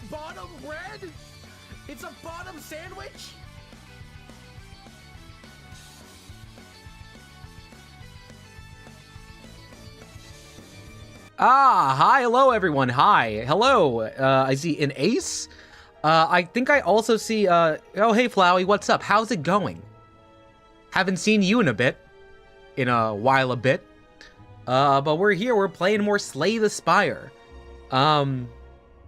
bottom bread? It's a bottom sandwich? Hi, hello everyone, hi, hello, I see an ace? I think I also see, oh hey Flowey, what's up, how's it going? Haven't seen you in a bit, but we're here, we're playing more Slay the Spire.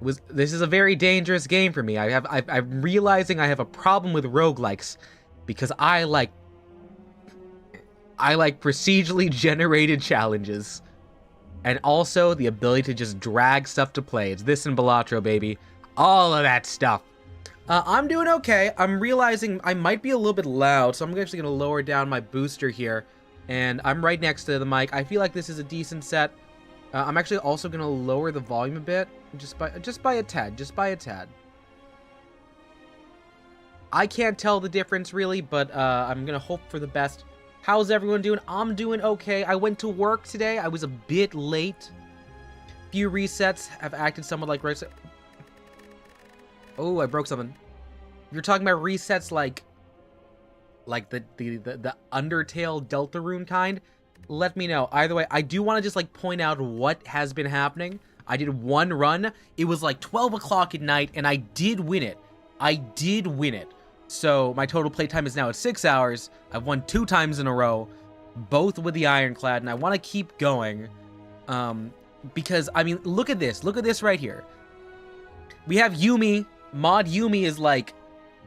This is a very dangerous game for me. I'm realizing I have a problem with roguelikes, because I like procedurally generated challenges. And also the ability to just drag stuff to play. It's this and Balatro, baby. All of that stuff. I'm doing okay. I'm realizing I might be a little bit loud, so I'm actually going to lower down my booster here. And I'm right next to the mic. I feel like this is a decent set. I'm actually also going to lower the volume a bit. Just by a tad. I can't tell the difference, really, but I'm going to hope for the best. How's everyone doing? I'm doing okay. I went to work today. I was a bit late. Few resets have acted somewhat like reset. Oh, I broke something. You're talking about resets like the Undertale Deltarune kind? Let me know. Either way, I do want to just like point out what has been happening. I did one run. It was like 12 o'clock at night, and I did win it. So my total playtime is now at 6 hours. I've won 2 times in a row, both with the Ironclad, and I want to keep going. Because, I mean, look at this. Look at this right here. We have Yumi. Mod Yumi is like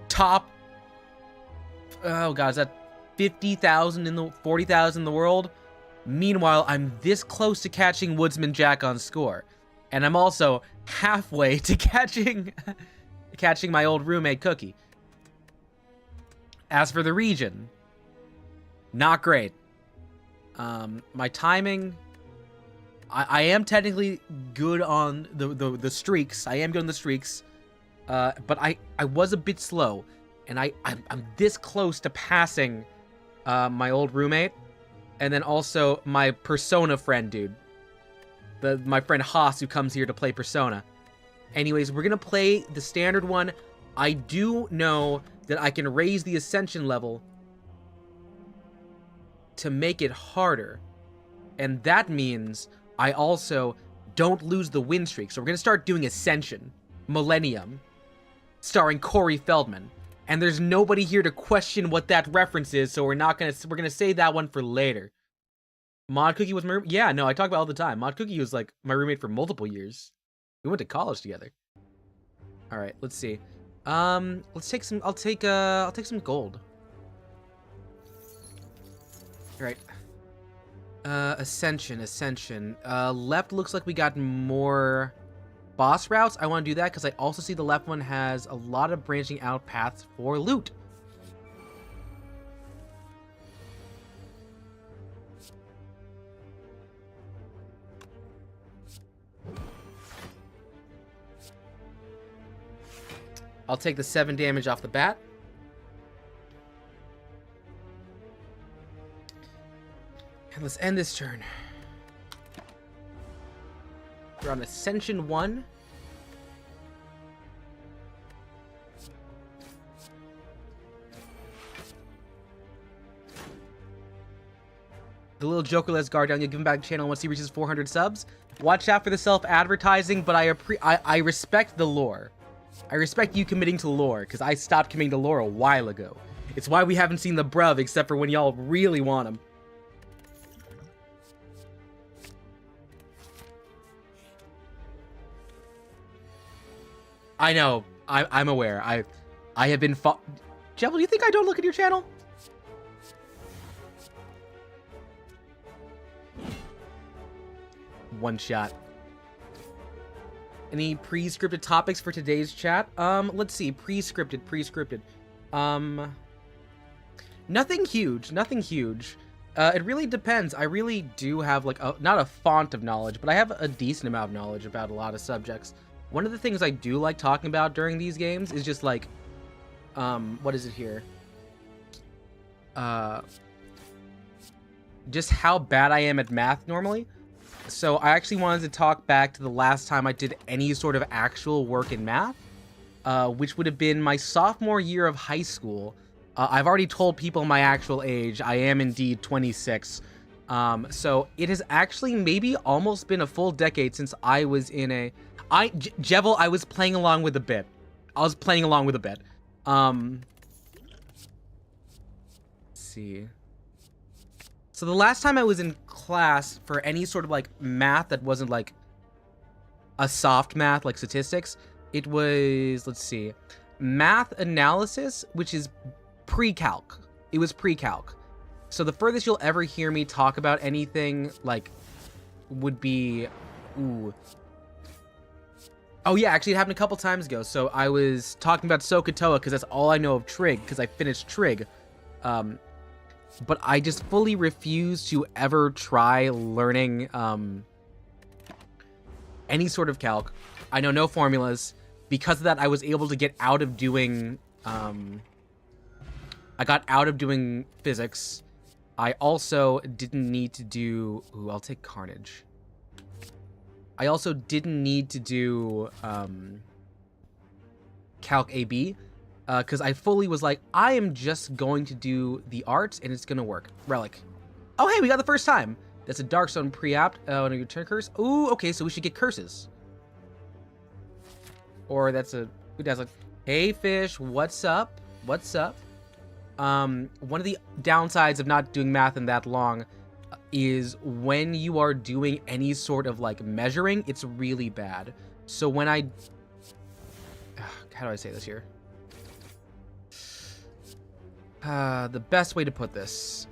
top... Oh god, is that 50,000 in the... 40,000 in the world? Meanwhile, I'm this close to catching Woodsman Jack on score. And I'm also halfway to catching my old roommate Cookie. As for the region, not great. My timing, I am technically good on the streaks. I am good on the streaks, but I was a bit slow, and I'm this close to passing my old roommate, and then also my Persona friend, dude. My friend Haas, who comes here to play Persona. Anyways, we're gonna play the standard one. I do know that I can raise the ascension level to make it harder. And that means I also don't lose the win streak. So we're going to start doing Ascension, Millennium, starring Corey Feldman. And there's nobody here to question what that reference is, so we're going to save that one for later. Mod Cookie was my roommate? Yeah, no, I talk about it all the time. Mod Cookie was like my roommate for multiple years. We went to college together. All right, let's see. Let's take some, I'll take some gold. All right. Ascension. Left looks like we got more boss routes. I want to do that because I also see the left one has a lot of branching out paths for loot. I'll take the 7 damage off the bat. And let's end this turn. We're on Ascension 1. The little Joker lets guard down. You'll give him back the channel once he reaches 400 subs. Watch out for the self-advertising, but I respect the lore. I respect you committing to lore, because I stopped committing to lore a while ago. It's why we haven't seen the bruv, except for when y'all really want him. I know. I'm aware. I have been Jebel, do you think I don't look at your channel? One shot. Any pre-scripted topics for today's chat? Let's see. Pre-scripted. Nothing huge. It really depends. I really do have, like, not a font of knowledge, but I have a decent amount of knowledge about a lot of subjects. One of the things I do like talking about during these games is just, like, what is it here? Just how bad I am at math normally. So I actually wanted to talk back to the last time I did any sort of actual work in math. which would have been my sophomore year of high school. I've already told people my actual age. I am indeed 26. So it has actually maybe almost been a full decade since I was in a... Jevil, I was playing along with a bit. Let's see. So the last time I was in class for any sort of like math that wasn't like a soft math like statistics, it was, let's see, math analysis, which is pre-calc. It was pre-calc. So the furthest you'll ever hear me talk about anything like would be, oh yeah, actually it happened a couple times ago. So I was talking about Sokotoa because that's all I know of Trig, because I finished Trig. But I just fully refuse to ever try learning any sort of calc. I know no formulas. Because of that, I was able to get out of doing... I got out of doing physics. I also didn't need to do... Ooh, I'll take Carnage. I also didn't need to do Calc AB. Because I fully was like, I am just going to do the art, and it's going to work. Relic. Oh, hey, we got the first time. That's a Darkstone pre-apt. Oh, and a return curse. Ooh, okay, so we should get curses. Or that's a... Who does it? Hey, fish, what's up? What's up? One of the downsides of not doing math in that long is when you are doing any sort of, like, measuring, it's really bad. So when I... How do I say this here? The best way to put this.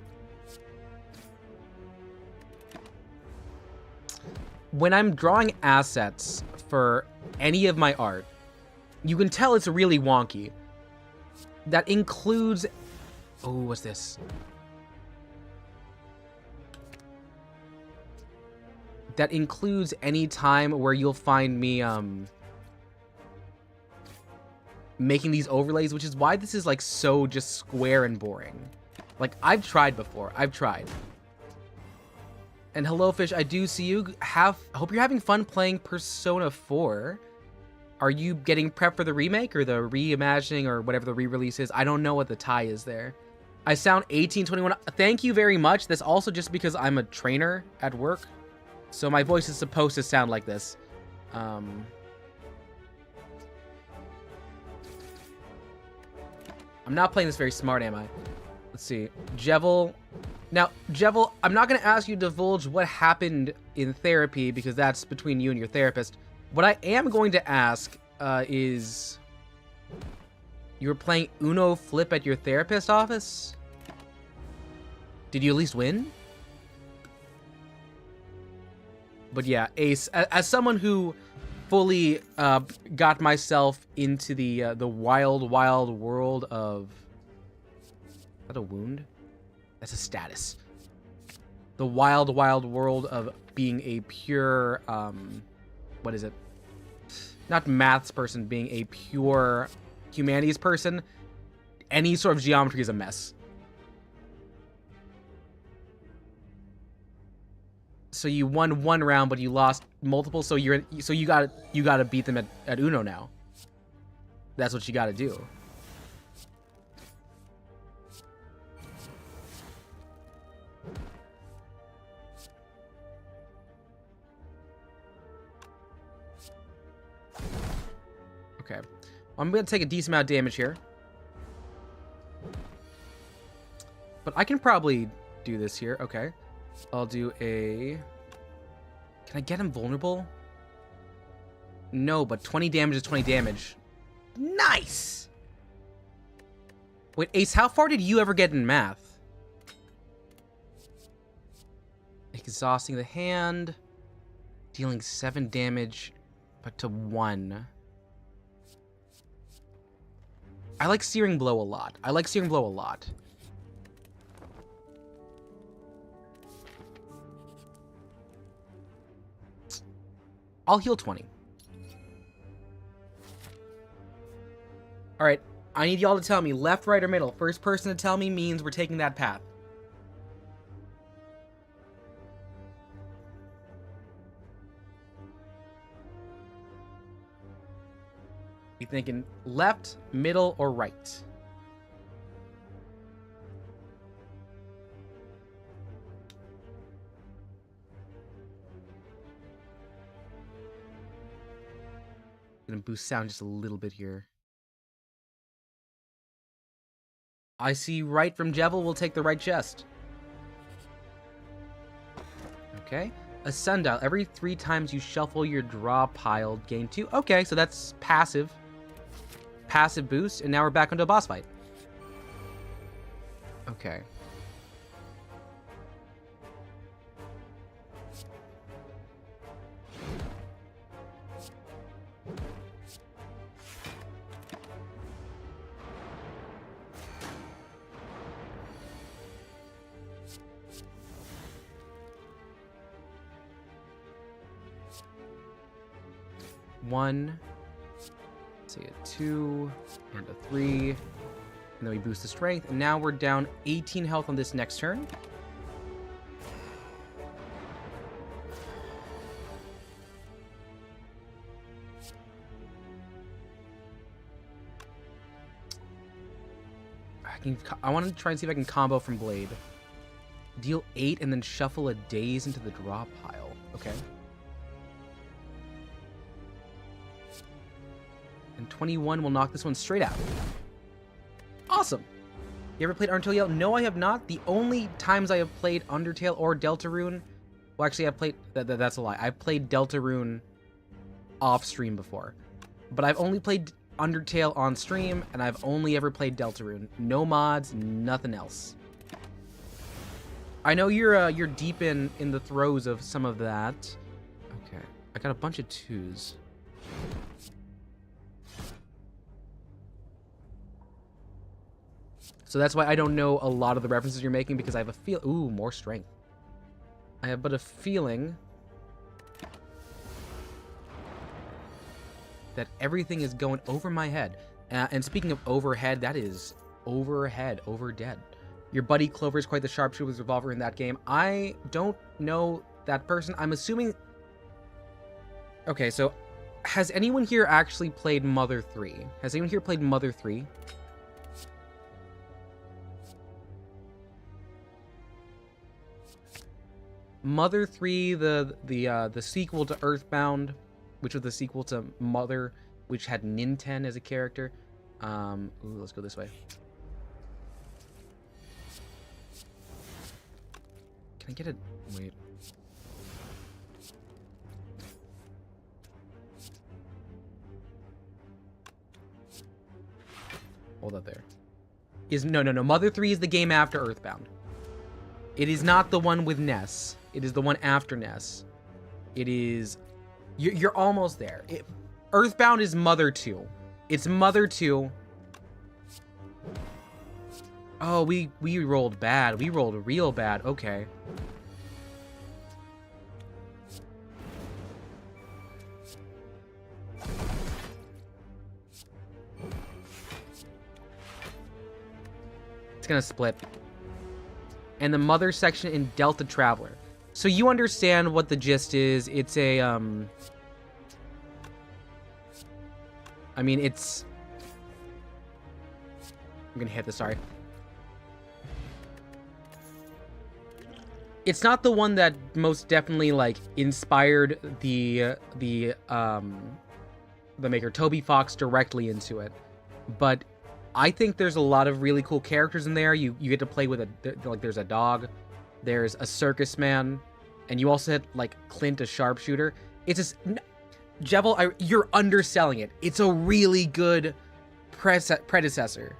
When I'm drawing assets for any of my art, you can tell it's really wonky. That includes... Oh, what's this? That includes any time where you'll find me, making these overlays, which is why this is like so just square and boring. Like, I've tried before. I've tried. And hello, Fish, I do see you. Hope you're having fun playing Persona 4. Are you getting prepped for the remake or the reimagining or whatever the re-release is? I don't know what the tie is there. I sound 18, 21. Thank you very much. That's also just because I'm a trainer at work. So my voice is supposed to sound like this. I'm not playing this very smart, am I? Let's see. Jevil. Now, Jevil, I'm not going to ask you to divulge what happened in therapy because that's between you and your therapist. What I am going to ask is... You were playing Uno Flip at your therapist's office? Did you at least win? But yeah, Ace, as someone who fully got myself into the wild, wild world of... Is that a wound? That's a status. The wild, wild world of being a pure... what is it? Not maths person, being a pure humanities person. Any sort of geometry is a mess. So you won one round, but you lost multiple. So you gotta beat them at Uno now. That's what you gotta do. Okay, I'm gonna take a decent amount of damage here, but I can probably do this here. Okay. I'll do a... Can I get him vulnerable? No, but 20 damage is 20 damage. Nice! Wait, Ace, how far did you ever get in math? Exhausting the hand. Dealing 7 damage, but to 1. I like Searing Blow a lot. I'll heal 20. Alright, I need y'all to tell me left, right, or middle. First person to tell me means we're taking that path. You thinking left, middle, or right? Gonna boost sound just a little bit here. I see right from Jevil. We'll take the right chest. Okay. A sundial. Every 3 times you shuffle your draw pile, gain 2. Okay, so that's passive. Passive boost, and now we're back into a boss fight. Okay. One, say a 2, and a 3, and then we boost the strength, and now we're down 18 health on this next turn. I want to try and see if I can combo from Blade. Deal 8 and then shuffle a Daze into the draw pile. Okay. And 21 will knock this one straight out. Awesome. You ever played Undertale? No, I have not. The only times I have played Undertale or Deltarune... Well, actually, I've played... That's a lie. I've played Deltarune off-stream before. But I've only played Undertale on stream, and I've only ever played Deltarune. No mods, nothing else. I know you're deep in the throes of some of that. Okay. I got a bunch of 2s. So that's why I don't know a lot of the references you're making, because I have a feel... Ooh, more strength. I have but a feeling that everything is going over my head. And speaking of overhead, that is overhead, over dead. Your buddy Clover is quite the sharpshooter with his revolver in that game. I don't know that person. I'm assuming... Okay, so has anyone here actually played Mother 3? Has anyone here played Mother 3? Mother 3, the sequel to Earthbound, which was the sequel to Mother, which had Ninten as a character. Ooh, let's go this way. Can I get it? Wait. Hold up there. No. Mother 3 is the game after Earthbound. It is not the one with Ness. It is the one after Ness. It is... You're almost there. Earthbound is Mother 2. It's Mother 2. Oh, we rolled bad. We rolled real bad. Okay. It's gonna split. And the Mother section in Delta Traveler. So you understand what the gist is. It's a, I mean, it's... I'm gonna hit this, sorry. It's not the one that most definitely, like, inspired the maker, Toby Fox, directly into it. But I think there's a lot of really cool characters in there. You get to play with like, there's a dog, there's a circus man, and you also had, like, Clint, a sharpshooter. It's just... Jevil, you're underselling it. It's a really good predecessor.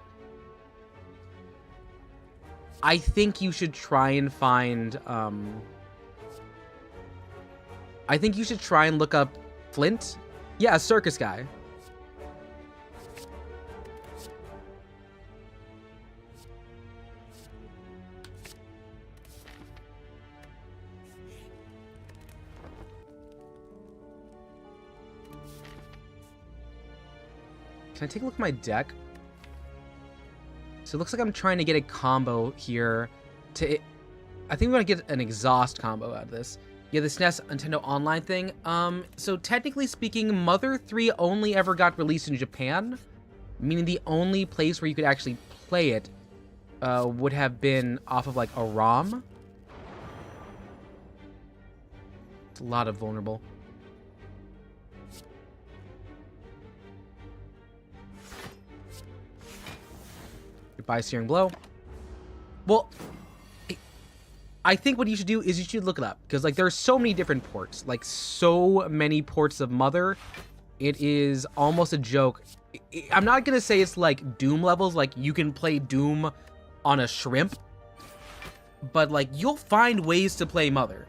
I think you should try and find, I think you should try and look up Flint. Yeah, a circus guy. Can I take a look at my deck? So it looks like I'm trying to get a combo here to... I think we're going to get an exhaust combo out of this. Yeah, the SNES Nintendo Online thing. So technically speaking, Mother 3 only ever got released in Japan, meaning the only place where you could actually play it would have been off of like a ROM. It's a lot of vulnerable. Goodbye, Searing Blow. Well, I think what you should do is you should look it up, because like there's so many different ports, like so many ports of Mother. It is almost a joke. I'm not gonna say it's like Doom levels, like you can play Doom on a shrimp, but like you'll find ways to play Mother.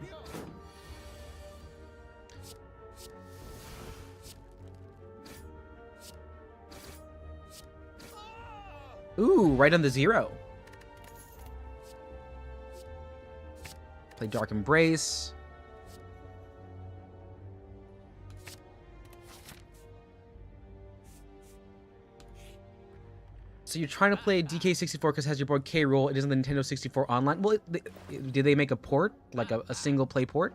Ooh, right on the 0. Play Dark Embrace. So you're trying to play DK64 because it has your board K Rool. It isn't the Nintendo 64 Online. Well, did they make a port? Like a single play port?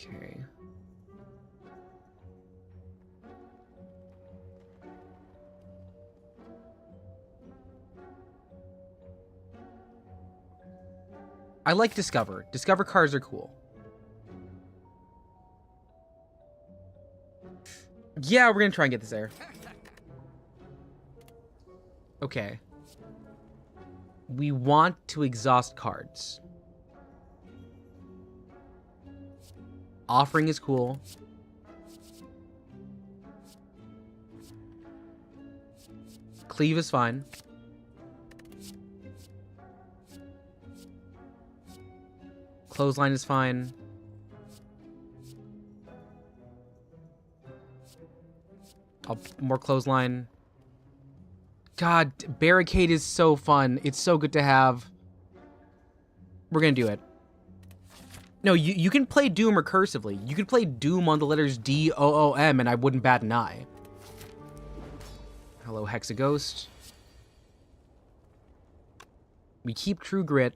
Okay. I like Discover. Discover cards are cool. Yeah, we're gonna try and get this there. Okay. We want to exhaust cards. Offering is cool. Cleave is fine. Clothesline is fine. More clothesline. God, Barricade is so fun. It's so good to have. We're gonna do it. No, you can play Doom recursively. You could play Doom on the letters D-O-O-M and I wouldn't bat an eye. Hello, Hexaghost. We keep True Grit.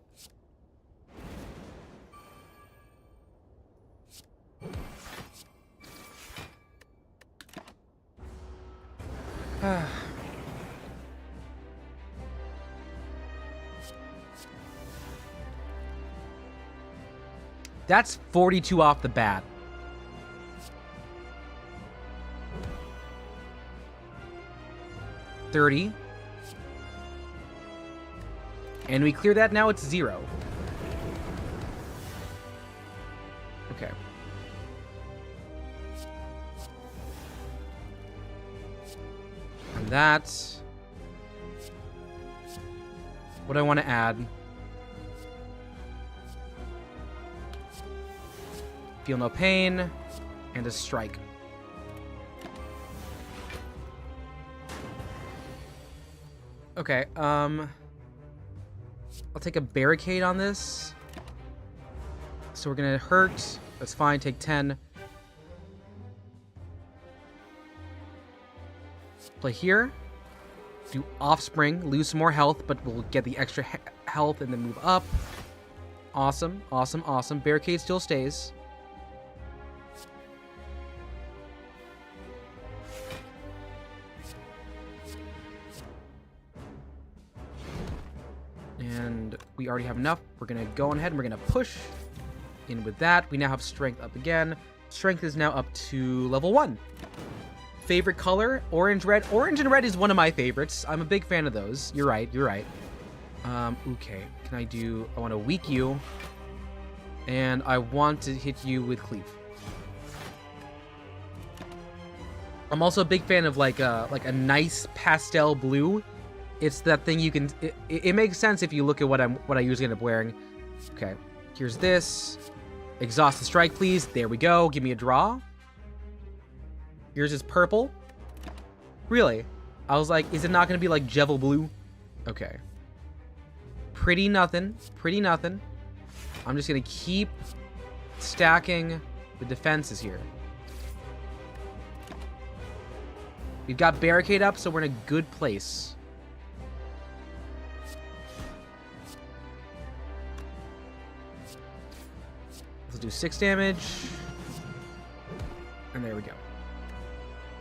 That's 42 off the bat. $30. And we clear that, now it's 0. Okay. And that's what I want to add. Feel No Pain, and a strike. Okay, I'll take a Barricade on this. So we're gonna hurt. That's fine, take 10. Play here. Do Offspring, lose some more health, but we'll get the extra health and then move up. Awesome, awesome, awesome. Barricade still stays. And we already have enough. We're going to go on ahead and we're going to push in with that. We now have strength up again. Strength is now up to level 1. Favorite color? Orange, red. Orange and red is one of my favorites. I'm a big fan of those. You're right. You're right. Okay. Can I do... I want to weak you. And I want to hit you with Cleave. I'm also a big fan of like a nice pastel blue. It's that thing you can... It makes sense if you look at what I usually end up wearing. Okay. Here's this. Exhaust the strike, please. There we go. Give me a draw. Yours is purple. Really? I was like, is it not going to be like Jevil Blue? Okay. Pretty nothing. Pretty nothing. I'm just going to keep stacking the defenses here. We've got Barricade up, so we're in a good place. do 6 damage. And there we go.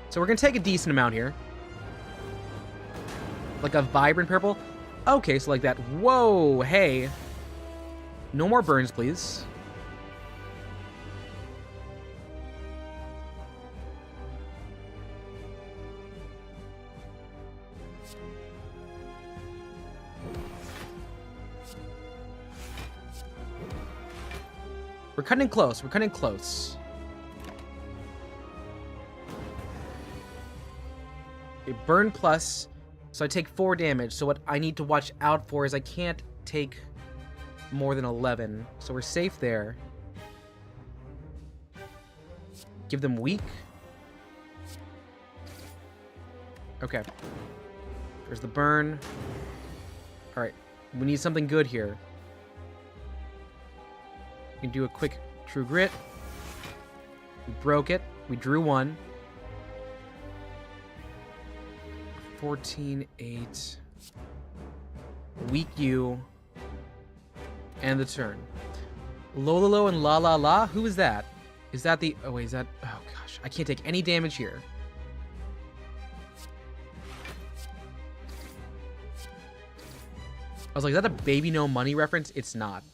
So we're gonna take a decent amount here. Like a vibrant purple. Okay, so like that. Whoa, hey. No more burns, please. We're cutting close. We're cutting close. A burn plus. So I take 4 damage. So what I need to watch out for is I can't take more than 11. So we're safe there. Give them weak. Okay. There's the burn. Alright. We need something good here. We can do a quick True Grit. We broke it. We drew 1. 14, 8. Weak U. And the turn. Lololo and La La La? Who is that? Is that the... Oh, wait, is that... Oh, gosh. I can't take any damage here. I was like, is that a Baby No Money reference? It's not.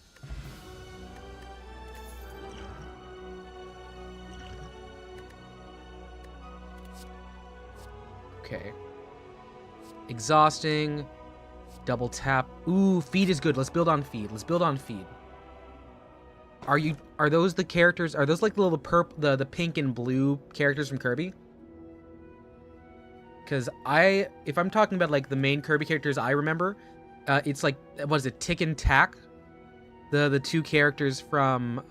Okay. Exhausting. Double tap. Ooh, feed is good. Let's build on feed. Let's build on feed. Are those the characters? Are those like the little the pink and blue characters from Kirby? Because if I'm talking about like the main Kirby characters I remember, it's like, what is it, Tick and Tack? The 2 characters from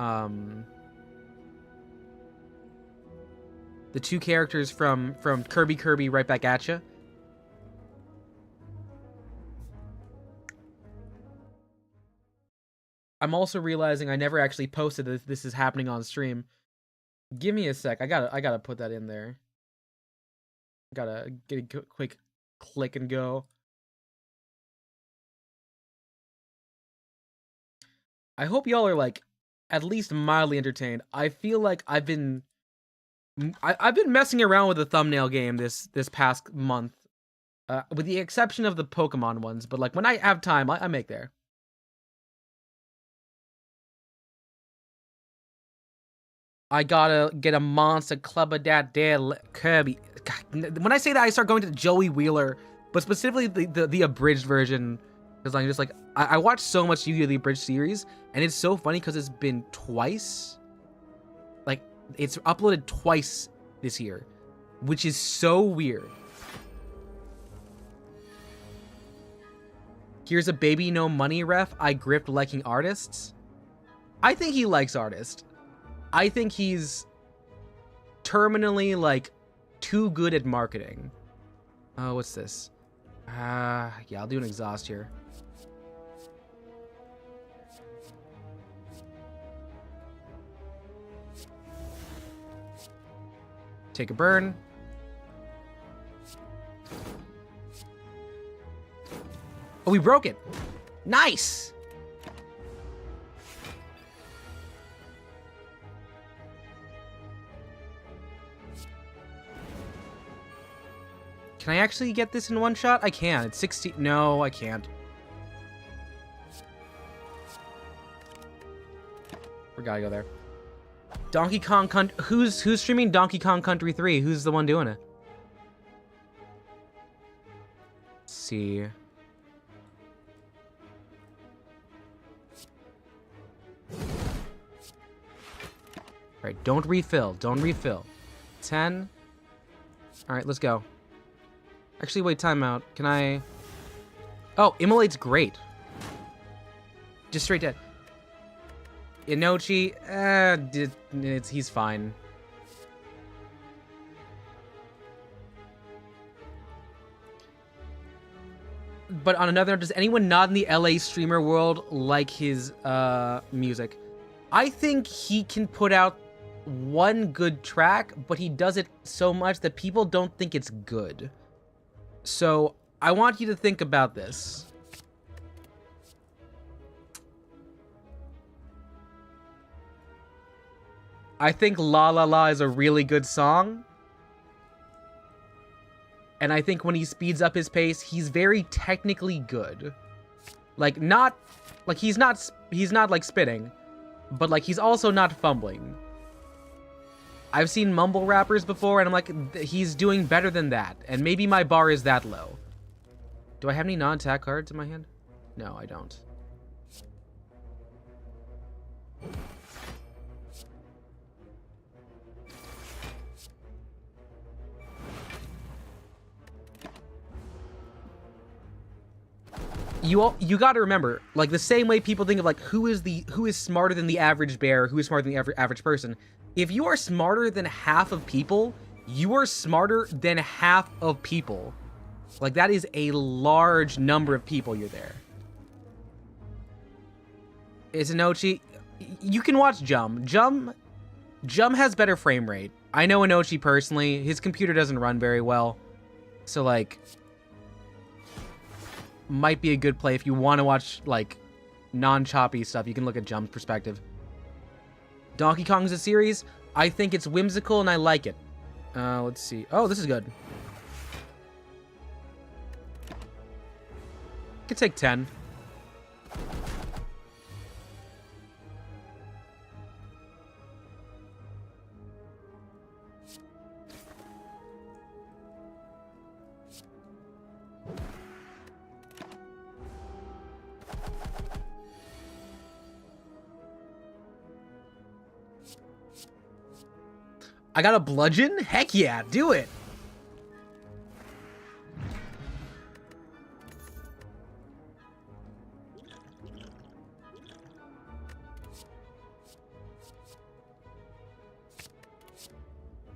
the 2 characters from Kirby Right Back at Ya. I'm also realizing I never actually posted that this is happening on stream. Give me a sec. I gotta put that in there. Gotta get a quick click and go. I hope y'all are like at least mildly entertained. I feel like I've been messing around with the thumbnail game this past month, with the exception of the Pokemon ones. But like when I have time, I make there. I gotta get a monster club of that there Kirby. God, when I say that, I start going to Joey Wheeler, but specifically the abridged version, because I'm just like I watched so much Yu-Gi-Oh! The abridged series, and it's so funny because it's been twice. Like it's uploaded twice this year, which is so weird. Here's a Baby No Money ref. I gripped liking artists. I think he likes artists. I think he's terminally, like, too good at marketing. Oh, what's this? Yeah, I'll do an exhaust here. Take a burn. Oh, we broke it. Nice! Can I actually get this in one shot? I can. It's 60. No, I can't. We gotta go there. Donkey Kong Country. Who's streaming Donkey Kong Country 3? Who's the one doing it? Let's see. Alright, don't refill. Don't refill. 10. Alright, let's go. Actually, wait, timeout. Can I... Oh, Immolate's great. Just straight dead. Inochi, he's fine. But on another note, does anyone not in the LA streamer world like his music? I think he can put out one good track, but he does it so much that people don't think it's good. So, I want you to think about this. I think La La La is a really good song. And I think when he speeds up his pace, he's very technically good. Like, not... Like, he's not like, spitting. But, like, he's also not fumbling. I've seen mumble rappers before, and I'm like, he's doing better than that. And maybe my bar is that low. Do I have any non-attack cards in my hand? No, I don't. You got to remember, like, the same way people think of, like, who is smarter than the average bear, who is smarter than the average person. If you are smarter than half of people, you are smarter than half of people. Like, that is a large number of people you're there. Is Inochi... You can watch Jum. Jum has better frame rate. I know Inochi personally. His computer doesn't run very well. So, like... Might be a good play if you want to watch, like, non-choppy stuff. You can look at Jum's perspective. Donkey Kong is a series. I think it's whimsical and I like it. Let's see. Oh, this is good. Could take 10. I got a bludgeon? Heck yeah, do it!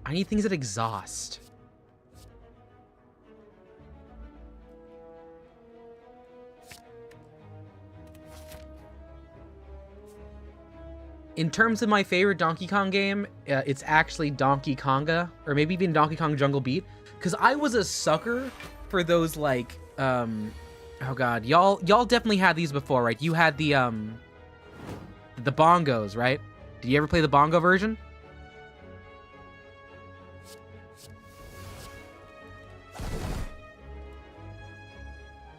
I need things that exhaust. In terms of my favorite Donkey Kong game, it's actually Donkey Konga, or maybe even Donkey Kong Jungle Beat, because I was a sucker for those, like, oh god, y'all definitely had these before, right? You had the bongos, right? Did you ever play the bongo version?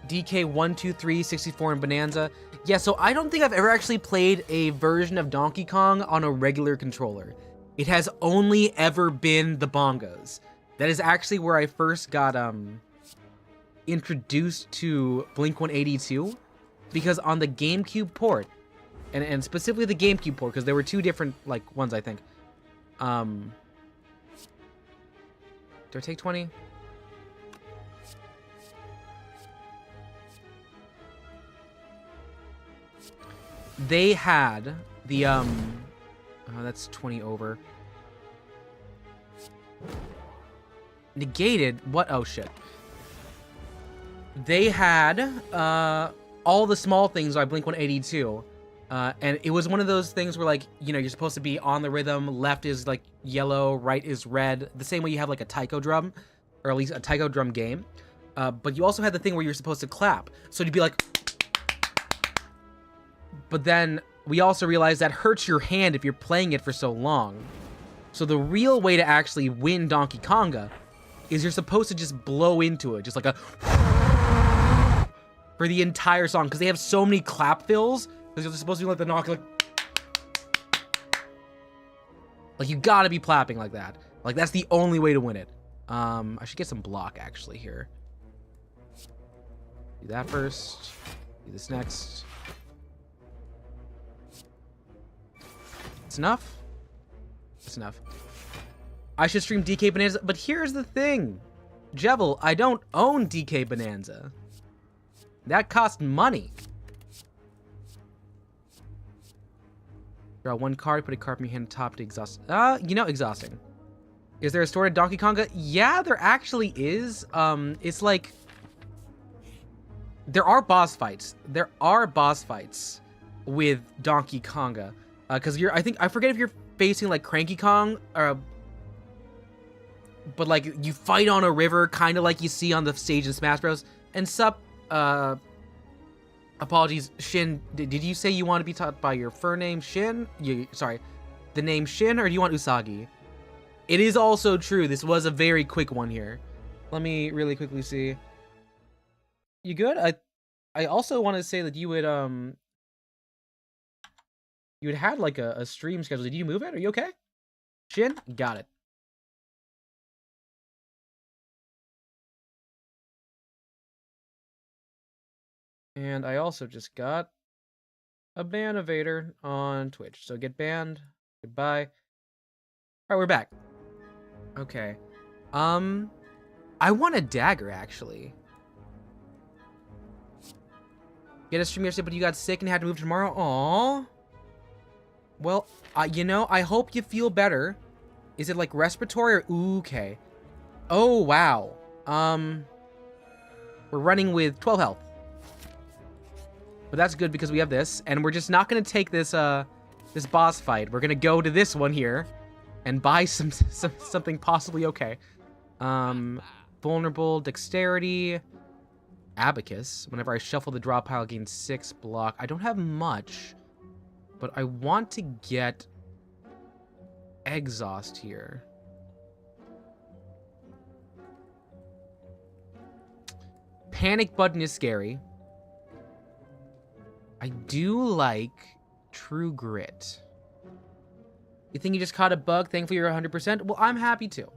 DK 123, 64, and Bonanza. Yeah, so I don't think I've ever actually played a version of Donkey Kong on a regular controller. It has only ever been the bongos. That is actually where I first got introduced to Blink-182, because on the GameCube port, and specifically the GameCube port, because there were two different, like, ones, I think. Do I take 20? They had the, oh, that's 20 over. Negated, what? Oh, shit. They had, all the small things by Blink-182. And it was one of those things where, like, you know, you're supposed to be on the rhythm. Left is, like, yellow, right is red. The same way you have, like, a taiko drum, or at least a taiko drum game. But you also had the thing where you're supposed to clap. So you'd be like... But then we also realized that hurts your hand if you're playing it for so long. So the real way to actually win Donkey Konga is you're supposed to just blow into it. Just like a... for the entire song. Because they have so many clap fills. Because you're supposed to be like the knock, like... Like, you gotta be clapping like that. Like, that's the only way to win it. I should get some block, actually, here. Do that first. Do this next. It's enough? It's enough. I should stream DK Bonanza, but here's the thing. Jevil, I don't own DK Bonanza. That cost money. Draw one card, put a card in your hand top to exhaust. You know, exhausting. Is there a story to Donkey Konga? Yeah, there actually is. It's like... There are boss fights. There are boss fights with Donkey Konga. Because I forget if you're facing, like, Cranky Kong, or... But, like, you fight on a river, kind of like you see on the stage in Smash Bros. And apologies, Shin, did you say you want to be taught by your fur name, Shin? Sorry. the name Shin, or do you want Usagi? It is also true. This was a very quick one here. Let me really quickly see. You good? I also want to say that you had had like a stream schedule. Did you move it? Are you okay? Shin? Got it. And I also just got a ban evader on Twitch. So get banned. Goodbye. Alright, we're back. Okay. I want a dagger, actually. Get a stream yesterday, but you got sick and had to move tomorrow? Aww. Well, you know, I hope you feel better. Is it like respiratory or... Ooh, okay. Oh, wow. We're running with 12 health. But that's good because we have this. And we're just not going to take this, this boss fight. We're going to go to this one here and buy something possibly okay. Vulnerable, dexterity, abacus. Whenever I shuffle the draw pile, gain 6 block. I don't have much, but I want to get exhaust here. Panic button is scary. I do like True Grit. You think you just caught a bug? Thankfully you're 100%. Well, I'm happy too.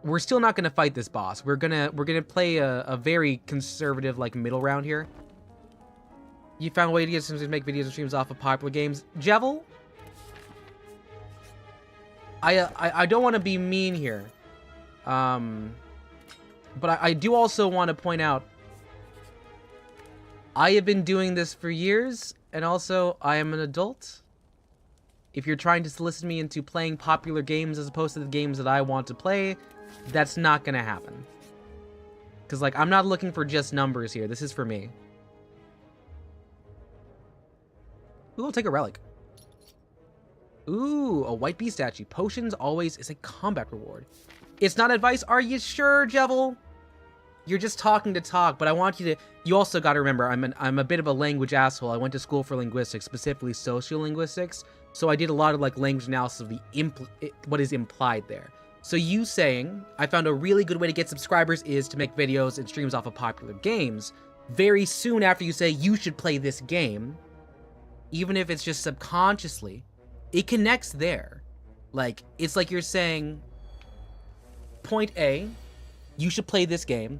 We're still not gonna fight this boss. We're gonna play a very conservative like middle round here. You found a way to get some to make videos and streams off of popular games, Jevil. I don't want to be mean here, but I do also want to point out I have been doing this for years, and also I am an adult. If you're trying to solicit me into playing popular games as opposed to the games that I want to play, that's not gonna happen. Because, like, I'm not looking for just numbers here. This is for me. Ooh, I'll take a relic. Ooh, a white bee statue. Potions always is a combat reward. It's not advice. Are you sure, Jevil? You're just talking to talk, but I want you to... You also got to remember, I'm a bit of a language asshole. I went to school for linguistics, specifically sociolinguistics. So I did a lot of, like, language analysis of the what is implied there. So you saying, I found a really good way to get subscribers is to make videos and streams off of popular games. Very soon after you say you should play this game, even if it's just subconsciously, it connects there. Like, it's like you're saying, point A, you should play this game.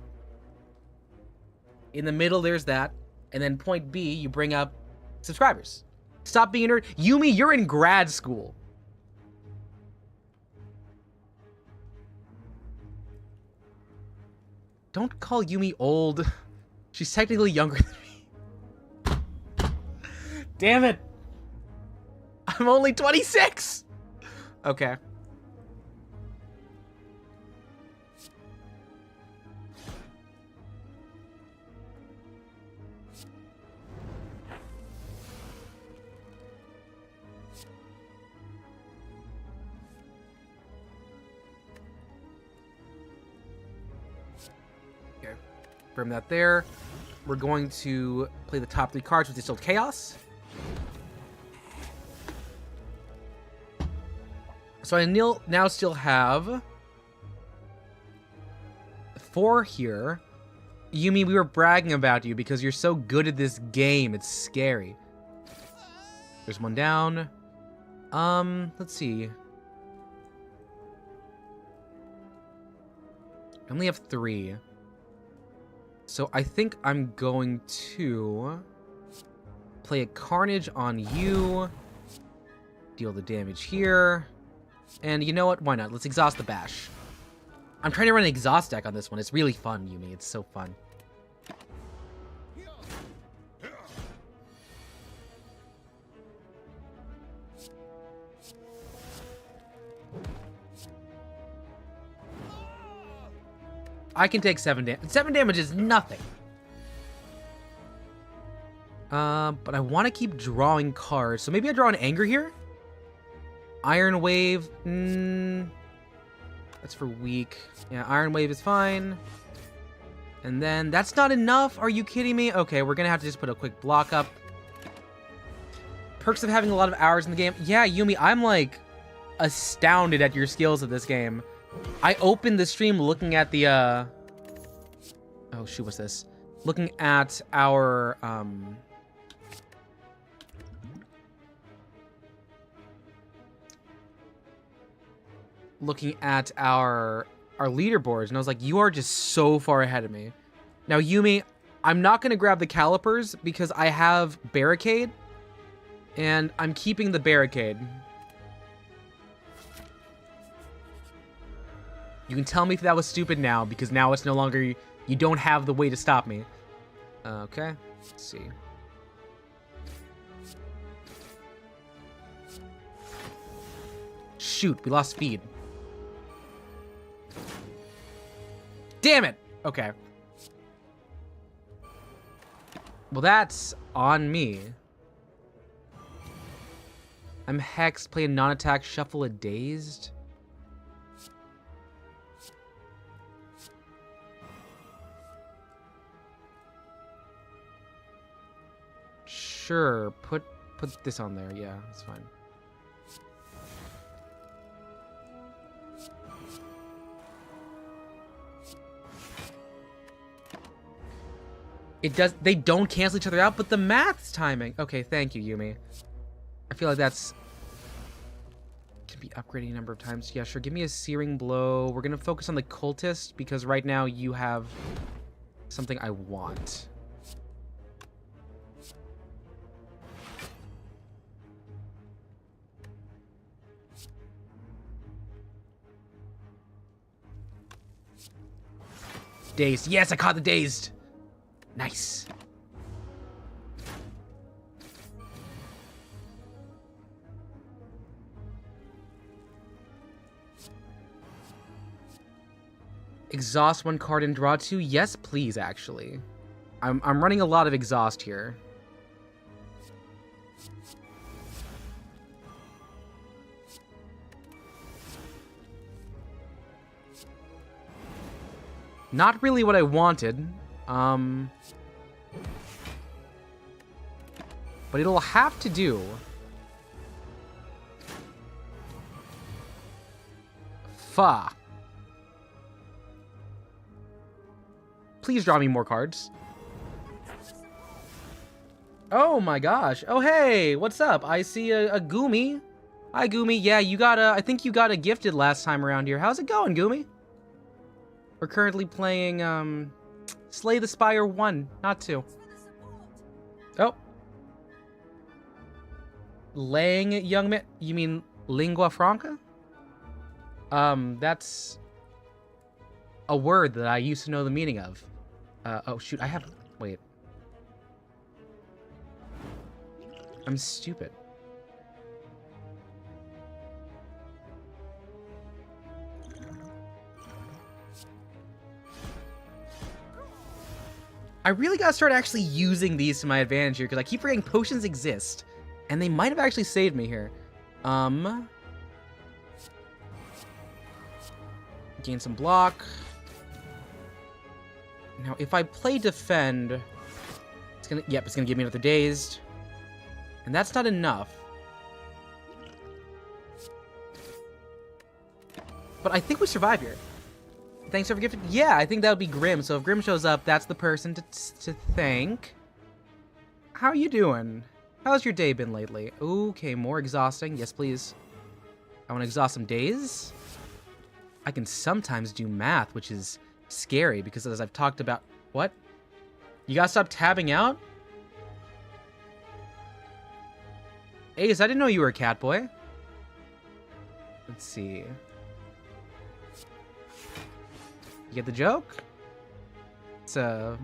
In the middle, there's that. And then point B, you bring up subscribers. Stop being a nerd. Yumi, you're in grad school. Don't call Yumi old. She's technically younger than me. Damn it. I'm only 26. Okay. From that there, we're going to play the top 3 cards with Distilled Chaos. So I now still have 4 here. Yumi, we were bragging about you because you're so good at this game. It's scary. There's one down. Let's see. I only have 3. So I think I'm going to play a Carnage on you, deal the damage here, and you know what? Why not? Let's exhaust the bash. I'm trying to run an exhaust deck on this one. It's really fun, Yumi. It's so fun. I can take 7 damage. 7 damage is nothing. But I want to keep drawing cards. So maybe I draw an Anger here? Iron Wave. That's for weak. Yeah, Iron Wave is fine. And then, that's not enough? Are you kidding me? Okay, we're going to have to just put a quick block up. Perks of having a lot of hours in the game. Yeah, Yumi, I'm like astounded at your skills at this game. I opened the stream looking at the oh shoot, what's this? Looking at our leaderboards, and I was like, you are just so far ahead of me. Now, Yumi, I'm not gonna grab the calipers because I have barricade, and I'm keeping the barricade. You can tell me if that was stupid now, because now it's no longer, you don't have the way to stop me. Okay, let's see. Shoot, we lost speed. Damn it! Okay. Well, that's on me. I'm hexed, play a non-attack, shuffle a dazed. Sure, put this on there. Yeah, that's fine. It does. They don't cancel each other out, but the math's timing. Okay, thank you, Yumi. I feel like that's can be upgrading a number of times. Yeah, sure. Give me a searing blow. We're gonna focus on the cultist because right now you have something I want. Dazed. Yes, I caught the dazed. Nice. Exhaust one card and draw two? Yes, please, actually. I'm running a lot of exhaust here. Not really what I wanted. But it'll have to do. Fuck. Please draw me more cards. Oh my gosh. Oh hey, what's up? I see a Goomy. Hi Goomy. Yeah, you got a, I think you got a gifted last time around here. How's it going, Goomy? We're currently playing Slay the Spire 1, not 2. Oh. Lang young man, you mean lingua franca? That's a word that I used to know the meaning of. Oh shoot, I have, wait. I'm stupid. I really gotta start actually using these to my advantage here, because I keep forgetting potions exist. And they might have actually saved me here. Gain some block. Now, if I play defend, it's gonna, yep, it's gonna give me another dazed. And that's not enough. But I think we survive here. Thanks for gifted. Yeah, I think that would be Grim. So if Grim shows up, that's the person to thank. How are you doing? How's your day been lately? Okay, more exhausting. Yes, please. I want to exhaust some days. I can sometimes do math, which is scary because as I've talked about... What? You gotta stop tabbing out? Ace, I didn't know you were a cat boy. Let's see. You get the joke? It's a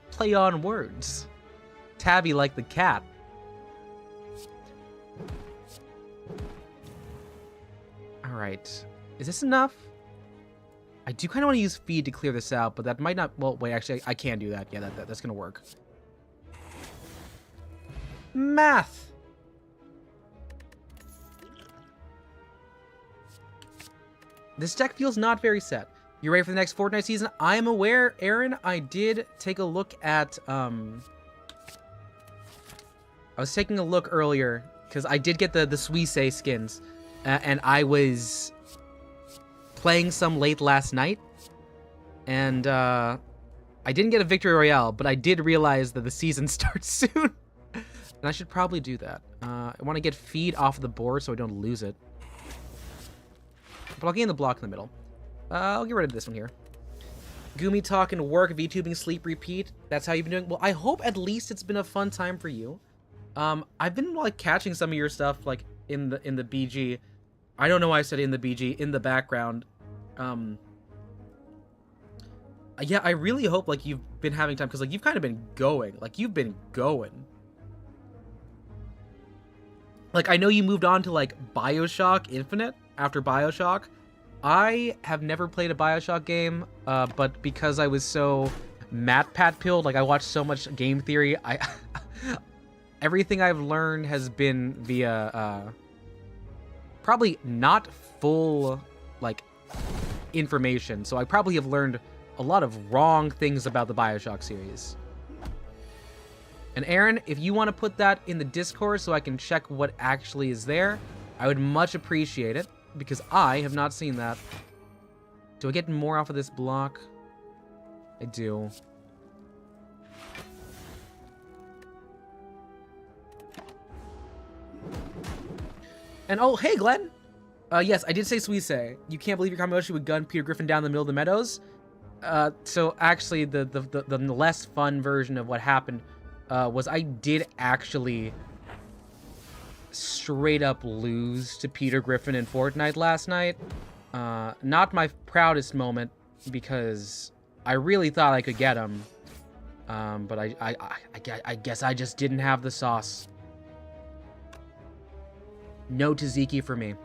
play on words. Tabby like the cat. Alright. Is this enough? I do kind of want to use feed to clear this out, but that might not... Well, wait, actually, I can do that. Yeah, that's going to work. Math! This deck feels not very set. You ready for the next Fortnite season? I am aware, Aaron. I did take a look at... I was taking a look earlier because I did get the Suisse skins, and I was playing some late last night, and I didn't get a victory royale, but I did realize that the season starts soon, and I should probably do that. I want to get feed off the board so I don't lose it. But I'll gain the block in the middle. I'll get rid of this one here. Gumi talk and work, VTubing, sleep, repeat. That's how you've been doing. Well, I hope at least it's been a fun time for you. I've been like catching some of your stuff like in the BG. I don't know why I said in the BG, in the background. Yeah, I really hope like you've been having time because like you've kind of been going. Like you've been going. Like I know you moved on to like BioShock Infinite after BioShock. I have never played a BioShock game, but because I was so MatPat-pilled, like I watched so much game theory, everything I've learned has been via probably not full like information. So I probably have learned a lot of wrong things about the BioShock series. And Aaron, if you want to put that in the Discord so I can check what actually is there, I would much appreciate it. Because I have not seen that. Do I get more off of this block? I do. And oh, hey, Glenn! Yes, I did say Suisse. You can't believe your combination would gun Peter Griffin down the middle of the meadows? So actually, the less fun version of what happened was I did actually straight up lose to Peter Griffin in Fortnite last night. Not my proudest moment because I really thought I could get him. But I guess I just didn't have the sauce. No Tzatziki for me.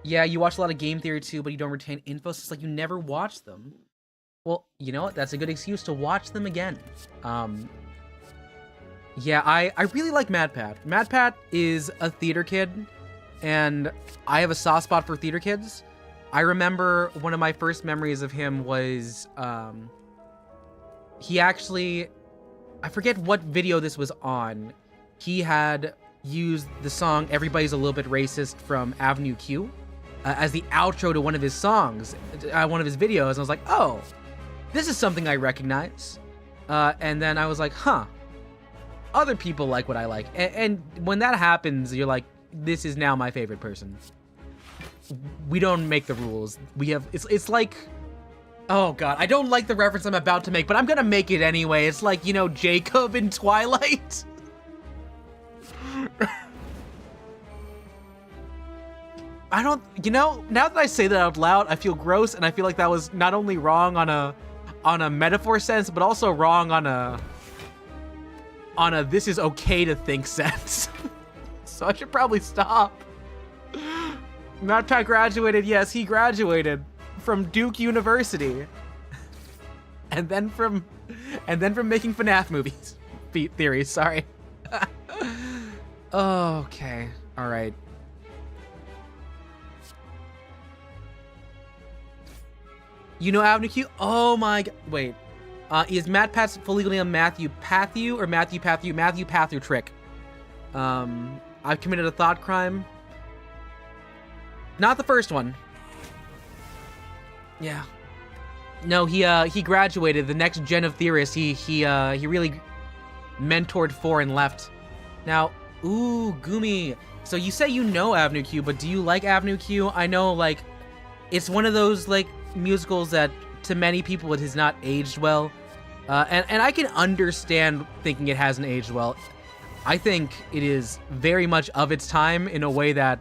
Yeah, you watch a lot of game theory too, but you don't retain info. So it's like you never watch them. Well, you know what? That's a good excuse to watch them again. Yeah, I really like MatPat. MatPat is a theater kid, and I have a soft spot for theater kids. I remember one of my first memories of him was, he actually, I forget what video this was on. He had used the song Everybody's a Little Bit Racist from Avenue Q as the outro to one of his songs, one of his videos. And I was like, oh, this is something I recognize. And then I was like, huh, other people like what I like. And when that happens, you're like, this is now my favorite person. We don't make the rules. We have, it's like, oh God, I don't like the reference I'm about to make, but I'm gonna make it anyway. It's like, you know, Jacob in Twilight. I don't, you know, now that I say that out loud, I feel gross, and I feel like that was not only wrong on a metaphor sense, but also wrong on a this is okay to think sense. So I should probably stop. MatPat graduated, yes, he graduated from Duke University. And then from making FNAF movies. Theories, sorry. Okay, all right. You know Avenue Q? Oh my god. Wait. Is MatPat's fully legally a Matthew Pathu or Matthew Pathu trick? I've committed a thought crime. Not the first one. Yeah. No, he graduated. The next gen of theorists. He really mentored for and left. Now, ooh, Gumi. So you say you know Avenue Q, but do you like Avenue Q? I know, like, it's one of those, like, musicals that to many people it has not aged well. And I can understand thinking it hasn't aged well. I think it is very much of its time in a way that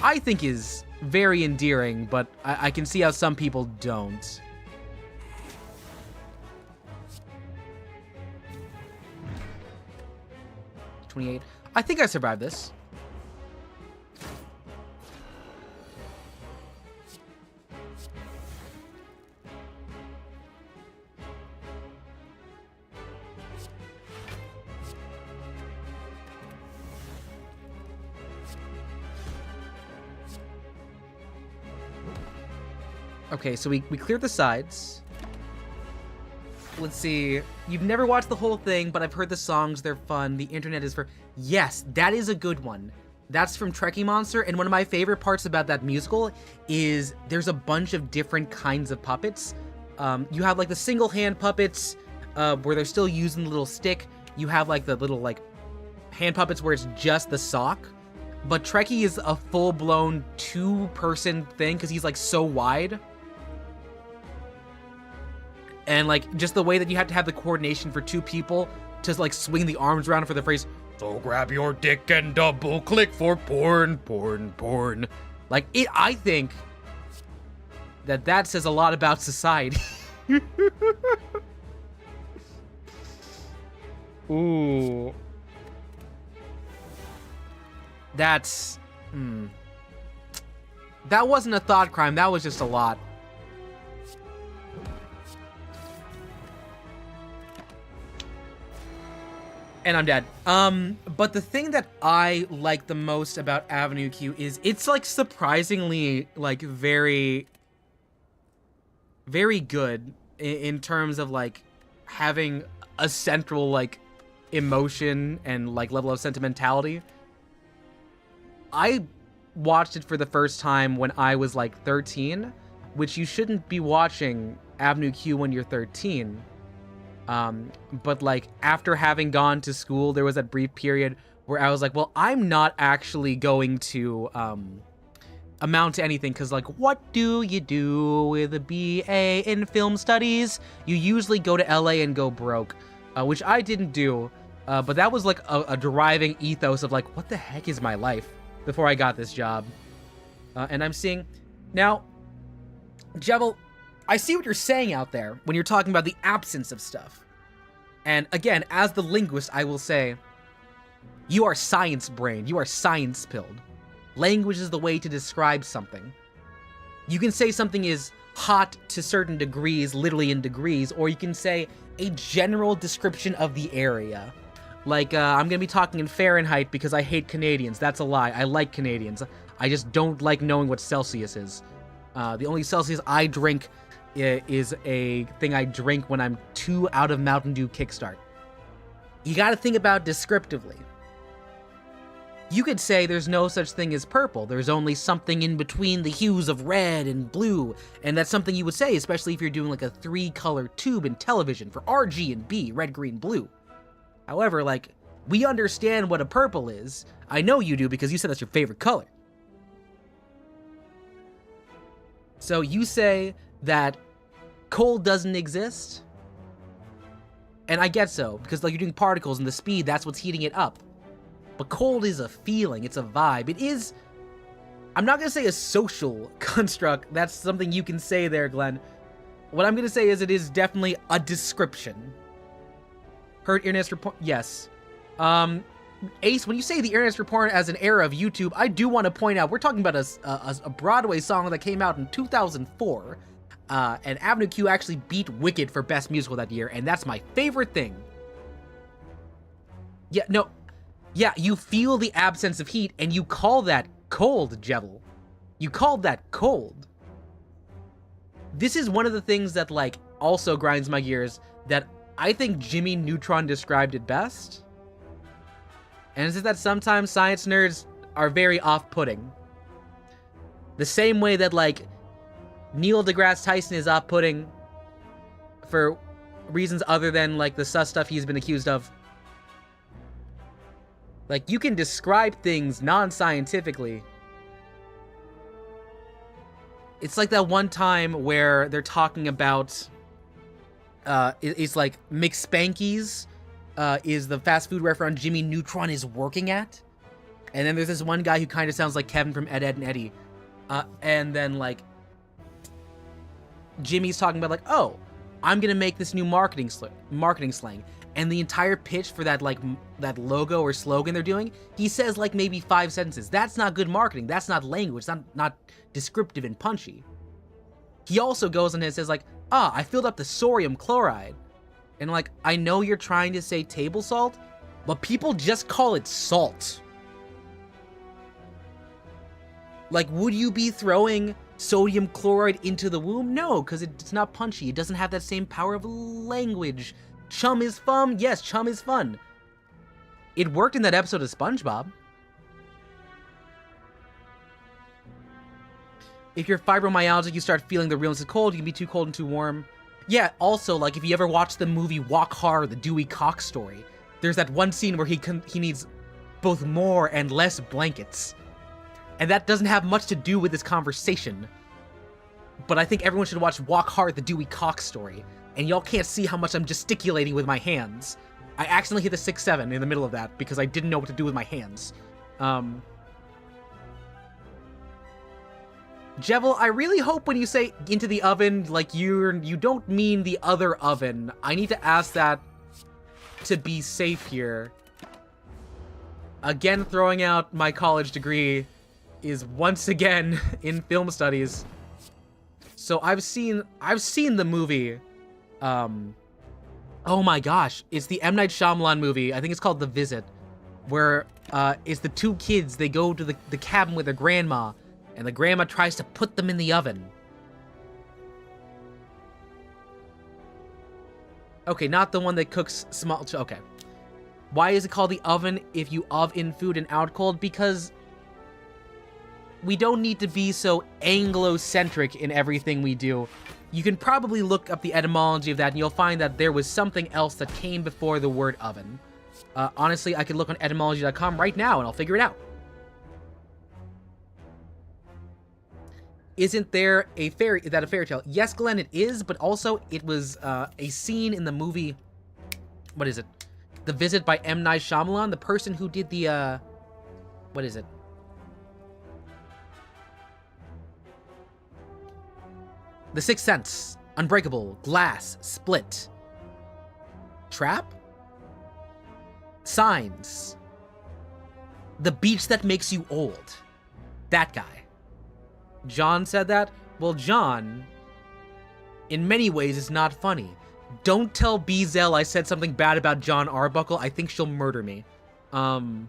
I think is very endearing, but I can see how some people don't. $28. I think I survived this. Okay, so we cleared the sides. Let's see. You've never watched the whole thing, but I've heard the songs. They're fun. The internet is for... Yes, that is a good one. That's from Trekkie Monster, and one of my favorite parts about that musical is there's a bunch of different kinds of puppets. You have, like, the single-hand puppets, where they're still using the little stick. You have, like, the little, like, hand puppets where it's just the sock. But Trekkie is a full-blown two-person thing, because he's, like, so wide. And, like, just the way that you have to have the coordination for two people to, like, swing the arms around for the phrase, "So grab your dick and double click for porn, porn, porn." Like, I think that says a lot about society. Ooh. That's... That wasn't a thought crime, that was just a lot. And I'm dead. But the thing that I like the most about Avenue Q is it's, like, surprisingly, like, very, very good in terms of, like, having a central, like, emotion and, like, level of sentimentality. I watched it for the first time when I was, like, 13, which you shouldn't be watching Avenue Q when you're 13. But, like, after having gone to school, there was that brief period where I was like, well, I'm not actually going to, amount to anything, because, like, what do you do with a BA in film studies? You usually go to LA and go broke, which I didn't do, but that was, like, a driving ethos of, like, what the heck is my life before I got this job? And I'm seeing... Now, Jebel, I see what you're saying out there when you're talking about the absence of stuff. And again, as the linguist, I will say, you are science-brained, you are science-pilled. Language is the way to describe something. You can say something is hot to certain degrees, literally in degrees, or you can say a general description of the area. Like, I'm gonna be talking in Fahrenheit because I hate Canadians. That's a lie. I like Canadians. I just don't like knowing what Celsius is. The only Celsius I drink is a thing I drink when I'm 2 out of Mountain Dew Kickstart. You gotta think about descriptively. You could say there's no such thing as purple. There's only something in between the hues of red and blue. And that's something you would say, especially if you're doing like a 3-color tube in television for RG and B, red, green, blue. However, like, we understand what a purple is. I know you do because you said that's your favorite color. So you say that cold doesn't exist? And I get so, because like you're doing particles and the speed, that's what's heating it up. But cold is a feeling, it's a vibe. It is, I'm not gonna say a social construct, that's something you can say there, Glenn. What I'm gonna say is it is definitely a description. Heard internet's report, yes. Ace, when you say the internet's report as an era of YouTube, I do want to point out, we're talking about a Broadway song that came out in 2004. And Avenue Q actually beat Wicked for Best Musical that year, and that's my favorite thing. Yeah, no. Yeah, you feel the absence of heat, and you call that cold, Jebel. You called that cold. This is one of the things that, like, also grinds my gears, that I think Jimmy Neutron described it best. And it's that sometimes science nerds are very off-putting. The same way that, like, Neil deGrasse Tyson is off-putting for reasons other than, like, the sus stuff he's been accused of. Like, you can describe things non-scientifically. It's like that one time where they're talking about, it's like McSpanky's is the fast food restaurant Jimmy Neutron is working at. And then there's this one guy who kind of sounds like Kevin from Ed, Edd n Eddy. And then, like, Jimmy's talking about, like, oh, I'm gonna make this new marketing slang. And the entire pitch for that, like, that logo or slogan they're doing, he says, like, maybe 5 sentences. That's not good marketing. That's not language. It's not descriptive and punchy. He also goes on and says, like, I filled up the sodium chloride. And, like, I know you're trying to say table salt, but people just call it salt. Like, would you be throwing Sodium chloride into the womb? No, because it's not punchy. It doesn't have that same power of language. Chum is fun? Yes, chum is fun. It worked in that episode of SpongeBob. If you're fibromyalgic, you start feeling the realness of cold. You can be too cold and too warm. Yeah, also, like, if you ever watch the movie Walk Hard, the Dewey Cox story, there's that one scene where he needs both more and less blankets. And that doesn't have much to do with this conversation. But I think everyone should watch Walk Hard, the Dewey Cox story. And y'all can't see how much I'm gesticulating with my hands. I accidentally hit the 6-7 in the middle of that because I didn't know what to do with my hands. Jevil, I really hope when you say into the oven, like, you don't mean the other oven. I need to ask that to be safe here. Again, throwing out my college degree is once again in film studies. So I've seen the movie, oh my gosh, it's the M. Night Shyamalan movie. I think it's called The Visit, where it's the two kids. They go to the cabin with their grandma, and the grandma tries to put them in the oven. Okay, not the one that cooks small... Okay. Why is it called the oven if you oven food and out cold? Because we don't need to be so Anglo-centric in everything we do. You can probably look up the etymology of that, and you'll find that there was something else that came before the word oven. Honestly, I could look on etymology.com right now, and I'll figure it out. Isn't there a fairy tale? Yes, Glenn, it is, but also it was a scene in the movie... What is it? The Visit by M. Night Shyamalan, the person who did the, what is it? The Sixth Sense, Unbreakable, Glass, Split, Trap, Signs, The Beach That Makes You Old. That guy. John said that? Well, John, in many ways, is not funny. Don't tell Beazell I said something bad about John Arbuckle. I think she'll murder me. And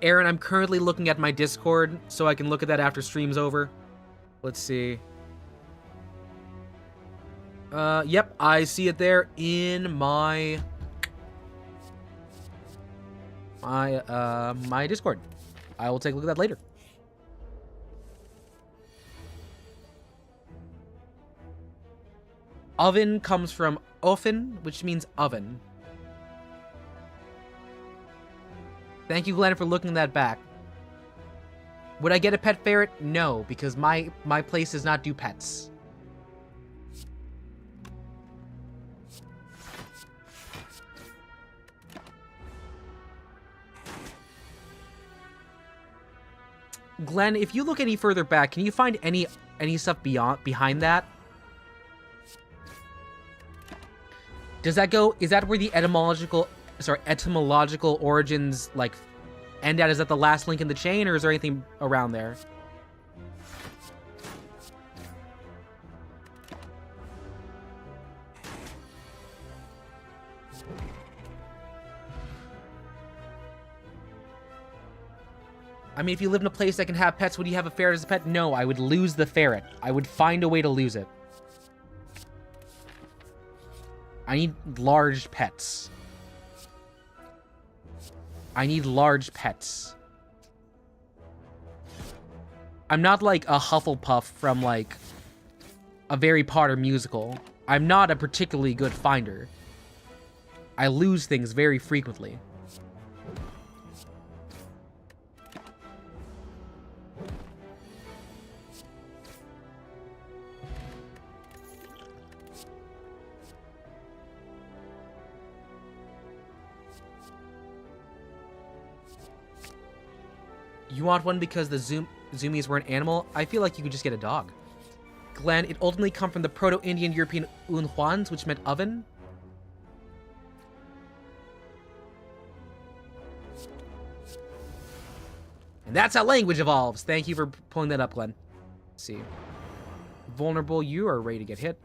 Aaron, I'm currently looking at my Discord, so I can look at that after stream's over. Let's see. Yep, I see it there in my Discord. I will take a look at that later. Oven comes from ofen, which means oven. Thank you, Glenn, for looking that back. Would I get a pet ferret? No, because my place does not do pets. Glenn, if you look any further back, can you find any stuff behind that? Does that go... Is that where the etymological origins, like, end at? Is that the last link in the chain, or is there anything around there? I mean, if you live in a place that can have pets, would you have a ferret as a pet? No, I would lose the ferret. I would find a way to lose it. I need large pets. I need large pets. I'm not like a Hufflepuff from, like, a Harry Potter musical. I'm not a particularly good finder. I lose things very frequently. You want one because the zoomies were an animal? I feel like you could just get a dog. Glenn, it ultimately come from the Proto-Indian European unhuans, which meant oven. And that's how language evolves. Thank you for pulling that up, Glenn. Let's see. Vulnerable, you are ready to get hit.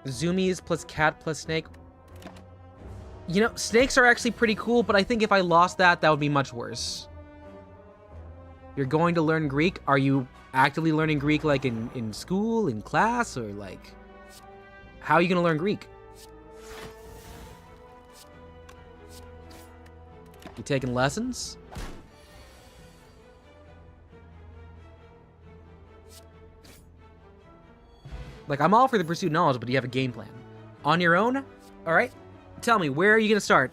Zoomies plus cat plus snake. You know, snakes are actually pretty cool, but I think if I lost that, that would be much worse. You're going to learn Greek? Are you actively learning Greek, like, in school, in class, or, like... How are you going to learn Greek? You taking lessons? Like, I'm all for the pursuit of knowledge, but do you have a game plan? On your own? Alright. Tell me, where are you going to start?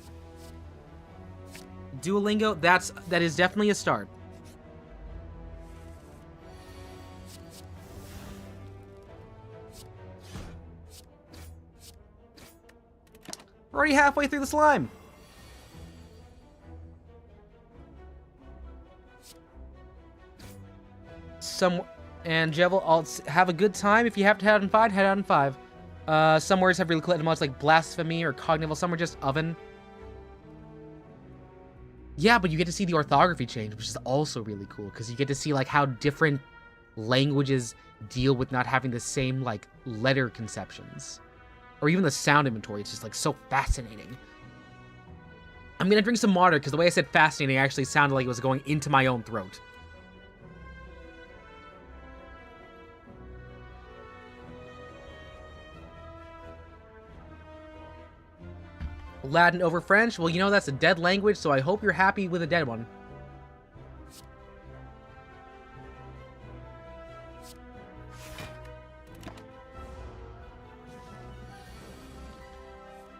Duolingo? That is definitely a start. We're already halfway through the slime. And Jevil, I'll have a good time. If you have to head out in 5, head out in 5. Some words have really collected much, like blasphemy or cognitive. Some are just oven. Yeah, but you get to see the orthography change, which is also really cool, because you get to see, like, how different languages deal with not having the same, like, letter conceptions. Or even the sound inventory. It's just, like, so fascinating. I'm gonna drink some water, because the way I said fascinating actually sounded like it was going into my own throat. Latin over French? Well, you know that's a dead language, so I hope you're happy with a dead one.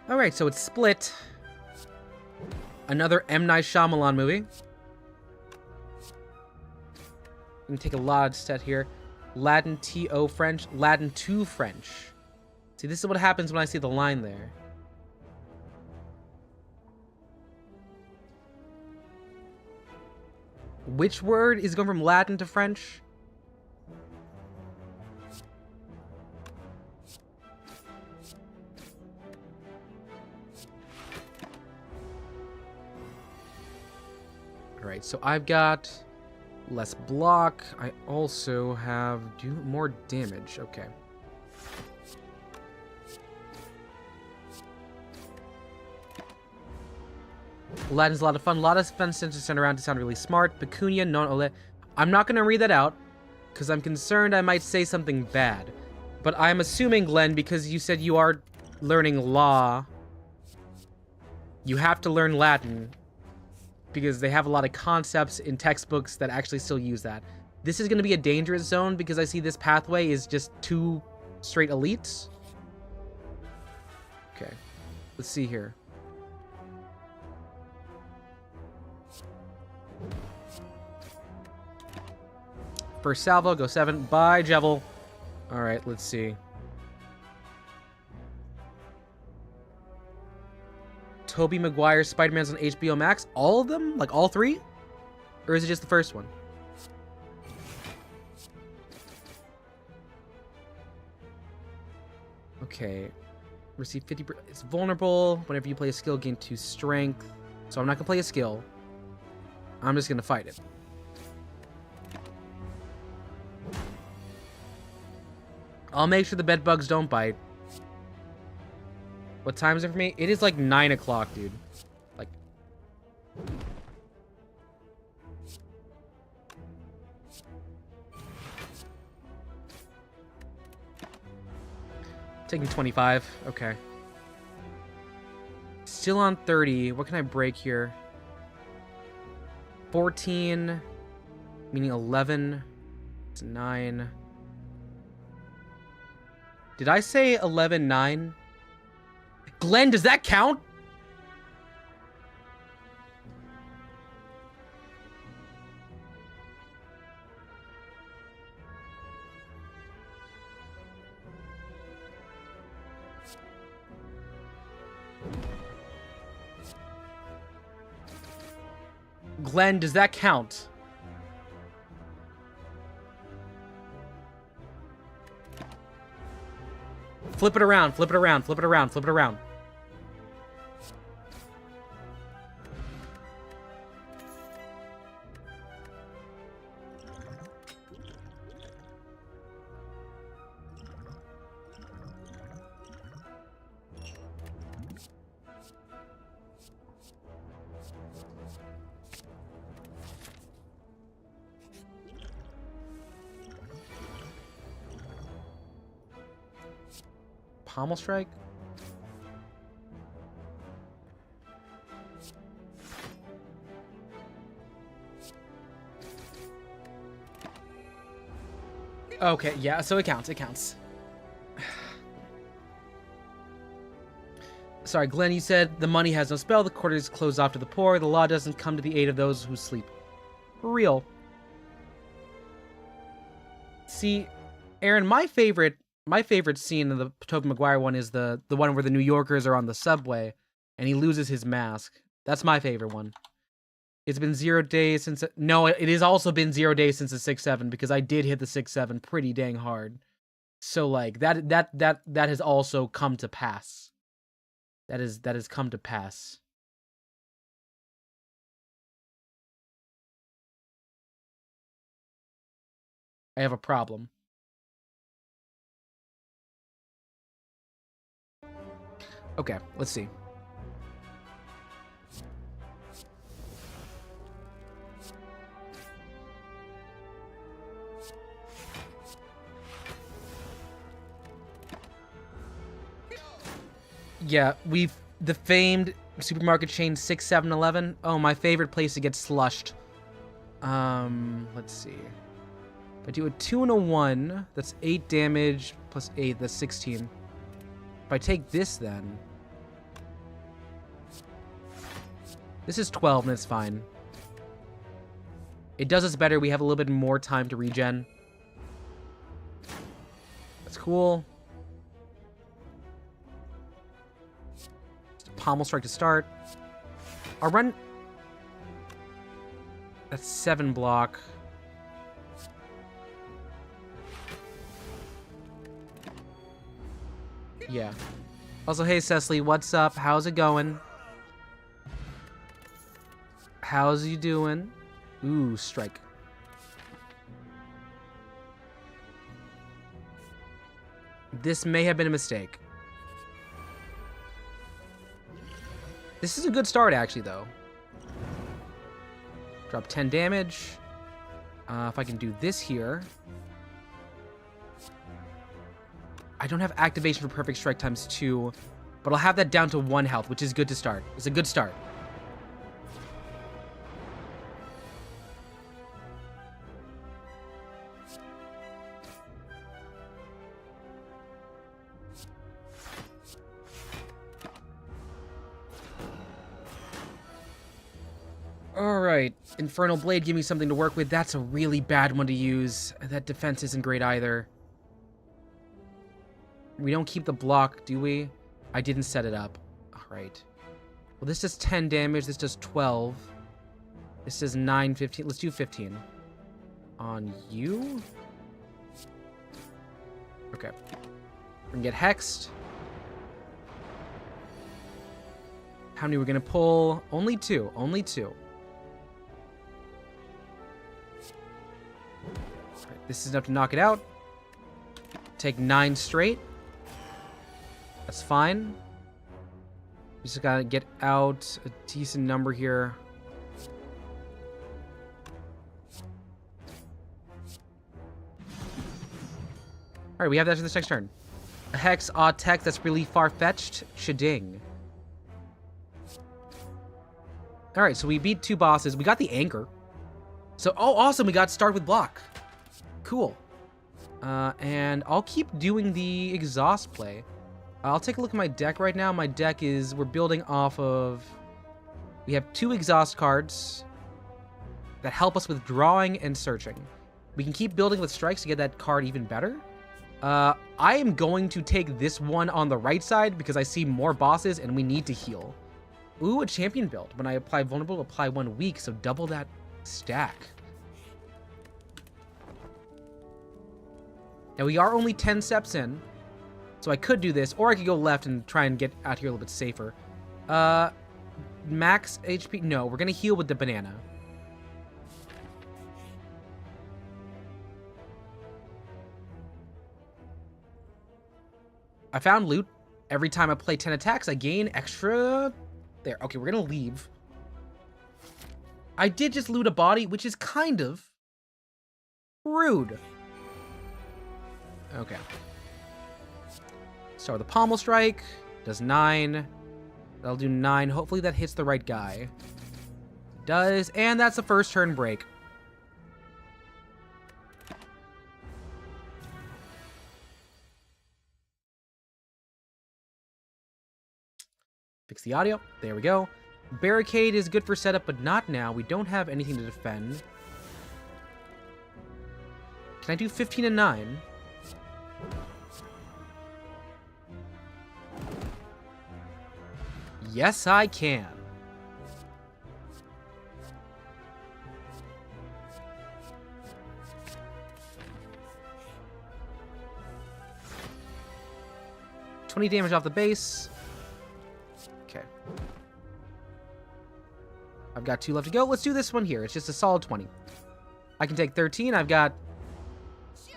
Alright, so it's Split. Another M. Night Shyamalan movie. I'm gonna take a lot of set here. Latin to French. Latin to French. See, this is what happens when I see the line there. Which word is going from Latin to French? Alright, so I've got less block. I also have do more damage. Okay. Latin's a lot of fun. A lot of fun sentences turn around to sound really smart. Pecunia non ole. I'm not going to read that out, because I'm concerned I might say something bad. But I'm assuming, Glenn, because you said you are learning law, you have to learn Latin, because they have a lot of concepts in textbooks that actually still use that. This is going to be a dangerous zone, because I see this pathway is just 2 straight elites. Okay. Let's see here. First salvo, go 7. Bye, Jevil. Alright, let's see. Tobey Maguire Spider-Man's on HBO Max? All of them? Like, all 3? Or is it just the first one? Okay. Receive 50%. It's vulnerable. Whenever you play a skill, gain 2 strength. So I'm not going to play a skill. I'm just going to fight it. I'll make sure the bed bugs don't bite. What time is it for me? It is like 9 o'clock, dude. Like... Taking 25. Okay. Still on 30. What can I break here? 14. Meaning 11. It's 9. Did I say 11, 9? Glenn, does that count? Glenn, does that count? Flip it around, flip it around, flip it around, flip it around. Pommel Strike? Okay, yeah, so it counts, it counts. Sorry, Glenn, you said the money has no spell, the quarter is closed off to the poor, the law doesn't come to the aid of those who sleep. For real. See, Aaron, my favorite scene in the Tobey Maguire one is the one where the New Yorkers are on the subway and he loses his mask. That's my favorite one. It's been 0 days since... No, it has also been 0 days since the 6-7 because I did hit the 6-7 pretty dang hard. So, like, that has also come to pass. That has come to pass. I have a problem. Okay, let's see. Yeah, the famed supermarket chain 6-7-Eleven. Oh, my favorite place to get slushed. Let's see. If I do a 2 and a 1, that's 8 damage plus 8, that's 16. If I take this then, this is 12 and it's fine. It does us better. We have a little bit more time to regen. That's cool. Pommel Strike to start. I'll run... That's 7 block. Yeah. Also, hey, Cecily, what's up? How's it going? How's you doing? Ooh, strike. This may have been a mistake. This is a good start, actually, though. Drop 10 damage. If I can do this here. I don't have activation for Perfect Strike ×2, but I'll have that down to 1 health, which is good to start. It's a good start. Alright, Infernal Blade, give me something to work with. That's a really bad one to use. That defense isn't great either. We don't keep the block, do we? I didn't set it up. Alright. Well, this does 10 damage. This does 12. This does 9, 15. Let's do 15. On you? Okay. We're gonna get hexed. How many we're gonna pull? Only 2. Only 2. Alright, this is enough to knock it out. Take 9 straight. That's fine. We just gotta get out a decent number here. Alright, we have that for this next turn. A Hex, Odd Tech, that's really far-fetched. Shading. Alright, so we beat 2 bosses. We got the Anchor. So, oh, awesome, we got started with block. Cool. And I'll keep doing the exhaust play. I'll take a look at my deck right now. My deck is, we're building off of, we have 2 exhaust cards that help us with drawing and searching. We can keep building with strikes to get that card even better. I am going to take this one on the right side because I see more bosses and we need to heal. Ooh, a champion build. When I apply vulnerable, apply 1 weak, so double that stack. Now we are only 10 steps in. So I could do this, or I could go left and try and get out here a little bit safer. Max HP? No, we're gonna heal with the banana. I found loot. Every time I play 10 attacks, I gain extra... There, okay, we're gonna leave. I did just loot a body, which is kind of rude. Okay. Start with a pommel strike. Does 9. That'll do 9. Hopefully that hits the right guy. Does, and that's the first turn break. Fix the audio. There we go. Barricade is good for setup, but not now. We don't have anything to defend. Can I do 15 and 9? Yes, I can. $20 damage off the base. Okay. I've got 2 left to go. Let's do this one here. It's just a solid 20. I can take 13. I've got...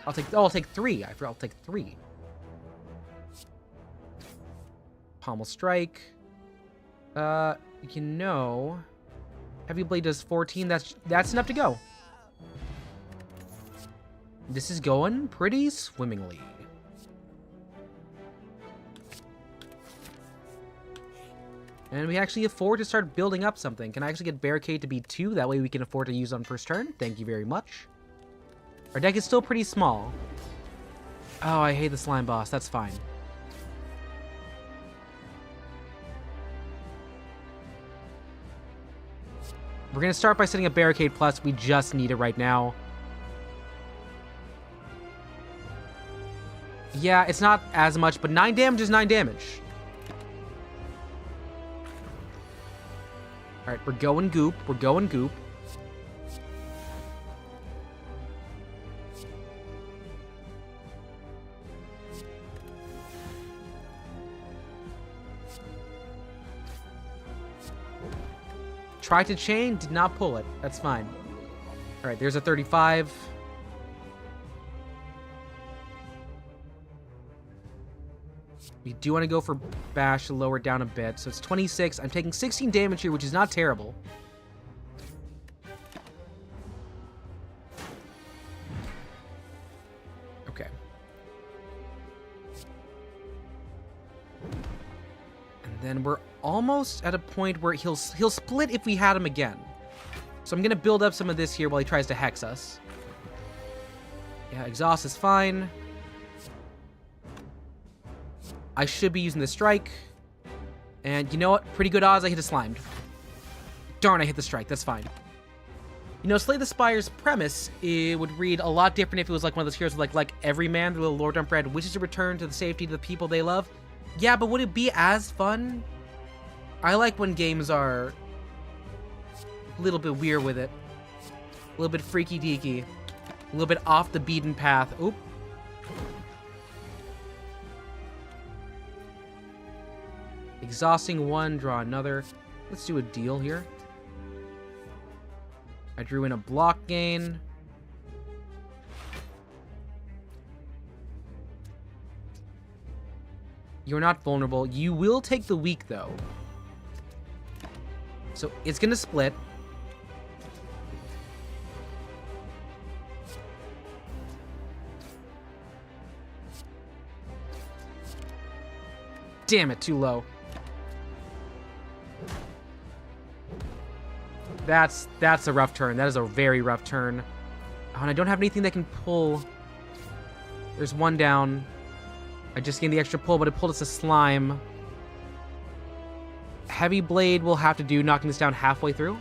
I'll take 3. I forgot I'll take 3. Pommel strike. You know... Heavy blade does 14. That's enough to go. This is going pretty swimmingly. And we actually afford to start building up something. Can I actually get Barricade to be 2? That way we can afford to use on first turn. Thank you very much. Our deck is still pretty small. Oh, I hate the slime boss. That's fine. We're going to start by setting a Barricade Plus. We just need it right now. Yeah, it's not as much, but 9 damage is 9 damage. Alright, we're going goop. We're going goop. Tried to chain, did not pull it. That's fine. Alright, there's a 35. We do want to go for bash to lower it down a bit. So it's 26. I'm taking 16 damage here, which is not terrible. Okay. And then we're almost at a point where he'll split if we had him again. So I'm going to build up some of this here while he tries to hex us. Yeah, exhaust is fine. I should be using the strike. And you know what? Pretty good odds I hit a slimed. Darn, I hit the strike. That's fine. You know, Slay the Spire's premise, it would read a lot different if it was like one of those heroes with like every man, the little Lord Unbred wishes to return to the safety of the people they love. Yeah, but would it be as fun? I like when games are a little bit weird with it. A little bit freaky deaky. A little bit off the beaten path. Oop. Exhausting one, draw another. Let's do a deal here. I drew in a block gain. You're not vulnerable. You will take the weak, though. So it's going to split. Damn it, too low. That's a rough turn. That is a very rough turn. Oh, and I don't have anything that can pull. There's one down. I just gained the extra pull, but it pulled us a slime. Heavy blade will have to do, knocking this down halfway through.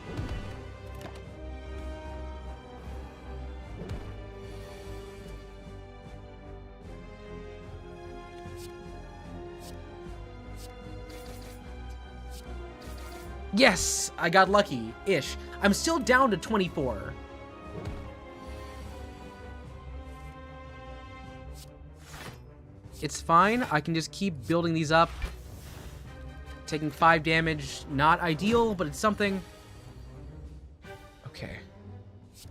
Yes, I got lucky-ish. I'm still down to 24. It's fine. I can just keep building these up. Taking 5 damage. Not ideal, but it's something. Okay.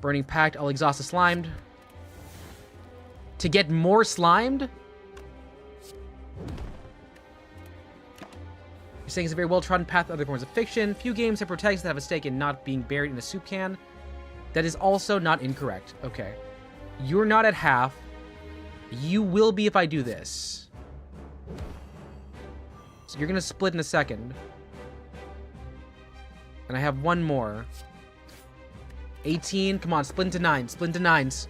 Burning Pact. I'll exhaust the slimed. To get more slimed? You're saying it's a very well-trodden path to other forms of fiction. Few games have protagonists that have a stake in not being buried in a soup can. That is also not incorrect. Okay. You're not at half. You will be if I do this. So you're gonna split in a second. And I have one more. 18. Come on, split into 9. Split into 9s.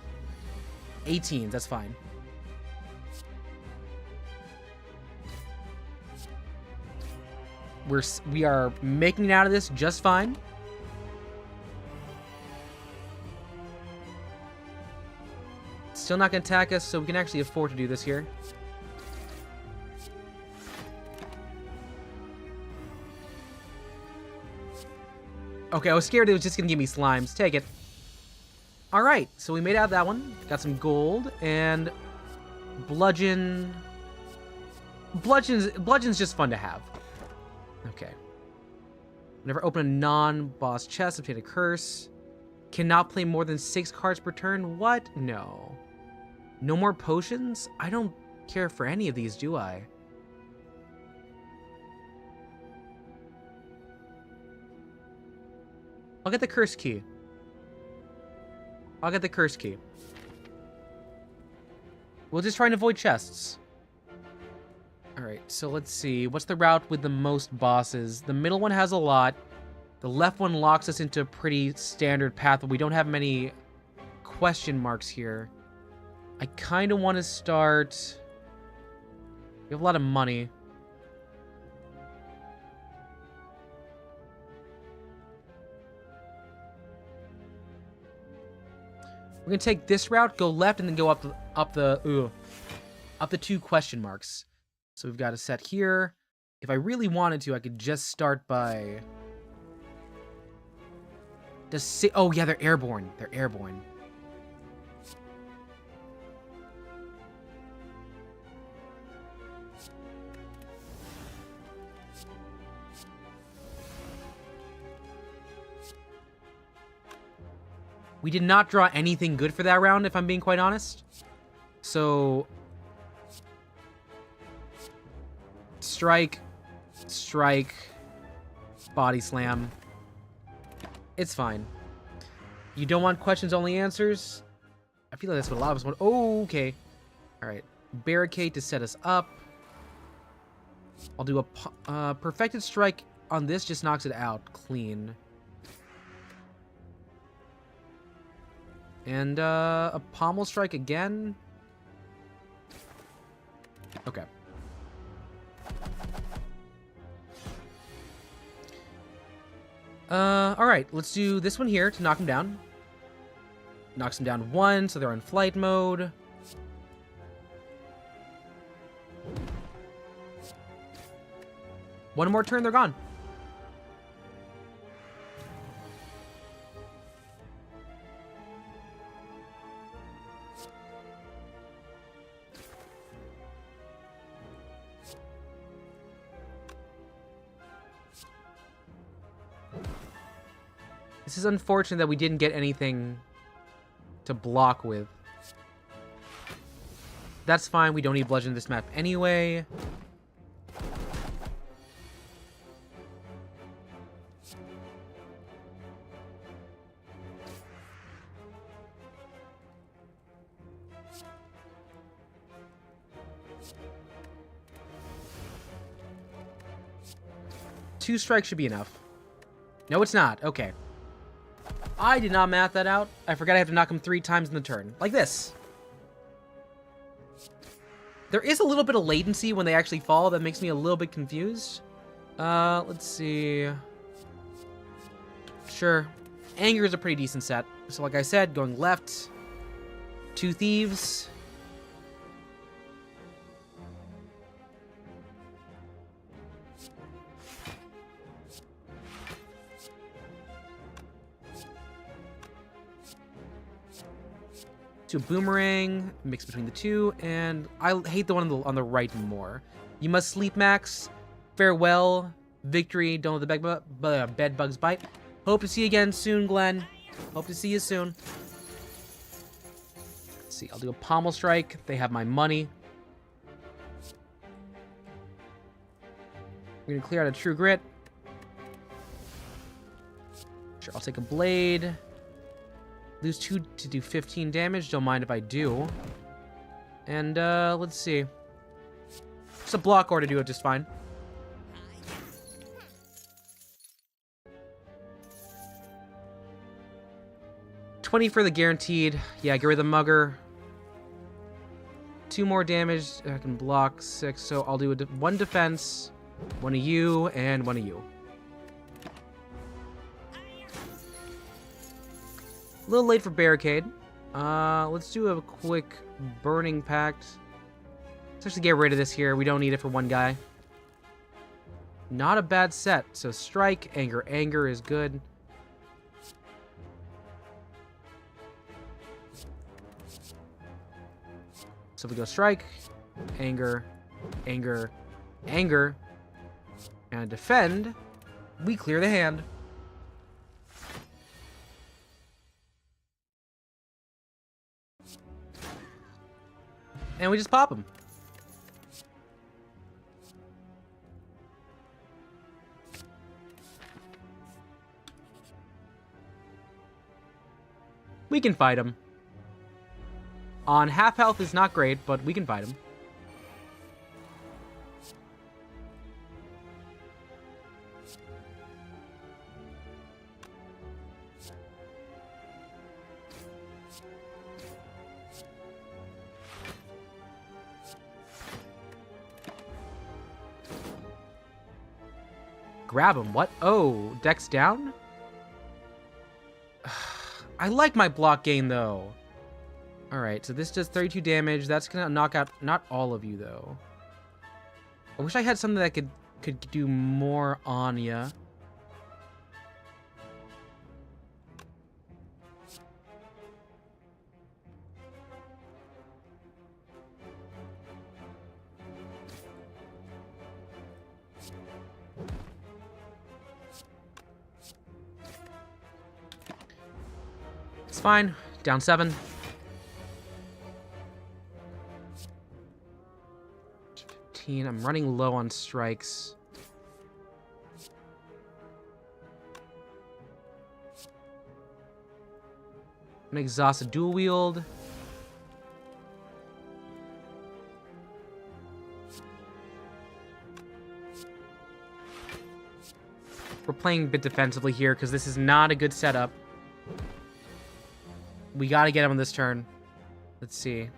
18. That's fine. We are making it out of this just fine. Still not gonna attack us, so we can actually afford to do this here. Okay, I was scared it was just gonna give me slimes. Take it. Alright, so we made out that one. Got some gold and bludgeon. Bludgeon's just fun to have. Okay. Whenever open a non-boss chest, obtain a curse. Cannot play more than 6 cards per turn. What? No. No more potions? I don't care for any of these, do I? I'll get the curse key. I'll get the curse key. We'll just try and avoid chests. Alright, so let's see. What's the route with the most bosses? The middle one has a lot. The left one locks us into a pretty standard path, but we don't have many question marks here. I kind of want to start... We have a lot of money. We're gonna take this route, go left, and then go up the 2 question marks. So we've got a set here. If I really wanted to, I could just start by. Oh yeah, they're airborne. They're airborne. We did not draw anything good for that round, if I'm being quite honest. So... Strike. Strike. Body slam. It's fine. You don't want questions, only answers? I feel like that's what a lot of us want. Oh, okay. Alright. Barricade to set us up. I'll do a perfected strike on this, just knocks it out clean. And a pommel strike again. Okay. Alright, let's do this one here to knock him down. Knocks him down 1, so they're on flight mode. One more turn, they're gone. This is unfortunate that we didn't get anything to block with. That's fine, we don't need bludgeon this map anyway. Two strikes should be enough. No, it's not. Okay. I did not math that out. I forgot I have to knock him 3 times in the turn. Like this. There is a little bit of latency when they actually fall that makes me a little bit confused. Let's see. Sure. Anger is a pretty decent set. So like I said, going left. 2 thieves. To boomerang, mix between the 2, and I hate the one on the right more. You must sleep, Max. Farewell, victory. Don't let the bed bugs bite. Hope to see you again soon, Glenn. Hope to see you soon. Let's see. I'll do a pommel strike. They have my money. We're gonna clear out a true grit. Sure, I'll take a blade. Lose 2 to do 15 damage. Don't mind if I do. And, let's see. Just a block or to do it just fine. 20 for the guaranteed. Yeah, get rid of the mugger. 2 more damage. I can block 6, so I'll do one defense, one of you, and one of you. A little late for barricade. Let's do a quick burning pact. Let's actually get rid of this here. We don't need it for one guy. Not a bad set. So strike, anger, anger is good. So we go strike, anger, anger, anger, and defend. We clear the hand. And we just pop them. We can fight him. On half health is not great, but we can fight him. Grab him. What? Oh, dex down? I like my block gain, though. Alright, so this does 32 damage. That's gonna knock out not all of you, though. I wish I had something that could do more on ya. It's fine. Down 7. 15. I'm running low on strikes. I'm gonna exhaust a dual wield. We're playing a bit defensively here because this is not a good setup. We gotta get him on this turn. Let's see.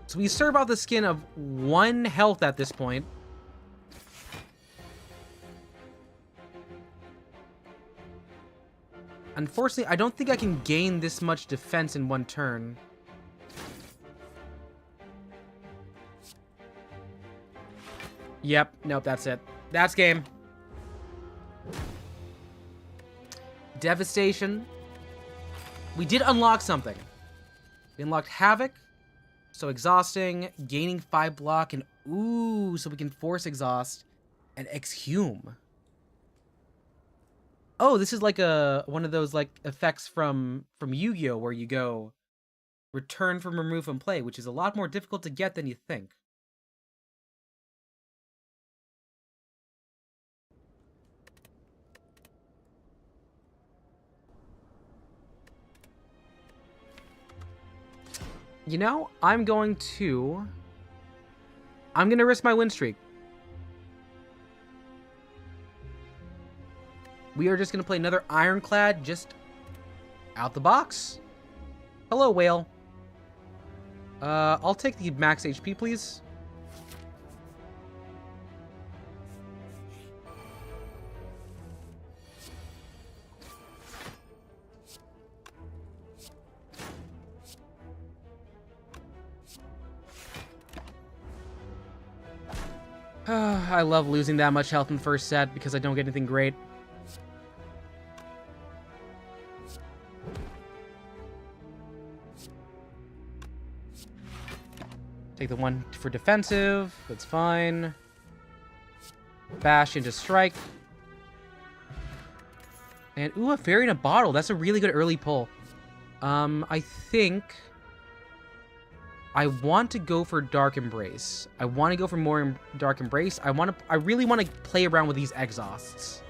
So we serve out the skin of 1 health at this point. Unfortunately, I don't think I can gain this much defense in 1 turn. Yep, nope, that's it. That's game. Devastation. We did unlock something. We unlocked Havoc. So exhausting, gaining 5 block, and ooh, so we can force exhaust and exhume. Oh, this is like one of those like effects from Yu-Gi-Oh! Where you go return from remove from play, which is a lot more difficult to get than you think. You know, I'm gonna risk my win streak. We are just gonna play another Ironclad just out the box. Hello, whale. I'll take the max HP, please. I love losing that much health in the first set because I don't get anything great. Take the 1 for defensive. That's fine. Bash into strike. And ooh, a fairy in a bottle. That's a really good early pull. I think I want to go for Dark Embrace. I want to go for more Dark Embrace. I really want to play around with these exhausts.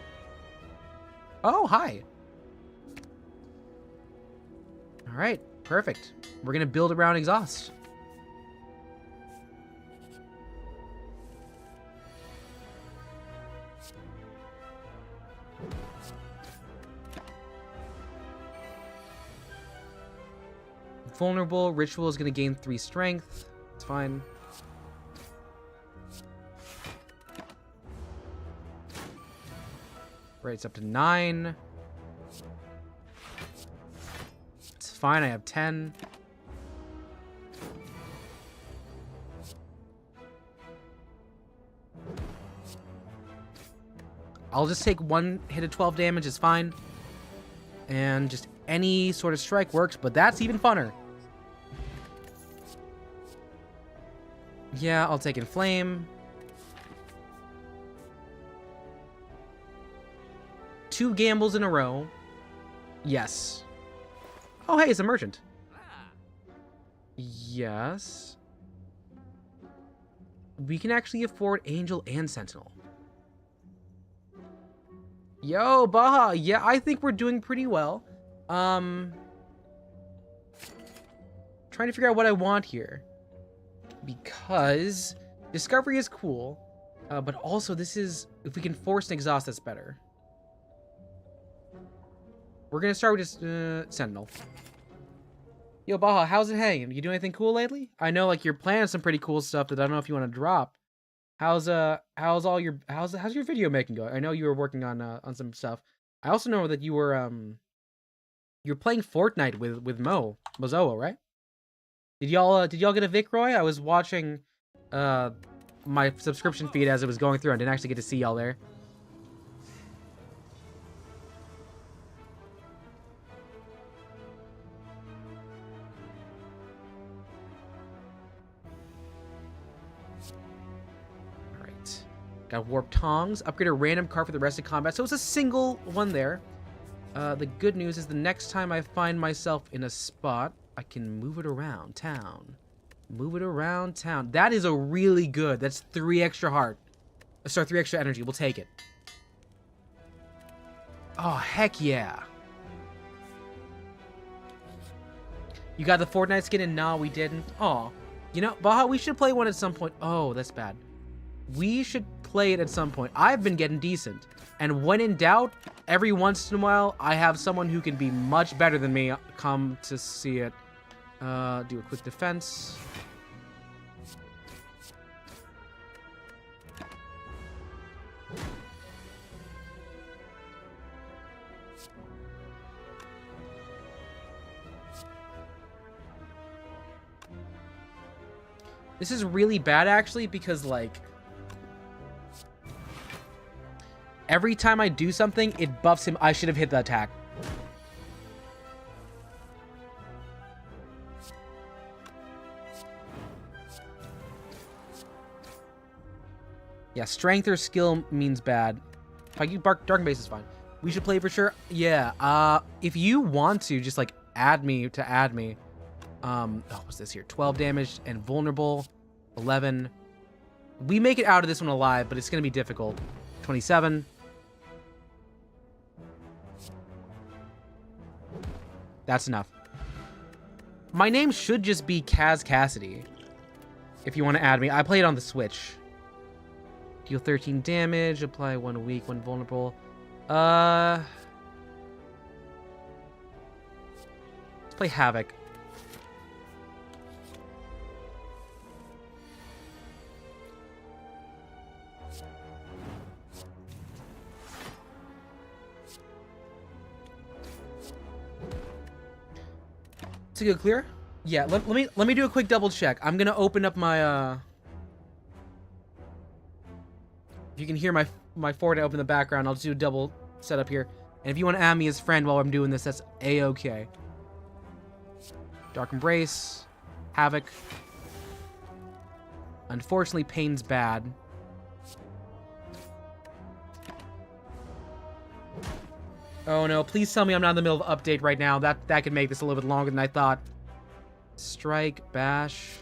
Oh, hi. All right, perfect. We're gonna build around exhaust. Vulnerable. Ritual is going to gain 3 strength. It's fine. Right, it's up to 9. It's fine, I have 10. I'll just take 1 hit of 12 damage, it's fine. And just any sort of strike works, but that's even funner. Yeah, I'll take Inflame. 2 gambles in a row. Yes. Oh, hey, it's a merchant. Yes. We can actually afford Angel and Sentinel. Yo, Baja. Yeah, I think we're doing pretty well. Trying to figure out what I want here. Because Discovery is cool. But also this is... If we can force an exhaust, that's better. We're going to start with just Sentinel. Yo, Baja, how's it hanging? You doing anything cool lately? I know, like, you're planning some pretty cool stuff that I don't know if you want to drop. How's your video making going? I know you were working on some stuff. I also know that you were playing Fortnite with Mozoa, right? Did y'all get a Vic Roy? I was watching my subscription feed as it was going through. I didn't actually get to see y'all there. Got Warp Tongs. Upgrade a random card for the rest of combat. So it's a single one there. The good news is the next time I find myself in a spot, I can move it around town. Move it around town. That is a really good. That's 3 extra heart. Sorry, 3 extra energy. We'll take it. Oh, heck yeah. You got the Fortnite skin and nah, we didn't. Oh, you know, Baja, we should play one at some point. Oh, that's bad. We should play it at some point. I've been getting decent. And when in doubt, every once in a while, I have someone who can be much better than me come to see it. Do a quick defense. This is really bad, actually, because, like, every time I do something, it buffs him. I should have hit the attack. Yeah, strength or skill means bad. If I get Dark Base is fine. We should play for sure. Yeah, if you want to, just, like, add me. Oh, what's this here? 12 damage and vulnerable. 11. We make it out of this one alive, but it's going to be difficult. 27. That's enough. My name should just be KazCassidy. If you want to add me. I play it on the Switch. Deal 13 damage. Apply 1 weak, 1 vulnerable. Let's play Havoc. To go clear? Yeah, let me do a quick double check. I'm gonna open up my if you can hear my Fortnite open in the background, I'll just do a double setup here. And if you want to add me as friend while I'm doing this, that's a-okay. Dark Embrace, Havoc. Unfortunately, Pain's bad. Oh no, please tell me I'm not in the middle of an update right now. That could make this a little bit longer than I thought. Strike, bash.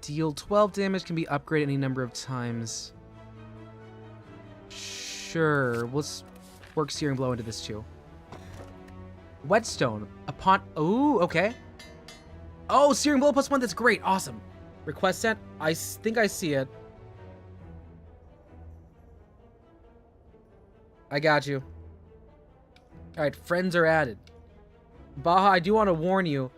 Deal 12 damage, can be upgraded any number of times. Sure, let's work Searing Blow into this too. Whetstone. Upon... Oh, okay. Oh, Searing Blow +1. That's great. Awesome. Request sent. I think I see it. I got you. Alright, friends are added. Baja, I do want to warn you.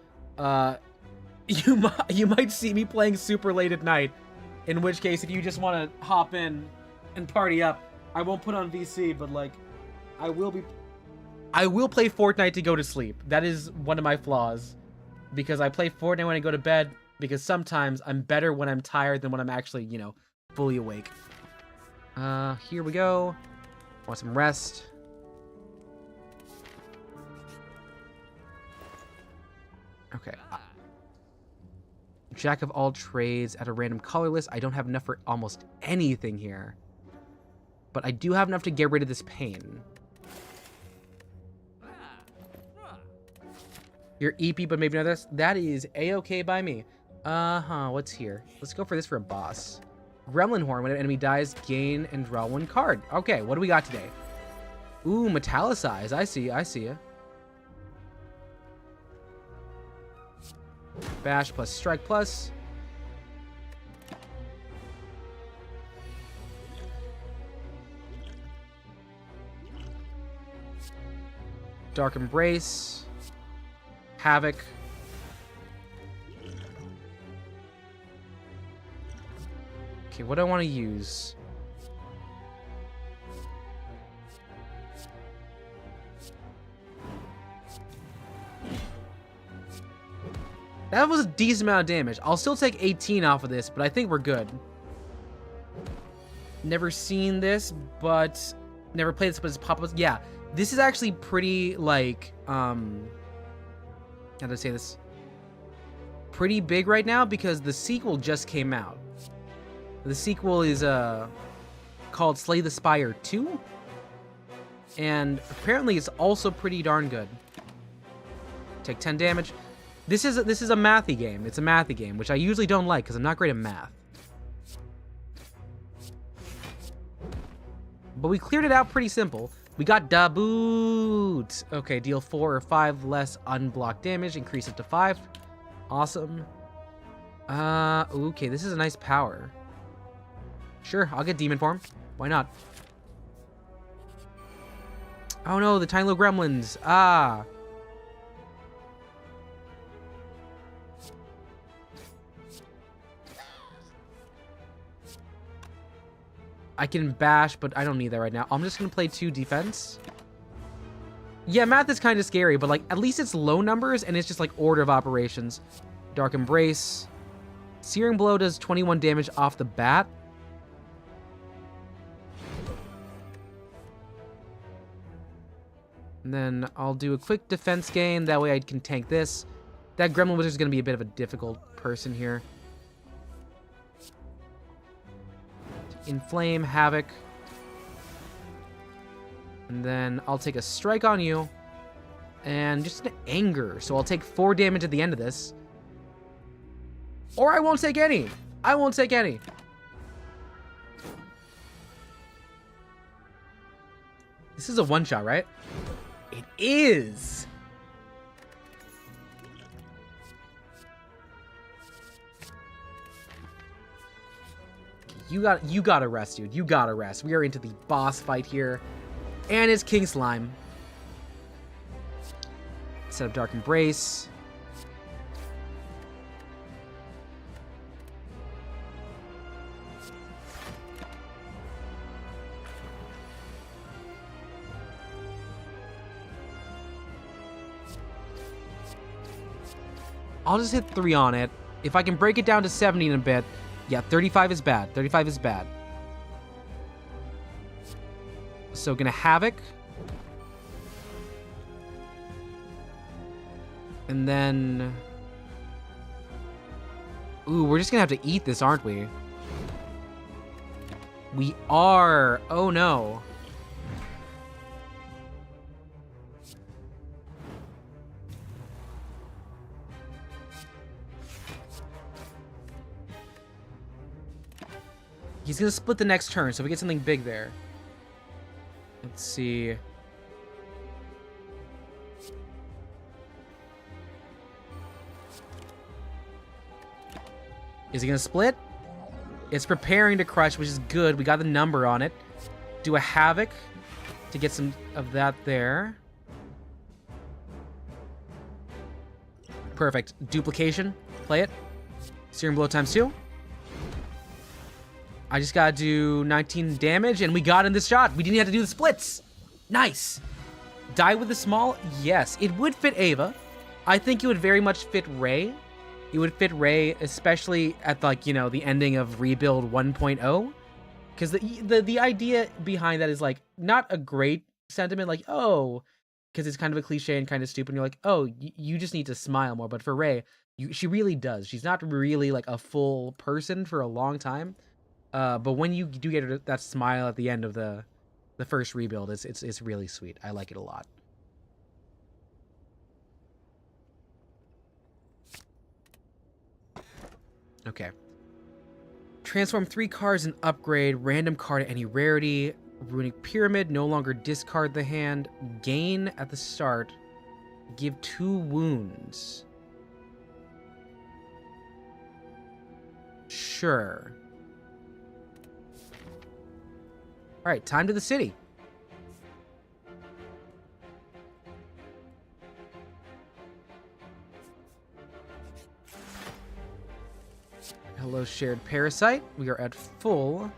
You might see me playing super late at night. In which case, if you just want to hop in and party up, I won't put on VC, but like, I will play Fortnite to go to sleep. That is one of my flaws. Because I play Fortnite when I go to bed, because sometimes I'm better when I'm tired than when I'm actually, you know, fully awake. Here we go. Want some rest. Okay. Jack of all trades at a random color list. I don't have enough for almost anything here. But I do have enough to get rid of this pain. You're EP, but maybe not this. That is A-okay by me. What's here? Let's go for this for a boss. Gremlin Horn. When an enemy dies, gain and draw one card. Okay, what do we got today? Ooh, metallicize. I see ya. Bash plus strike plus. Dark Embrace. Havoc. Okay, what do I want to use? That was a decent amount of damage. I'll still take 18 off of this, but I think we're good. Never seen this, but never played this, but it's pop-ups. Yeah, this is actually pretty, like, how do I say this? Pretty big right now because the sequel just came out. The sequel is called Slay the Spire 2. And apparently it's also pretty darn good. Take 10 damage. This is a mathy game. It's a mathy game, which I usually don't like because I'm not great at math. But we cleared it out pretty simple. We got da boot. Okay, deal 4 or 5 less unblocked damage. Increase it to 5. Awesome. Okay, this is a nice power. Sure, I'll get demon form. Why not? Oh no, the tiny little gremlins. Ah. I can bash, but I don't need that right now. I'm just gonna play 2 defense. Yeah, math is kind of scary, but like at least it's low numbers and it's just like order of operations. Dark Embrace. Searing Blow does 21 damage off the bat. And then I'll do a quick defense gain. That way I can tank this. That Gremlin Wizard is going to be a bit of a difficult person here. Inflame, Havoc. And then I'll take a strike on you. And just an anger. So I'll take 4 damage at the end of this. Or I won't take any. I won't take any. This is a one-shot, right? It is. You gotta rest, dude. You gotta rest. We are into the boss fight here. And it's King Slime. Set up Dark Embrace. I'll just hit 3 on it. If I can break it down to 70 in a bit. Yeah, 35 is bad. 35 is bad. So gonna Havoc. And then... Ooh, we're just gonna have to eat this, aren't we? We are. Oh no. He's going to split the next turn, so we get something big there. Let's see. Is it gonna split? It's preparing to crush, which is good. We got the number on it. Do a Havoc to get some of that there. Perfect. Duplication. Play it. Searing Blow times 2. I just gotta do 19 damage, and we got in this shot. We didn't have to do the splits. Nice. Die with the small? Yes. It would fit Ava. I think it would very much fit Ray. It would fit Ray, especially at, like, you know, the ending of Rebuild 1.0. Because the idea behind that is, like, not a great sentiment, like, oh, because it's kind of a cliche and kind of stupid. And you're like, oh, you just need to smile more. But for Ray, she really does. She's not really, like, a full person for a long time. But when you do get that smile at the end of the first rebuild, it's really sweet. I like it a lot. Okay. Transform 3 cards and upgrade. Random card at any rarity. Runic Pyramid. No longer discard the hand. Gain at the start. Give 2 wounds. Sure. Alright, time to the city. Hello, shared parasite. We are at full.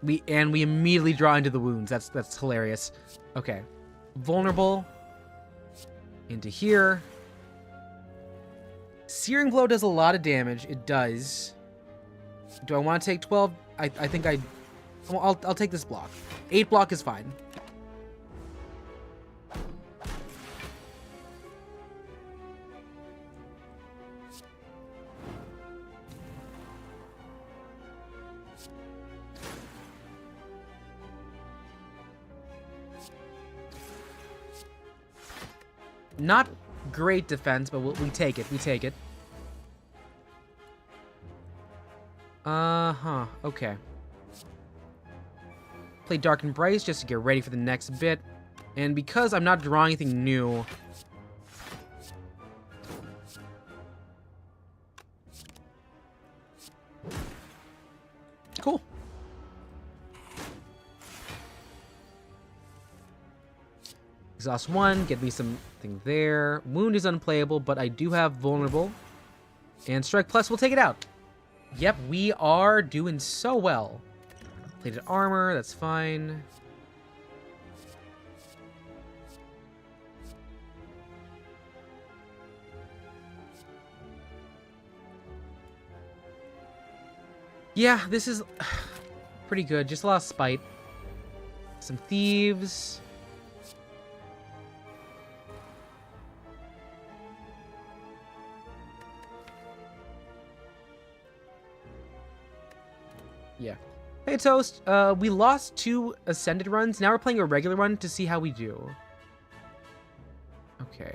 We immediately draw into the wounds. That's hilarious. Okay. Vulnerable. Into here. Searing Blow does a lot of damage. It does. Do I want to take 12? I think I'll take this block. 8 block is fine. Not great defense, but we take it. We take it. Okay. Play Dark and Bryce just to get ready for the next bit. And because I'm not drawing anything new... Cool. Exhaust 1, get me something there. Wound is unplayable, but I do have Vulnerable. And Strike Plus will take it out. Yep, we are doing so well. Plated Armor, that's fine. Yeah, this is pretty good. Just a lot of spite. Some thieves. Yeah. Hey, Toast. We lost 2 Ascended runs. Now we're playing a regular run to see how we do. Okay.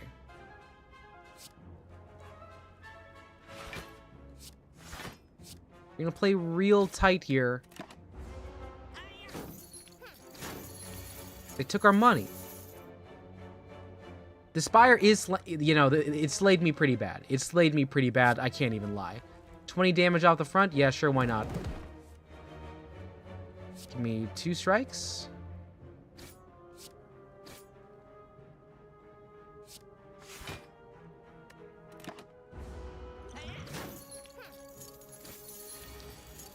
We're gonna play real tight here. They took our money. The Spire is, you know, it slayed me pretty bad. It slayed me pretty bad. I can't even lie. 20 damage off the front? Yeah, sure, why not? Give me 2 strikes.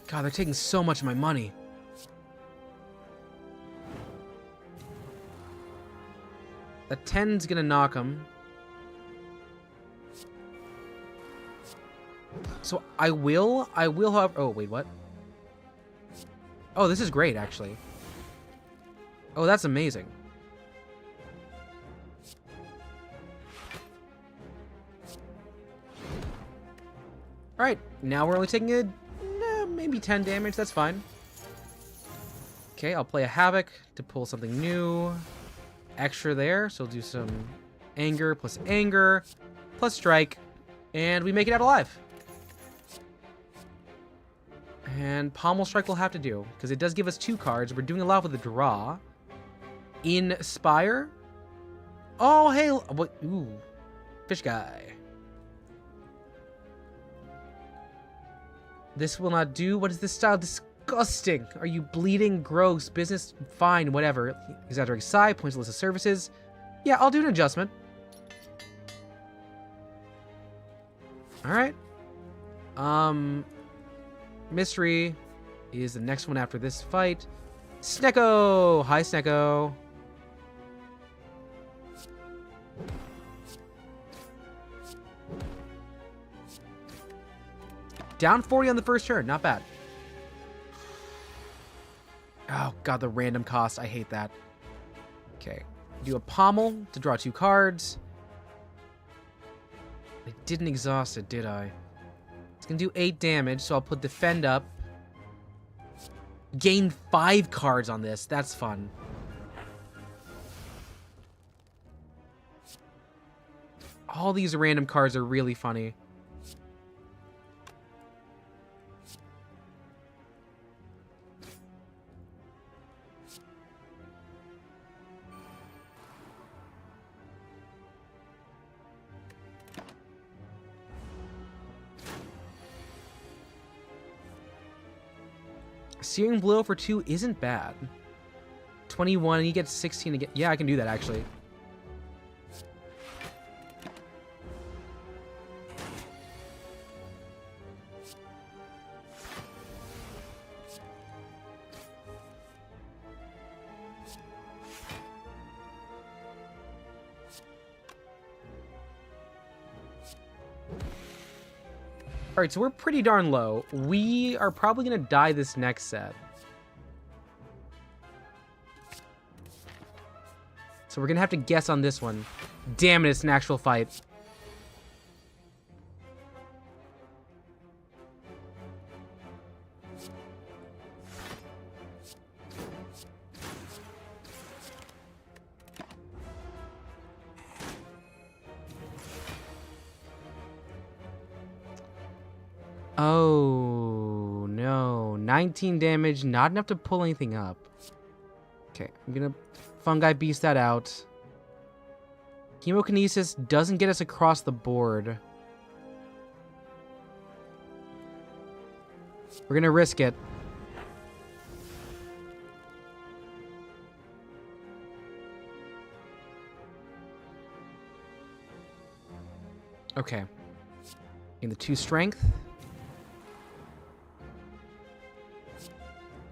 God, they're taking so much of my money. That 10's gonna knock him. So I will have... Oh, wait, what? Oh, this is great, actually. Oh, that's amazing. Alright, now we're only taking maybe 10 damage. That's fine. Okay, I'll play a Havoc to pull something new. Extra there, so we'll do some anger plus strike, and we make it out alive. And Pommel Strike will have to do, because it does give us 2 cards. We're doing a lot with the draw. In Spire, Oh, hey, what? Ooh, fish guy. This will not do. What is this style? Disgusting. Are you bleeding? Gross. Business? Fine. Whatever. Exaggerating sigh. Points to list of services. Yeah, I'll do an adjustment. All right. Mystery is the next one after this fight. Snecko. Hi, Snecko. Down 40 on the first turn. Not bad. Oh, God, the random cost. I hate that. Okay. Do a pommel to draw 2 cards. I didn't exhaust it, did I? It's going to do 8 damage, so I'll put defend up. Gain 5 cards on this. That's fun. All these random cards are really funny. Searing Blow for 2 isn't bad. 21, and he gets 16 again. Yeah, I can do that, actually. All right, so we're pretty darn low. We are probably going to die this next set. So we're going to have to guess on this one. Damn it, it's an actual fight. Oh, no. 19 damage, not enough to pull anything up. Okay, I'm gonna Fungi Beast that out. Chemokinesis doesn't get us across the board. We're gonna risk it. Okay. In the 2 strength.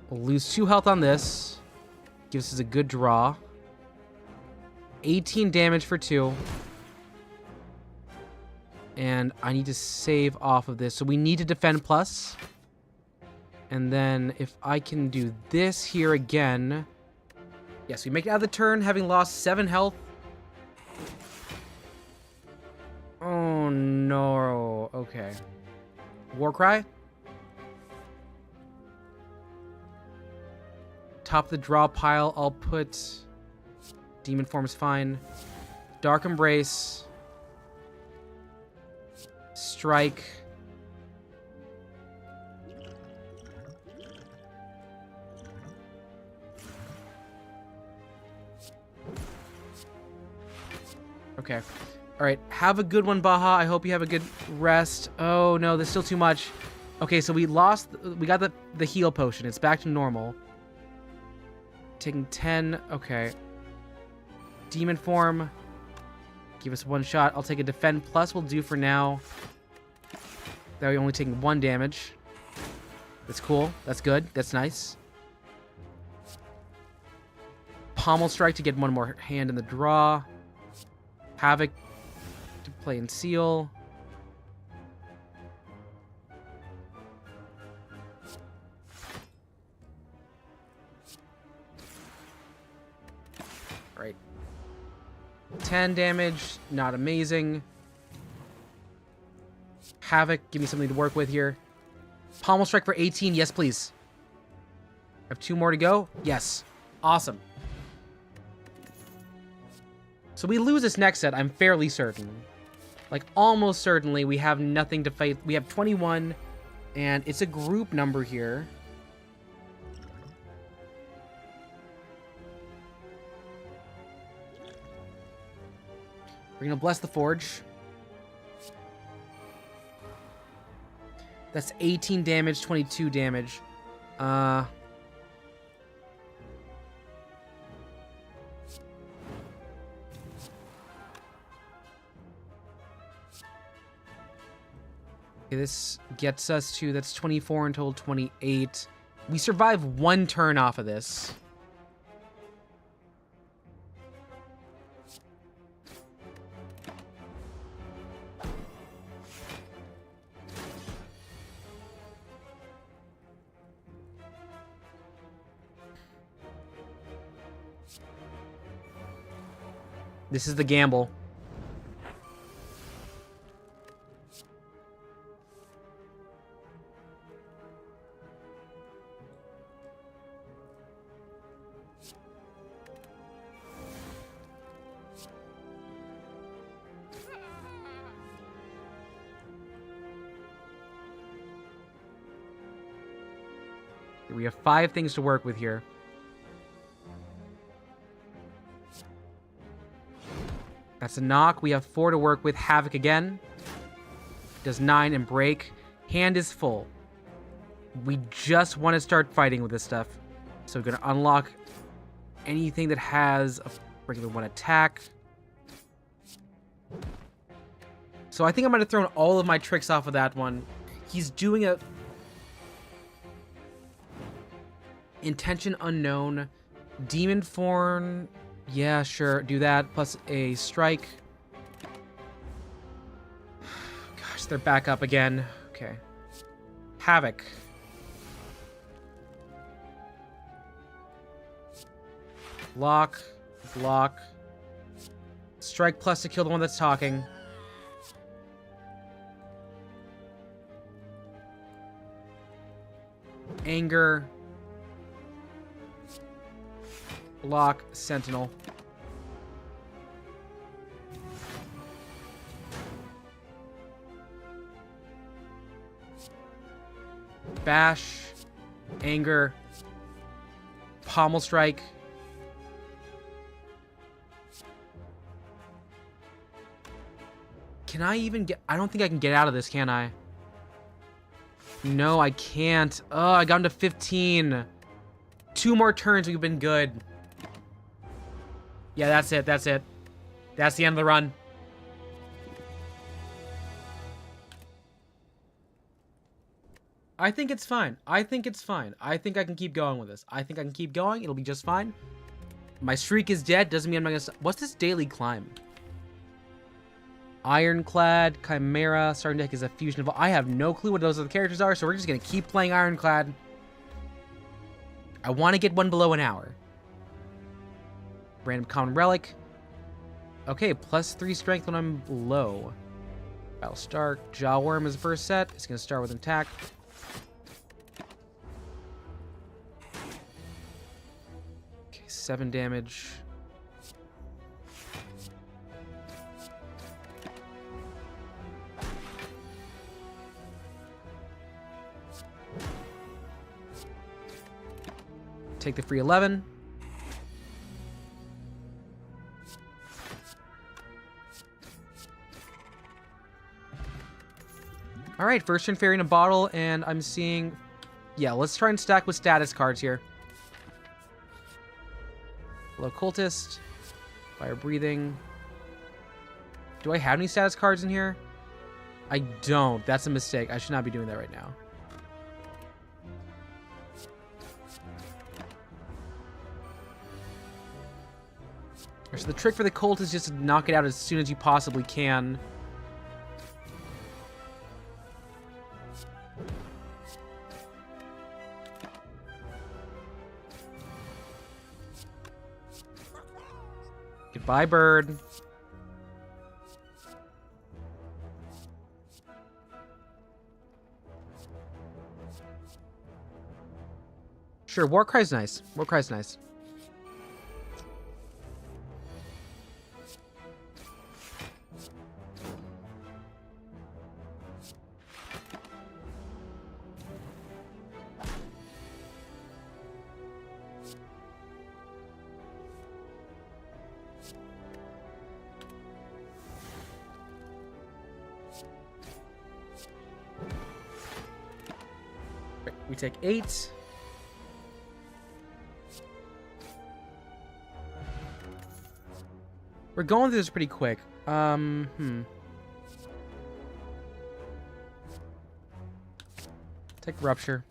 We'll lose 2 health on this. Gives us a good draw. 18 damage for 2. And I need to save off of this. So we need to defend plus. And then if I can do this here again. Yes, we make it out of the turn having lost 7 health. Oh no. Okay. Warcry. Top of the draw pile, I'll put Demon Form's fine. Dark Embrace. Strike. Okay. Alright, have a good one, Baja. I hope you have a good rest. Oh no, there's still too much. Okay, so we got the heal potion. It's back to normal. Taking 10. Okay. Demon Form. Give us 1 shot. I'll take a Defend Plus. Will do for now. That way only taking 1 damage. That's cool. That's good. That's nice. Pommel Strike to get 1 more hand in the draw. Havoc to play and seal. Right. 10 damage, not amazing. Havoc, give me something to work with here. Pommel Strike for 18, yes please. I have 2 more to go, yes. Awesome. So we lose this next set, I'm fairly certain. Like, almost certainly, we have nothing to fight. We have 21, and it's a group number here. We're gonna bless the forge. That's 18 damage, 22 damage. Okay, this gets us to, that's 24 until 28. We survive 1 turn off of this. This is the gamble. We have 5 things to work with here. That's a knock. We have 4 to work with. Havoc again. Does 9 and break. Hand is full. We just want to start fighting with this stuff. So we're going to unlock anything that has a regular 1 attack. So I think I might have thrown all of my tricks off of that one. He's doing a... Intention unknown. Demon form. Yeah, sure. Do that. Plus a strike. Gosh, they're back up again. Okay. Havoc. Block. Block. Strike plus to kill the one that's talking. Anger. Block, Sentinel. Bash, Anger, Pommel Strike. Can I even get... I don't think I can get out of this, can I? No, I can't. Oh, I got him to 15. 2 more turns, we've been good. Yeah, that's it. That's it. That's the end of the run. I think it's fine. I think it's fine. I think I can keep going with this. I think I can keep going. It'll be just fine. My streak is dead. Doesn't mean I'm not gonna... What's this daily climb? Ironclad, Chimera, starting deck is a fusion of... I have no clue what those other characters are, so we're just gonna keep playing Ironclad. I want to get one below an hour. Random common relic. Okay, plus 3 strength when I'm low. Battlestar, Jawworm is the first set. It's going to start with an attack. Okay, 7 damage. Take the free 11. All right, first turn fairy in a bottle, and I'm seeing... Yeah, let's try and stack with status cards here. Hello, Cultist. Fire Breathing. Do I have any status cards in here? I don't. That's a mistake. I should not be doing that right now. So the trick for the Colt is just to knock it out as soon as you possibly can. Goodbye, bird. Sure, Warcry's nice. Warcry's nice. We take 8. We're going through this pretty quick. Take Rupture.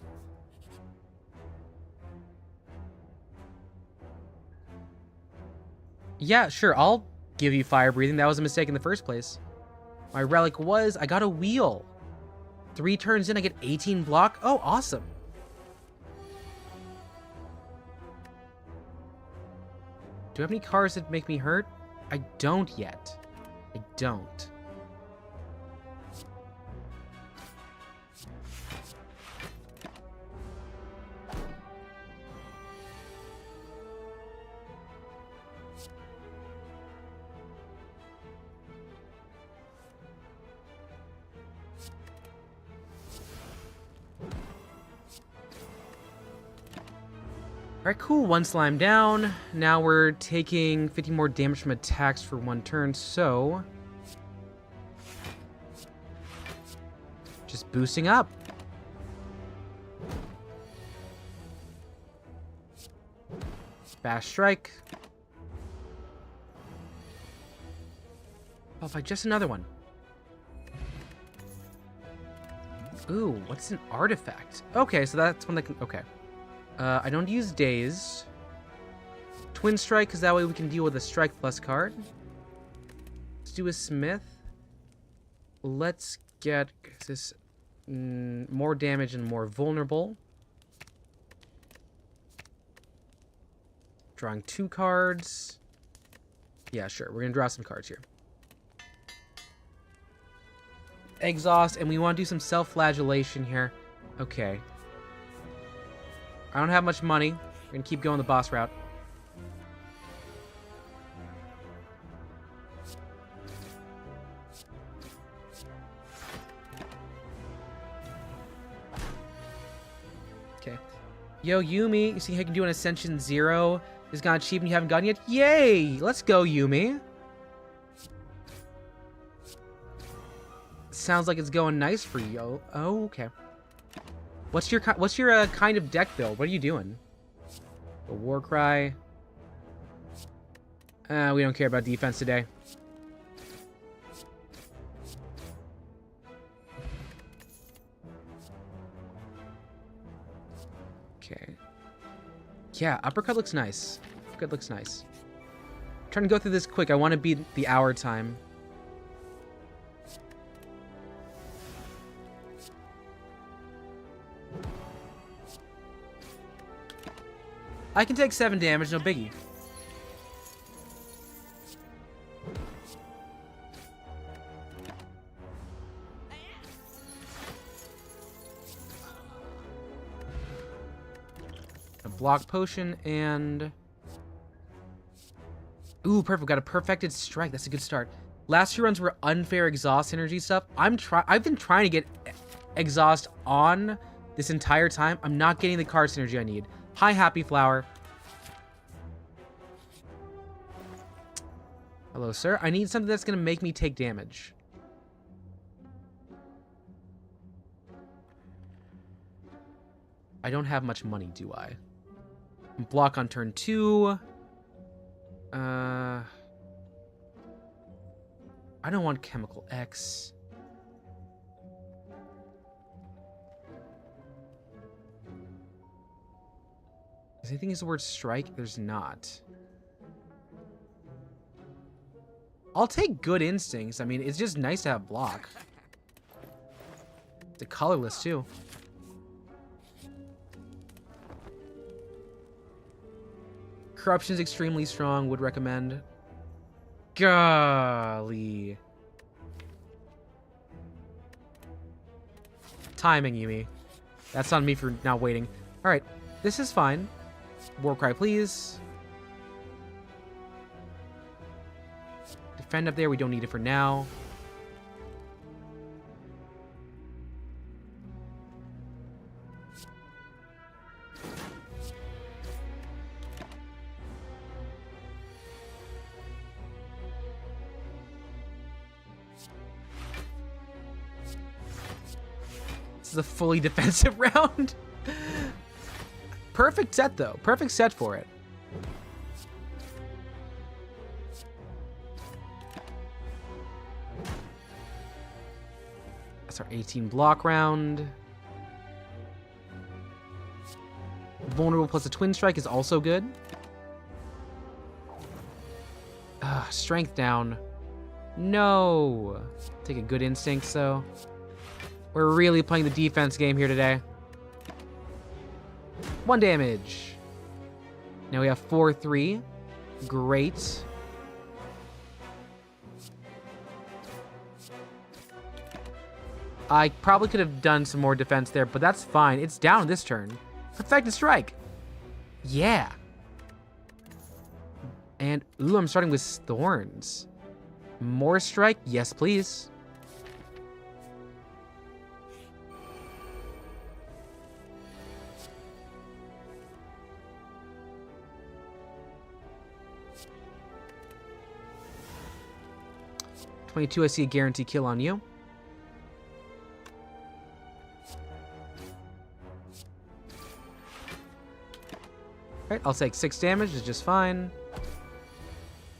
Yeah, sure, I'll give you Fire Breathing. That was a mistake in the first place. My relic was, I got a wheel. 3 turns in, I get 18 block. Oh, awesome. Do I have any cards that make me hurt? I don't yet. I don't. Alright, cool. 1 slime down. Now we're taking 50 more damage from attacks for 1 turn, so... just boosting up. Bash Strike. Oh, if I just another one. Ooh, what's an artifact? Okay, so that's one that can... okay. I don't use Daze. Twin Strike, because that way we can deal with a Strike Plus card. Let's do a Smith. Let's get this more damage and more vulnerable. Drawing 2 cards. Yeah, sure. We're going to draw some cards here. Exhaust, and we want to do some self-flagellation here. Okay. I don't have much money. We're gonna keep going the boss route. Okay. Yo, Yumi, you see how you can do an Ascension 0? It's gone cheap and you haven't gotten yet? Yay! Let's go, Yumi. Sounds like it's going nice for you. Oh, okay. What's your kind of deck build? What are you doing? A Warcry. We don't care about defense today. Okay. Yeah, Uppercut looks nice. Uppercut looks nice. I'm trying to go through this quick. I want to beat the hour time. I can take 7 damage, no biggie. A block potion and... ooh, perfect. Got a perfected strike. That's a good start. Last 2 runs were unfair exhaust energy stuff. I've been trying to get exhaust on this entire time. I'm not getting the card synergy I need. Hi, Happy Flower. Hello, sir. I need something that's going to make me take damage. I don't have much money, do I? Block on turn 2. I don't want Chemical X. Does anything use the word strike? There's not. I'll take Good Instincts. I mean, it's just nice to have block. It's a colorless, too. Corruption's extremely strong. Would recommend. Golly. Timing, Yumi. That's on me for not waiting. Alright, this is fine. Warcry, please. Defend up there. We don't need it for now. This is a fully defensive round. Perfect set, though. Perfect set for it. That's our 18 block round. Vulnerable plus a twin strike is also good. Strength down. No. Take a good instincts, though. We're really playing the defense game here today. 1 damage. Now we have 4-3. Great. I probably could have done some more defense there, but that's fine. It's down this turn. Perfected strike. Yeah. And, ooh, I'm starting with thorns. More strike? Yes, please. $22, I see a guarantee kill on you. Alright, I'll take 6 damage, it's just fine.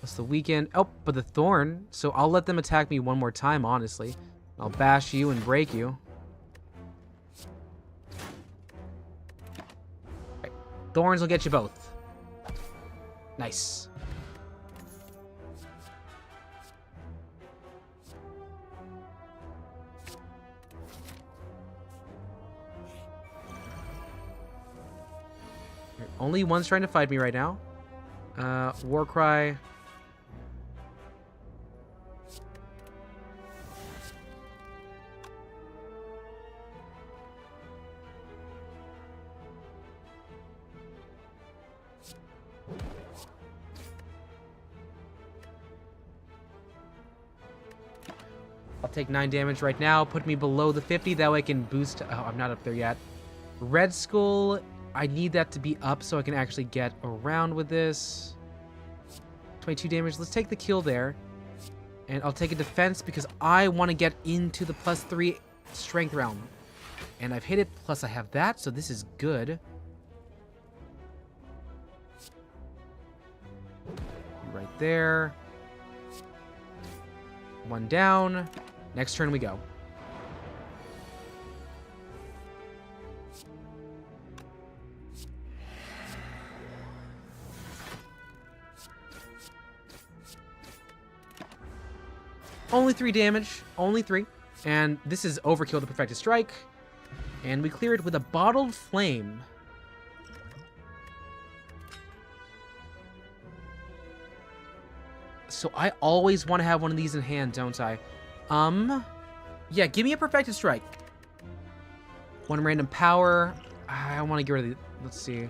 That's the weekend. Oh, but the thorn. So I'll let them attack me one more time, honestly. I'll bash you and break you. Right. Thorns will get you both. Nice. Only one's trying to fight me right now. Warcry. I'll take 9 damage right now. Put me below the 50. That way I can boost. Oh, I'm not up there yet. Red Skull. I need that to be up so I can actually get around with this. 22 damage. Let's take the kill there. And I'll take a defense because I want to get into the +3 strength realm. And I've hit it, plus I have that, so this is good. Right there. 1 down. Next turn we go. Only 3 damage. Only 3. And this is overkill the Perfected Strike. And we clear it with a Bottled Flame. So I always want to have one of these in hand, don't I? Yeah, give me a Perfected Strike. 1 random power. I want to get rid of the... Let's see.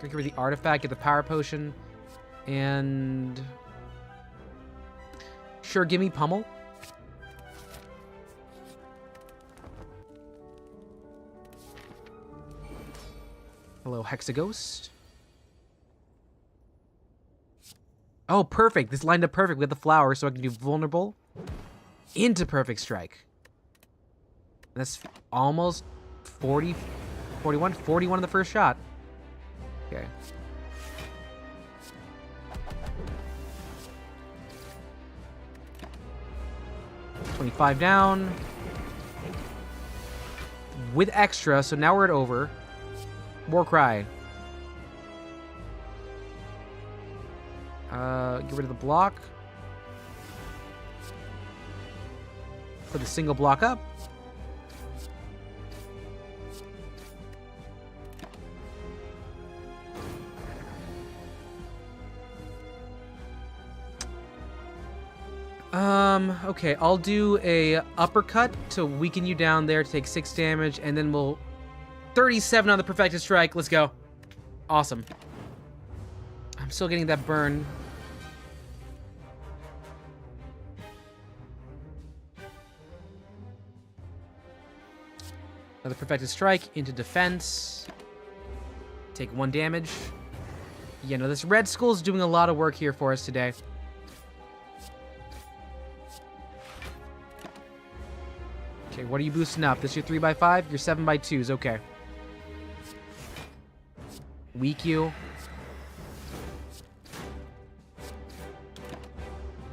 Get rid of the artifact, get the power potion. And... Sure, give me Pummel. Hello, Hexaghost. Oh, perfect. This lined up perfect with the flower, so I can do Vulnerable into Perfect Strike. That's almost 40, 41 in the first shot. Okay. $25 down. With extra, so now we're at over. Warcry. Get rid of the block. Put the single block up. Okay, I'll do a uppercut to weaken you down there to take 6 damage, and then we'll 37 on the Perfected Strike. Let's go. Awesome. I'm still getting that burn. Another Perfected Strike into defense. Take 1 damage. Yeah, no, this Red Skull's doing a lot of work here for us today. Okay, what are you boosting up? This your 3x5? Your 7x2s. Okay. Weak you.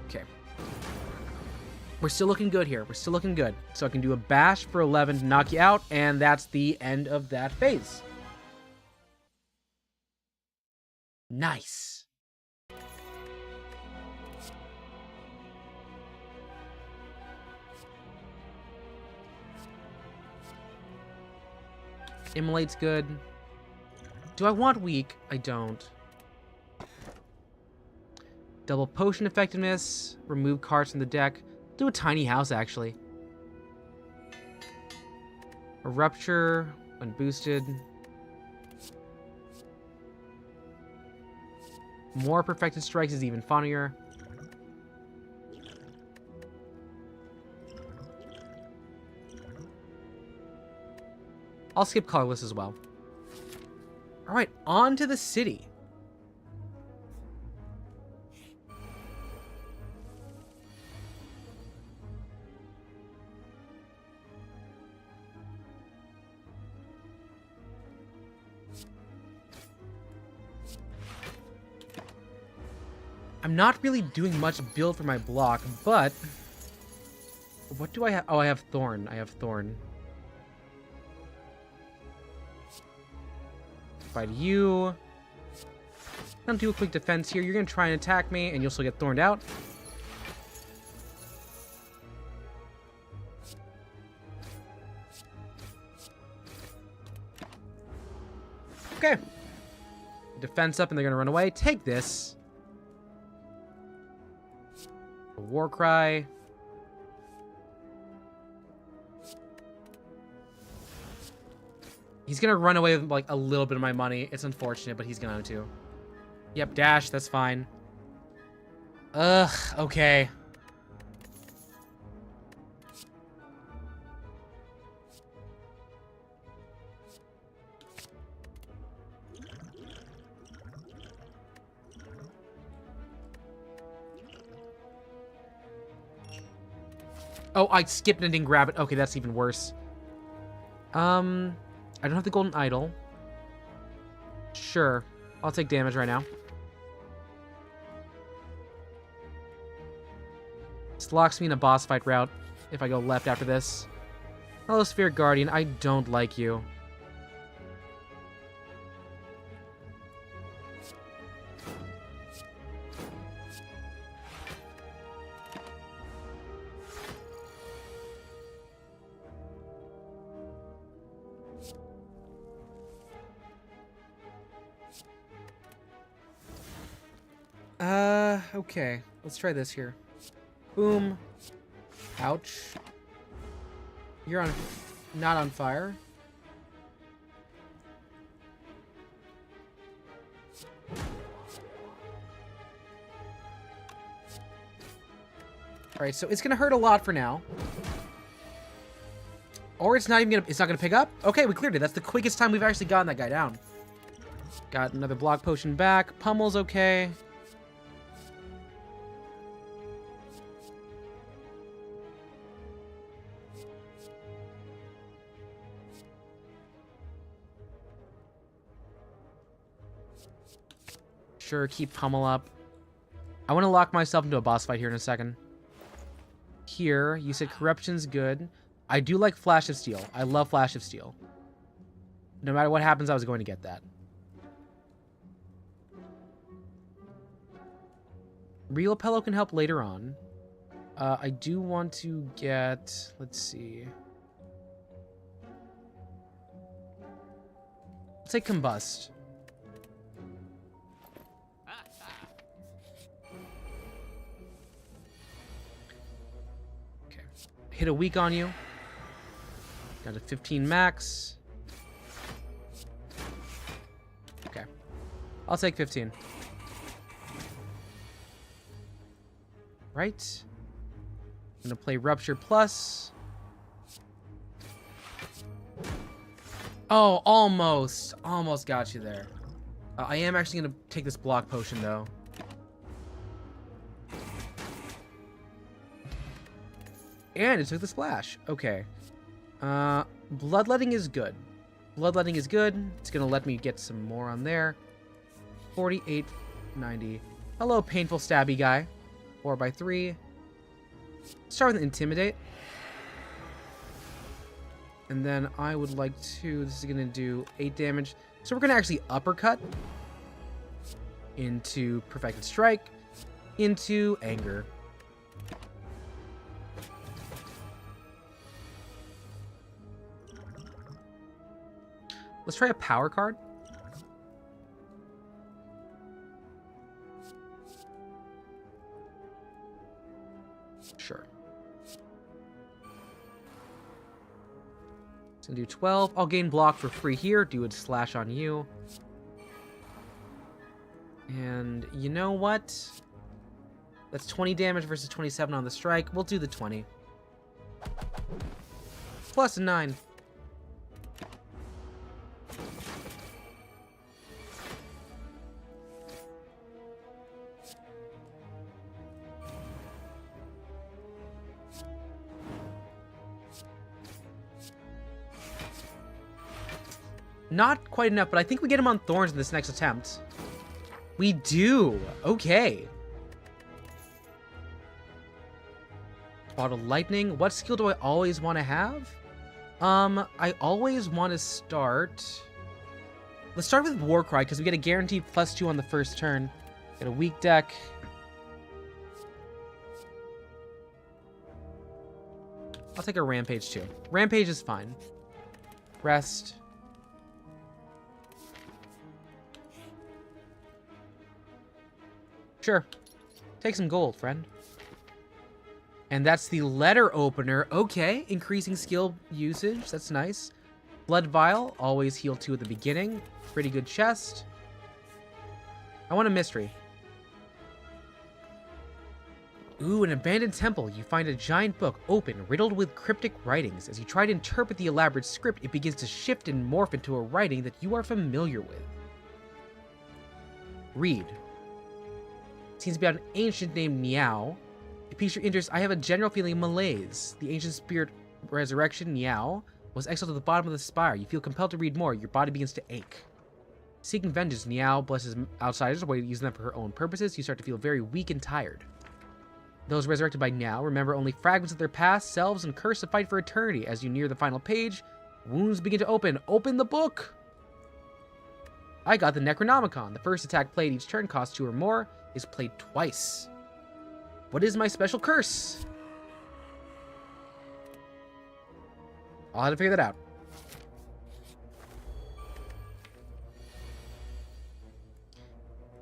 Okay. We're still looking good here. We're still looking good. So I can do a bash for 11 to knock you out, and that's the end of that phase. Nice. Immolate's good. Do I want weak? I don't. Double potion effectiveness. Remove cards from the deck. Do a tiny house, actually. A rupture when boosted. More perfected strikes is even funnier. I'll skip colorless as well. Alright, on to the city. I'm not really doing much build for my block, but... What do I have? Oh, I have Thorn. I have Thorn. Fight you. I'm gonna do a quick defense here. You're gonna try and attack me, and you'll still get thorned out. Okay. Defense up, and they're gonna run away. Take this. A war cry. He's gonna run away with, like, a little bit of my money. It's unfortunate, but he's gonna to. Yep, dash, that's fine. Ugh, okay. Oh, I skipped and didn't grab it. Okay, that's even worse. I don't have the golden idol. Sure. I'll take damage right now. This locks me in a boss fight route if I go left after this. Hello, Sphere Guardian. I don't like you. Okay. Let's try this here. Boom. Ouch. You're on... not on fire. Alright, so it's gonna hurt a lot for now. Or it's not even gonna... it's not gonna pick up? Okay, we cleared it. That's the quickest time we've actually gotten that guy down. Got another block potion back. Pummel's okay. Sure, keep pummel up. I want to lock myself into a boss fight here in a second. Here, you said corruption's good. I do like Flash of Steel. I love Flash of Steel. No matter what happens, I was going to get that. Real Pillow can help later on. I do want to get... let's see. Let's say Combust. Hit a weak on you. Got a 15 max. Okay. I'll take 15. Right. I'm gonna play Rupture Plus. Oh, almost. Almost got you there. I am actually gonna take this block potion, though. And it took the splash. Okay. Bloodletting is good. Bloodletting is good. It's gonna let me get some more on there. 48.90. Hello, painful stabby guy. 4x3. Start with Intimidate. And then I would like to... This is gonna do 8 damage. So we're gonna actually uppercut into Perfected Strike into Anger. Let's try a power card. Sure. It's gonna do 12. I'll gain block for free here. Do a slash on you. And you know what? That's 20 damage versus 27 on the strike. We'll do the 20. Plus a 9. Not quite enough, but I think we get him on Thorns in this next attempt. We do. Okay. Bottle Lightning. What skill do I always want to have? I always want to start... Let's start with Warcry, because we get a guaranteed +2 on the first turn. Get a weak deck. I'll take a Rampage, too. Rampage is fine. Rest. Sure. Take some gold, friend. And that's the letter opener. Okay, increasing skill usage. That's nice. Blood Vial, always heal 2 at the beginning. Pretty good chest. I want a mystery. Ooh, an abandoned temple. You find a giant book open, riddled with cryptic writings. As you try to interpret the elaborate script, it begins to shift and morph into a writing that you are familiar with. Read. Seems to be about an ancient named Niao. To pique your interest, I have a general feeling of malaise. The ancient spirit resurrection, Niao, was exiled to the bottom of the spire. You feel compelled to read more. Your body begins to ache. Seeking vengeance, Niao blesses outsiders away, using them for her own purposes. You start to feel very weak and tired. Those resurrected by Niao remember only fragments of their past selves and curse to fight for eternity. As you near the final page, wounds begin to open. Open the book! I got the Necronomicon. The first attack played each turn costs 2 or more. Is played twice. What is my special curse? I'll have to figure that out.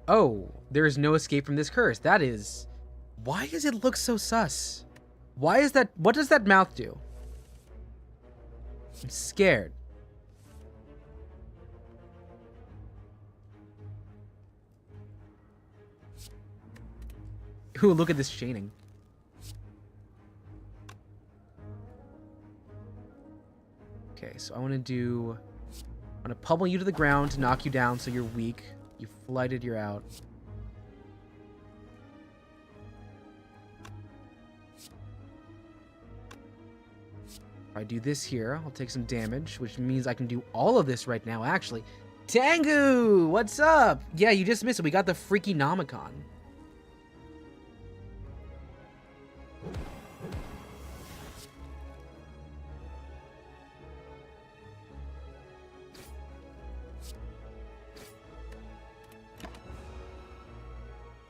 Oh, there is no escape from this curse. That is... Why does it look so sus? Why is that... What does that mouth do? I'm scared. Ooh, look at this chaining. Okay, so I want to pummel you to the ground to knock you down so you're weak. You flighted, you're out. If I do this here, I'll take some damage, which means I can do all of this right now, actually. Tengu! What's up? Yeah, you just missed it. We got the Freakinomicon.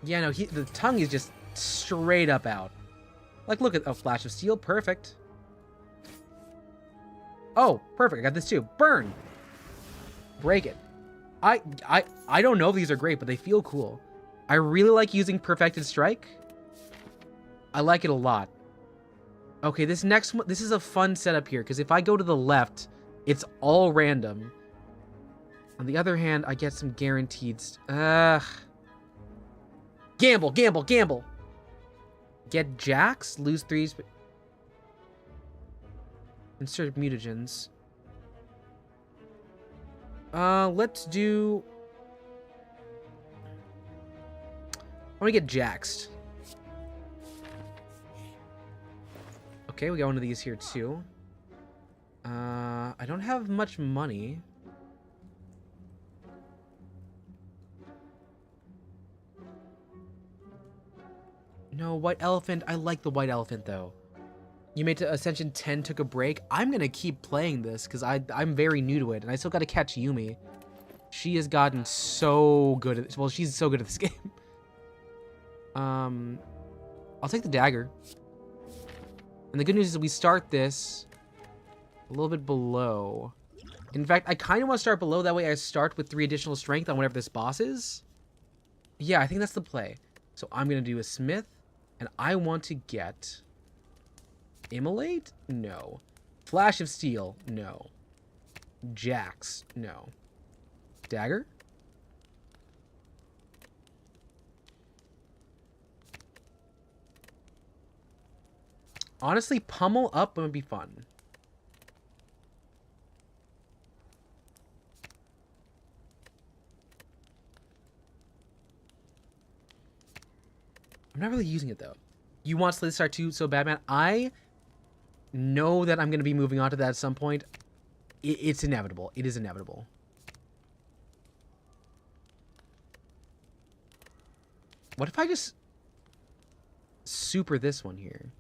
Yeah, no, the tongue is just straight up out. Like, look at... Oh, Flash of Steel. Perfect. Oh, perfect. I got this too. Burn. Break it. I don't know if these are great, but they feel cool. I really like using Perfected Strike. I like it a lot. Okay, this next one... This is a fun setup here, because if I go to the left, it's all random. On the other hand, I get some guaranteed... Gamble, gamble, gamble. Get jacks, lose 3s. Insert mutagens. Let's do... I want to get jaxed. Okay, we got one of these here too. I don't have much money. No, white elephant. I like the white elephant, though. You made to Ascension 10, took a break. I'm going to keep playing this because I'm very new to it, and I still got to catch Yumi. She has gotten so good at this. Well, she's so good at this game. I'll take the dagger. And the good news is we start this a little bit below. In fact, I kind of want to start below. That way I start with 3 additional strength on whatever this boss is. Yeah, I think that's the play. So I'm going to do a smith. And I want to get... Immolate? No. Flash of Steel? No. Jax? No. Dagger? Honestly, pummel up would be fun. I'm not really using it, though. You want Slay Star 2 so bad, man? I know that I'm going to be moving on to that at some point. It's inevitable. It is inevitable. What if I just super this one here?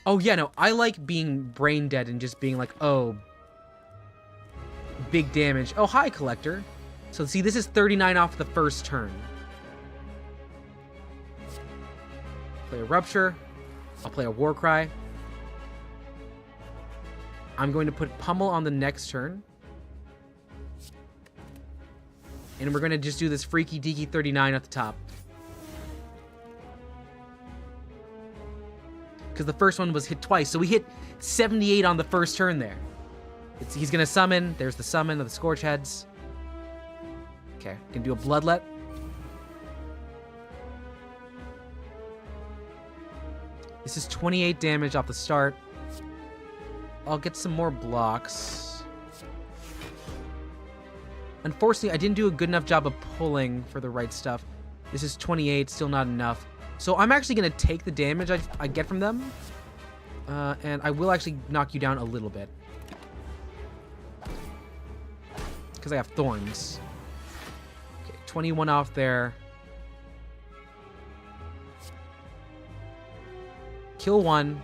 Oh, yeah, no. I like being brain dead and just being like, oh, big damage. Oh, hi, Collector. So, see, this is 39 off the first turn. Play a Rupture. I'll play a Warcry. I'm going to put Pummel on the next turn. And we're going to just do this freaky deaky 39 at the top. Because the first one was hit twice. So we hit 78 on the first turn there. He's going to summon. There's the summon of the Scorch Heads. Okay, can do a Bloodlet. This is 28 damage off the start. I'll get some more blocks. Unfortunately, I didn't do a good enough job of pulling for the right stuff. This is 28, still not enough. So I'm actually going to take the damage I get from them. And I will actually knock you down a little bit. Because I have thorns. Okay, 21 off there. Kill one.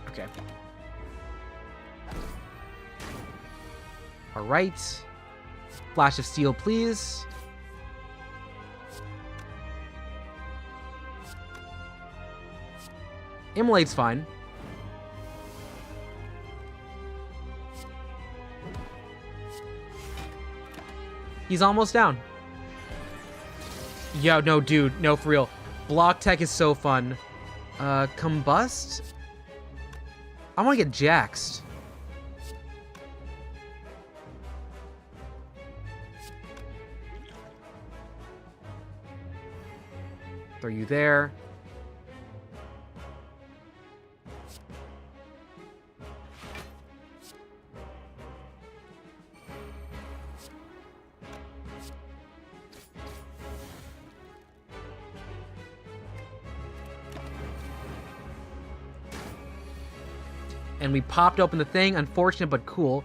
Okay. All right. Flash of Steel, please. Immolate's fine. He's almost down. Yo, no, dude. No, for real. Block tech is so fun. Combust? I want to get Jaxed. Throw you there. And we popped open the thing. Unfortunate, but cool.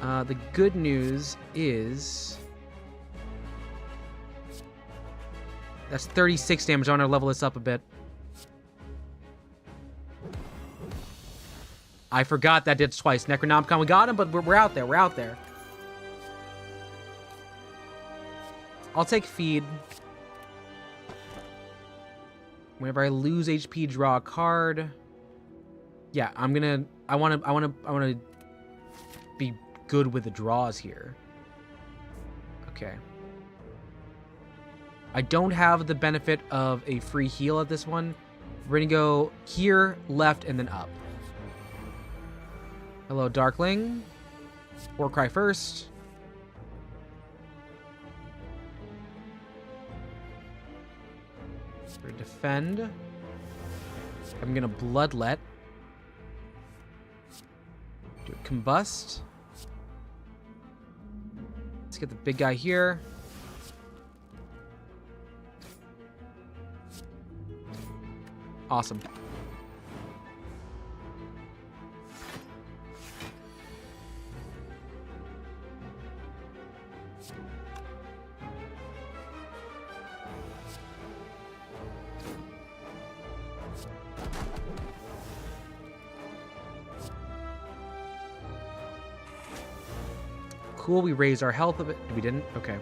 The good news is... That's 36 damage. I want to level this up a bit. I forgot that did twice. Necronomicon, we got him, but we're out there. We're out there. I'll take feed. Whenever I lose HP, draw a card. Yeah, I want to be good with the draws here. Okay. I don't have the benefit of a free heal at this one. We're gonna go here, left, and then up. Hello, Darkling. Warcry first. We're gonna defend. I'm gonna Bloodlet. Do a Combust. Let's get the big guy here. Awesome. Cool, we raised our health a bit. We didn't? Okay.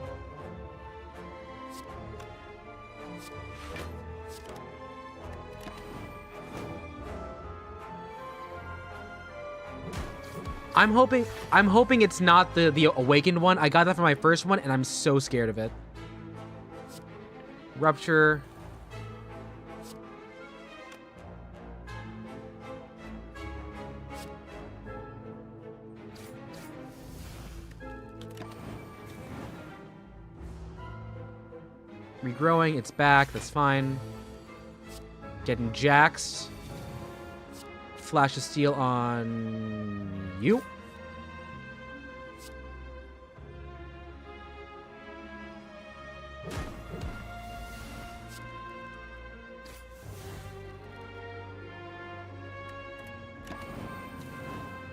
I'm hoping it's not the awakened one. I got that for my first one, and I'm so scared of it. Rupture. Regrowing, it's back, that's fine. Getting jaxed. Flash of Steel on you.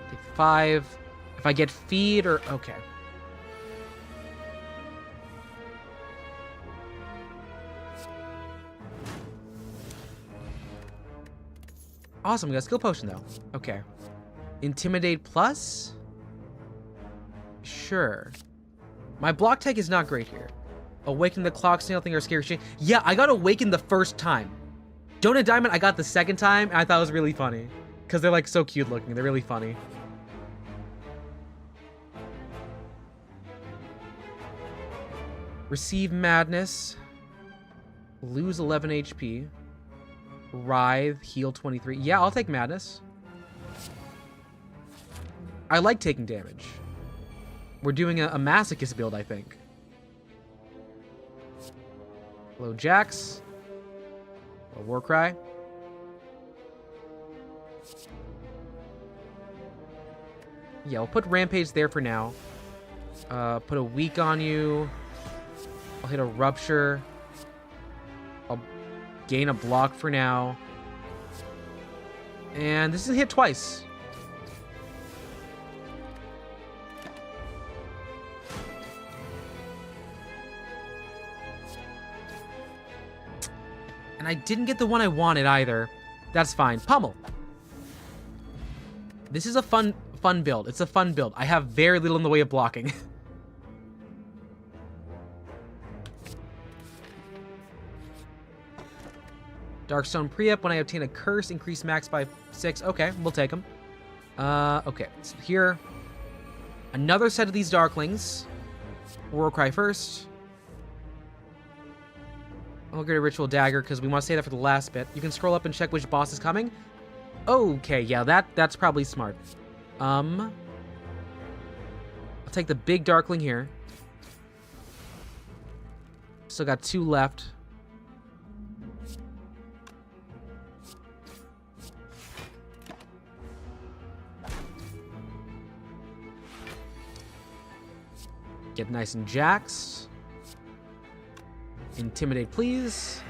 Take 5. If I get feed or... Okay. Awesome, we got a skill potion though. Okay. Intimidate plus? Sure. My block tech is not great here. Awaken the clock, snail thing, or scary shit. Yeah, I got awakened the first time. Donut Diamond, I got the second time, and I thought it was really funny. Because they're like so cute looking. They're really funny. Receive Madness. Lose 11 HP. Writhe, heal 23. Yeah, I'll take Madness. I like taking damage. We're doing a masochist build, I think. Hello, Jax. A Warcry. Yeah, we'll put Rampage there for now. Put a Weak on you. I'll hit a Rupture. I'll gain a block for now. And this is a hit twice. And I didn't get the one I wanted either. That's fine. Pummel. This is a fun build. It's a fun build. I have very little in the way of blocking. Darkstone pre-up. When I obtain a curse, increase max by 6. Okay, we'll take them. Okay, so here. Another set of these Darklings. Warcry first. I'll get a Ritual Dagger because we want to save that for the last bit. You can scroll up and check which boss is coming. Okay, yeah, that's probably smart. I'll take the big Darkling here. Still got 2 left. Get nice and jaxed. Intimidate, please.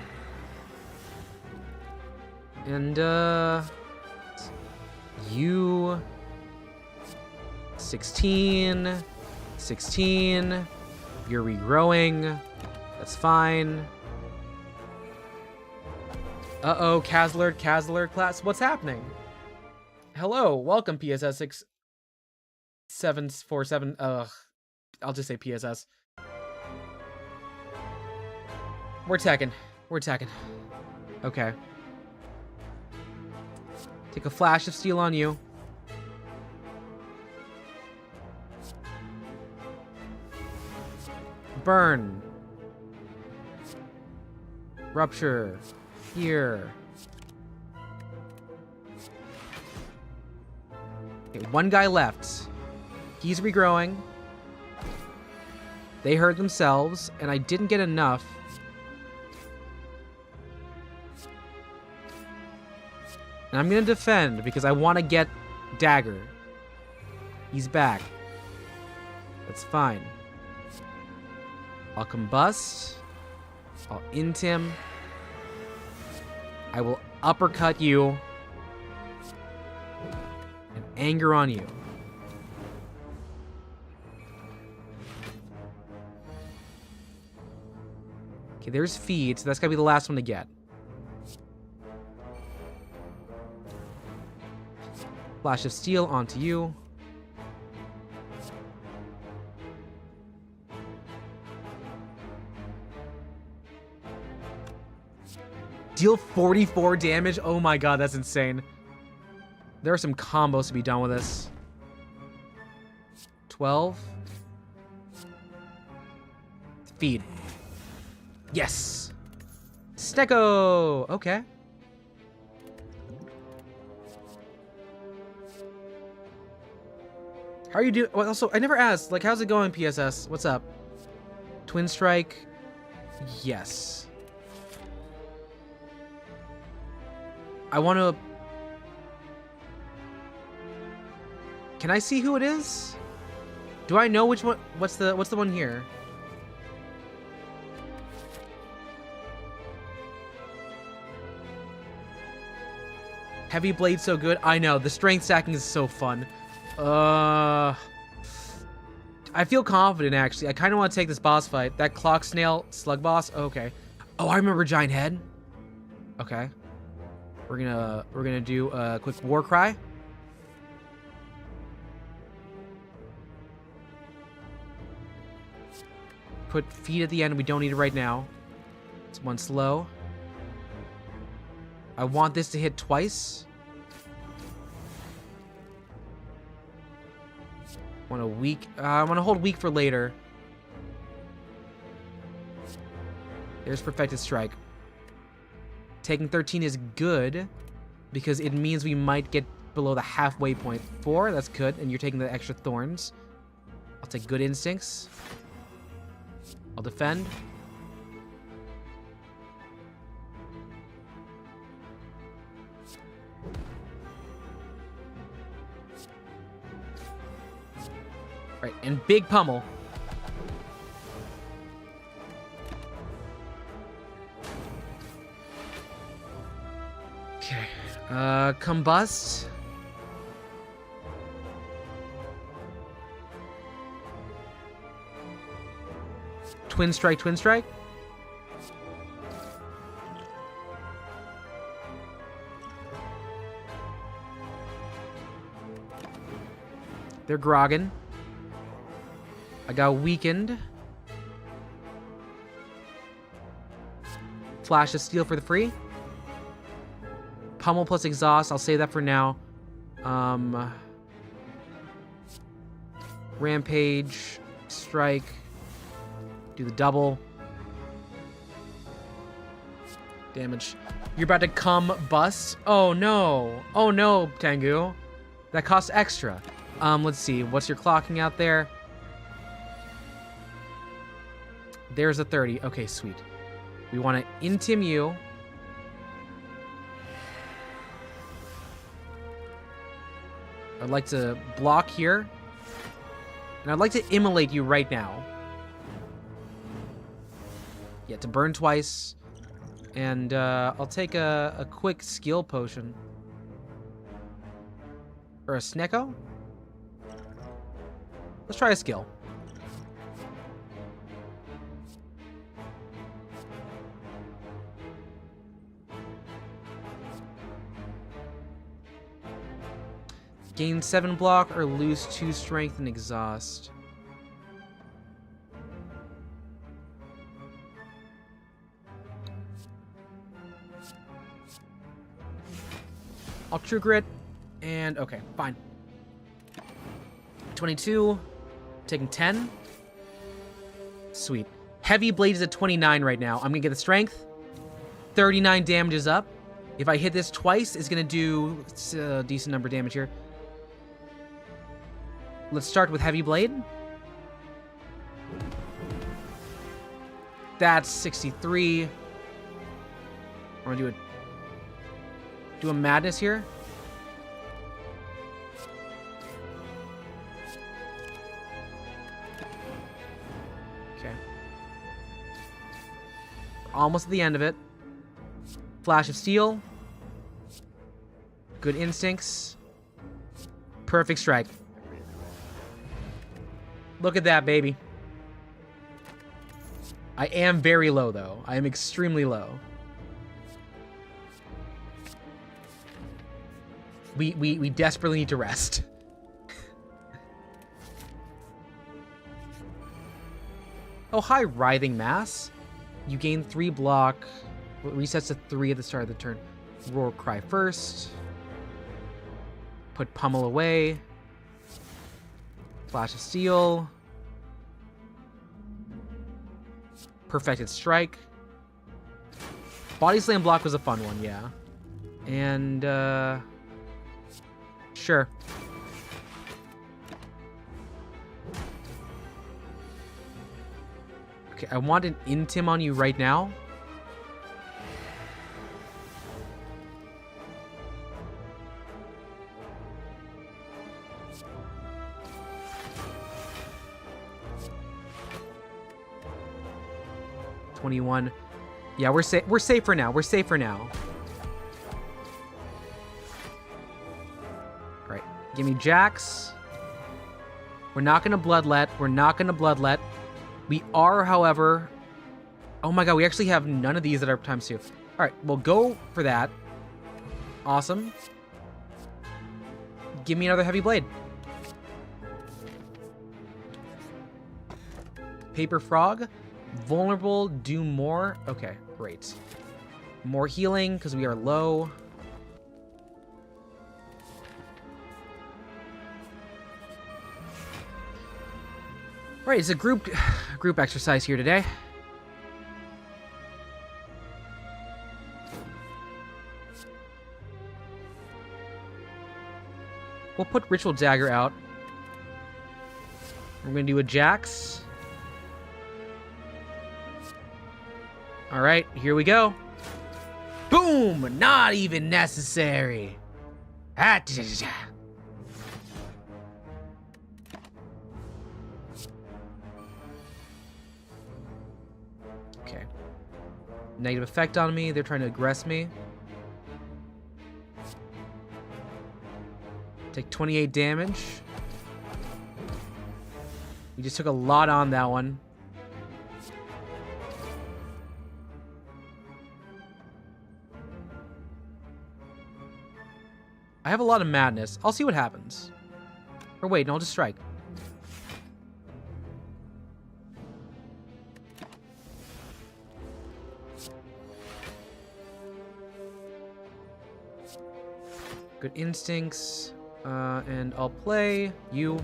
And, you... 16. 16. You're regrowing. That's fine. Uh-oh, Kaz class. What's happening? Hello, welcome, PSS 6747. I'll just say PSS. We're teching. Okay. Take a Flash of Steel on you. Burn. Rupture. Here. Okay, one guy left. He's regrowing. They hurt themselves, and I didn't get enough. And I'm going to defend because I want to get Dagger. He's back. That's fine. I'll combust. I'll int him. I will uppercut you, and anger on you. Okay, there's feed, so that's gotta be the last one to get. Flash of Steel onto you. Deal 44 damage? Oh my god, that's insane. There are some combos to be done with this. 12. Feed. Yes! Snecko! Okay. How are you doing? Well, also, I never asked. Like, how's it going, PSS? What's up? Twin Strike? Yes. I want to... Can I see who it is? Do I know which one? What's the one here? Heavy Blade so good. I know. The strength stacking is so fun. I feel confident, actually. I kind of want to take this boss fight. That Clock Snail Slug boss? Okay. Oh, I remember Giant Head. Okay. We're gonna do a quick War Cry. Put feet at the end. We don't need it right now. It's one slow. I want this to hit twice. Want a weak. I want to hold weak for later. There's Perfected Strike. Taking 13 is good because it means we might get below the halfway point. 4, that's good. And you're taking the extra thorns. I'll take Good Instincts. I'll defend. Right, and big pummel. Okay. Combust. Twin Strike, Twin Strike. They're grogging. I got weakened. Flash of Steel for the free. Pummel plus Exhaust. I'll save that for now. Rampage. Strike. Do the double. Damage. You're about to come bust. Oh no. Oh no, Tengu. That costs extra. Let's see. What's your clocking out there? There's a 30. Okay, sweet. We want to intim you. I'd like to block here. And I'd like to immolate you right now. Yeah, to burn twice. And I'll take a quick skill potion. Or a Snecko? Let's try a skill. Gain 7 block or lose 2 strength and exhaust. I'll True Grit, and okay, fine. 22, taking 10. Sweet. Heavy Blade is at 29 right now. I'm gonna get the strength. 39 damage is up. If I hit this twice, it's gonna do a decent number of damage here. Let's start with Heavy Blade. That's 63. I'm gonna do a Madness here. Okay. We're almost at the end of it. Flash of Steel. Good instincts. Perfect strike. Look at that, baby. I am very low, though. I am extremely low. We desperately need to rest. Oh, hi, Writhing Mass. You gain 3 block. Resets to 3 at the start of the turn. Roar Cry first. Put Pummel away. Flash of Steel. Perfected Strike. Body Slam block was a fun one, yeah. And, sure. Okay, I want an Intim on you right now. $21. Yeah, we're safe. We're safe for now. We're safe for now. All right, give me Jax. We're not gonna Bloodlet. We're not gonna Bloodlet. We are, however... Oh my god, we actually have none of these that are times 2. Alright, we'll go for that. Awesome. Give me another Heavy Blade. Paper Frog. Vulnerable, do more. Okay, great. More healing, because we are low. All right, it's a group exercise here today. We'll put Ritual Dagger out. We're gonna do a Jax. All right, here we go. Boom! Not even necessary. Okay. Negative effect on me. They're trying to aggress me. Take 28 damage. We just took a lot on that one. I have a lot of madness. I'll see what happens. Or wait, no, I'll just strike. Good instincts. And I'll play you.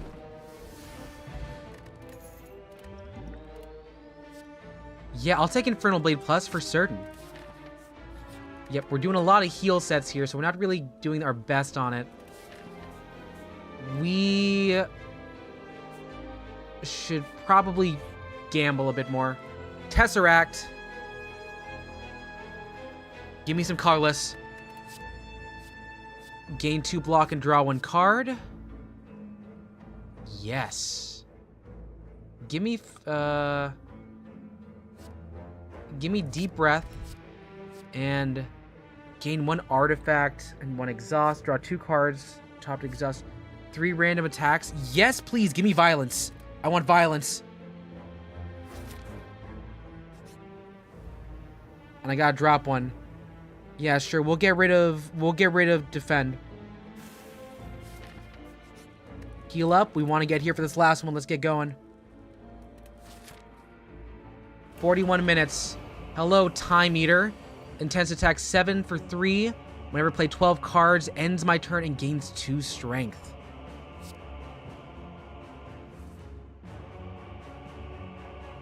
Yeah, I'll take Infernal Blade Plus for certain. Yep, we're doing a lot of heal sets here, so we're not really doing our best on it. We should probably gamble a bit more. Tesseract. Give me some colorless. Gain 2 block and draw 1 card. Yes. Give me Deep Breath and gain 1 artifact and 1 exhaust. Draw 2 cards. Top to exhaust. 3 random attacks. Yes, please. Give me violence. I want violence. And I gotta drop 1. Yeah, sure. We'll get rid of defend. Heal up. We want to get here for this last one. Let's get going. 41 minutes. Hello, Time Eater. Intense attack 7 for 3. Whenever play 12 cards, ends my turn and gains 2 strength.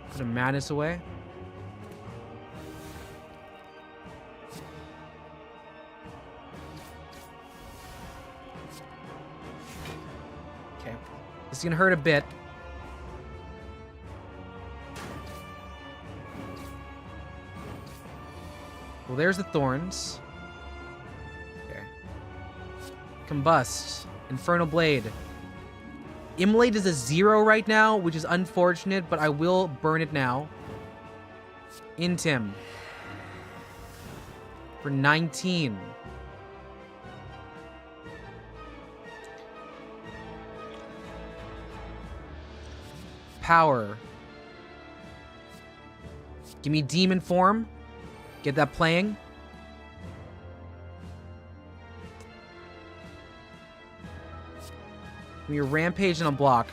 Put a madness away. Okay. This is gonna hurt a bit. Well, there's the thorns. Okay. Combust. Infernal Blade. Immolate is a 0 right now, which is unfortunate, but I will burn it now. Intim. For 19. power. Give me demon form. Get that playing. Give me a rampage and a block.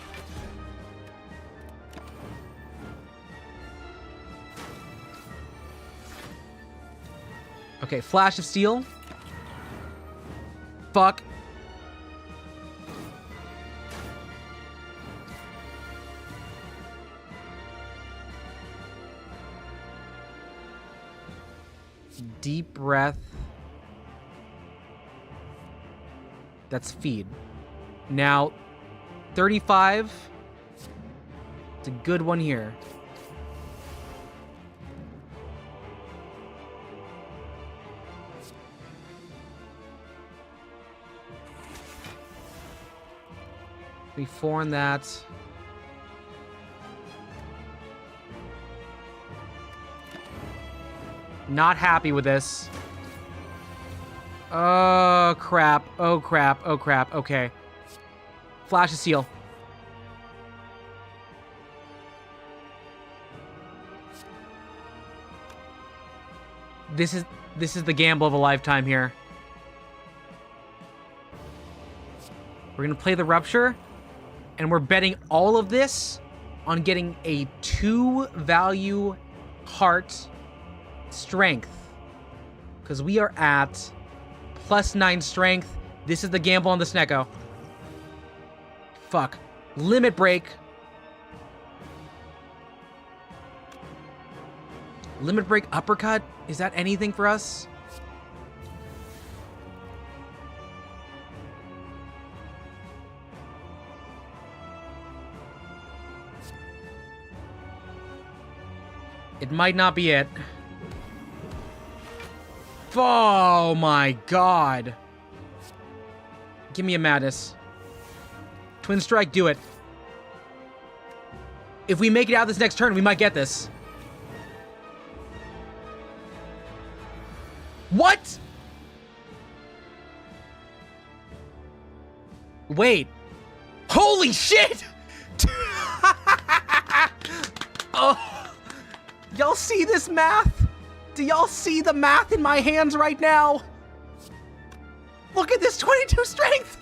Okay, flash of steel. Fuck. Deep breath. That's feed. Now, 35. It's a good one here. Before that. Not happy with this. Oh, crap. Oh, crap. Oh, crap. Okay. Flash of Seal. This is the gamble of a lifetime here. We're going to play the Rupture, and we're betting all of this on getting a 2-value heart strength, because we are at +9 strength. This is the gamble on the Snecko. Fuck. Limit break. Limit break uppercut. Is that anything for us? It might not be it. Oh my god. Give me a Madness. Twin Strike, do it. If we make it out this next turn, we might get this. What? Wait. Holy shit! Oh. Y'all see this math? Do y'all see the math in my hands right now? Look at this 22 strength!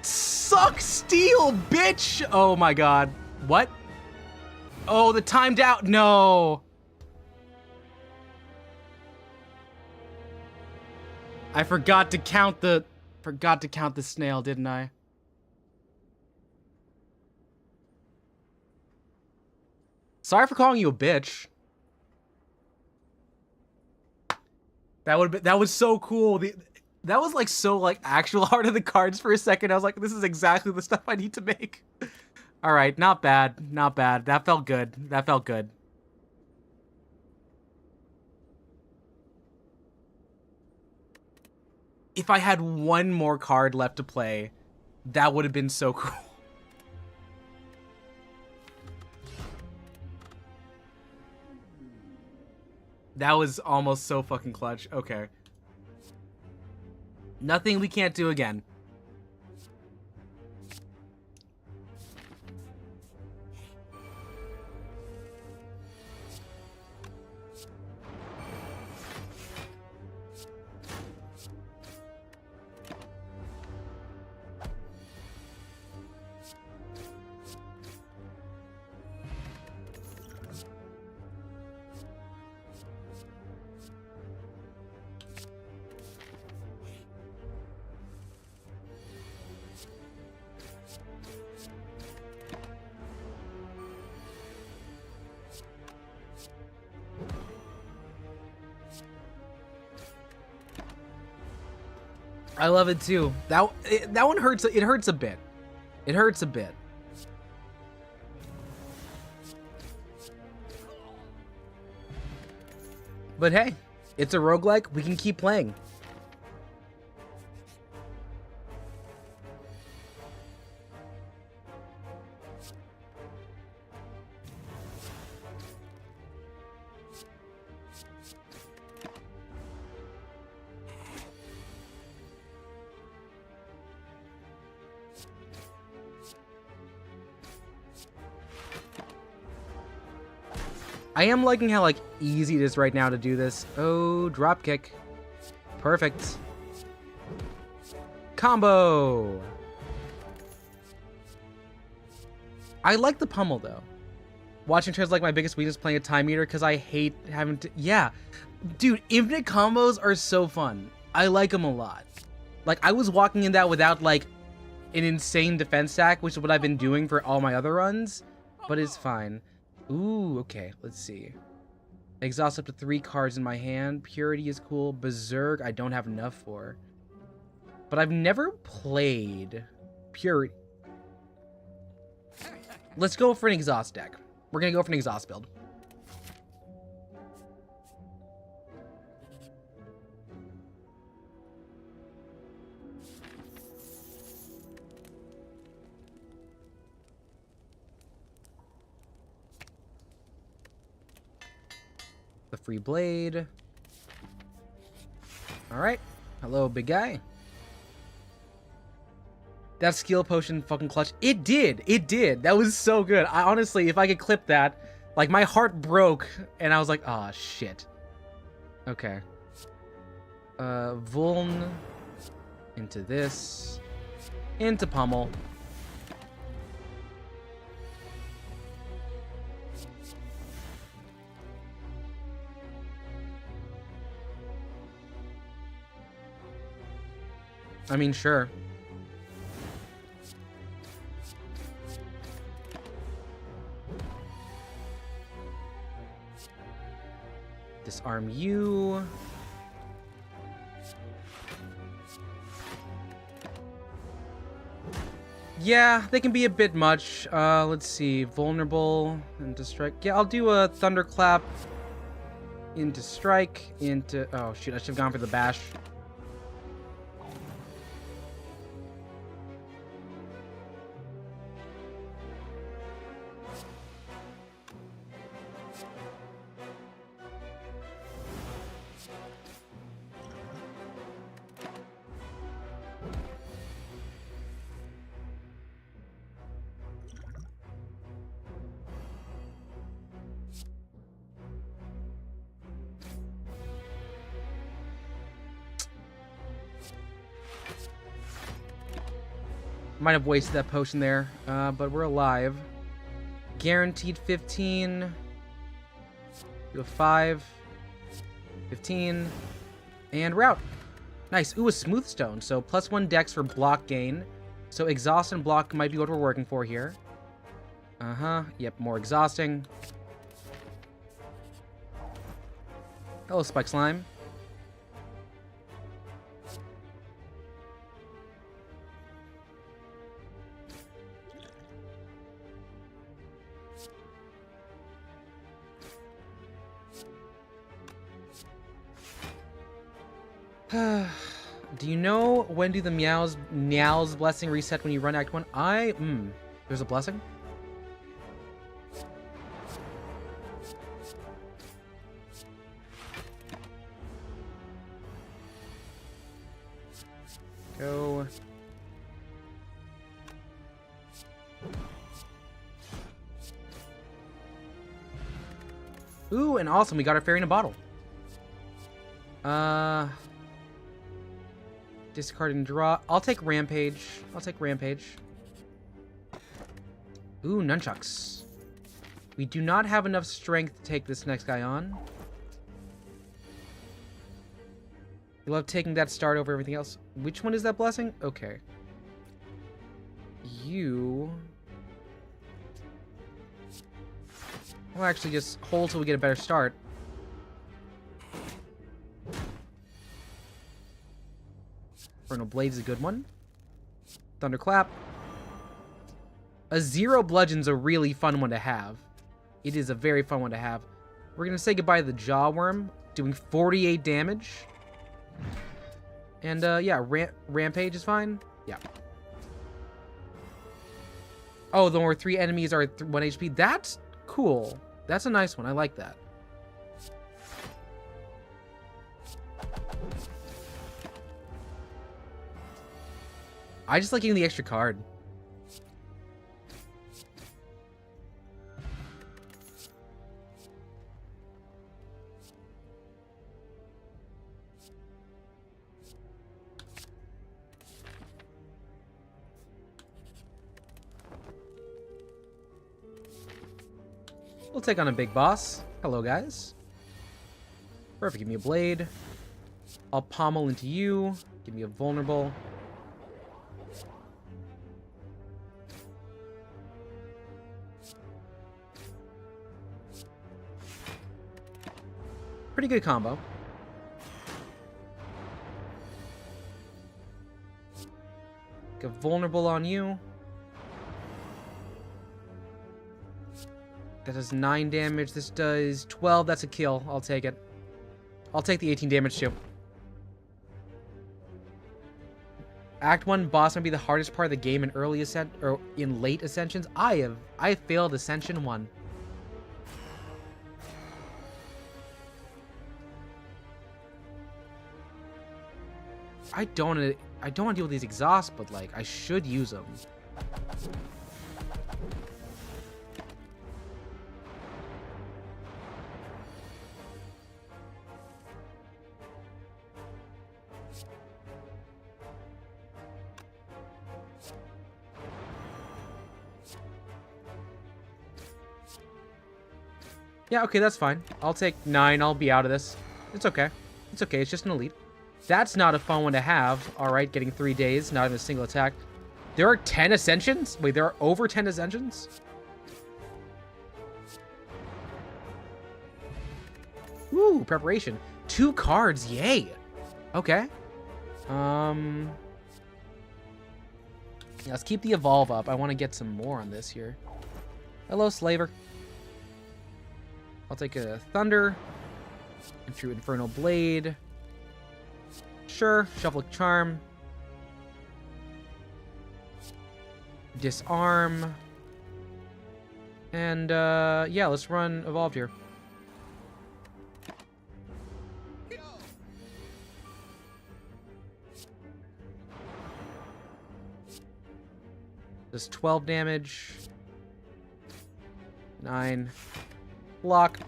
Suck steel, bitch! Oh my god. What? Oh, the timed out. No. I forgot to count the snail, didn't I? Sorry for calling you a bitch. That was so cool. That was like so like actual art of the cards for a second. I was like, this is exactly the stuff I need to make. All right, not bad, not bad. That felt good. That felt good. If I had one more card left to play, that would have been so cool. That was almost so fucking clutch. Okay. Nothing we can't do again. I love it too. That one hurts. It hurts a bit. It hurts a bit. But hey, it's a roguelike. We can keep playing. I am liking how, like, easy it is right now to do this. Oh, drop kick. Perfect. Combo! I like the pummel, though. Watching turns like my biggest weakness playing a time meter because I hate having to... Yeah. Dude, infinite combos are so fun. I like them a lot. Like, I was walking in that without, like, an insane defense stack, which is what I've been doing for all my other runs. But it's fine. Ooh, okay. Let's see. Exhaust up to 3 cards in my hand. Purity is cool. Berserk, I don't have enough for. But I've never played Purity. Let's go for an exhaust deck. We're gonna go for an exhaust build. The free blade. Alright. Hello, big guy. That skill potion fucking clutch. It did. It did. That was so good. I honestly, if I could clip that, like, my heart broke and I was like, ah, oh, shit. Okay. Vuln into this. Into pummel. I mean, sure. Disarm you. Yeah, they can be a bit much. Let's see. Vulnerable into strike. Yeah, I'll do a thunderclap into strike into... Oh, shoot. I should have gone for the bash. Might have wasted that potion there, but we're alive. Guaranteed 15. Do a 5. 15. And we're out. Nice. Ooh, a smooth stone. So +1 dex for block gain. So exhaust and block might be what we're working for here. Uh-huh. Yep, more exhausting. Hello, Spike Slime. Do you know when do the meows blessing reset when you run Act 1? There's a blessing? Go. Ooh, and awesome, we got our fairy in a bottle. Discard and draw. I'll take Rampage. I'll take Rampage. Ooh, nunchucks. We do not have enough strength to take this next guy on. I love taking that start over everything else. Which one is that blessing? Okay. You... We'll actually just hold till we get a better start. Infernal Blade is a good one. Thunderclap. A 0 bludgeon's a really fun one to have. It is a very fun one to have. We're going to say goodbye to the Jawworm, doing 48 damage. And, yeah, Rampage is fine. Yeah. Oh, the more 3 enemies are 1 HP. That's cool. That's a nice one. I like that. I just like getting the extra card. We'll take on a big boss. Hello, guys. Perfect. Give me a blade. I'll pommel into you. Give me a vulnerable. Pretty good combo. Get vulnerable on you. That does 9 damage. This does 12. That's a kill. I'll take it. I'll take the 18 damage too. Act 1 boss might be the hardest part of the game in early ascent or in late ascensions. I failed Ascension 1. I don't want to deal with these exhausts, but like I should use them. Yeah, okay, that's fine. I'll take 9. I'll be out of this. It's okay. It's okay. It's just an elite. That's not a fun one to have. All right, getting 3 days, not even a single attack. There are 10 ascensions? Wait, there are over 10 ascensions? Woo, preparation. 2 cards, yay. Okay. Yeah, let's keep the evolve up. I want to get some more on this here. Hello, Slaver. I'll take a Thunder. True Infernal Blade. Sure. Shuffle Charm. Disarm. And, yeah, let's run Evolved here. Does 12 damage. 9. Block.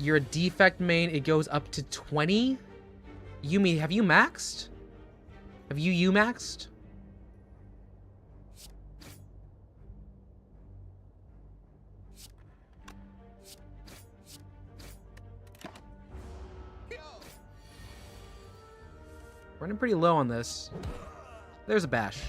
You're a defect main. It goes up to 20. Yumi, have you maxed? Have you maxed? Running pretty low on this. There's a bash.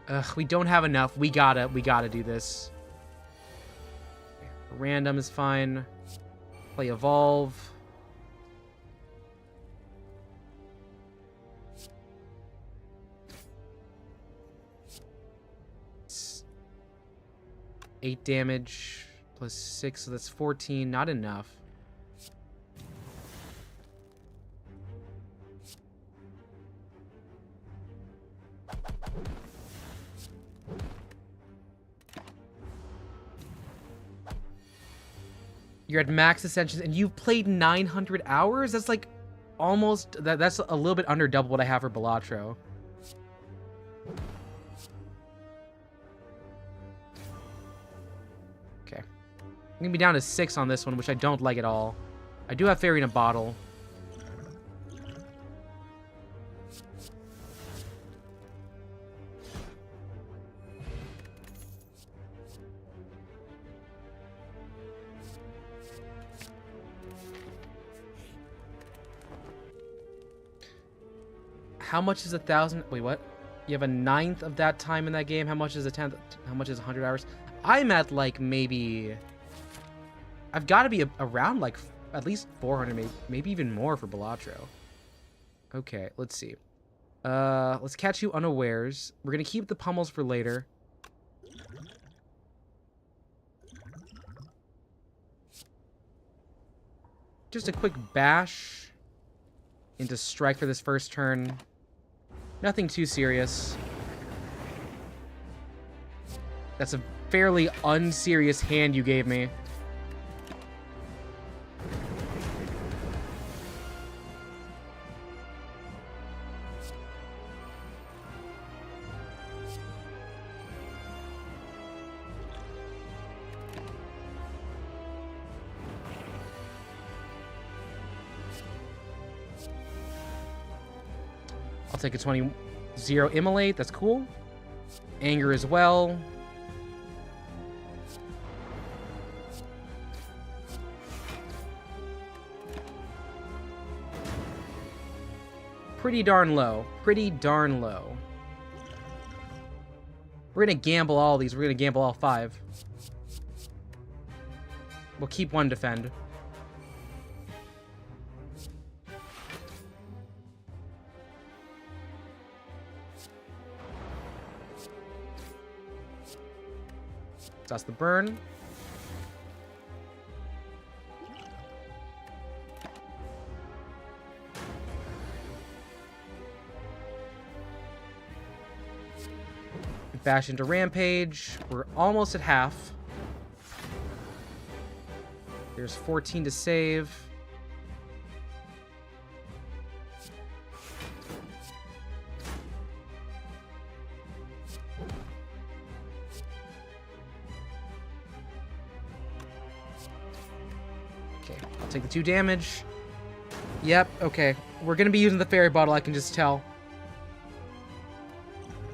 Ugh, we don't have enough. We gotta do this. Random is fine. Play Evolve. It's 8 damage plus 6, so that's 14. Not enough. You're at max ascensions and you've played 900 hours? That's like almost... That's a little bit under double what I have for Balatro. Okay. I'm gonna be down to 6 on this one, which I don't like at all. I do have Fairy in a Bottle. How much is 1,000? Wait, what? You have a 9th of that time in that game. How much is a 10th? How much is 100 hours? I'm at like maybe... I've got to be around like at least 400, maybe even more for Balatro. Okay, let's see. Let's catch you unawares. We're gonna keep the pummels for later. Just a quick bash into strike for this first turn. Nothing too serious. That's a fairly unserious hand you gave me. take a 20. 0 immolate. That's cool. Anger as well. Pretty darn low. Pretty darn low. We're gonna gamble all these. We're gonna gamble all 5. We'll keep 1 defend. That's the burn. Bash into Rampage. We're almost at half. There's 14 to save. Okay, I'll take the 2 damage. Yep, okay. We're gonna be using the fairy bottle, I can just tell.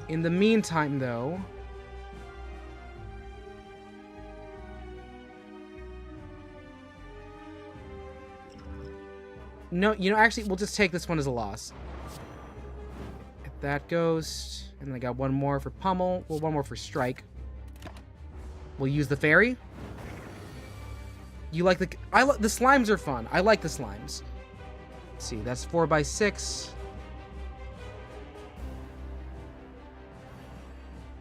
In the meantime, though... No, you know, actually, we'll just take this one as a loss. Get that ghost. And then I got 1 more for pummel. Well, 1 more for strike. We'll use the fairy. You like the... the slimes are fun. I like the slimes. Let's see, that's 4x6.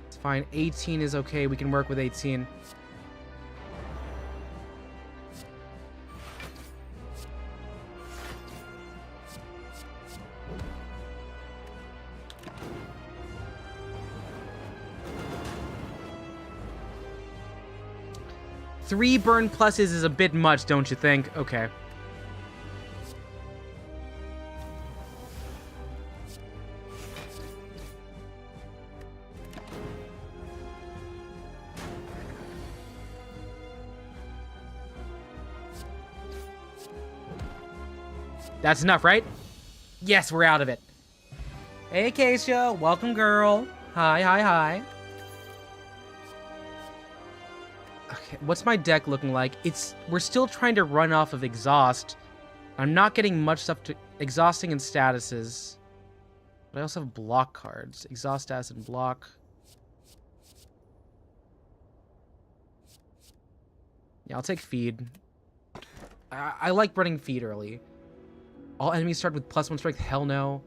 It's fine. 18 is okay. We can work with 18. Three burn pluses is a bit much, don't you think? Okay. That's enough, right? Yes, we're out of it. Hey, Keisha. Welcome, girl. Hi, hi, hi. Okay, what's my deck looking like? We're still trying to run off of exhaust. I'm not getting much stuff to exhausting and statuses. But I also have block cards. Exhaust status and block. Yeah, I'll take feed. I like running feed early. All enemies start with +1 strength? Hell no.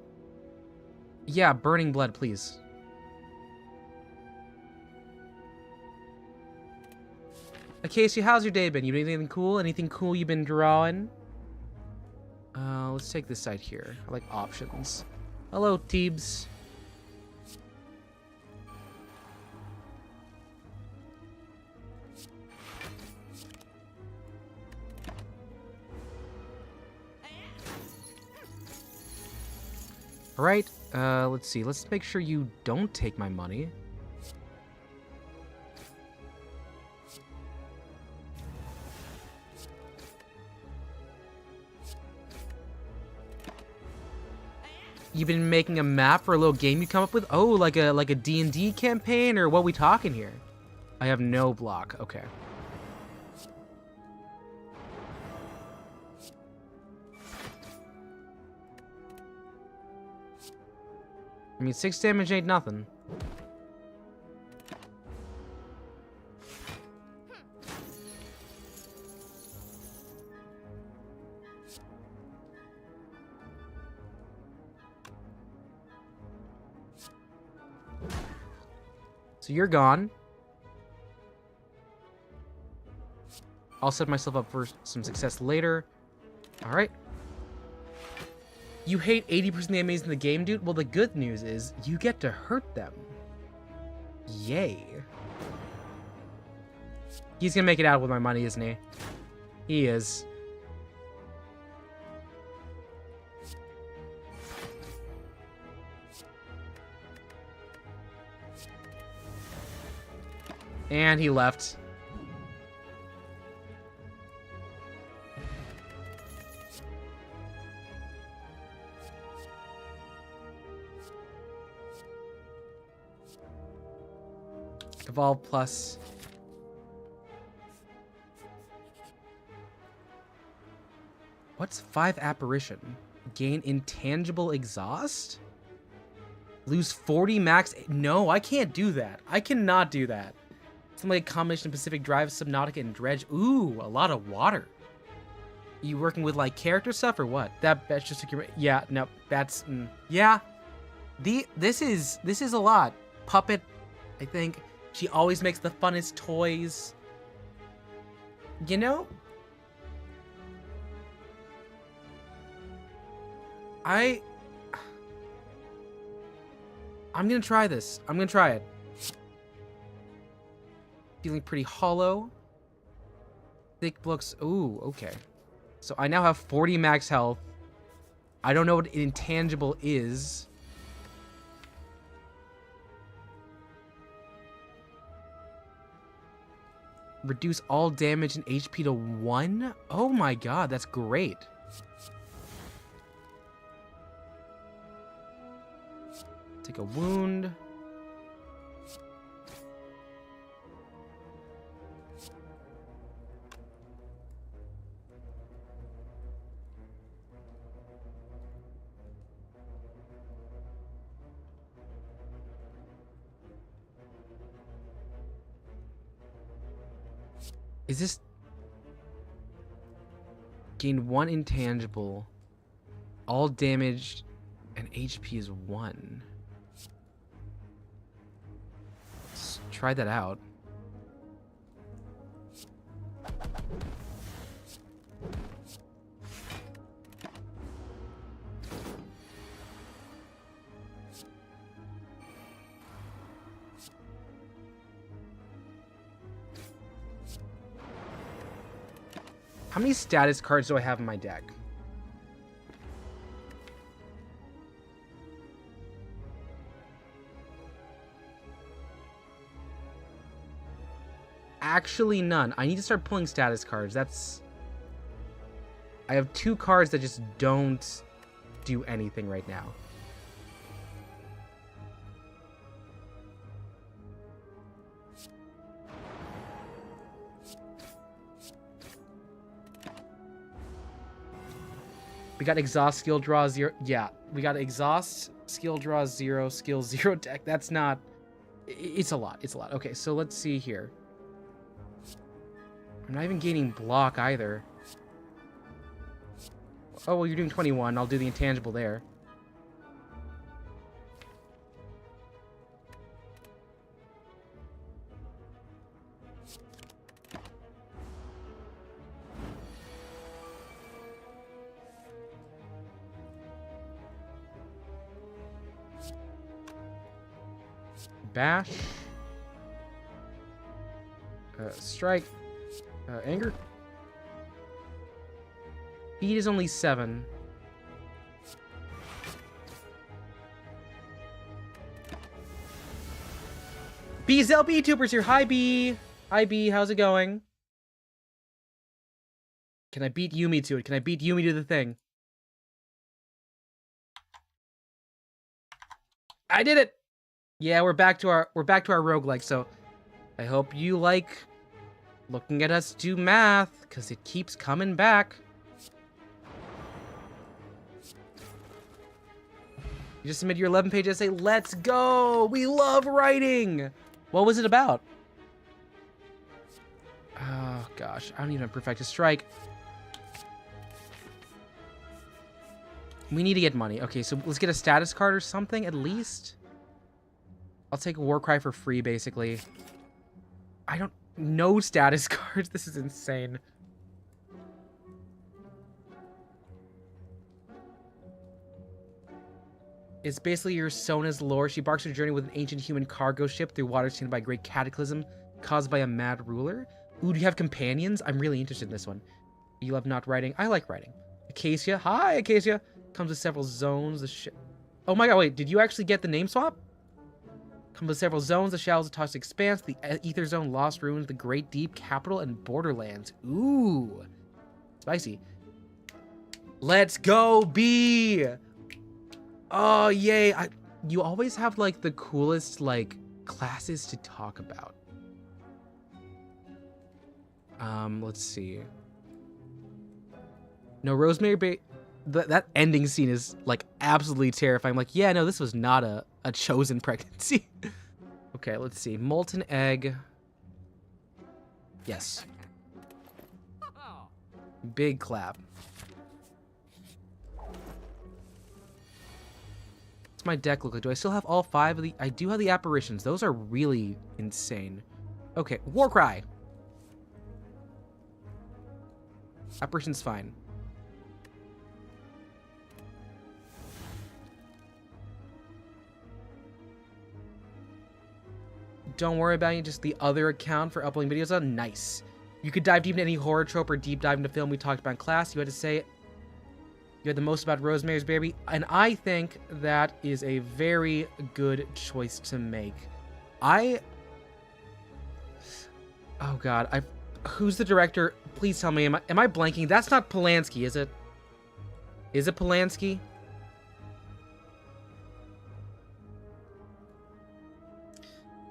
Yeah, burning blood, please. Casey, how's your day been? You doing anything cool? Anything cool you've been drawing? Let's take this side here. I like options. Hello, Teebs. Alright, let's see. Let's make sure you don't take my money. You've been making a map for a little game you come up with? Oh, like a D&D campaign, or what we talking here? I have no block. Okay. I mean, 6 damage ain't nothing. So you're gone. I'll set myself up for some success later. All right. You hate 80% of the enemies in the game, dude? Well, the good news is you get to hurt them. Yay. He's gonna make it out with my money, isn't he? He is. And he left. Evolve plus. What's 5 apparition? Gain intangible exhaust? Lose 40 max? No, I can't do that. I cannot do that. Something like a combination of Pacific Drive, Subnautica, and Dredge. Ooh, a lot of water. You working with like character stuff or what? That's just a, yeah, no, that's yeah. This is a lot. Puppet, I think. She always makes the funnest toys. You know? I'm gonna try this. I'm gonna try it. Feeling pretty hollow. Thick looks. Ooh, okay. So I now have 40 max health. I don't know what intangible is. Reduce all damage and HP to 1? Oh my god, that's great. Take a wound. Is this... Gain 1 intangible. All damage and HP is 1. Let's try that out. How many status cards do I have in my deck? Actually, none. I need to start pulling status cards. That's... I have 2 cards that just don't do anything right now. We got exhaust, skill draw 0. Yeah, we got exhaust, skill draw 0, skill 0 deck. That's not... It's a lot. It's a lot. Okay, so let's see here. I'm not even gaining block either. Oh, well, you're doing 21. I'll do the intangible there. Bash. Strike. Anger. Speed is only 7. BZL VTubers here. Hi, B. Hi, B. How's it going? Can I beat Yumi to it? Can I beat Yumi to the thing? I did it. Yeah, we're back to our roguelike. So I hope you like looking at us do math, because it keeps coming back. You just submitted your 11-page essay. Let's go! We love writing! What was it about? Oh, gosh. I don't even perfect a strike. We need to get money. Okay, so let's get a status card or something, at least. I'll take a Warcry for free, basically. I don't... No status cards. This is insane. It's basically your Sona's lore. She embarks her journey with an ancient human cargo ship through waters tainted by a great cataclysm caused by a mad ruler. Ooh, do you have companions? I'm really interested in this one. You love not writing. I like writing. Acacia. Hi, Acacia. Comes with several zones. The ship... Oh my god, wait. Did you actually get the name swap? Comes with several zones, the shallows of Toxic Expanse, the Ether Zone, Lost Ruins, the Great Deep, Capital, and Borderlands. Ooh. Spicy. Let's go, B! Oh, yay. You always have, like, the coolest, like, classes to talk about. Let's see. No, that ending scene is like absolutely terrifying. Like, yeah, no, this was not a chosen pregnancy. Okay, let's see. Molten egg. Yes. Big clap. What's my deck look like? Do I still have all 5 of the... I do have the apparitions. Those are really insane. Okay, Warcry. Apparition's fine. Don't worry about it, just the other account for uploading videos on. Nice. You could dive deep into any horror trope or deep dive into film we talked about in class. You had to say it. You had the most about Rosemary's Baby, and I think that is a very good choice to make. Oh God, who's the director? Please tell me, am I blanking? That's not Polanski, is it? Is it Polanski?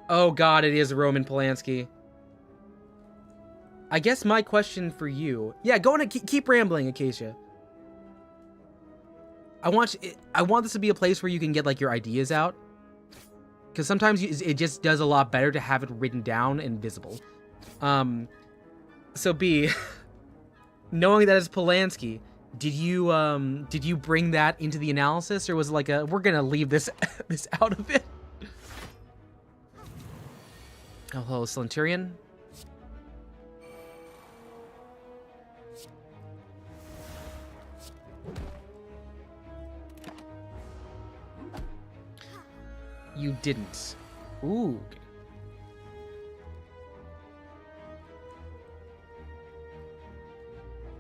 Oh God, it is Roman Polanski. I guess my question for you... Yeah, go on and keep rambling, Acacia. I want this to be a place where you can get, like, your ideas out. Because sometimes it just does a lot better to have it written down and visible. So B, knowing that it's Polanski, did you bring that into the analysis, or was it like we're gonna leave this this out of it? Oh, hello, Slenturian. You didn't. Ooh.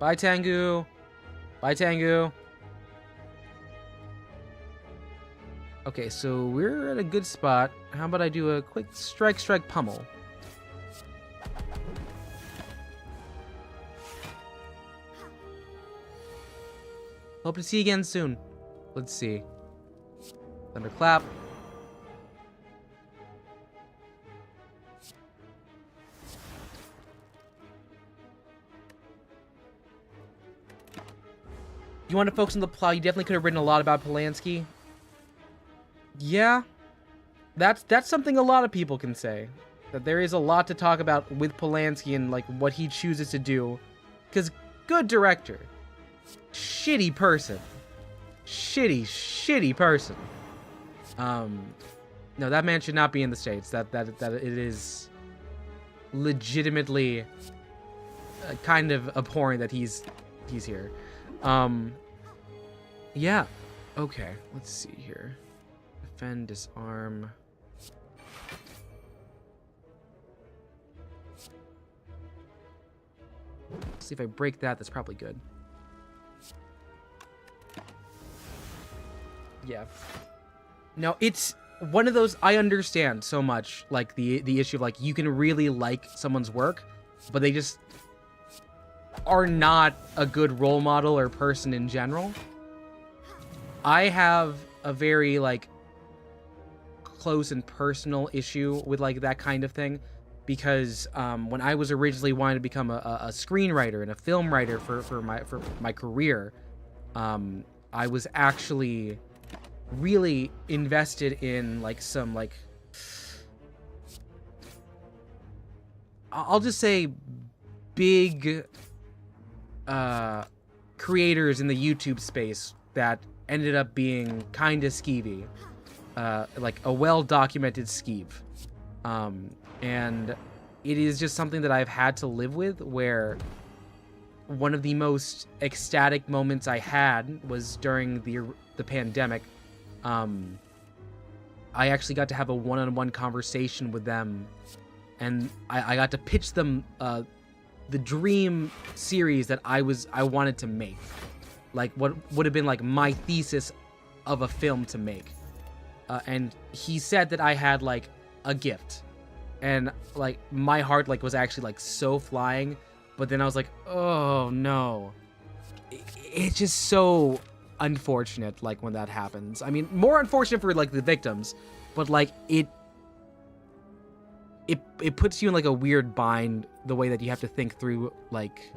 Bye, Tengu. Bye, Tengu. Okay, so we're at a good spot. How about I do a quick strike, pummel? Hope to see you again soon. Let's see. Thunderclap. You want to focus on the plot? You definitely could have written a lot about Polanski. Yeah, that's something a lot of people can say. That there is a lot to talk about with Polanski and like what he chooses to do. Because good director, shitty person, shitty person. No, that man should not be in the States. That it is legitimately kind of abhorrent that he's here. Yeah. Okay, let's see here. Defend, disarm. Let's see if I break that, that's probably good. Yeah. No, it's one of those, I understand so much, like, the issue of, like, you can really like someone's work, but they just are not a good role model or person in general. I have a very, like, close and personal issue with, like, that kind of thing, because when I was originally wanting to become a screenwriter and a film writer for my career, I was actually really invested in, like, some, like, I'll just say big creators in the YouTube space that ended up being kind of skeevy, like a well-documented skeeve, and it is just something that I've had to live with, where one of the most ecstatic moments I had was during the pandemic. I actually got to have a one-on-one conversation with them, and I got to pitch them the dream series that I wanted to make, like what would have been like my thesis of a film to make, and he said that I had like a gift, and like my heart like was actually like so flying, but then I was like, oh no, it's just so unfortunate, like, when that happens. I mean, more unfortunate for like the victims, but like it puts you in like a weird bind, the way that you have to think through like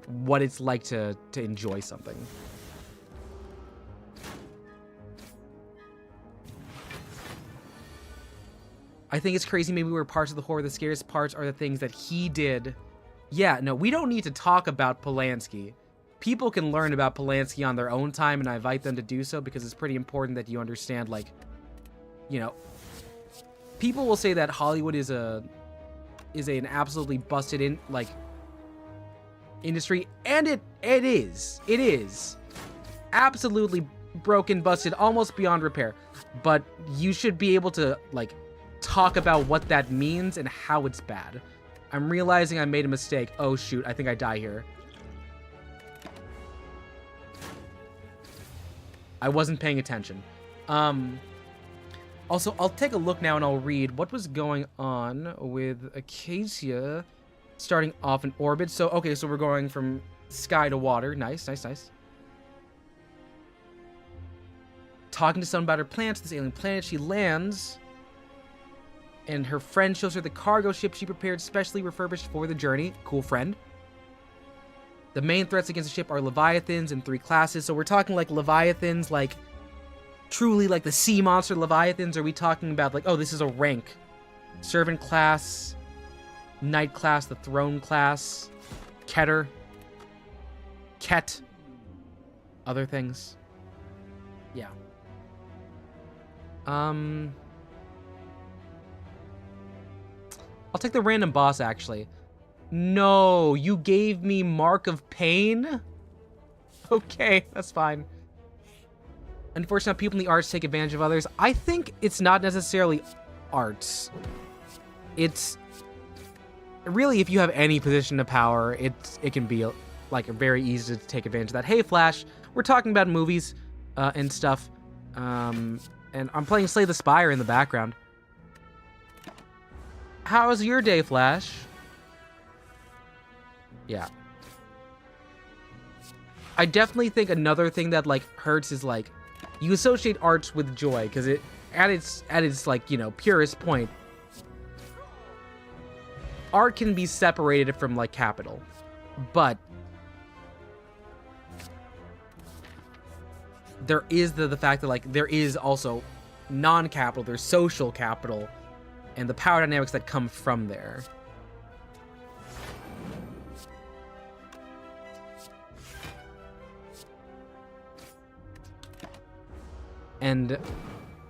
what it's like to enjoy something. I think it's crazy. Maybe we're parts of the horror. The scariest parts are the things that he did. Yeah, no, we don't need to talk about Polanski. People can learn about Polanski on their own time, and I invite them to do so because it's pretty important that you understand, like, you know, people will say that Hollywood is an absolutely busted in like industry, and it is absolutely broken, busted, almost beyond repair. But you should be able to like talk about what that means and how it's bad. I'm realizing I made a mistake. Oh shoot, I think I die here. I wasn't paying attention. Also, I'll take a look now and I'll read what was going on with Acacia starting off in orbit. So, okay, so we're going from sky to water. Nice, nice, nice. Talking to someone about her plans to this alien planet. She lands, and her friend shows her the cargo ship she prepared specially refurbished for the journey. Cool friend. The main threats against the ship are Leviathans in 3 classes. So we're talking like Leviathans, like truly like the sea monster Leviathans. Are we talking about like, oh, this is a rank? Servant class, Knight class, the Throne class, Keter, Ket, other things. Yeah. I'll take the random boss, actually. No, you gave me Mark of Pain? Okay, that's fine. Unfortunately, people in the arts take advantage of others. I think it's not necessarily arts. It's... Really, if you have any position of power, it can be, like, very easy to take advantage of that. Hey, Flash, we're talking about movies and stuff. And I'm playing Slay the Spire in the background. How was your day, Flash? Yeah. I definitely think another thing that, like, hurts is, like, you associate arts with joy, because it, at its, like, you know, purest point, art can be separated from, like, capital. But there is the fact that, like, there is also non-capital, there's social capital, and the power dynamics that come from there. And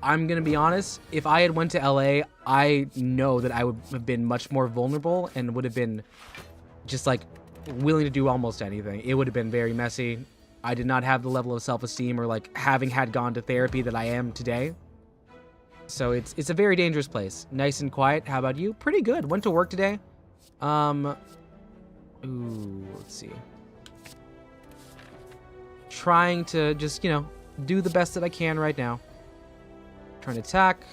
I'm gonna be honest, if I had went to LA, I know that I would have been much more vulnerable and would have been just like willing to do almost anything. It would have been very messy. I did not have the level of self-esteem or like having had gone to therapy that I am today. So it's a very dangerous place. Nice and quiet. How about you? Pretty good. Went to work today. Ooh, let's see. Trying to just, you know, do the best that I can right now. Trying to attack.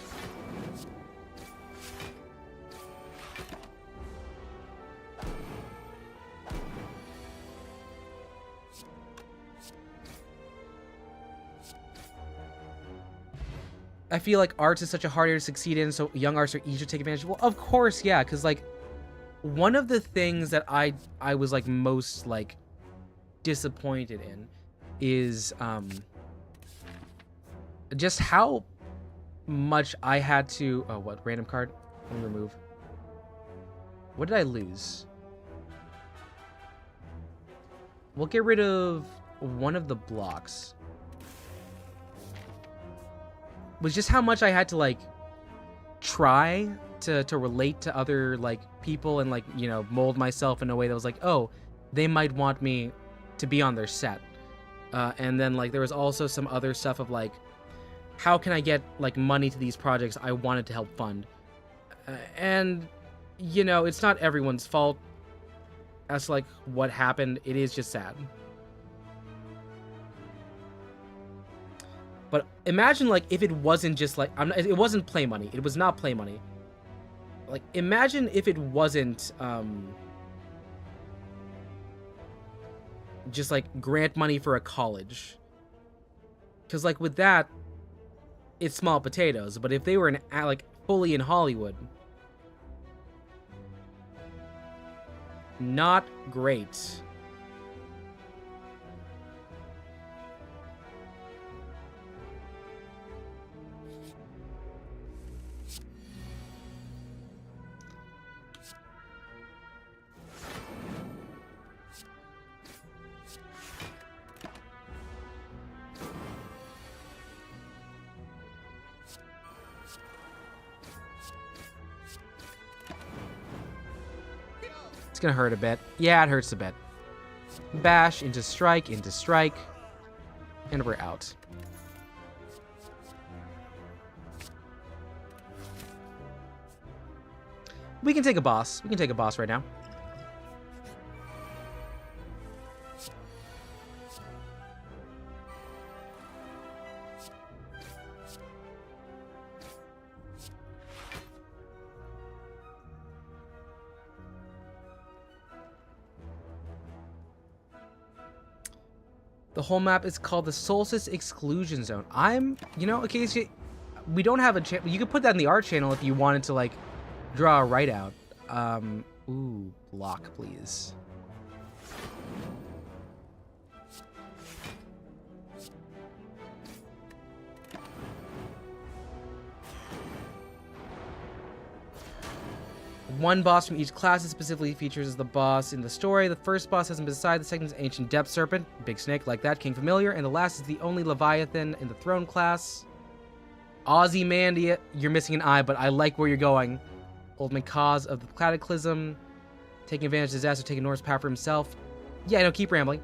I feel like arts is such a hard area to succeed in, so young arts are easier to take advantage of. Well, of course, yeah, because, like, one of the things that I was, like, most, like, disappointed in is, just how much I had to... Oh, what? Random card? Let me remove. What did I lose? We'll get rid of one of the blocks. Was just how much I had to, like, try to relate to other, like, people and, like, you know, mold myself in a way that was like, oh, they might want me to be on their set. And then, like, there was also some other stuff of, like, how can I get, like, money to these projects I wanted to help fund? And, you know, it's not everyone's fault as, like, what happened. It is just sad. But imagine, like, if it wasn't just, like... it wasn't play money. It was not play money. Like, imagine if it wasn't, just, like, grant money for a college. Because, like, with that... it's small potatoes. But if they were like fully in Hollywood, not great. It's gonna hurt a bit. Yeah, it hurts a bit. Bash into strike, and we're out. We can take a boss. We can take a boss right now. The whole map is called the Solstice Exclusion Zone. You know, occasionally, we don't have a channel. You could put that in the art channel if you wanted to, like, draw a write out. Ooh, block, please. One boss from each class is specifically features as the boss in the story. The first boss hasn't been decided. The second is Ancient Depth Serpent, big snake like that, King Familiar, and the last is the only Leviathan in the Throne class. Ozymandias, you're missing an eye, but I like where you're going. Ultimate cause of the Cataclysm, taking advantage of disaster, taking Norse power for himself. Yeah, no, keep rambling.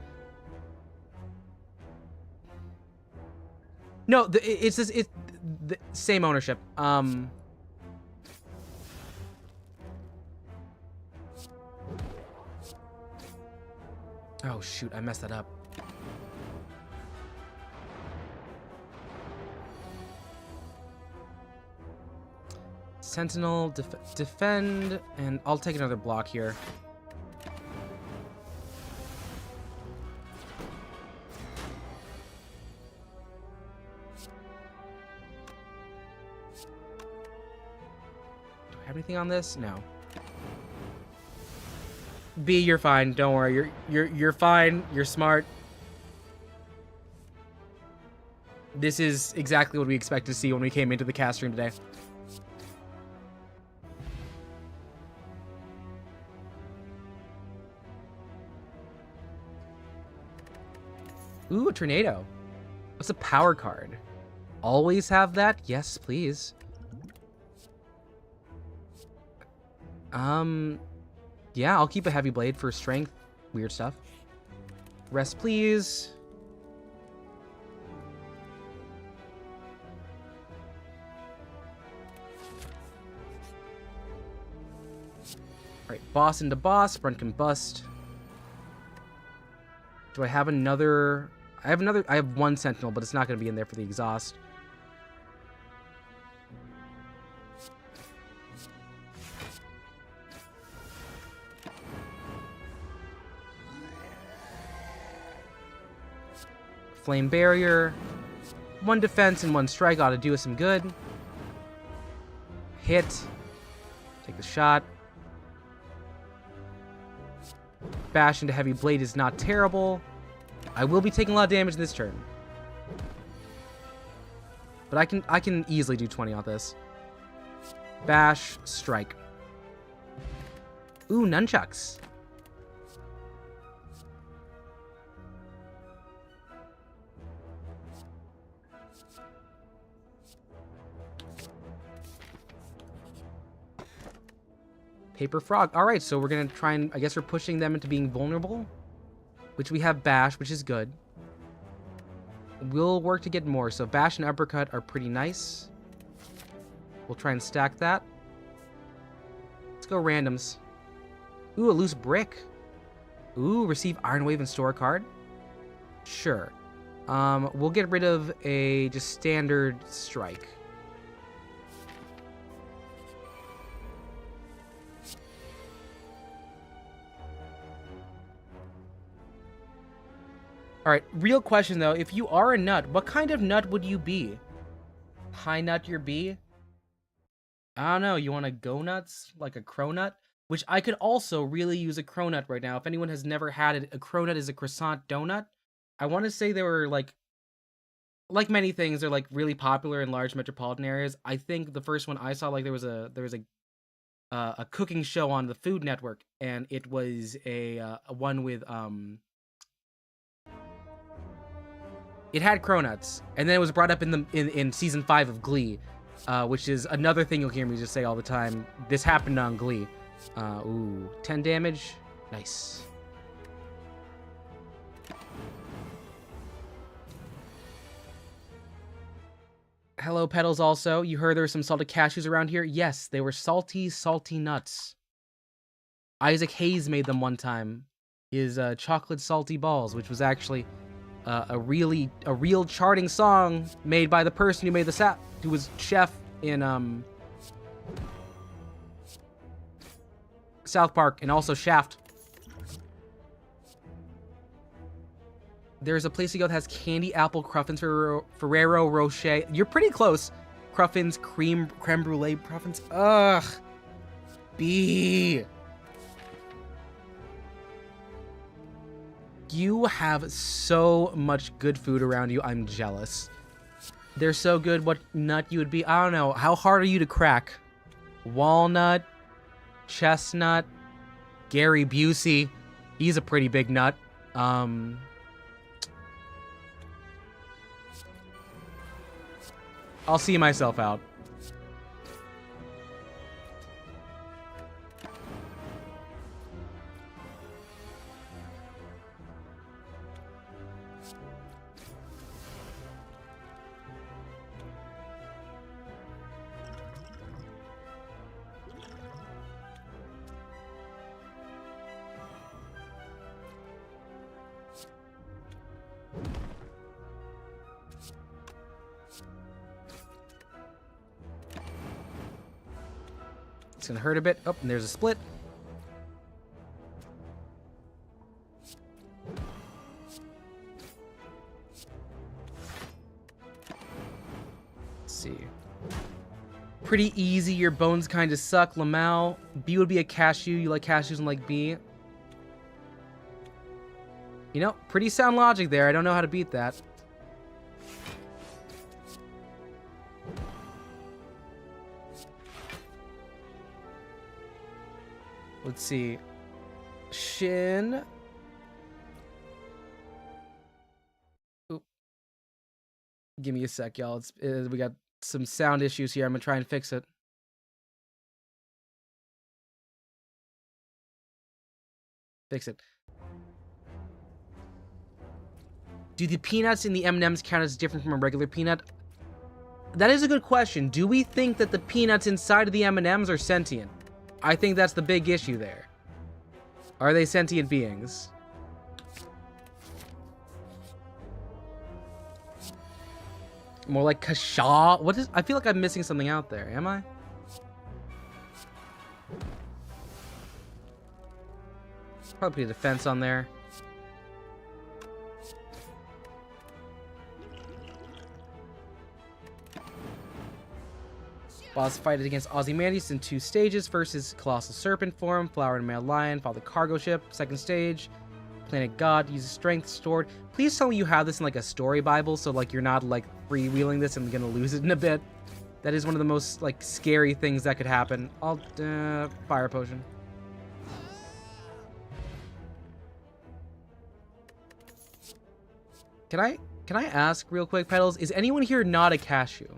No, it's the same ownership. Oh shoot, I messed that up. Sentinel, defend, and I'll take another block here. Do I have anything on this? No. B, you're fine. Don't worry. You're fine. You're smart. This is exactly what we expected to see when we came into the cast stream today. Ooh, a tornado. What's a power card? Always have that? Yes, please. Yeah, I'll keep a heavy blade for strength. Weird stuff. Rest, please. Alright, boss into boss. Front can bust. Do I have another? I have one sentinel, but it's not going to be in there for the exhaust. Flame barrier. One defense and one strike ought to do us some good. Hit. Take the shot. Bash into heavy blade is not terrible. I will be taking a lot of damage this turn. But I can easily do 20 on this. Bash, strike. Ooh, nunchucks. Paper Frog. Alright, so we're going to try and... I guess we're pushing them into being vulnerable. Which we have Bash, which is good. We'll work to get more. So Bash and Uppercut are pretty nice. We'll try and stack that. Let's go randoms. Ooh, a loose brick. Ooh, receive Iron Wave and store a card. Sure. We'll get rid of a just standard strike. Alright, real question though, if you are a nut, what kind of nut would you be? High nut your bee? I don't know, you want a go nuts? Like a cronut? Which I could also really use a cronut right now. If anyone has never had it, a cronut is a croissant donut. I want to say they were like many things, they're like really popular in large metropolitan areas. I think the first one I saw, like there was a cooking show on the Food Network, and it was a one with it had cronuts, and then it was brought up in season 5 of Glee, which is another thing you'll hear me just say all the time. This happened on Glee. Ooh, 10 damage, nice. Hello, Petals. Also, you heard there were some salted cashews around here? Yes, they were salty, salty nuts. Isaac Hayes made them one time. His chocolate salty balls, which was actually a real charting song made by the person who made the sap, who was chef in South Park and also Shaft. There's a place to go that has candy apple cruffins Ferrero Rocher. You're pretty close. Cruffins, creme brulee cruffins. Ugh. B. You have so much good food around you. I'm jealous. They're so good. What nut you would be? I don't know. How hard are you to crack? Walnut, chestnut, Gary Busey. He's a pretty big nut. I'll see myself out. It's gonna hurt a bit. Oh, and there's a split. Let's see. Pretty easy. Your bones kind of suck. Lamau. B would be a cashew. You like cashews and like B. You know, pretty sound logic there. I don't know how to beat that. Let's see. Shin. Oop. Give me a sec, y'all. We got some sound issues here. I'm gonna try and fix it. Fix it. Do the peanuts in the M&Ms count as different from a regular peanut? That is a good question. Do we think that the peanuts inside of the M&Ms are sentient? I think that's the big issue there. Are they sentient beings? More like Kashaw? What is... I feel like I'm missing something out there. Am I? Probably a defense on there. Boss fight against Ozymandias in 2 stages. First is Colossal Serpent form, Flower and Male Lion, follow the cargo ship. Second stage, Planet God, uses strength stored. Please tell me you have this in like a story bible, so like you're not like freewheeling this and gonna lose it in a bit. That is one of the most like scary things that could happen. I'll fire potion. Can I ask real quick, Petals, is anyone here not a cashew?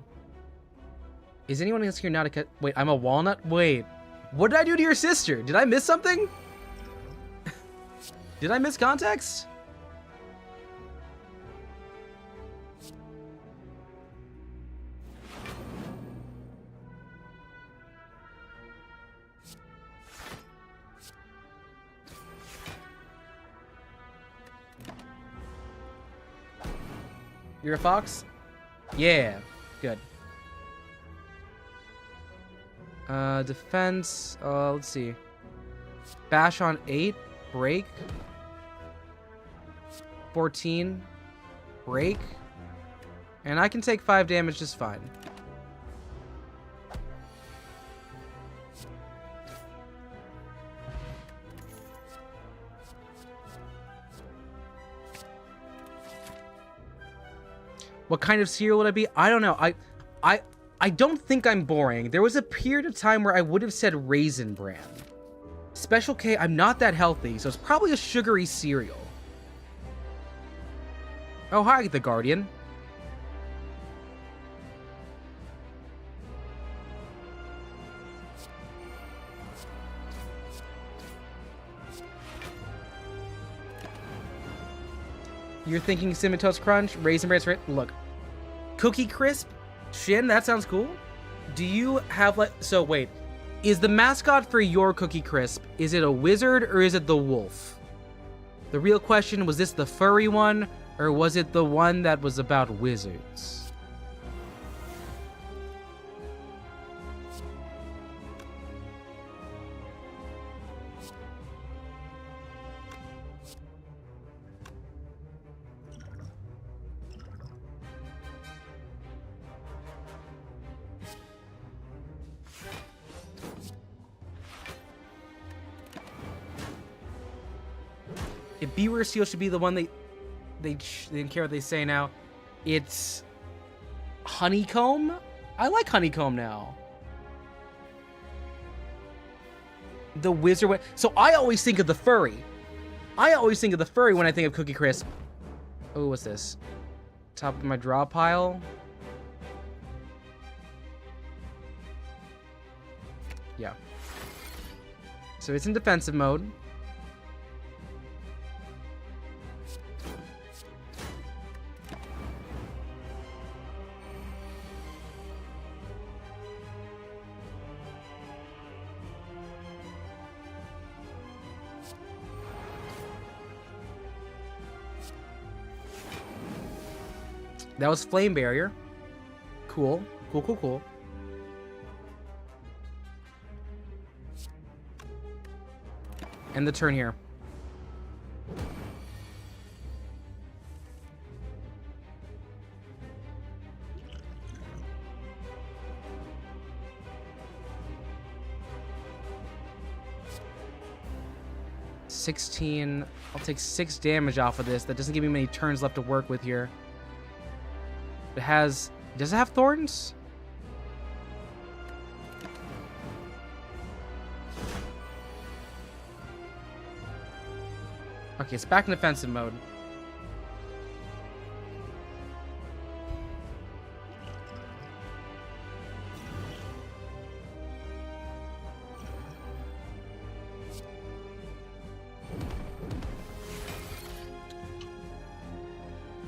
Is anyone else here not a wait, I'm a walnut? Wait. What did I do to your sister? Did I miss something? Did I miss context? You're a fox? Yeah. Good. Defense, let's see. Bash on 8, break. 14, break. And I can take 5 damage just fine. What kind of cereal would I be? I don't know. I don't think I'm boring. There was a period of time where I would have said Raisin Bran. Special K, I'm not that healthy, so it's probably a sugary cereal. Oh, hi, the Guardian. You're thinking Cinnamon Toast Crunch, Raisin Bran, look. Cookie Crisp? Shin, that sounds cool. Do you have, like, so wait. Is the mascot for your Cookie Crisp, is it a wizard or is it the wolf? The real question, was this the furry one or was it the one that was about wizards? If Beware Seal should be the one they didn't care what they say now. It's Honeycomb? I like Honeycomb now. The wizard. So I always think of the furry. I always think of the furry when I think of Cookie Crisp. Oh, what's this? Top of my draw pile. Yeah. So it's in defensive mode. That was Flame Barrier. Cool. Cool, cool, cool. End the turn here. $16. I'll take 6 damage off of this. That doesn't give me many turns left to work with here. It has... Does it have thorns? Okay, it's back in defensive mode.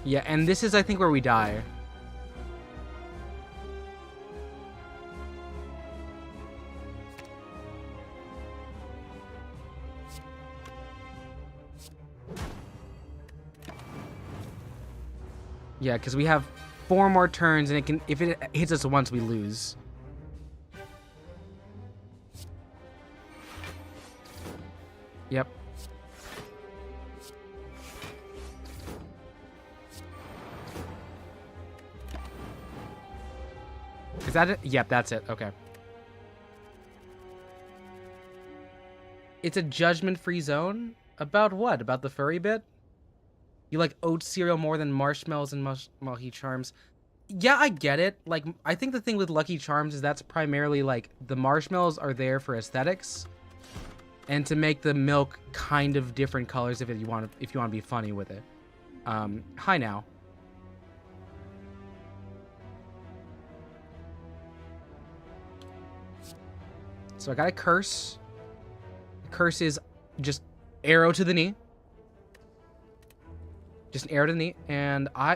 Yeah, and this is, I think, where we die. Yeah, because we have 4 more turns, and it can, if it hits us once, we lose. Yep. Is that it? Yep, that's it. Okay. It's a judgment-free zone? About what? About the furry bit? You like oat cereal more than marshmallows and Lucky Charms? Yeah, I get it. Like, I think the thing with Lucky Charms is that's primarily, like, the marshmallows are there for aesthetics. And to make the milk kind of different colors if you want to be funny with it. Hi now. So I got a curse. The curse is just arrow to the knee. Just an arrow to the knee. And I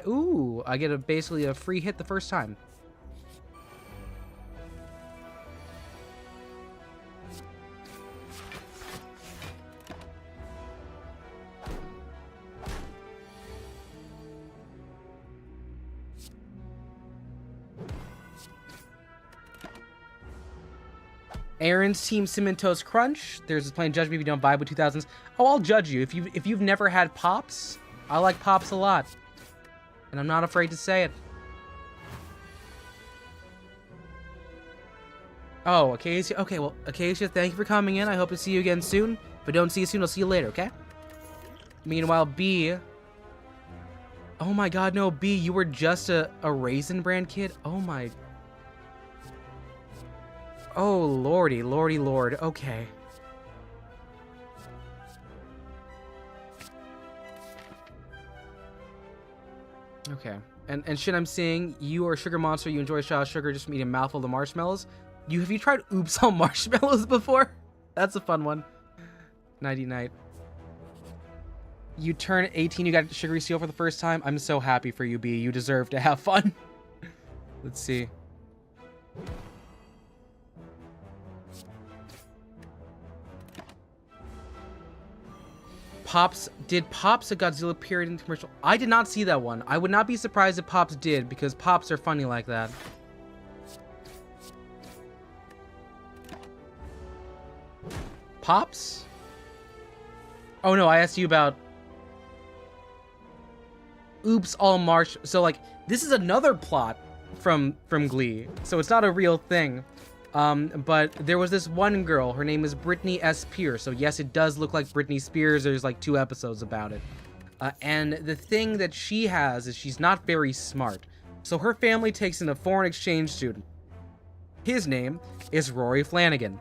get basically a free hit the first time. Aaron's team Cinnamon Toast Crunch. There's playing Judge Me if you don't vibe with 2000s. Oh, I'll judge you. If you've never had Pops, I like Pops a lot. And I'm not afraid to say it. Oh, Acacia. Okay, well, Acacia, thank you for coming in. I hope to see you again soon. If I don't see you soon, I'll see you later, okay? Meanwhile, B, Oh my god, no, B, you were just a Raisin Bran kid? Oh my... Oh, lordy, lordy, lord. Okay. Okay. And shit, I'm seeing you are a sugar monster. You enjoy a shot of sugar just from eating a mouthful of marshmallows. Have you tried Oops on marshmallows before? That's a fun one. Nighty night. You turn 18, you got sugary seal for the first time. I'm so happy for you, B. You deserve to have fun. Let's see. Pops, did Pops a Godzilla period in the commercial? I did not see that one. I would not be surprised if Pops did, because Pops are funny like that. Pops? Oh no, I asked you about... Oops, all marsh... So, like, this is another plot from Glee. So it's not a real thing. But there was this one girl. Her name is Britney S. Pierce. So yes, it does look like Britney Spears. There's like 2 episodes about it. And the thing that she has is she's not very smart. So her family takes in a foreign exchange student. His name is Rory Flanagan.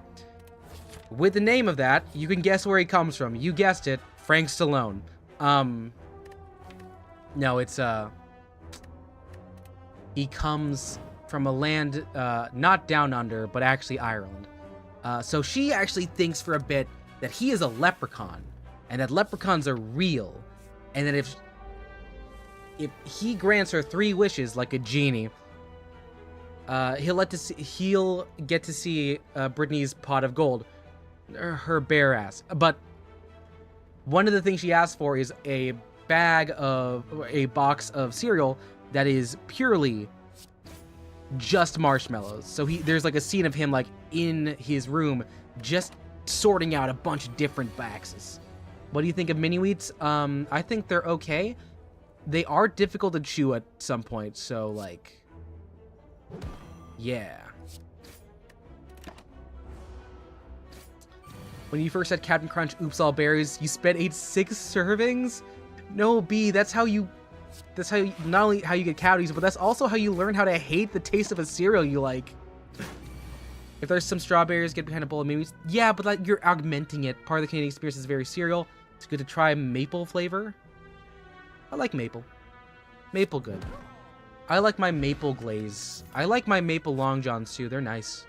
With the name of that, you can guess where he comes from. You guessed it, Frank Stallone. No, it's, he comes from a land, not down under, but actually Ireland. So she actually thinks for a bit that he is a leprechaun, and that leprechauns are real, and that if he grants her 3 wishes like a genie, he'll get to see Brittany's pot of gold, her bare ass. But one of the things she asks for is a box of cereal that is purely just marshmallows. So there's like a scene of him like in his room just sorting out a bunch of different boxes. What do you think of mini wheats? I think they're okay. They are difficult to chew at some point, so like, yeah. When you first had Captain Crunch Oops All Berries, you ate 6 servings? No, B, that's how you not only how you get calories, but that's also how you learn how to hate the taste of a cereal you like. If there's some strawberries, get behind a bowl of mini wheats. Yeah, but like you're augmenting it. Part of the Canadian experience is very cereal. It's good to try maple flavor. I like maple. Maple good. I like my maple glaze. I like my maple long johns too. They're nice.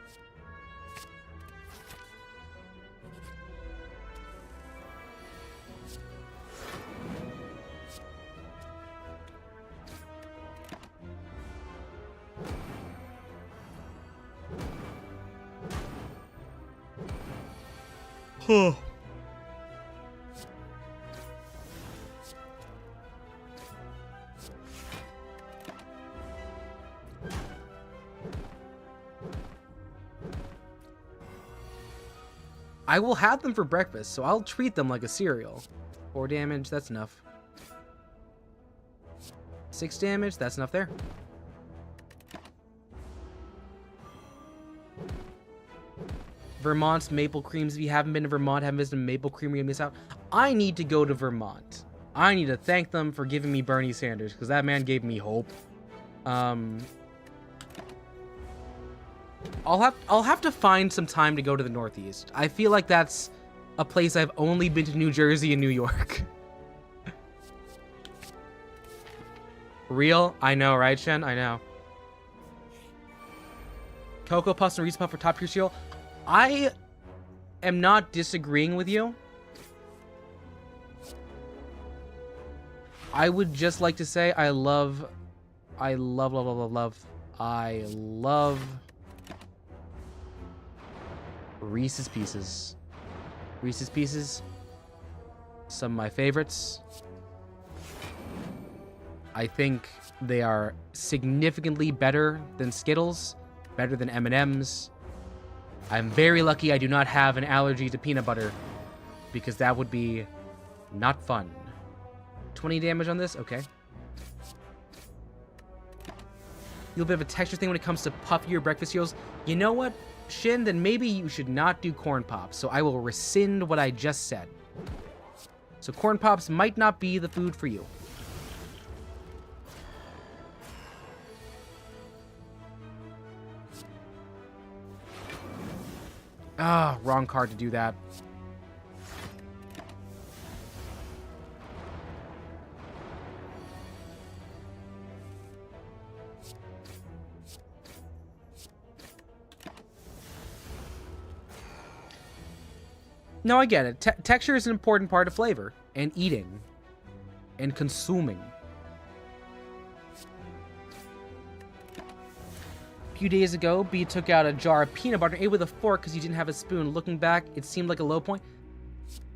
Huh. I will have them for breakfast, so I'll treat them like a cereal. 4 damage, that's enough. 6 damage, that's enough there. Vermont's maple creams. If you haven't been to Vermont, haven't visited Maple Creamery, you miss out. I need to go to Vermont. I need to thank them for giving me Bernie Sanders, because that man gave me hope. I'll have to find some time to go to the Northeast. I feel like that's a place I've only been to New Jersey and New York. Real? I know, right, Shen? I know. Cocoa Puffs and Reese's Puff for top tier cereal. I am not disagreeing with you. I would just like to say I love Reese's Pieces. Reese's Pieces. Some of my favorites. I think they are significantly better than Skittles, better than M&M's. I'm very lucky I do not have an allergy to peanut butter, because that would be not fun. 20 damage on this? Okay. You have a bit of a texture thing when it comes to puffier breakfast cereals. You know what, Shin? Then maybe you should not do corn pops, so I will rescind what I just said. So corn pops might not be the food for you. Ah, wrong card to do that. No, I get it. Texture is an important part of flavor and eating and consuming. A few days ago, B took out a jar of peanut butter and ate with a fork because you didn't have a spoon. Looking back, it seemed like a low point.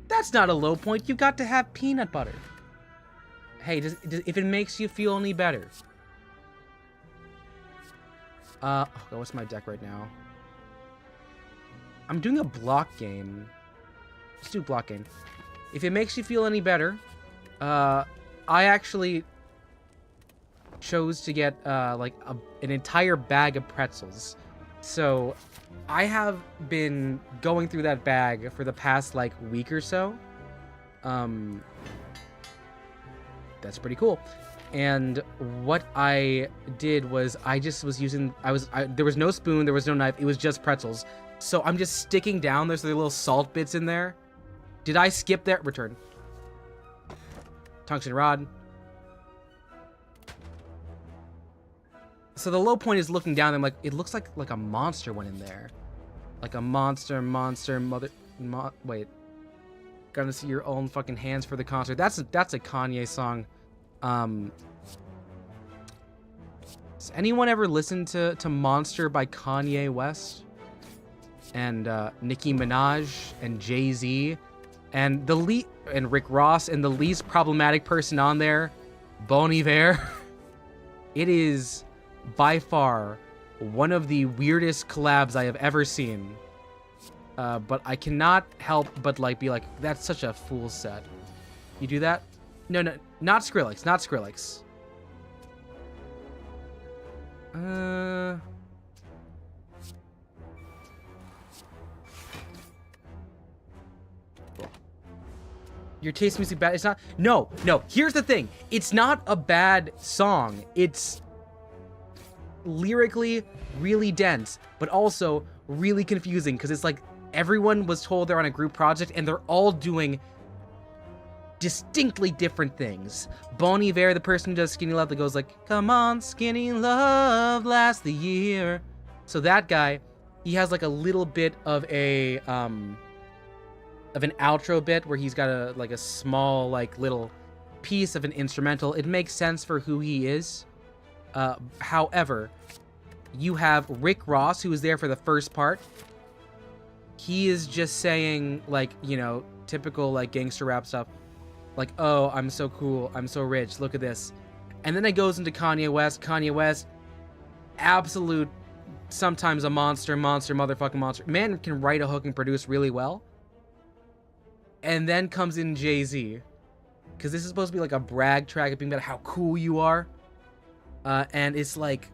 That's not a low point. You got to have peanut butter. Hey, if it makes you feel any better. Okay, what's my deck right now? I'm doing a block game. Let's do block game. If it makes you feel any better, I actually chose to get like an entire bag of pretzels. So I have been going through that bag for the past like week or so. That's pretty cool. And what I did was I just was using, there was no spoon, there was no knife, it was just pretzels. So I'm just sticking down, there's the little salt bits in there. Did I skip that? Return. Tungsten rod. So the low point is looking down, I'm like, it looks like a monster went in there. Like a monster, wait. Gonna see your own fucking hands for the concert. That's a Kanye song. Has anyone ever listened to Monster by Kanye West? And Nicki Minaj and Jay-Z and and Rick Ross and the least problematic person on there, Bon Iver. It is by far one of the weirdest collabs I have ever seen. But I cannot help but be like, that's such a fool set. You do that? No, not Skrillex, not Skrillex. Your taste music bad? It's not. No. Here's the thing. It's not a bad song. It's lyrically really dense, but also really confusing because it's like everyone was told they're on a group project and they're all doing distinctly different things. Bon Iver, the person who does Skinny Love, that goes like, "Come on, Skinny Love, last the year." So that guy, he has like a little bit of an outro bit where he's got a small little piece of an instrumental. It makes sense for who he is. However, you have Rick Ross, who is there for the first part. He is just saying typical gangster rap stuff. Like, oh, I'm so cool, I'm so rich, look at this. And then it goes into Kanye West. Kanye West, absolute, sometimes a monster, motherfucking monster. Man can write a hook and produce really well. And then comes in Jay-Z. Because this is supposed to be like a brag track of being about how cool you are. And it's like...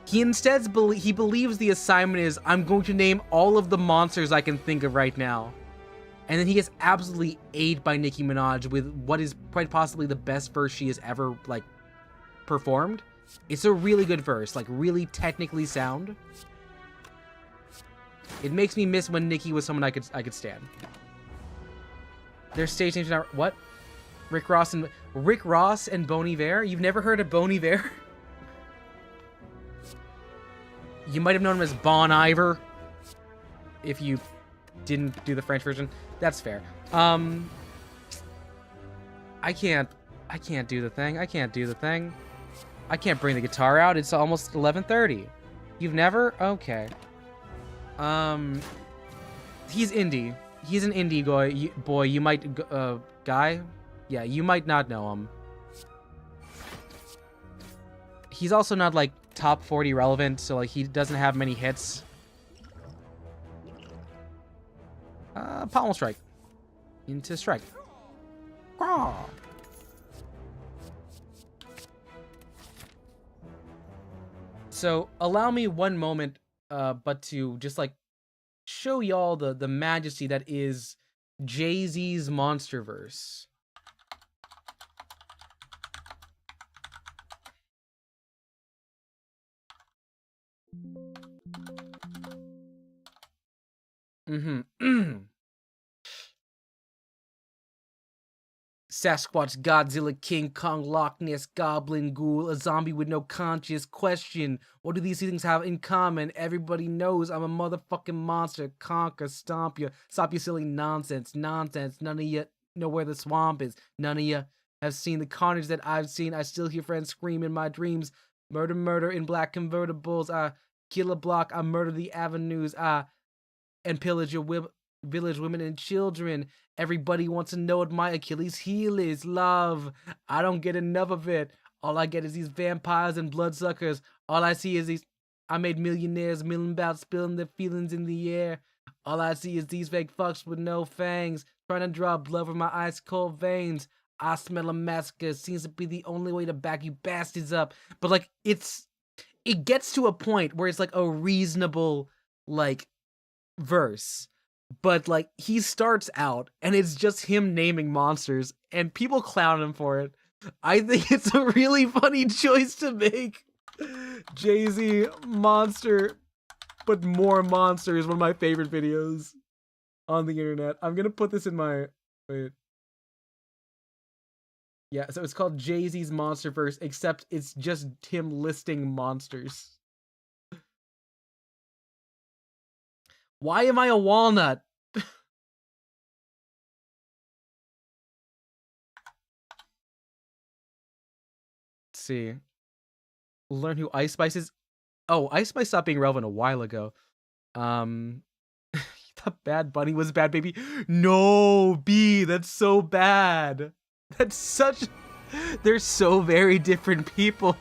He believes the assignment is, I'm going to name all of the monsters I can think of right now. And then he gets absolutely ate by Nicki Minaj with what is quite possibly the best verse she has ever, performed. It's a really good verse, really technically sound. It makes me miss when Nicki was someone I could stand. Their stage names are what? Rick Ross and Bon Iver? You've never heard of Bon Iver? You might have known him as Bon Iver if you didn't do the French version. That's fair. I can't do the thing. I can't bring the guitar out. It's almost 11:30. You've never? Okay. He's indie. He's an indie boy. You might, guy? Yeah, you might not know him. He's also not, top 40 relevant, so, he doesn't have many hits. Pommel strike. Into strike. Ah. So, allow me one moment, but to just, show y'all the majesty that is Jay-Z's Monsterverse. Sasquatch, Godzilla, King Kong, Loch Ness, Goblin, Ghoul, a zombie with no conscience. Question, what do these things have in common? Everybody knows I'm a motherfucking monster. Conquer, stomp you, stop you silly nonsense. Nonsense, none of you know where the swamp is. None of you have seen the carnage that I've seen. I still hear friends scream in my dreams. Murder, murder in black convertibles. I kill a block, I murder the avenues. And pillage your village, women and children. Everybody wants to know what my Achilles heel is. Love. I don't get enough of it. All I get is these vampires and bloodsuckers. All I see is these. I made millionaires milling about spilling their feelings in the air. All I see is these fake fucks with no fangs, trying to draw blood from my ice cold veins. I smell a massacre. Seems to be the only way to back you bastards up. But like, it gets to a point where it's like a reasonable, like, verse, but like he starts out and it's just him naming monsters and people clown him for it. I think it's a really funny choice to make. Jay-Z monster, but more monster is one of my favorite videos on the internet. I'm gonna put this in my wait. Yeah, so it's called Jay-Z's Monsterverse, except it's just him listing monsters. Why am I a walnut? Let's see. Learn who Ice Spice is. Oh, Ice Spice stopped being relevant a while ago. You thought Bad Bunny was bad, baby? No, B, that's so bad. That's such... They're so very different people.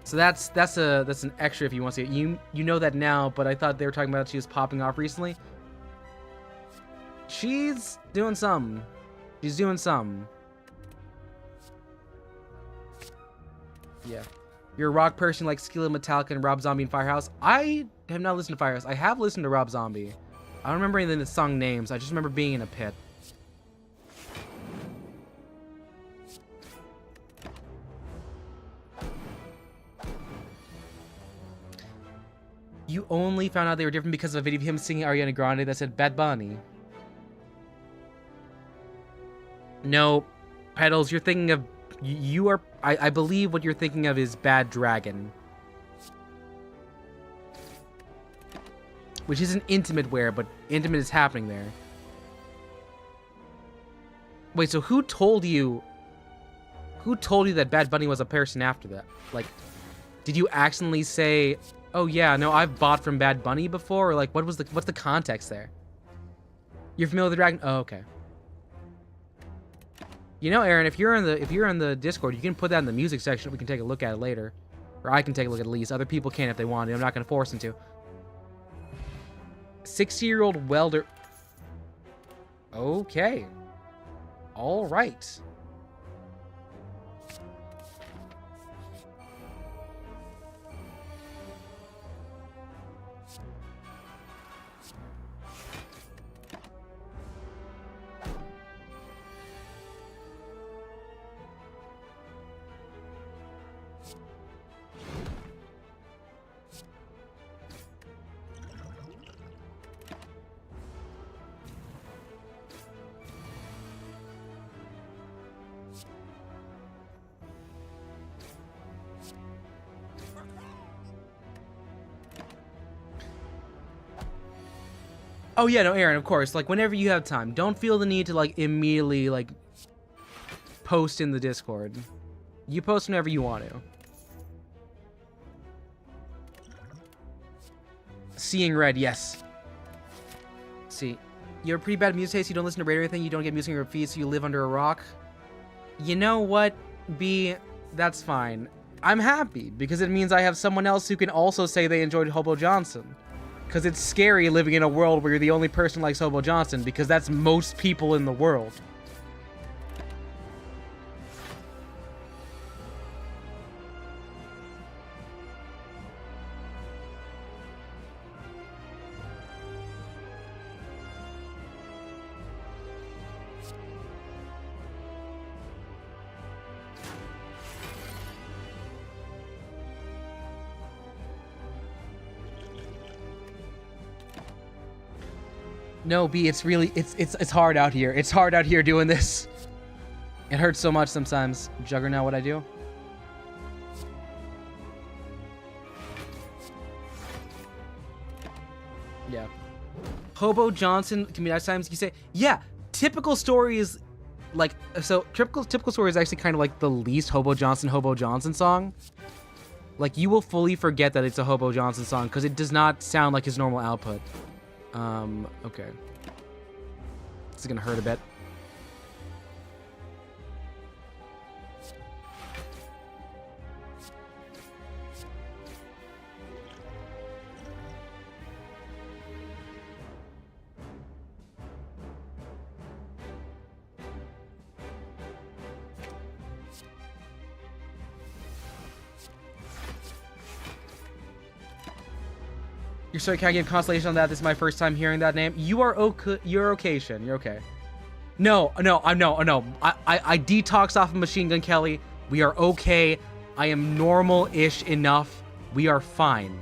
So that's an extra if you want to see it. You know that now, but I thought they were talking about she was popping off recently. She's doing something. She's doing something. Yeah. You're a rock person like Skillet, Metallica, and Rob Zombie and Firehouse. I have not listened to Firehouse. I have listened to Rob Zombie. I don't remember any of the song names. I just remember being in a pit. You only found out they were different because of a video of him singing Ariana Grande that said Bad Bunny. No, Petals, you're thinking of... You are... I believe what you're thinking of is Bad Dragon. Which isn't intimate wear, but intimate is happening there. Wait, so who told you... Who told you that Bad Bunny was a person after that? Like, did you accidentally say... Oh yeah, no, I've bought from Bad Bunny before, or like, what's the context there? You're familiar with the dragon? Oh, okay. You know, Aaron, if you're in the Discord, you can put that in the music section. We can take a look at it later, or I can take a look at least. Other people can if they want. I'm not gonna force them to. 60-year-old welder. Okay. All right. Oh yeah, no, Aaron, of course. Like, whenever you have time, don't feel the need to, like, immediately, like, post in the Discord. You post whenever you want to. Seeing red, yes. See, you have pretty bad music taste. You don't listen to radio or anything. You don't get music in your feed, so you live under a rock. You know what, B? That's fine. I'm happy, because it means I have someone else who can also say they enjoyed Hobo Johnson. Because it's scary living in a world where you're the only person who likes Hobo Johnson, because that's most people in the world. No, B, it's really, it's hard out here. It's hard out here doing this. It hurts so much sometimes. Juggernaut, what I do? Yeah. Hobo Johnson can be nice times. You say, yeah, typical story is like, so typical story is actually kind of like the least Hobo Johnson song. Like, you will fully forget that it's a Hobo Johnson song because it does not sound like his normal output. Okay. This is gonna hurt a bit. You're sorry, can I give constellation on that? This is my first time hearing that name. You are okay. You're okay, Shin. You're okay. No. I detoxed off of Machine Gun Kelly. We are okay. I am normal-ish enough. We are fine.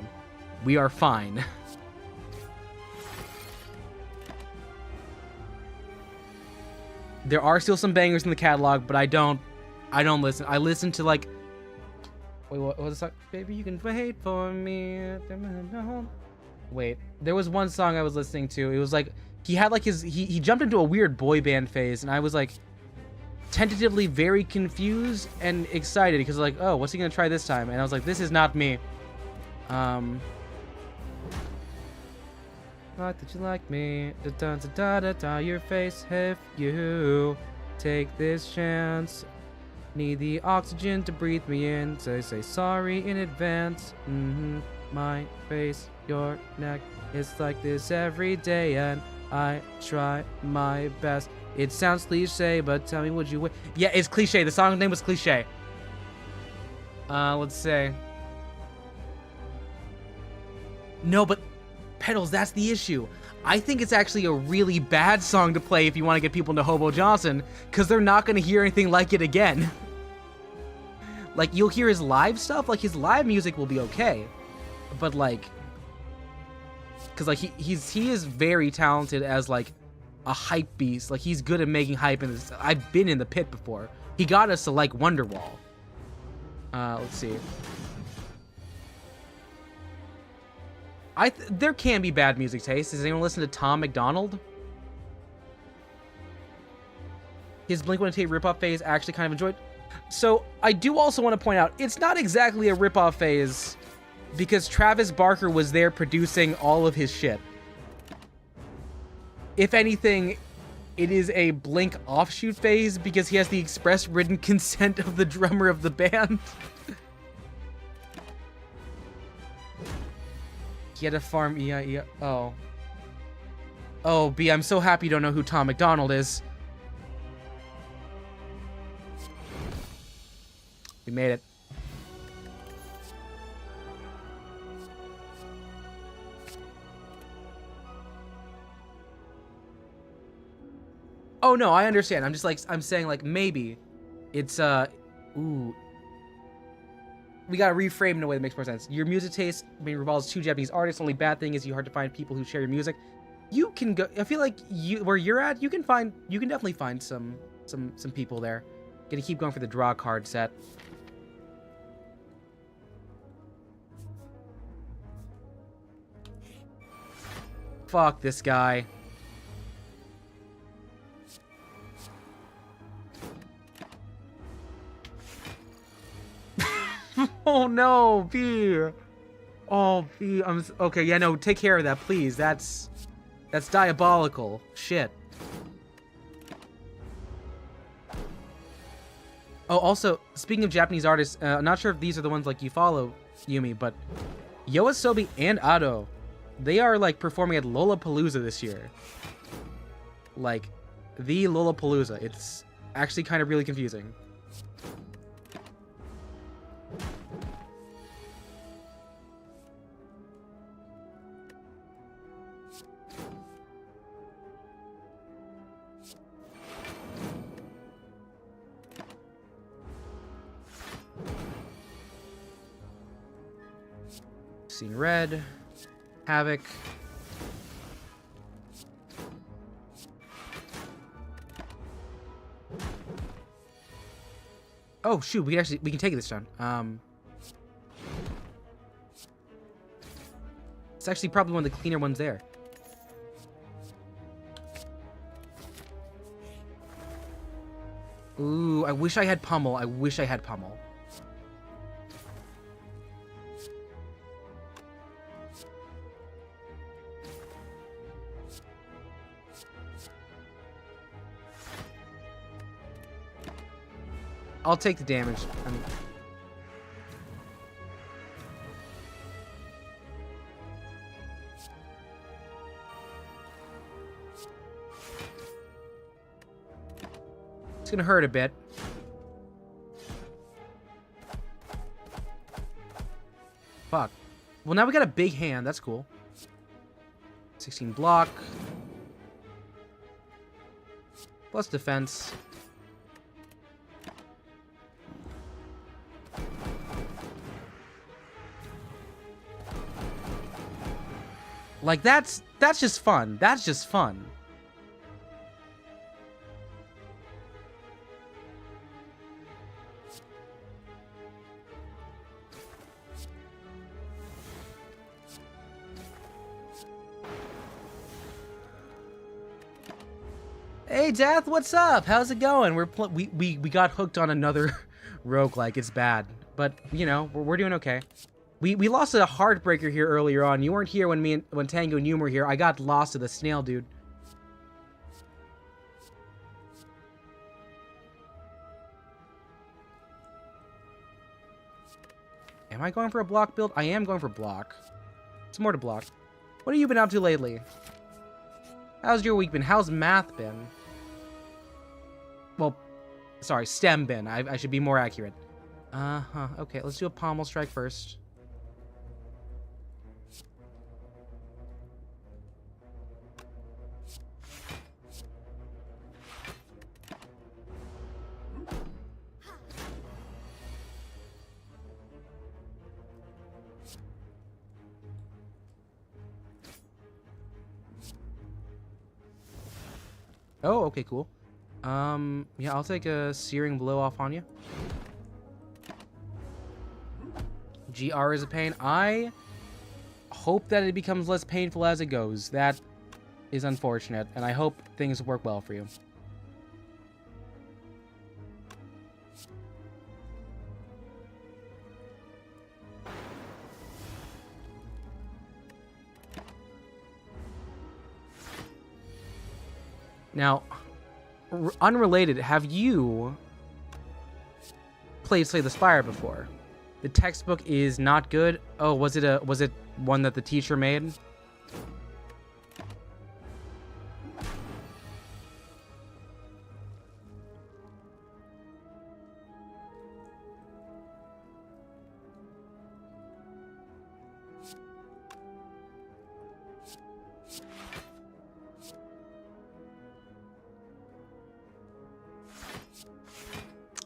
We are fine. There are still some bangers in the catalog, but I don't listen. I listen to like, wait, what was the song? Baby, you can wait for me. Wait, there was one song I was listening to. It was like, he had like he jumped into a weird boy band phase, and I was like tentatively very confused and excited because like, oh, what's he gonna try this time? And I was like, this is not me. Thought that you like me. Da da da da da your face if you take this chance. Need the oxygen to breathe me in. Say sorry in advance. My face, your neck. It's like this every day, and I try my best. It sounds cliche, but tell me, would you wait? Yeah, it's cliche. The song name was Cliche. Let's say. No, but Pedals, that's the issue. I think it's actually a really bad song to play if you want to get people into Hobo Johnson, because they're not going to hear anything like it again. Like, you'll hear his live stuff, like, his live music will be okay. But, like, because, like, he is very talented as, like, a hype beast. Like, he's good at making hype in this. I've been in the pit before. He got us to, like, Wonderwall. Let's see. There can be bad music taste. Does anyone listen to Tom McDonald? His Blink-182 ripoff phase I actually kind of enjoyed. So, I do also want to point out, it's not exactly a ripoff phase because Travis Barker was there producing all of his shit. If anything, it is a Blink offshoot phase because he has the express written consent of the drummer of the band. He had to farm Oh. Oh, B, I'm so happy you don't know who Tom McDonald is. We made it. Oh, no, I understand. I'm just like, I'm saying like, maybe it's, ooh. We gotta reframe in a way that makes more sense. Your music taste maybe revolves two Japanese artists. Only bad thing is you hard to find people who share your music. You can go, I feel like where you're at, you can definitely find some people there. Gonna keep going for the draw card set. Fuck this guy. Oh no, B. Oh, B. Okay. Yeah, no. Take care of that, please. That's diabolical. Shit. Oh, also, speaking of Japanese artists, I'm not sure if these are the ones like you follow, Yumi, but Yoasobi and Ado, they are like performing at Lollapalooza this year. Like, the Lollapalooza. It's actually kind of really confusing. Seen red. Havoc. Oh shoot, we can take it this time. It's actually probably one of the cleaner ones there. Ooh, I wish I had pummel. I wish I had pummel. I'll take the damage. It's gonna hurt a bit. Fuck. Well, now we got a big hand. That's cool. 16 block. Plus defense. Like, that's just fun. That's just fun. Hey, Death, what's up? How's it going? We got hooked on another roguelike. It's bad. But, you know, we're doing okay. We lost a heartbreaker here earlier on. You weren't here when Tango and Yum were here. I got lost to the snail, dude. Am I going for a block build? I am going for block. Some more to block. What have you been up to lately? How's your week been? How's math been? Well, sorry, STEM been. I should be more accurate. Uh-huh. Okay, let's do a pommel strike first. Oh, okay, cool. Yeah, I'll take a Searing Blow off on you. GR is a pain. I hope that it becomes less painful as it goes. That is unfortunate, and I hope things work well for you. Now, unrelated, have you played Slay the Spire before? The textbook is not good. Oh, was it one that the teacher made?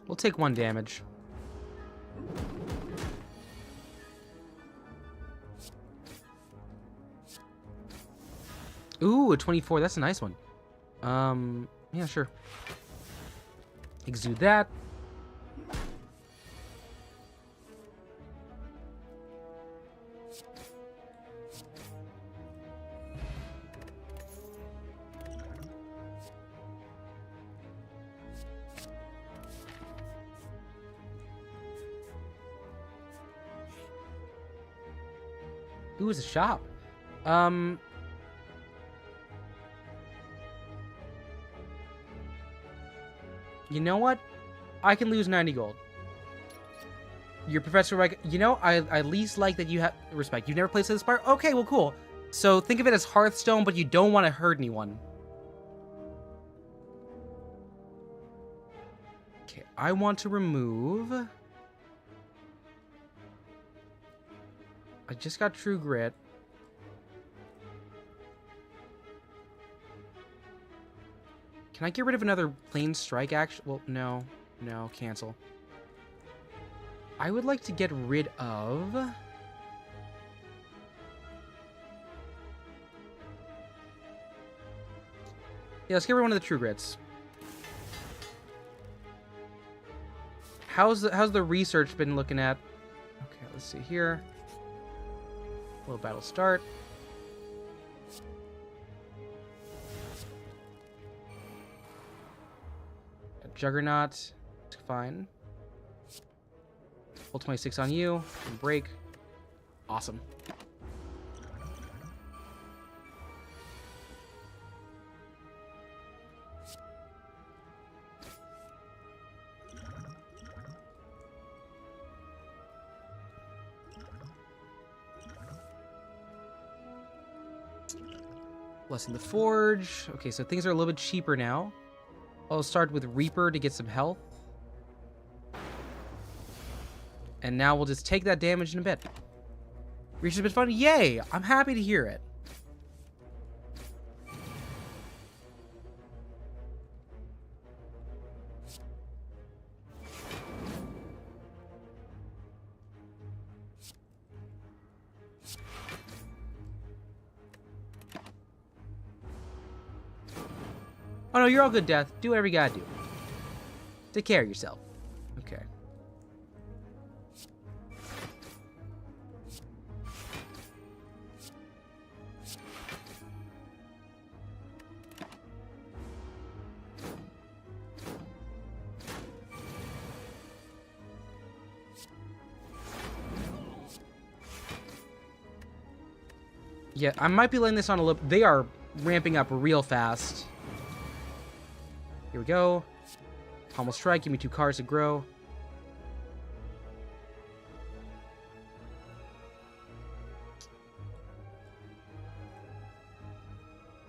We'll take 1 damage. Ooh, a 24. That's a nice one. Yeah, sure. Exude that. Ooh, it's a shop. You know what? I can lose 90 gold. Your professor, like, you know, I at least like that you have respect. You've never played Slay the Spire? Okay, well, cool. So think of it as Hearthstone, but you don't want to hurt anyone. Okay, I want to remove... I just got True Grit. Can I get rid of another Plain Strike action? Well, no. No, cancel. I would like to get rid of... Yeah, let's get rid of one of the True Grits. How's the research been looking at? Okay, let's see here. Little battle start. Juggernaut, fine. Full 26 on you. And break. Awesome. Blessing the Forge. Okay, so things are a little bit cheaper now. I'll start with Reaper to get some health. And now we'll just take that damage in a bit. Reach has been fun. Yay! I'm happy to hear it. Oh no, you're all good, Death. Do whatever you gotta do. Take care of yourself. Okay. Yeah, I might be letting this on a little... They are ramping up real fast. Here we go. Pommel Strike, give me 2 cards to grow.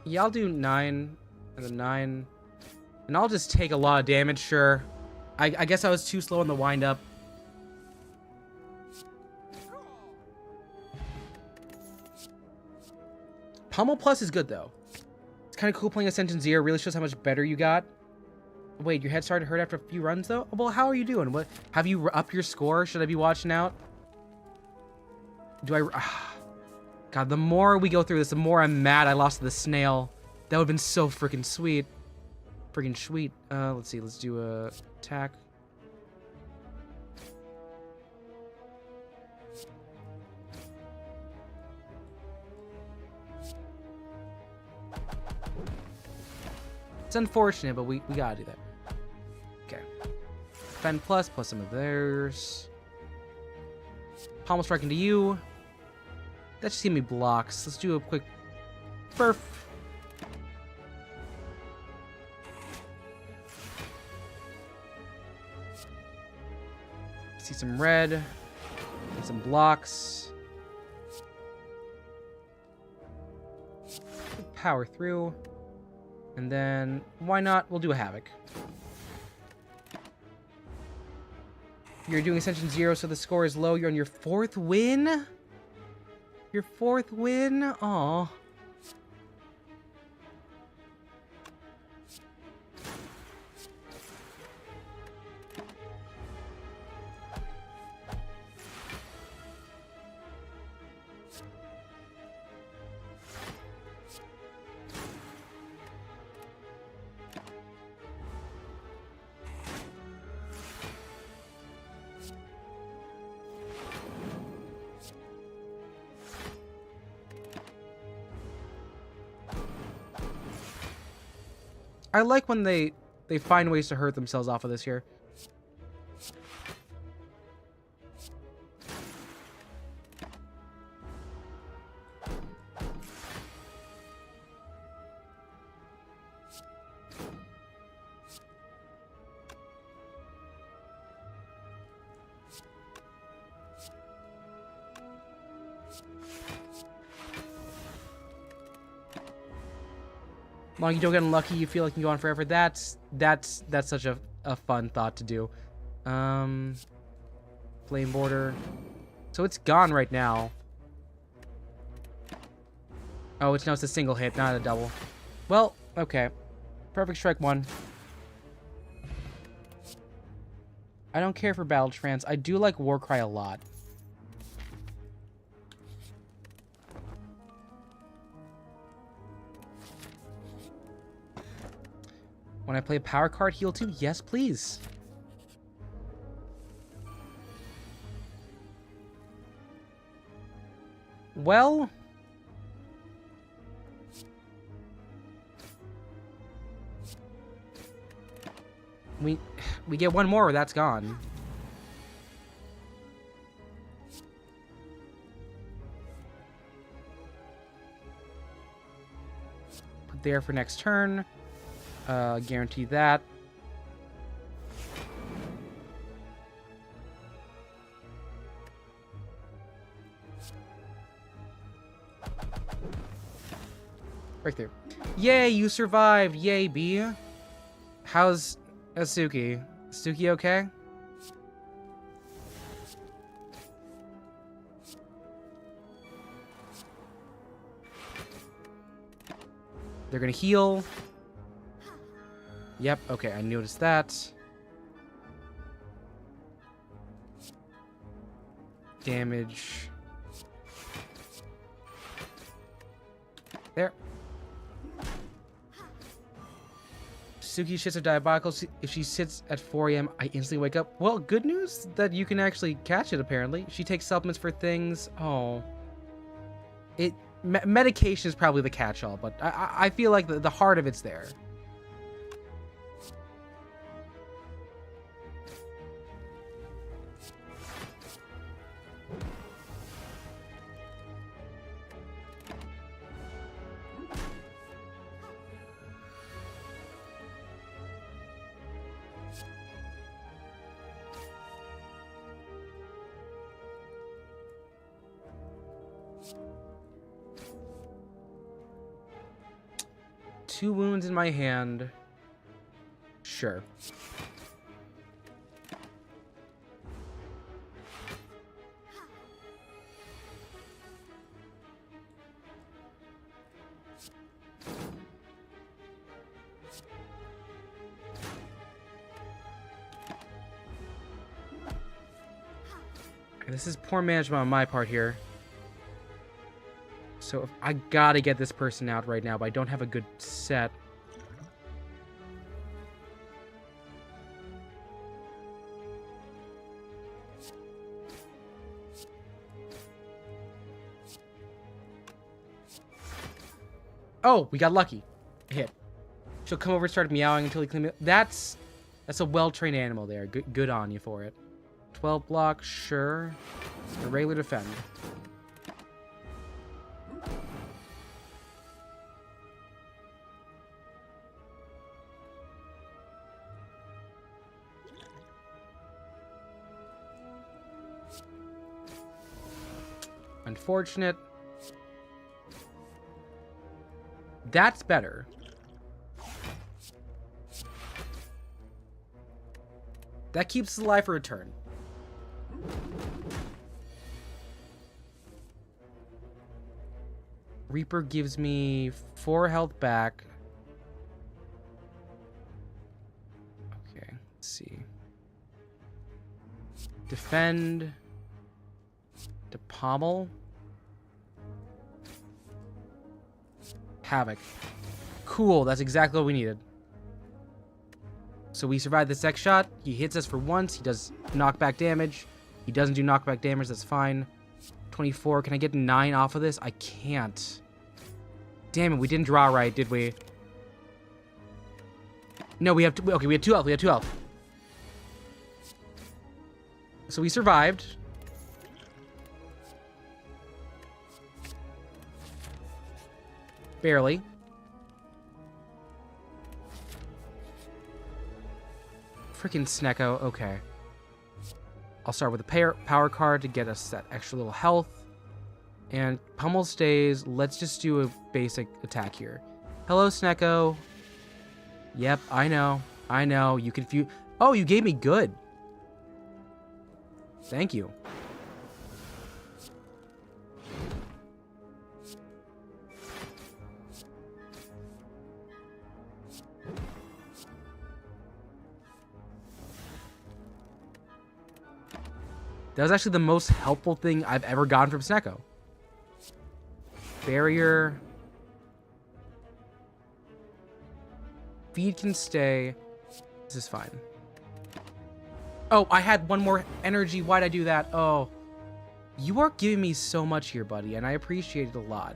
Yeah, I'll do 9 and then 9. And I'll just take a lot of damage, sure. I guess I was too slow on the wind-up. Pommel Plus is good, though. It's kind of cool playing Ascension Zero. Really shows how much better you got. Wait, your head started to hurt after a few runs, though? Well, how are you doing? What? Have you upped your score? Should I be watching out? Do I... God, the more we go through this, the more I'm mad I lost to the snail. That would have been so freaking sweet. Freaking sweet. Let's see. Let's do a attack. It's unfortunate, but we gotta do that. Okay. Defend plus some of theirs. Pommel Strike into you. That just gave me blocks. Let's do a quick burf. See some red. Get some blocks. Power through. And then, why not? We'll do a Havoc. You're doing Ascension 0, so the score is low. You're on your 4th win? Your 4th win? Aw. I like when they find ways to hurt themselves off of this here. Long you don't get unlucky, you feel like you can go on forever. That's such a fun thought to do. Flame border. So it's gone right now. Oh, it's a single hit, not a double. Well, okay. Perfect strike 1. I don't care for Battle Trance. I do like Warcry a lot. When I play a power card, heal 2? Yes, please. Well... We get one more, that's gone. Put there for next turn. Guarantee that. Breakthrough. Yay, you survived! Yay, B. How's Asuki? Asuki okay? They're gonna heal. Yep, okay, I noticed that. Damage. There. Suki shits are diabolical. If she sits at 4 a.m., I instantly wake up. Well, good news that you can actually catch it, apparently. She takes supplements for things. Oh. Medication is probably the catch-all, but I feel like the heart of it's there. Two wounds in my hand. Sure. This is poor management on my part here. So I gotta get this person out right now, but I don't have a good set. Oh, we got lucky. A hit. She'll come over and start meowing until he cleans it. That's a well-trained animal there. Good on you for it. 12 block, sure. A regular defend. Unfortunate. That's better. That keeps us alive for a turn. Reaper gives me 4 health back. Okay, let's see. Defend. To pommel. Havoc. Cool, that's exactly what we needed. So we survived the sex shot. He hits us for once. He does knockback damage. He doesn't do knockback damage, that's fine. 24, can I get 9 off of this? I can't. Damn it, we didn't draw right, did we? No, we have to, okay, we had 2 health, we had 2 health. So we survived. Barely. Freaking Snecko, okay. I'll start with a power card to get us that extra little health. And Pummel stays. Let's just do a basic attack here. Hello, Snecko. Yep, I know. I know. You confuse. Oh, you gave me good. Thank you. That was actually the most helpful thing I've ever gotten from Snecko. Barrier. Feed can stay. This is fine. Oh, I had one more energy. Why'd I do that? Oh. You are giving me so much here, buddy, and I appreciate it a lot.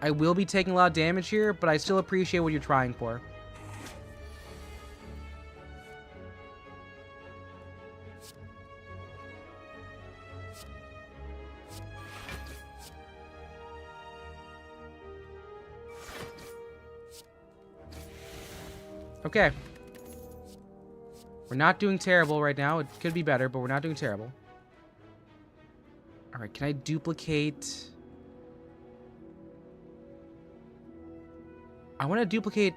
I will be taking a lot of damage here, but I still appreciate what you're trying for. Okay. We're not doing terrible right now. It could be better, but we're not doing terrible. Alright, can I duplicate... I want to duplicate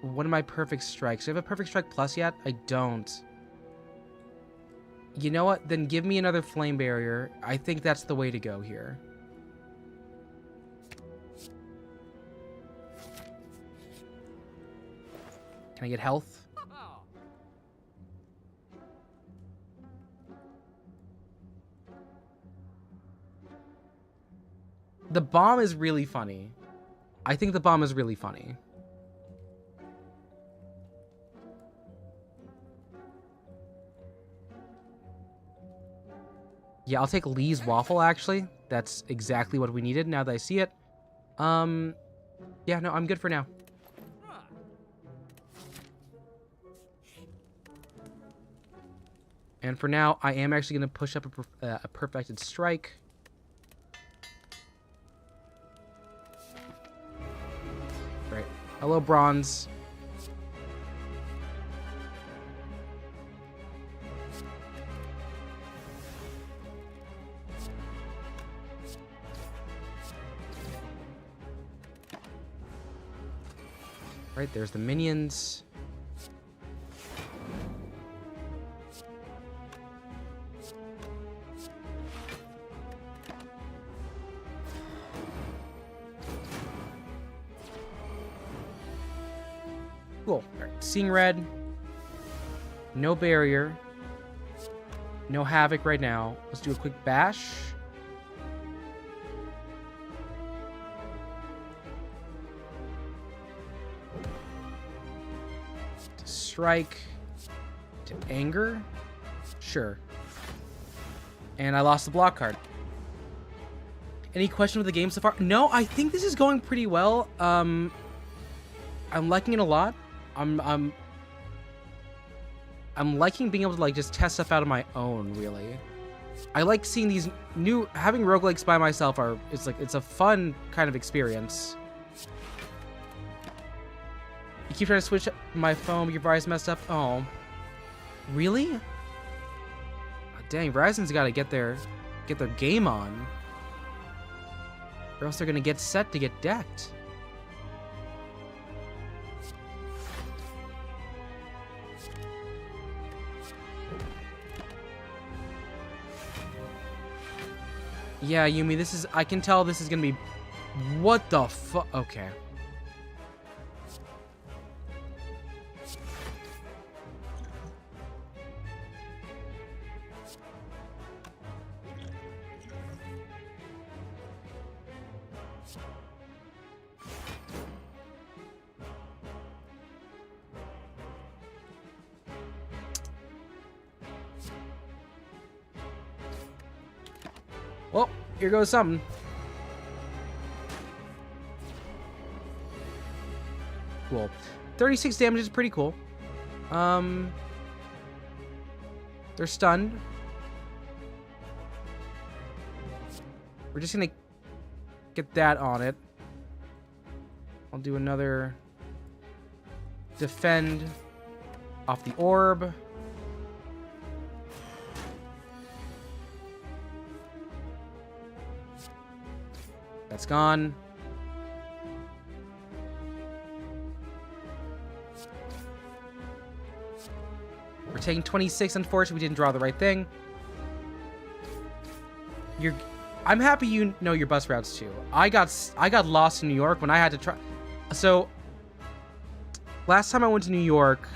one of my perfect strikes. Do I have a perfect strike plus yet? I don't. You know what? Then give me another flame barrier. I think that's the way to go here. Can I get health? The bomb is really funny. I think the bomb is really funny. Yeah, I'll take Lee's waffle, actually. That's exactly what we needed now that I see it. Yeah, no, I'm good for now. And for now, I am actually going to push up a perfected strike. Right. Hello, bronze. Right, there's the minions. Cool. Right. Seeing red. No barrier. No havoc right now. Let's do a quick bash. To strike. To anger. Sure. And I lost the block card. Any question with the game so far? No, I think this is going pretty well. I'm liking it a lot. I'm liking being able to like just test stuff out on my own, really. I like seeing these new having roguelikes by myself it's a fun kind of experience. You keep trying to switch my phone, but your Verizon messed up. Oh. Really? Oh, dang, Verizon's gotta get their game on. Or else they're gonna get set to get decked. Yeah, Yumi, I can tell this is gonna be... What the fuck? Okay. Well, here goes something. Cool. 36 damage is pretty cool. They're stunned. We're just gonna get that on it. I'll do another defend off the orb. That's gone. We're taking 26. Unfortunately, we didn't draw the right thing. I'm happy you know your bus routes too. I got lost in New York when I had to try. So last time I went to New York,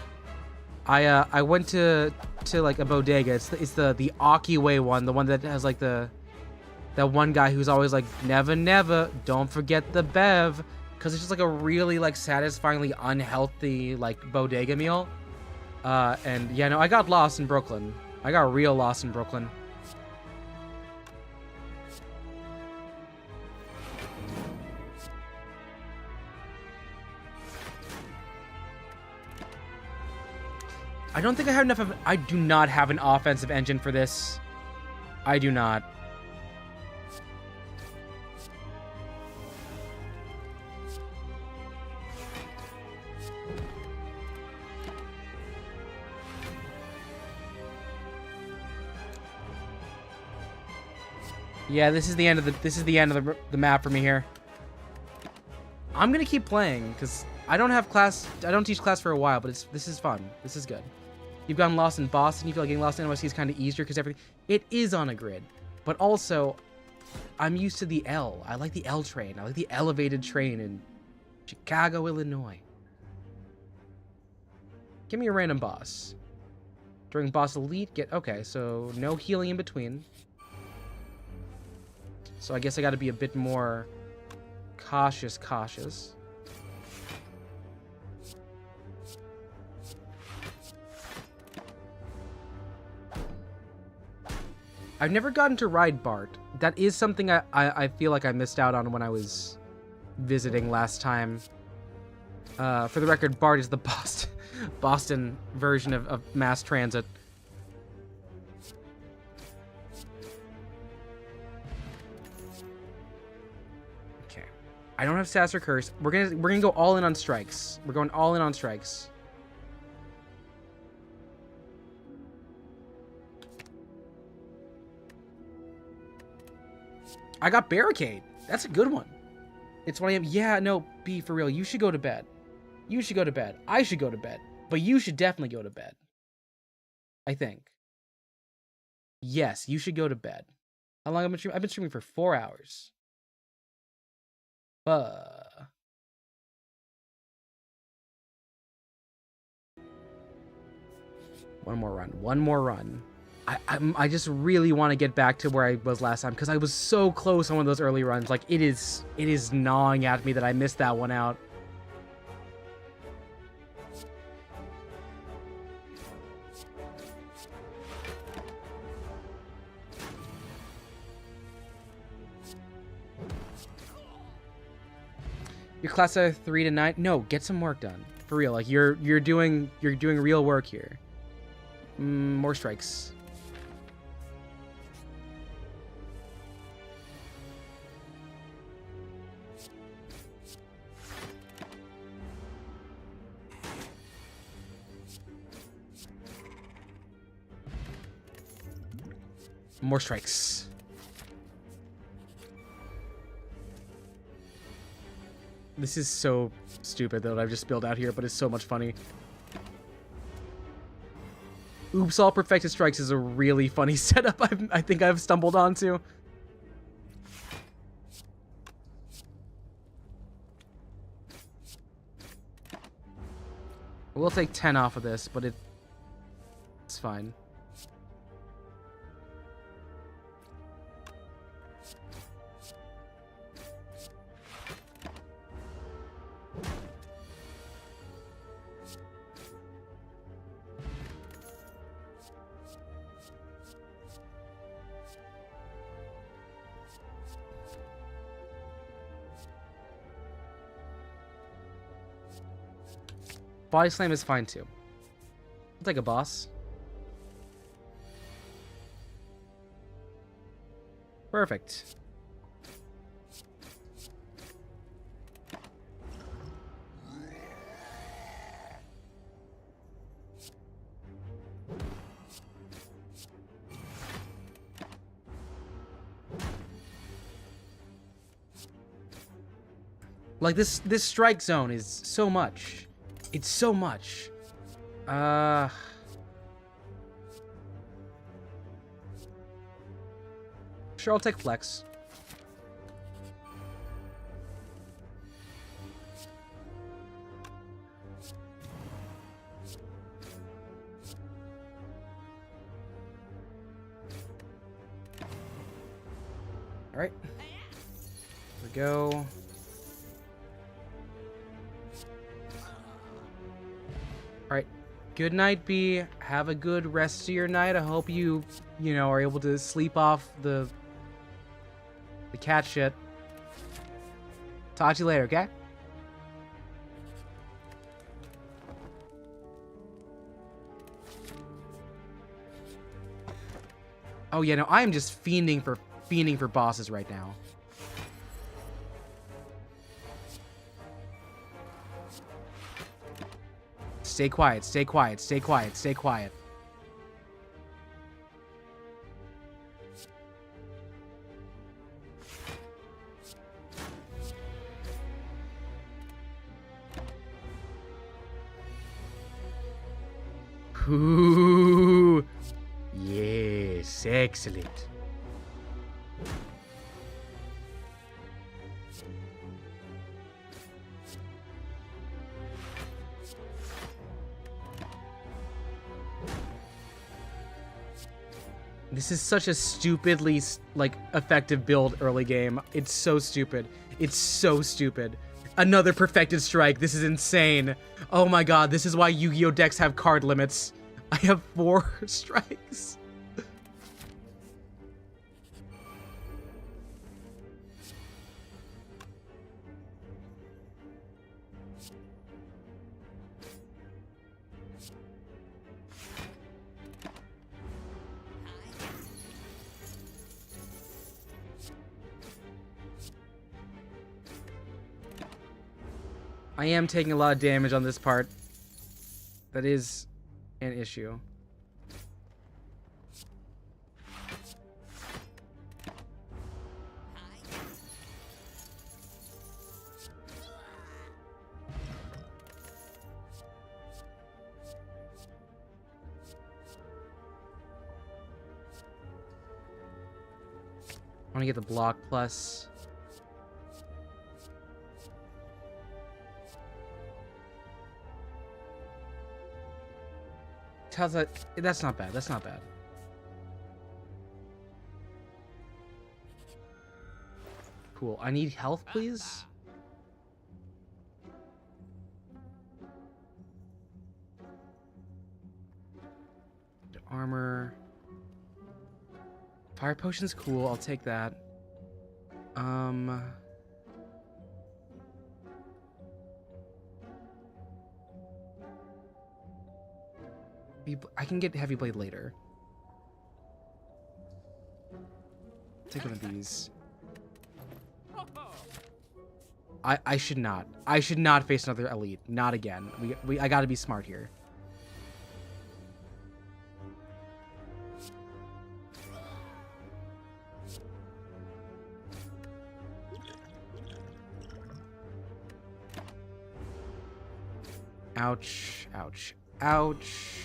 I went to like a bodega. It's the Akiway one, the one that has like that one guy who's always like, never, never, don't forget the bev. because it's just like a really like satisfyingly unhealthy like bodega meal. And yeah, no, I got lost in Brooklyn. I got real lost in Brooklyn. I don't think I have enough of... I do not have an offensive engine for this. I do not. Yeah, this is the end of the map for me here. I'm gonna keep playing because I don't have class. I don't teach class for a while, but this is fun. This is good. You've gotten lost in Boston. You feel like getting lost in NYC is kind of easier because everything... It is on a grid. But also, I'm used to the L. I like the L train. I like the elevated train in Chicago, Illinois. Give me a random boss. During boss elite, get... Okay, so no healing in between. So I guess I got to be a bit more cautious. I've never gotten to ride Bart. That is something I feel like I missed out on when I was visiting last time. For the record, Bart is the Boston version of mass transit. Okay. I don't have Sass or Curse. We're gonna go all in on strikes. We're going all in on strikes. I got Barricade. That's a good one. It's 1 a.m. Yeah, no, B, for real. You should go to bed. You should go to bed. I should go to bed. But you should definitely go to bed. I think. Yes, you should go to bed. How long have I been streaming? I've been streaming for 4 hours. One more run. One more run. I just really want to get back to where I was last time because I was so close on one of those early runs. Like it is gnawing at me that I missed that one out. Your class are 3 to 9. No, get some work done for real. Like you're doing real work here. More strikes. More strikes. This is so stupid that I've just spilled out here, but it's so much funny. Oops, all perfected strikes is a really funny setup I think I've stumbled onto. We'll take 10 off of this, but it's fine. Body slam is fine too. I'll take a boss. Perfect. Like this strike zone is so much. It's so much. Sure, I'll take flex. All right. Here we go. Alright. Good night, B. Have a good rest of your night. I hope you know, are able to sleep off the cat shit. Talk to you later, okay? Oh yeah, no, I am just fiending for bosses right now. Stay quiet, stay quiet, stay quiet, stay quiet. Ooh. Yes, excellent. This is such a stupidly, like, effective build early game. It's so stupid. It's so stupid. Another perfected strike. This is insane. Oh my god, this is why Yu-Gi-Oh! Decks have card limits. I have 4 strikes. I am taking a lot of damage on this part. That is an issue. I want to get the block plus. How's that? That's not bad. That's not bad. Cool. I need health, please. Armor. Fire potion's cool. I'll take that. I can get heavy blade later. Take one of these. I should not. I should not face another elite. Not again. I gotta be smart here. Ouch. Ouch. Ouch.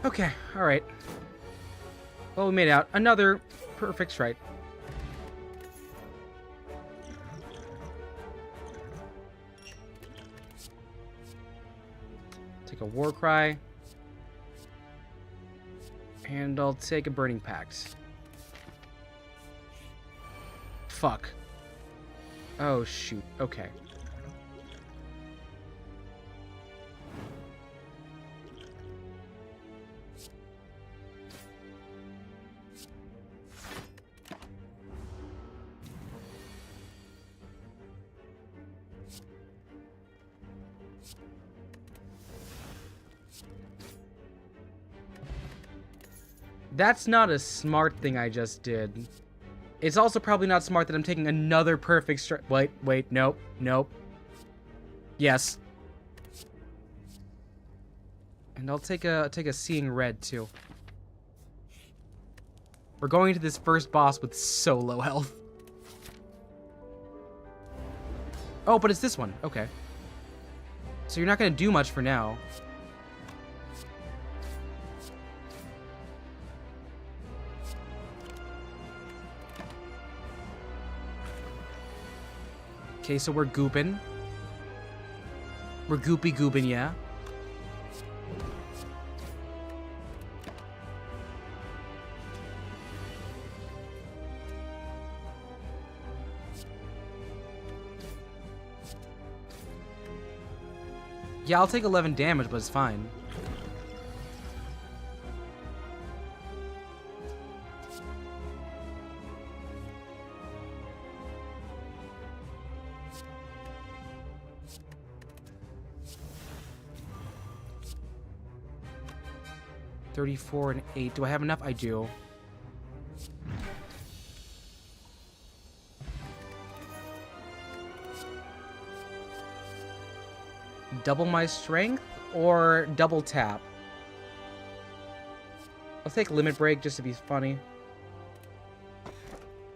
Okay, alright. Well, we made out. Another perfect strike. Take a war cry. And I'll take a burning pact. Fuck. Oh, shoot. Okay. That's not a smart thing I just did. It's also probably not smart that I'm taking another perfect strike. Wait, nope. Yes. And I'll take a seeing red too. We're going to this first boss with so low health. Oh, but it's this one. Okay. So you're not going to do much for now. Okay, so we're gooping. We're gooping, yeah. Yeah, I'll take 11 damage, but it's fine. $34 and 8. Do I have enough? I do. Double my strength or double tap? I'll take limit break just to be funny.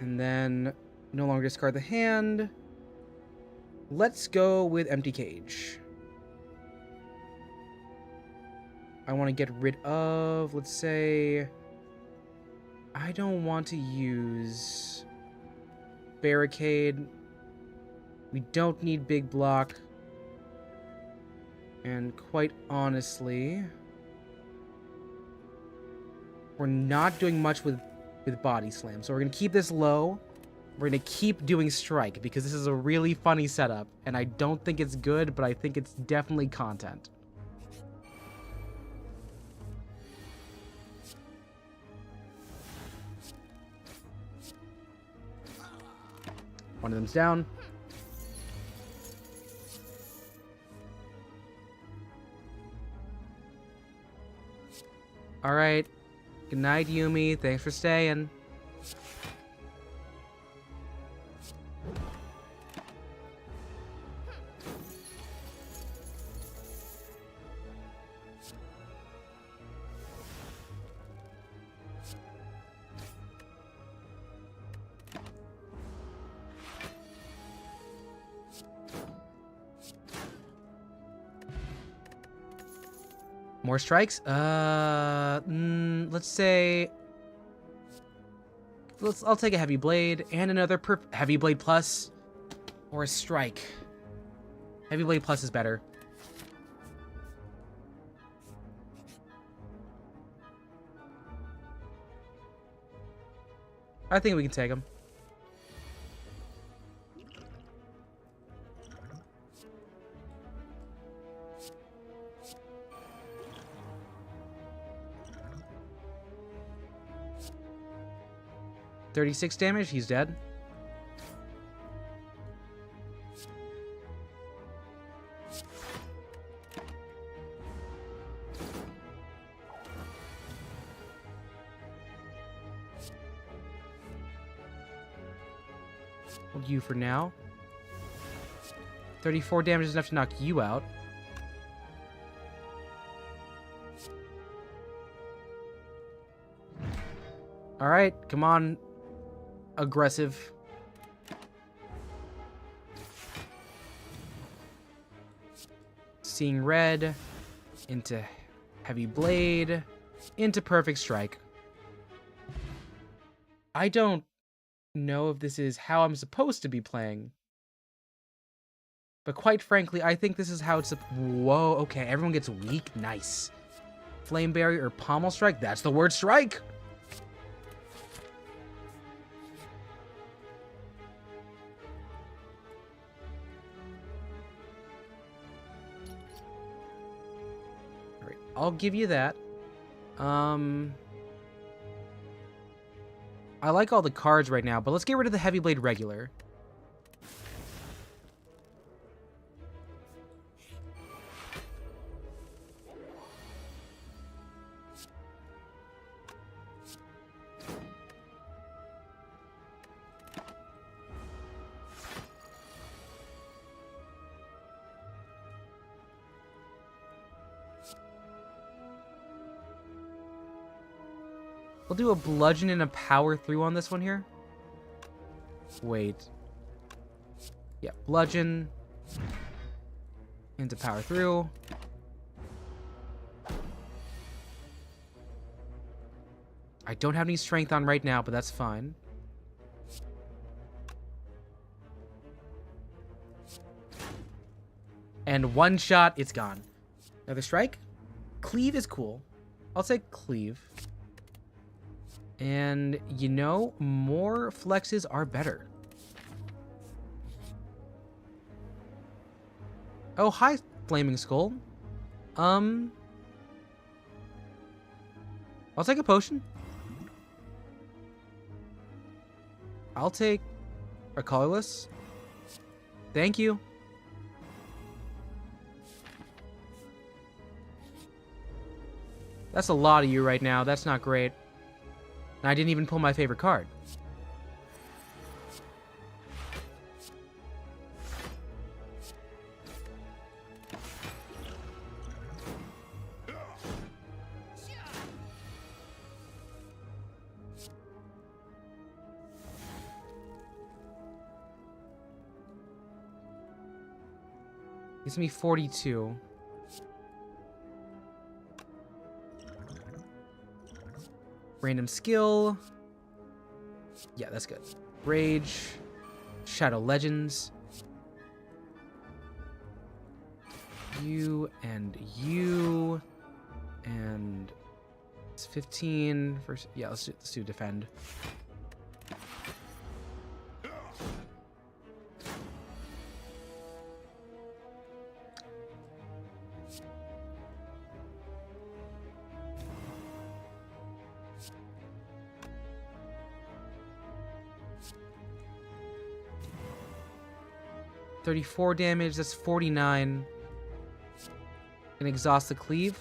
And then no longer discard the hand. Let's go with empty cage. I want to get rid of, let's say, I don't want to use barricade. We don't need big block. And quite honestly, we're not doing much with body slam. So we're going to keep this low. We're going to keep doing strike because this is a really funny setup. And I don't think it's good, but I think it's definitely content. One of them's down. All right. Good night, Yumi. Thanks for staying. More strikes? Let's say... I'll take a heavy blade and another heavy blade plus or a strike. Heavy blade plus is better. I think we can take him. $36 damage, he's dead. Hold you for now. 34 damage is enough to knock you out. Alright, come on. Aggressive. Seeing red into heavy blade into perfect strike. I don't know if this is how I'm supposed to be playing, but quite frankly, I think this is how it's. Whoa, okay, everyone gets weak. Nice. Flame barrier or pommel strike. That's the word strike. I'll give you that. I like all the cards right now, but let's get rid of the heavy blade regular. We'll do a bludgeon and a power through on this one here. Wait. Yeah, bludgeon into power through. I don't have any strength on right now, but that's fine. And one shot, it's gone. Another strike. Cleave is cool. I'll say cleave. And, you know, more flexes are better. Oh, hi, Flaming Skull. I'll take a potion. I'll take a colorless. Thank you. That's a lot of you right now. That's not great. And I didn't even pull my favorite card. Gives me 42. Random skill. Yeah, that's good. Rage. Shadow Legends. You and you. And it's 15. First, yeah, let's do defend. $34 damage, that's 49. And exhaust the cleave.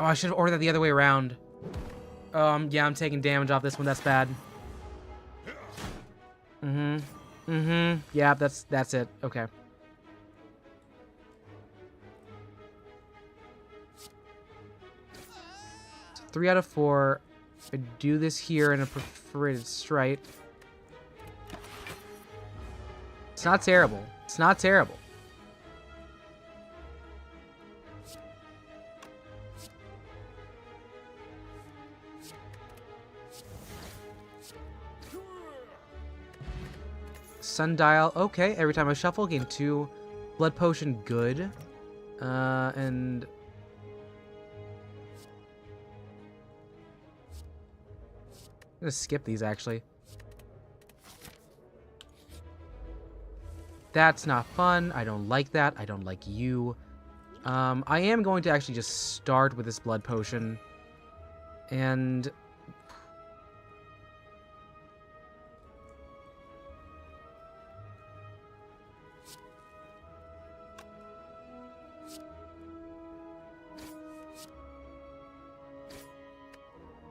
Oh, I should have ordered that the other way around. Yeah, I'm taking damage off this one, that's bad. Yeah, that's it. Okay. So 3 out of 4. I do this here in a perforated strike. It's not terrible. It's not terrible. Sundial, okay. Every time I shuffle, gain 2. Blood potion, good. And I'm gonna skip these actually. That's not fun. I don't like that. I don't like you. I am going to actually just start with this blood potion. And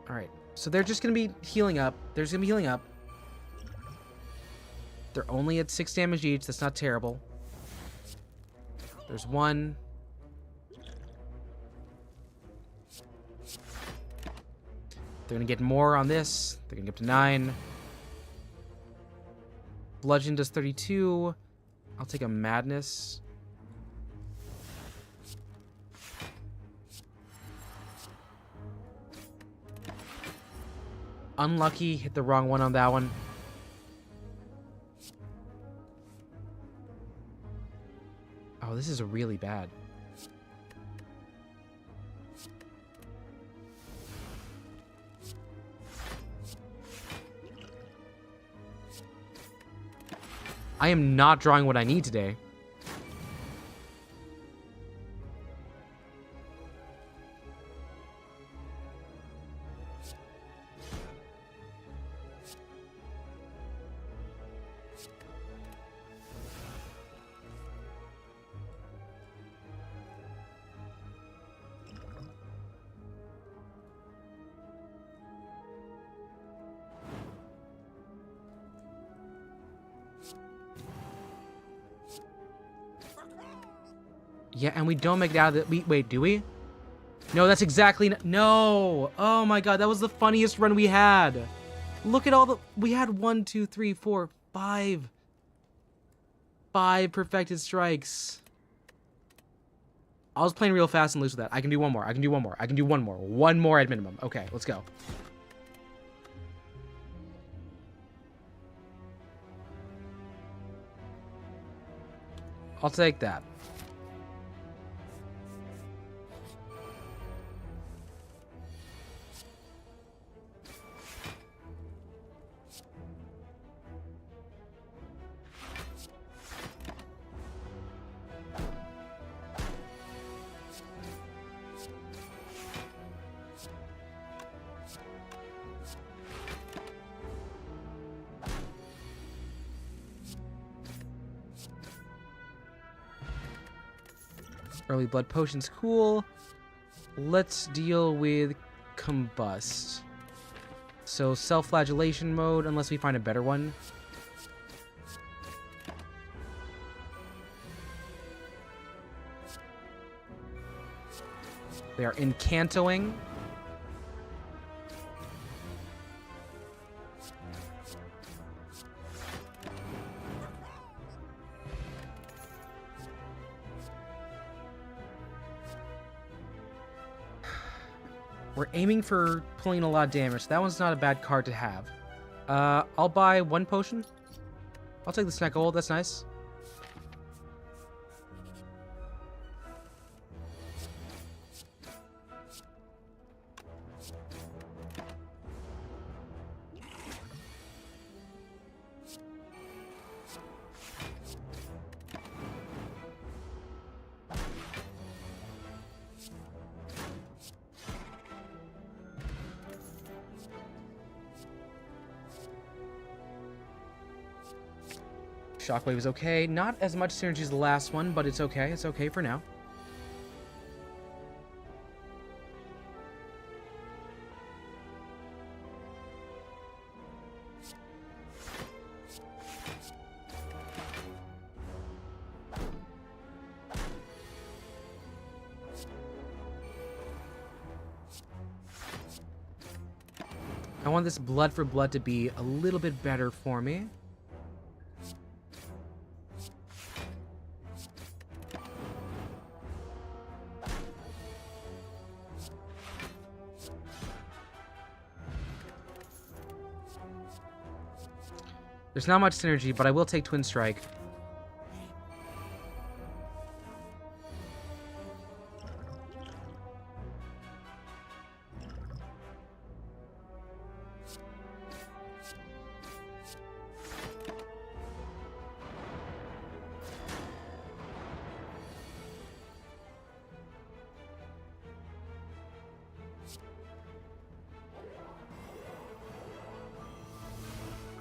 alright, so they're just going to be healing up. They're just going to be healing up. They're only at 6 damage each. That's not terrible. There's 1. They're going to get more on this. They're going to get up to 9. Bludgeon does 32. I'll take a Madness. Unlucky, hit the wrong one on that one. Oh, this is really bad. I am not drawing what I need today. Yeah, and we don't make it out of the... Wait, do we? No, that's exactly... No! Oh my god, that was the funniest run we had. Look at all the... We had 1, 2, 3, 4, 5. 5 perfected strikes. I was playing real fast and loose with that. I can do one more. I can do one more. I can do one more. One more at minimum. Okay, let's go. I'll take that. Early blood potion's cool. Let's deal with combust. So self-flagellation mode, unless we find a better one. They are incantoing. We're aiming for pulling a lot of damage. That one's not a bad card to have. I'll buy 1 potion. I'll take the snack gold. That's nice. Shockwave is okay. Not as much synergy as the last one, but it's okay. It's okay for now. I want this blood for blood to be a little bit better for me. There's not much synergy, but I will take Twin Strike.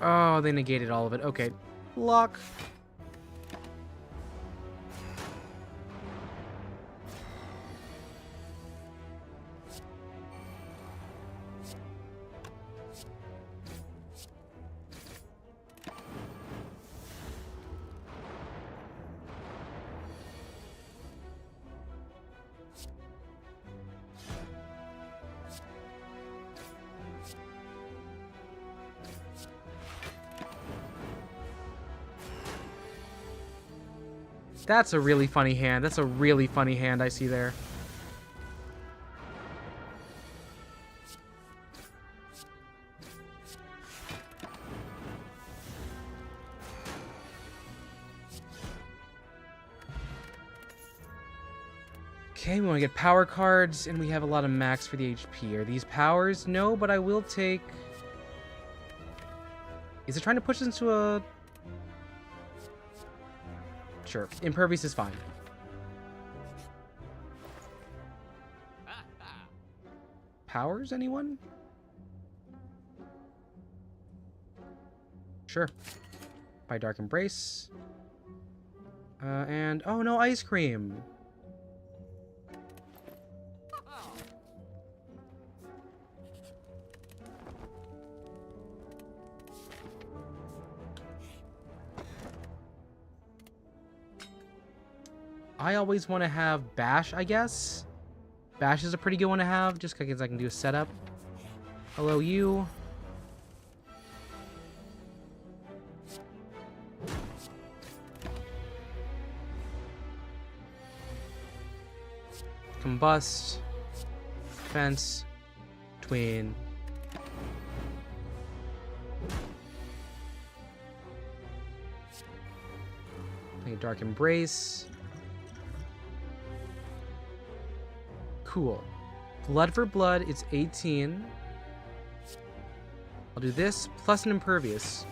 Oh, they negated all of it. Okay. Lock. That's a really funny hand. That's a really funny hand I see there. Okay, we want to get power cards, and we have a lot of max for the HP. Are these powers? No, but I will take... Is it trying to push us into a... Sure. Impervious is fine. Powers, anyone? Sure. By Dark Embrace. And... Oh, no, Ice Cream. I always want to have Bash, I guess. Bash is a pretty good one to have, just because I can do a setup. Hello, you. Combust. Fence. Tween. Play Dark Embrace. Cool. Blood for blood, it's 18. I'll do this plus an impervious.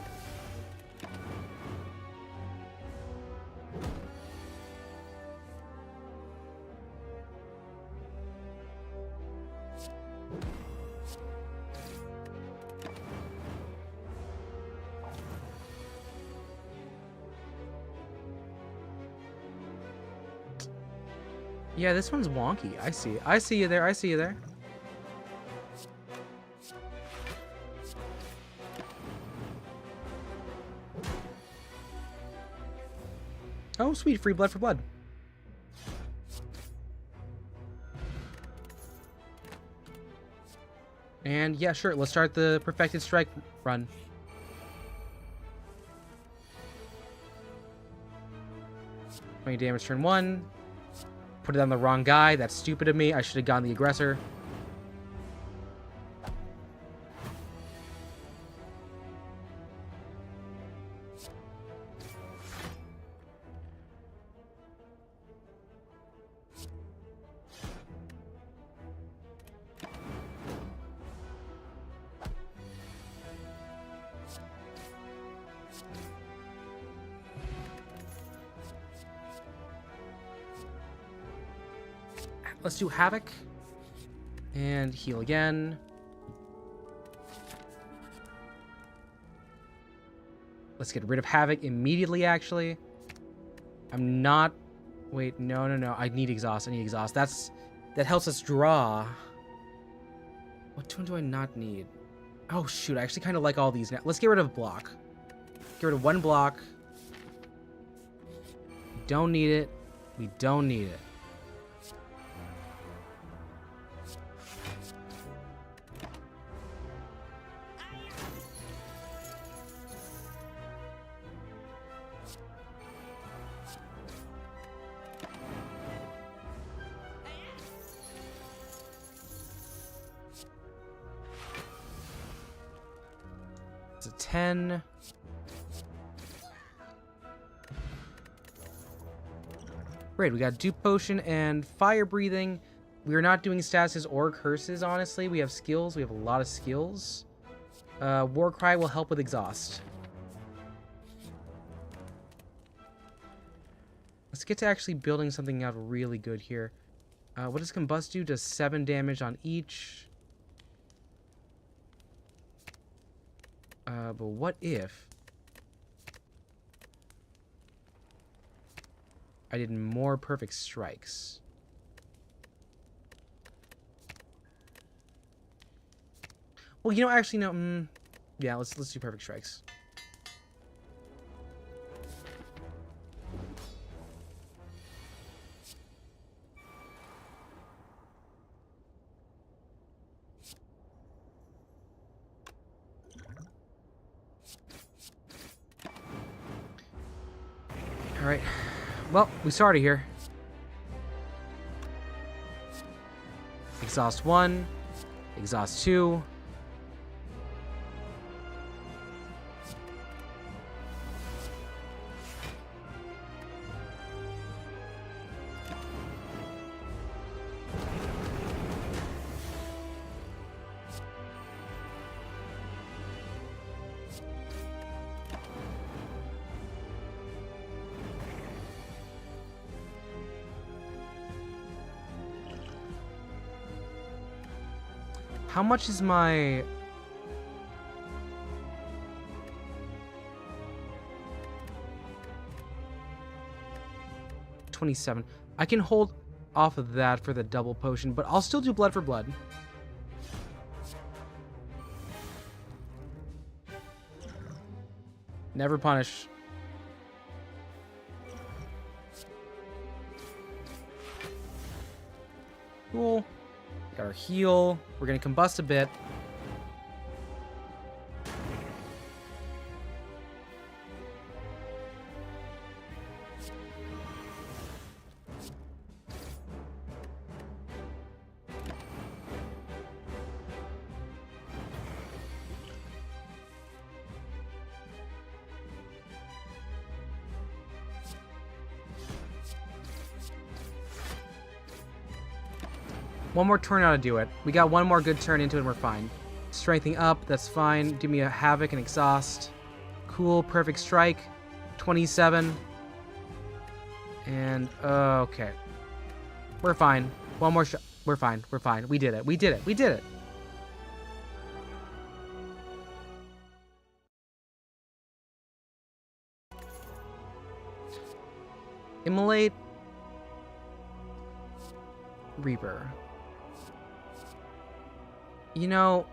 Yeah, this one's wonky. I see. I see you there. I see you there. Oh, sweet. Free blood for blood. And yeah, sure. Let's start the perfected strike run. Damage turn 1. Put it on the wrong guy. That's stupid of me. I should have gone the aggressor. Let's do Havoc. And heal again. Let's get rid of Havoc immediately, actually. I'm not... Wait, no. I need Exhaust. I need Exhaust. That helps us draw. What one do I not need? Oh, shoot. I actually kind of like all these now. Let's get rid of Block. Get rid of 1 block. Don't need it. We don't need it. It's a 10. Great, we got Dupe Potion and Fire Breathing. We are not doing statuses or curses, honestly. We have skills. We have a lot of skills. War Cry will help with Exhaust. Let's get to actually building something out really good here. What does Combust do? Does 7 damage on each. But what if I did more perfect strikes? Well, you know, actually, no. Yeah, let's do perfect strikes. Alright. Well, we started here. Exhaust 1. Exhaust 2. How much is my... $27. I can hold off of that for the double potion, but I'll still do blood for blood. Never punish. Cool. Got our heal. We're gonna combust a bit. One more turn ought to do it. We got one more good turn into it and we're fine. Strengthening up, that's fine. Give me a Havoc and Exhaust. Cool, perfect strike. 27. And, okay. We're fine. One more shot. We're fine. We're fine. We did it. We did it. We did it. Immolate. Reaper. You know,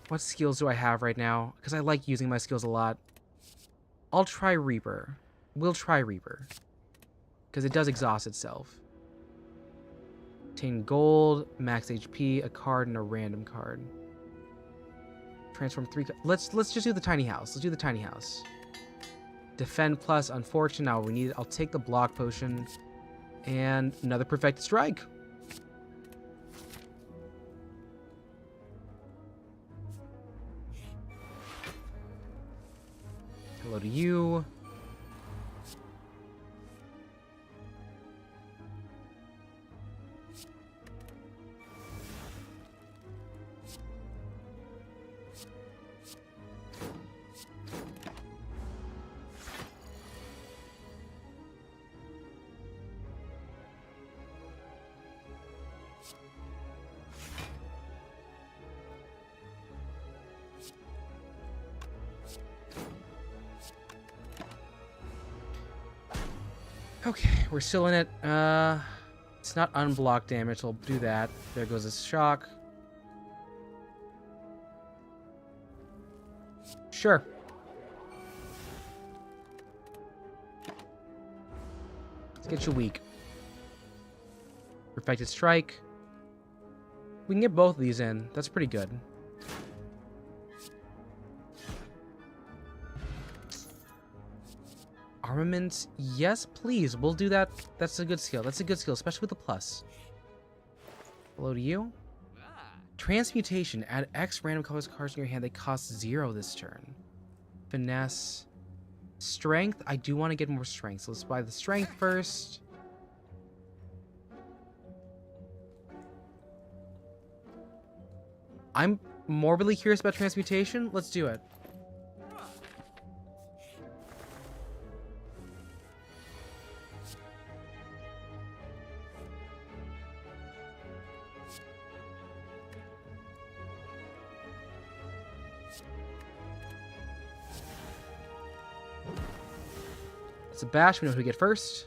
what skills do I have right now? Because I like using my skills a lot. I'll try Reaper. We'll try Reaper. Because it does exhaust itself. Obtain gold, max HP, a card, and a random card. Transform 3. Let's just do the tiny house. Let's do the tiny house. Defend plus, unfortunate. Now we need. I'll take the block potion. And another perfected strike. Hello to you. Okay, we're still in it. It's not unblocked damage, so we'll do that. There goes a shock. Sure. Let's get you weak. Perfected strike. We can get both of these in. That's pretty good. Armament, yes, please. We'll do that. That's a good skill. That's a good skill, especially with the plus. Hello to you. Transmutation. Add X random colors cards in your hand. They cost 0 this turn. Finesse. Strength. I do want to get more strength, so let's buy the strength first. I'm morbidly curious about transmutation. Let's do it. It's a bash. We know who we get first.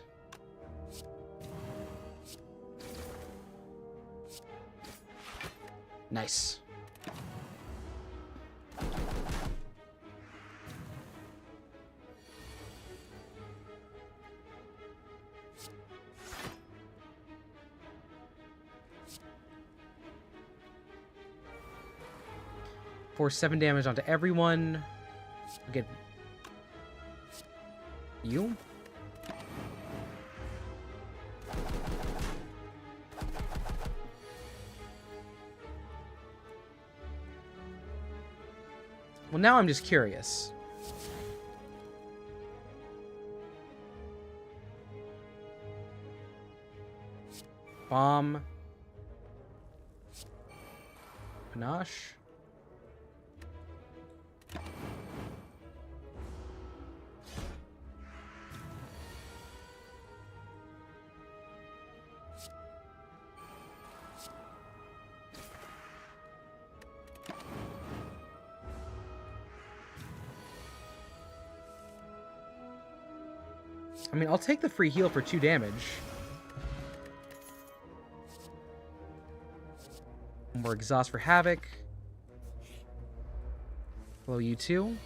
Nice. For 7 damage onto everyone. We'll get you. Well, now I'm just curious. Bomb. Panache. I mean, I'll take the free heal for 2 damage. More exhaust for Havoc. Hello, you two.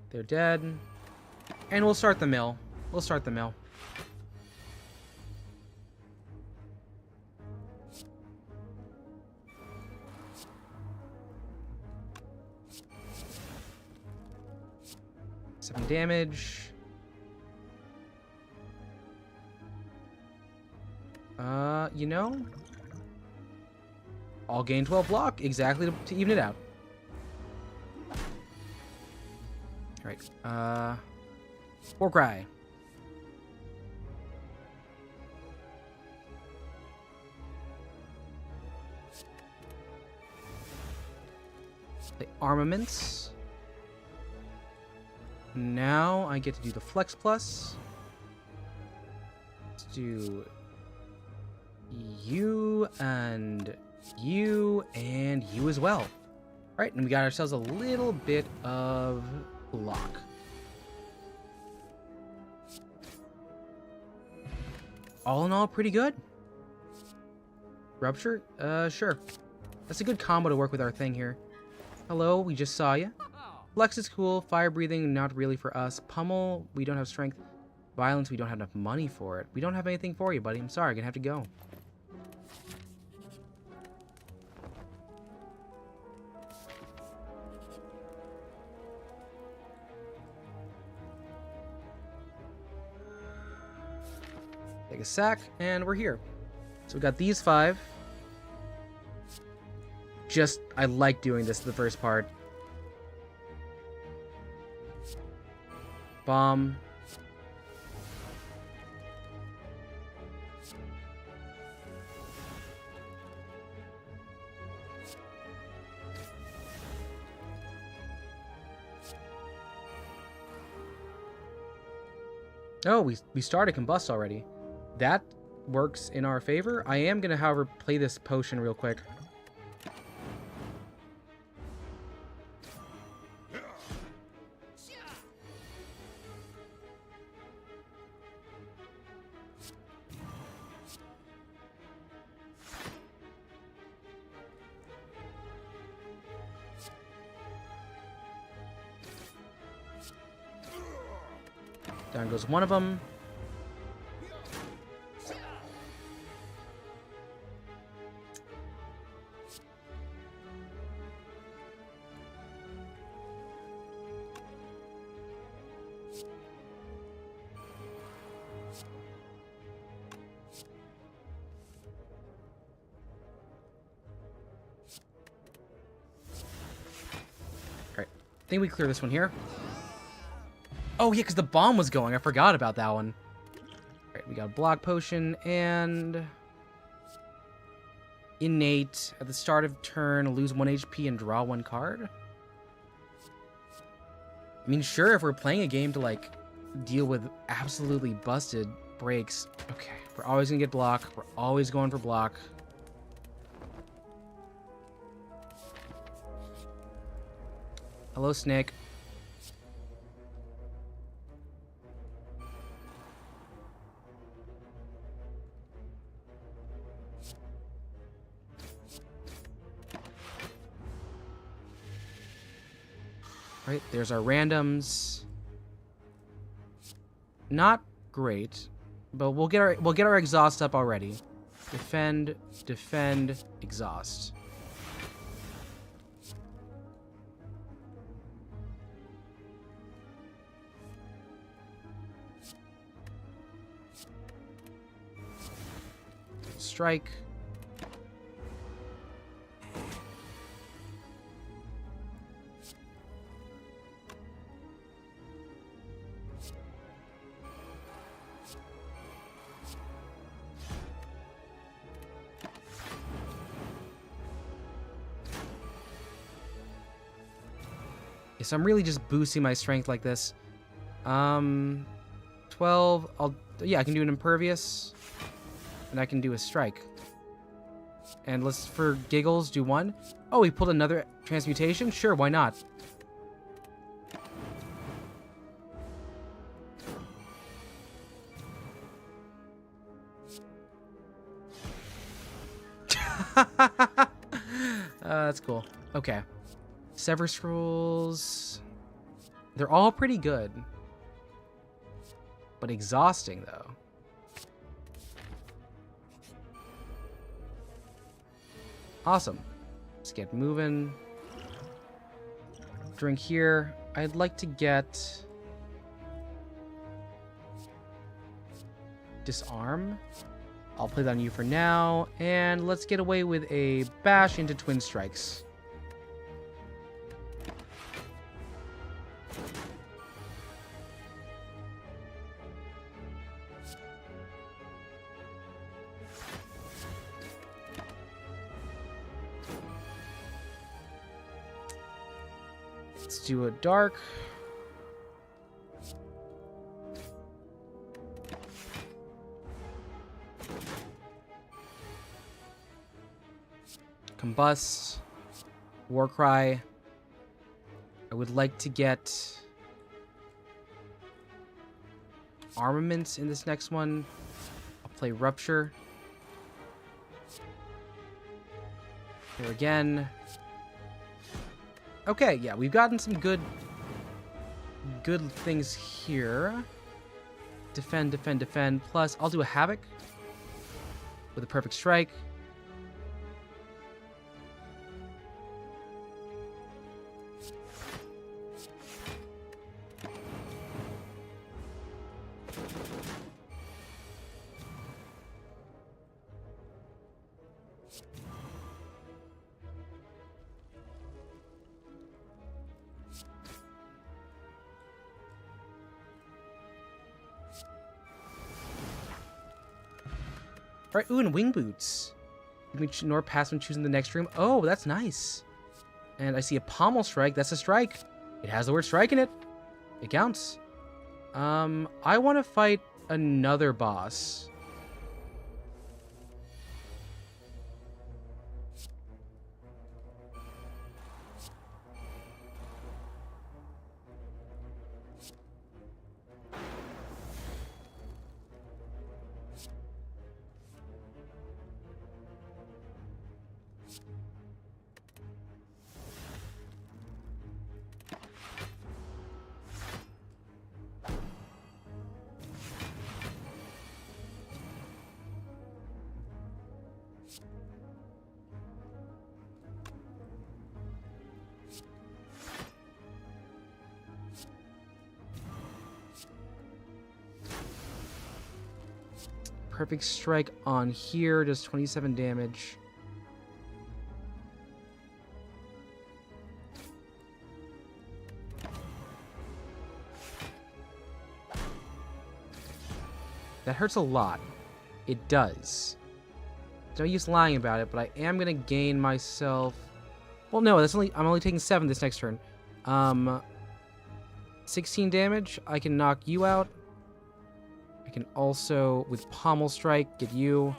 They're dead. And we'll start the mill. We'll start the mill. Seven damage. You know, I'll gain 12 block exactly to even it out. All right. Warcry. The armaments. Now I get to do the Flex Plus. Let's do you and you and you as well. All right, and we got ourselves a little bit of block. All in all, pretty good. Rupture? Sure. That's a good combo to work with our thing here. Hello, we just saw you. Flex is cool. Fire breathing, not really for us. Pummel, we don't have strength. Violence, we don't have enough money for it. We don't have anything for you, buddy. I'm sorry, I'm gonna have to go. Take a sack, and we're here. So we got these 5. Just, I like doing this the first part. Bomb. Oh, we started combust already. That works in our favor. I am going to, however, play this potion real quick. Down goes one of them. Alright, I think we clear this one here. Oh, yeah, because the bomb was going. I forgot about that one. Alright, we got a block potion and innate. At the start of turn, lose 1 HP and draw 1 card. I mean, sure, if we're playing a game to, like, deal with absolutely busted breaks. Okay, we're always going to get block. We're always going for block. Hello, Snake. Right, there's our randoms. Not great, but we'll get our exhaust up already. Defend, defend, exhaust. Strike. So I'm really just boosting my strength like this. 12. Yeah, I can do an impervious. And I can do a strike. And let's, for giggles, do 1. Oh, we pulled another transmutation? Sure, why not? That's cool. Okay. Sever Scrolls. They're all pretty good. But exhausting, though. Awesome. Let's get moving. Drink here. I'd like to get... Disarm. I'll play that on you for now. And let's get away with a bash into Twin Strikes. Let's do a dark. Combust. Warcry. I would like to get armaments in this next one. I'll play Rupture. Here again. Okay, yeah, we've gotten some good things here. Defend, defend, defend. Plus, I'll do a Havoc with a Perfect Strike. Alright, ooh, and Wing Boots. You can ignore pass when choosing the next room. Oh, that's nice. And I see a Pommel Strike. That's a strike. It has the word strike in it. It counts. I want to fight another boss. Perfect Strike on here does 27 damage. That hurts a lot. It does. No use lying about it, but I am gonna gain myself. Well, no, I'm only taking 7 this next turn. 16 damage. I can knock you out. I can also, with Pommel Strike, get you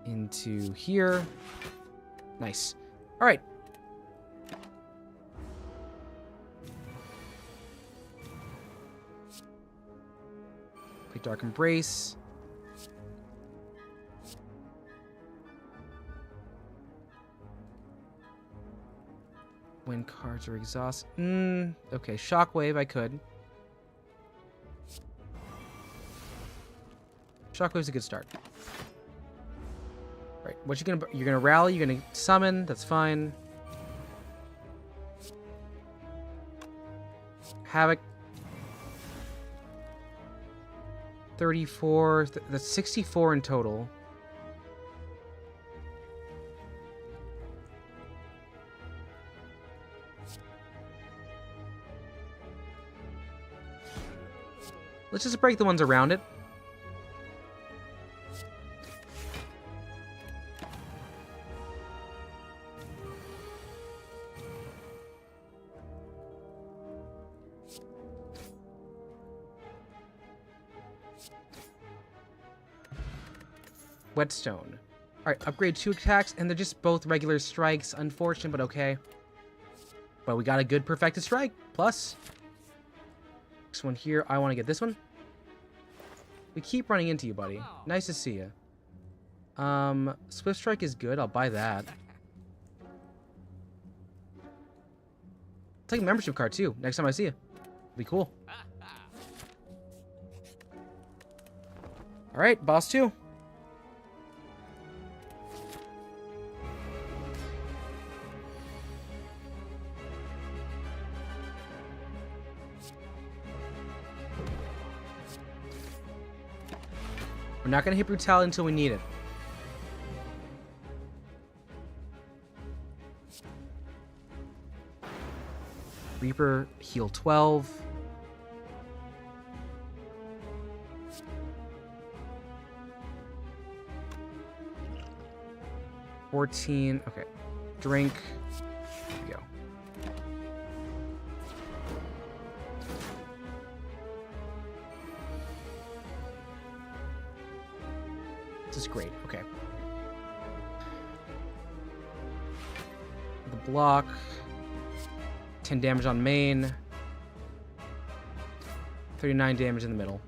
into here. Nice. All right. Play Dark Embrace. When cards are exhausted. Okay, Shockwave, I could. Shockwave's a good start. Right, what you're gonna rally, you're gonna summon, that's fine. Havoc. 34, that's 64 in total. Let's just break the ones around it. Whetstone. Alright, upgrade 2 attacks, and they're just both regular strikes. Unfortunate, but okay. But we got a good perfected strike. Plus. Next one here. I want to get this one. We keep running into you, buddy. Nice to see you. Swift Strike is good. I'll buy that. take a membership card too. Next time I see you, it'll be cool. All right, boss 2. We're not gonna hit brutality until we need it. Reaper, heal 12. $14. Okay. Drink. Here we go. This is great. Okay. The block. 10 damage on main. 39 damage in the middle.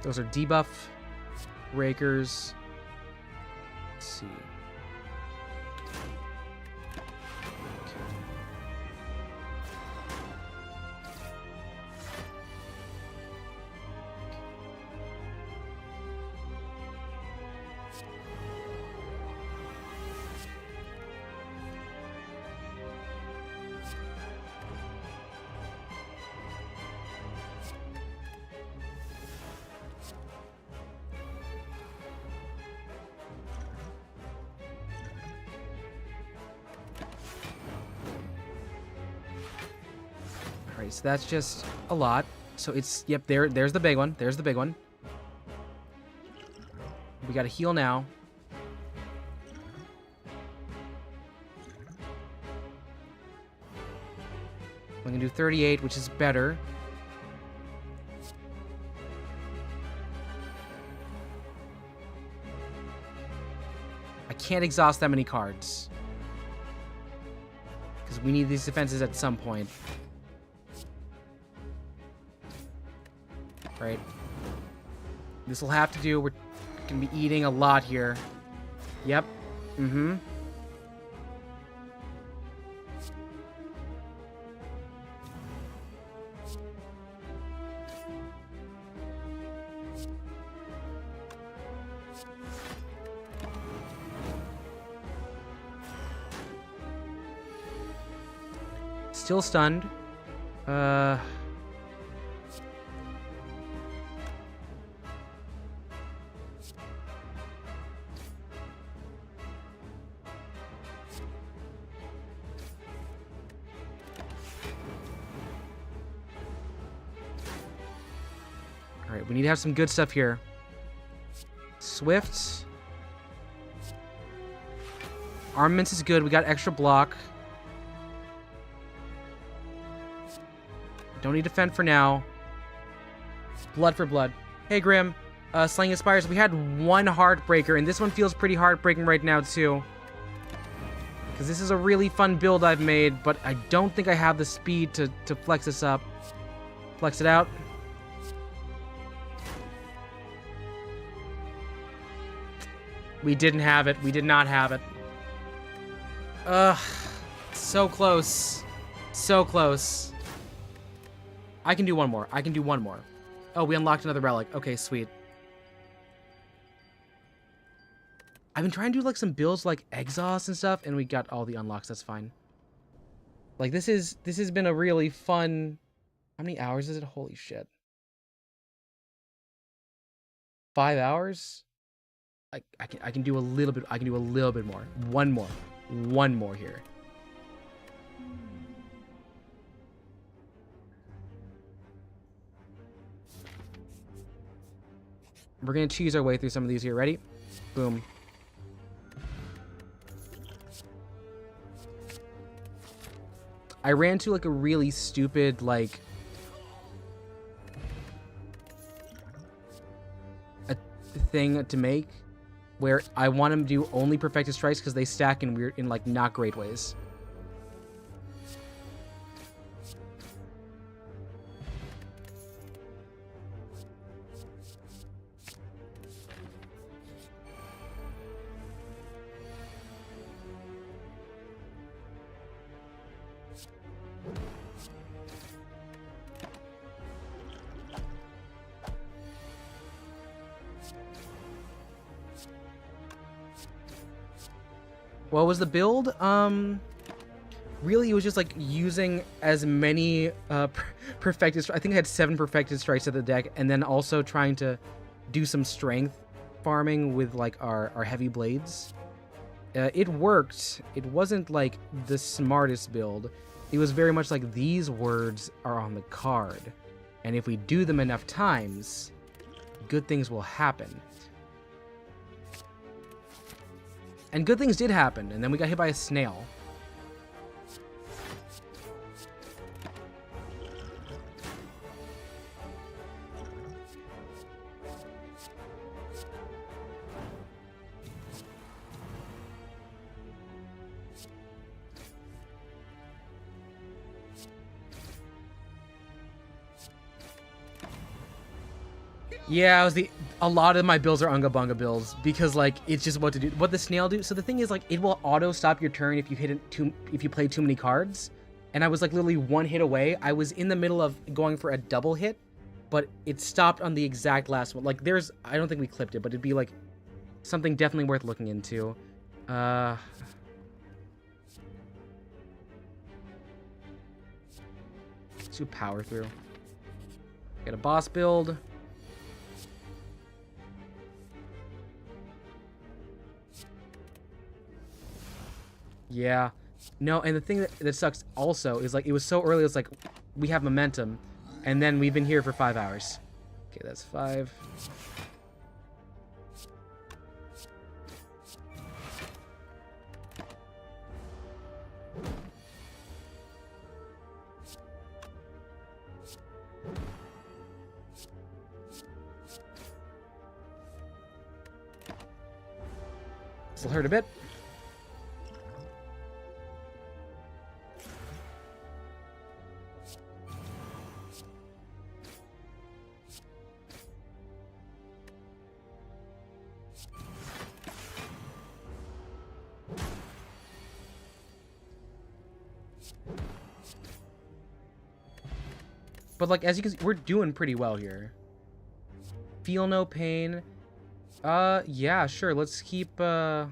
Those are debuff rakers. Let's see. Alright, so that's just a lot. So it's, yep, there's the big one. There's the big one. We gotta heal now. We can do 38, which is better. I can't exhaust that many cards, because we need these defenses at some point. Right? This will have to do. We're gonna be eating a lot here. Yep. Mm-hmm. Still stunned. Alright, we need to have some good stuff here. Swift. Armaments is good. We got extra block. Don't need to fend for now. Blood for blood. Hey, Grim. Slaying Spires. We had one Heartbreaker, and this one feels pretty heartbreaking right now, too. Because this is a really fun build I've made, but I don't think I have the speed to flex this up. Flex it out. We didn't have it. We did not have it. Ugh. So close. So close. I can do one more. I can do one more. Oh, we unlocked another relic. Okay, sweet. I've been trying to do like some builds like exhaust and stuff, and we got all the unlocks. That's fine. Like this has been a really fun. How many hours is it? Holy shit. 5 hours? I can do a little bit. I can do a little bit more. One more here. We're gonna cheese our way through some of these here. Ready? Boom. I ran to like a really stupid like a thing to make. where I want him to do only perfected strikes because they stack in weird, in like not great ways. What was the build? Really, it was just like using as many perfected. I think I had 7 perfected strikes at the deck, and then also trying to do some strength farming with like our heavy blades. It worked. It wasn't like the smartest build. It was very much like these words are on the card, and if we do them enough times, good things will happen. And good things did happen, and then we got hit by a snail. Yeah, a lot of my builds are Unga Bunga builds because like it's just what to do. What the snail do. So the thing is like it will auto stop your turn if you if you play too many cards. And I was like literally 1 hit away. I was in the middle of going for a double hit, but it stopped on the exact last one. Like I don't think we clipped it, but it'd be like something definitely worth looking into. Let's do power through. Get a boss build. Yeah. No, and the thing that sucks also is like it was so early, it's like we have momentum, and then we've been here for 5 hours. Okay, that's 5. Still hurt a bit. But like as you can see, we're doing pretty well here. Feel no pain. Yeah, sure. Let's keep let's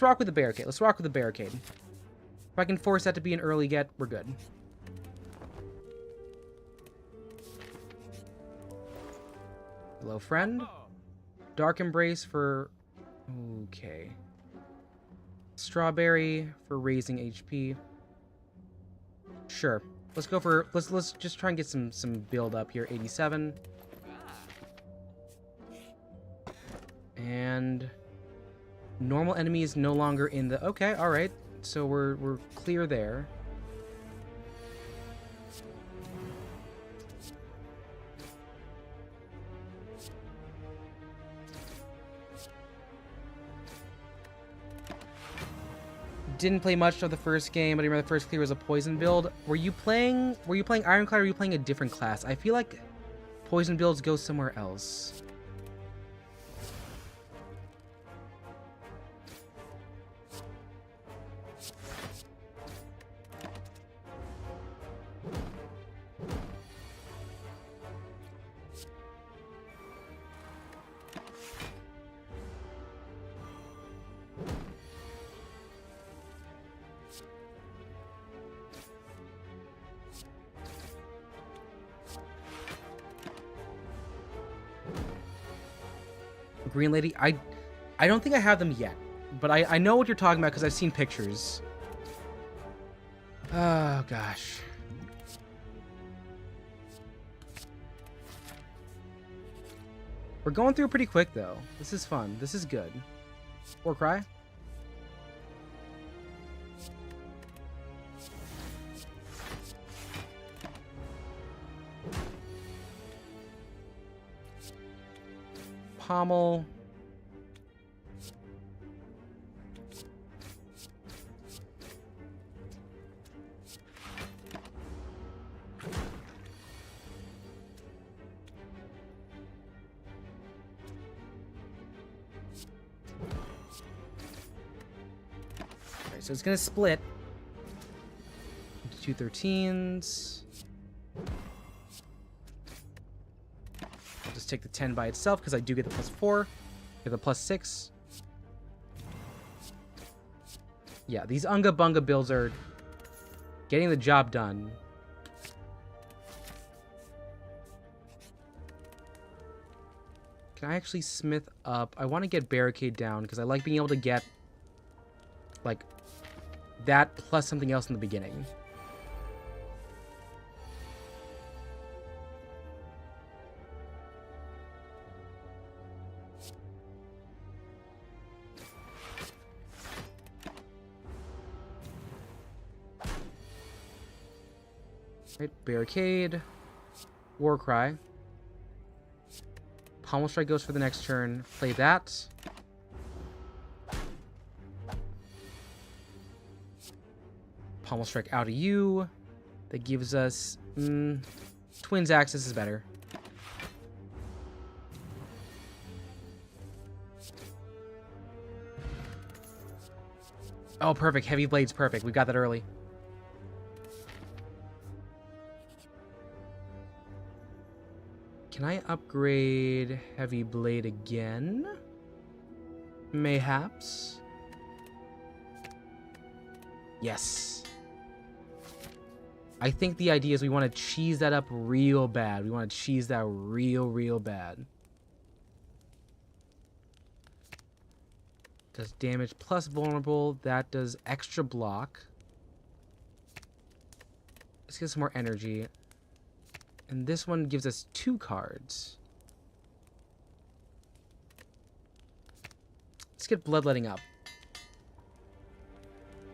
rock with the barricade. Let's rock with the barricade. If I can force that to be an early get, we're good. Hello, friend. Dark Embrace for... Okay. Strawberry for raising HP. Sure. Let's go for... Let's just try and get some build up here. 87. And... Normal enemy is no longer in the... Okay, alright. So we're clear there. Didn't play much of the first game, but I remember the first clear was a poison build. Were you playing Ironclad, or were you playing a different class? I feel like poison builds go somewhere else. Green Lady, I don't think I have them yet, but I know what you're talking about because I've seen pictures. Oh gosh. We're going through pretty quick though. This is fun. This is good. Warcry. Pommel. so it's gonna split into 2 13s. I'll just take the 10 by itself because I do get the +4. Get the +6. Yeah, these Unga Bunga builds are getting the job done. Can I actually smith up? I want to get barricade down because I like being able to get like that plus something else in the beginning. Right, barricade, war cry. Pommel strike goes for the next turn. Play that. Pommel strike out of you. That gives us Twins Axis is better. Oh, perfect. Heavy Blade's perfect. We got that early. Can I upgrade Heavy Blade again? Mayhaps. Yes. I think the idea is we want to cheese that up real bad. We want to cheese that real bad. Does damage plus vulnerable. That does extra block. Let's get some more energy. And this one gives us 2 cards. Let's get Bloodletting up.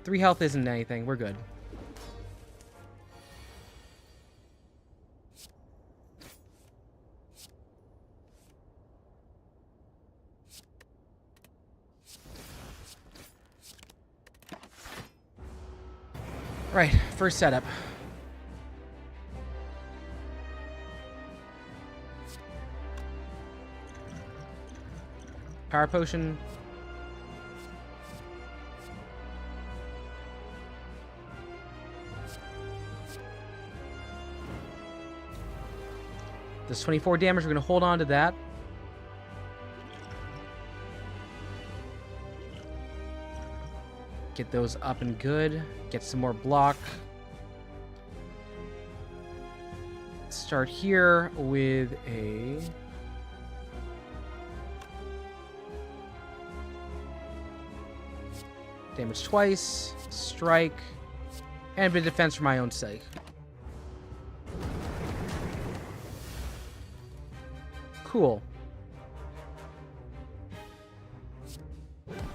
3 health isn't anything. We're good. Right, first setup. Power potion. Does 24 damage. We're going to hold on to that. Get those up and good. Get some more block. Start here with a... damage twice, strike, and a bit of defense for my own sake. Cool.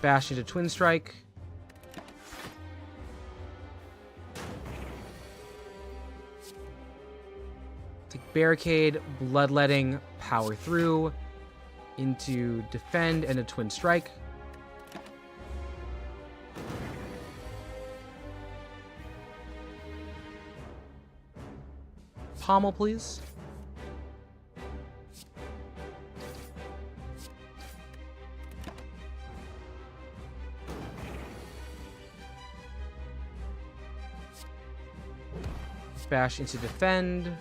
Bash into Twin Strike. Take Barricade, Bloodletting, Power Through, into Defend and a Twin Strike. Pommel, please. Bash into Defend.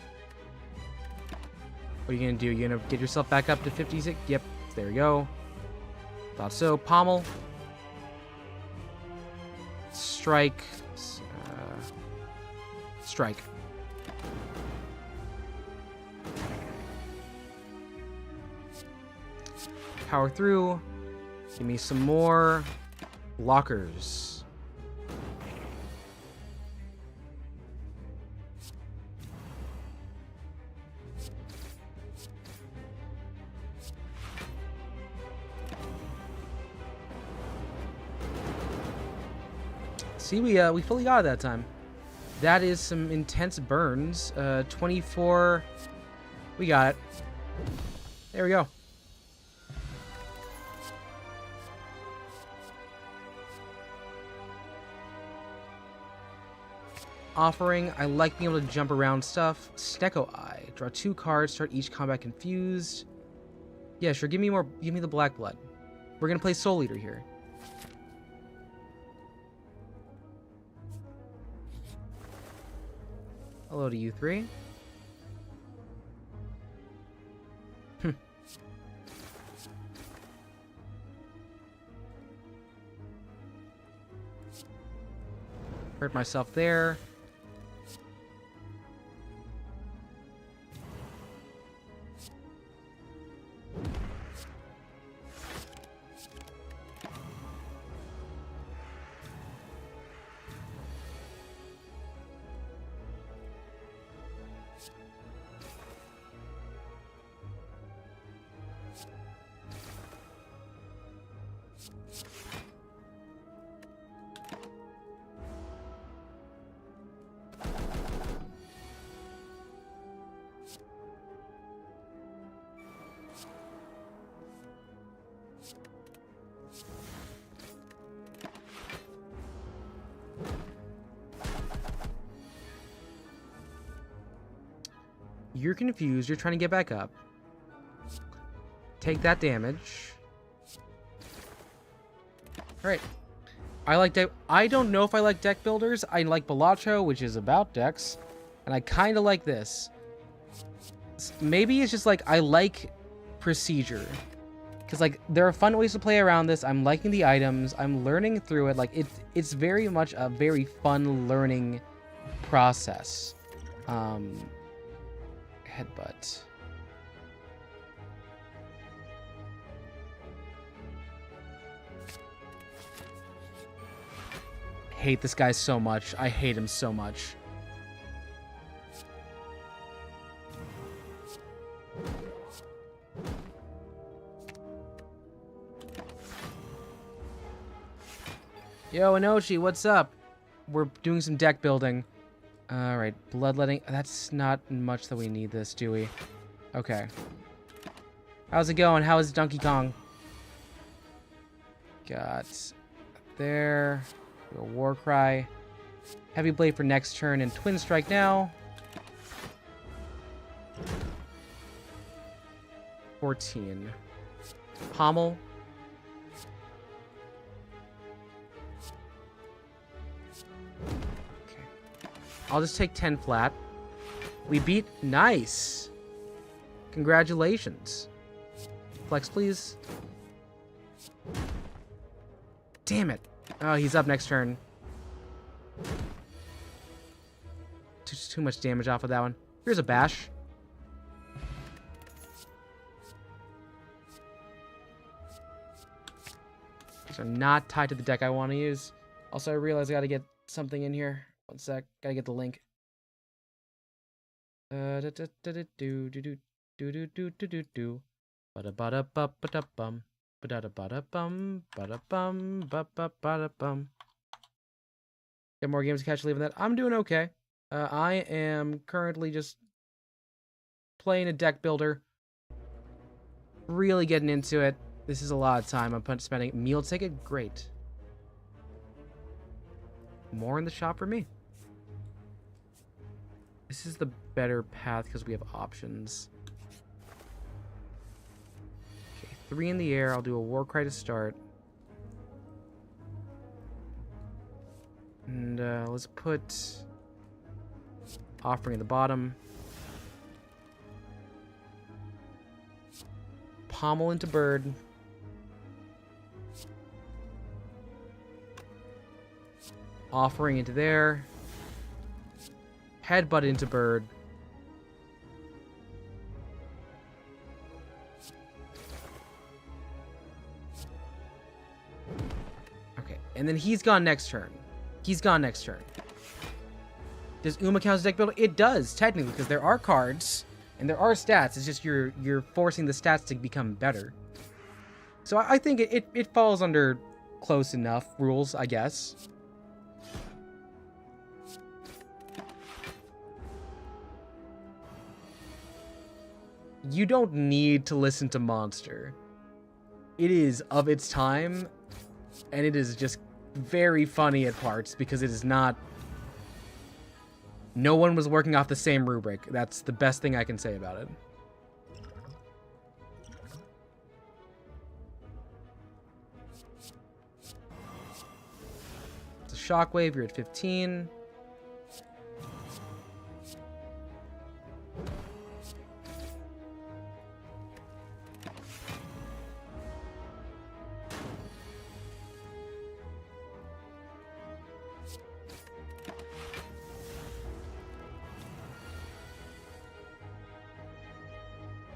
What are you going to do? You're going to get yourself back up to 56? Yep, there we go. Thought so. Pommel. Strike. Strike. Power through. Give me some more blockers. See, we fully got it that time. That is some intense burns. 24. We got it. There we go. Offering. I like being able to jump around stuff. Snecko Eye. Draw 2 cards. Start each combat confused. Yeah, sure. Give me more. Give me the black blood. We're gonna play Soul Eater here. Hello to you three. Hurt myself there. You're confused. You're trying to get back up. Take that damage. Alright. I don't know if I like deck builders. I like Balacho, which is about decks. And I kind of like this. Maybe it's just like I like procedure. Because like there are fun ways to play around this. I'm liking the items. I'm learning through it. Like it's very much a very fun learning process. Headbutt. Hate this guy so much. I hate him so much. Yo, Inoshi, what's up? We're doing some deck building. Alright, bloodletting. That's not much that we need this, do we? Okay. How's it going? How is Donkey Kong? Got there. Do a War Cry. Heavy Blade for next turn and Twin Strike now. 14. Pommel. I'll just take 10 flat. We beat. Nice. Congratulations. Flex, please. Damn it. Oh, he's up next turn. Too much damage off of that one. Here's a bash. These are not tied to the deck I want to use. Also, I realize I got to get something in here. One sec, gotta get the link. Get more games to catch leaving that. I'm doing okay. I am currently just playing a deck builder. Really getting into it. This is a lot of time I'm spending. Meal ticket, great. More in the shop for me. This is the better path because we have options. Okay, 3 in the air. I'll do a War Cry to start. And let's put Offering at the bottom. Pommel into bird. Offering into there. Headbutt into bird. Okay, and then he's gone next turn. He's gone next turn. Does Uma count as deck builder? It does, technically, because there are cards and there are stats. It's just you're forcing the stats to become better. So I think it falls under close enough rules, I guess. You don't need to listen to Monster. It is of its time, and it is just very funny at parts because it is not... No one was working off the same rubric. That's the best thing I can say about it. It's a shockwave. You're at 15.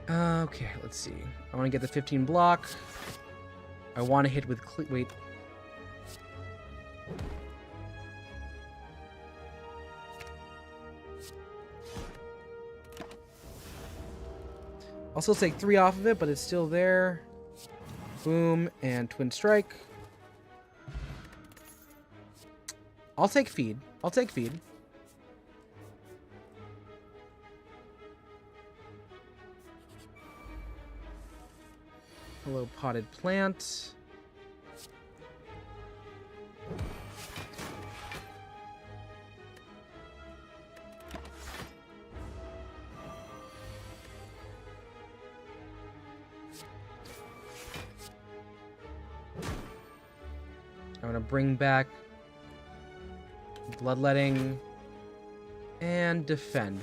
Okay, let's see. I want to get the 15 block. I want to hit with... Wait. I'll still take 3 off of it, but it's still there. Boom, and Twin Strike. I'll take feed. I'll take feed. Hello, potted plant. I'm gonna bring back Bloodletting and defend.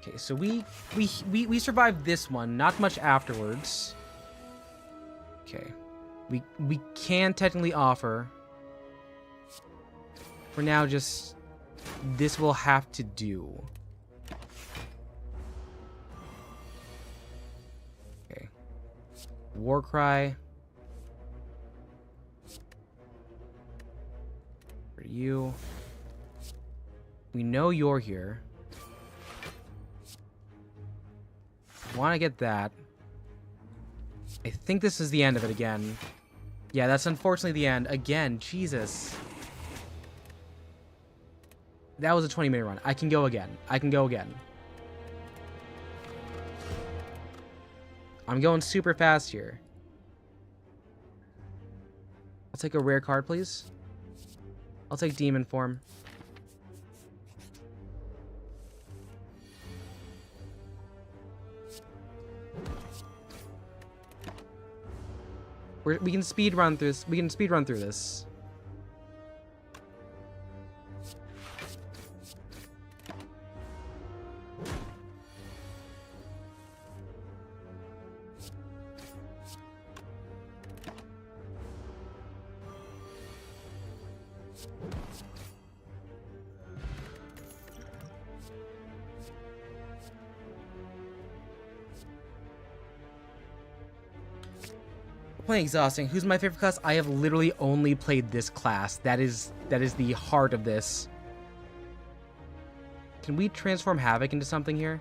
Okay, so we survived this one, not much afterwards. Okay. We can technically offer. For now, just this will have to do. Okay. Warcry. For you. We know you're here. Want to get that. I think this is the end of it again. Yeah, that's unfortunately the end. Again, Jesus. That was a 20-minute run. I can go again. I can go again. I'm going super fast here. I'll take a rare card, please. I'll take Demon Form. We can speed run through this. We can speed run through this. Playing exhausting. Who's my favorite class? I have literally only played this class. That is the heart of this. Can we transform Havoc into something here?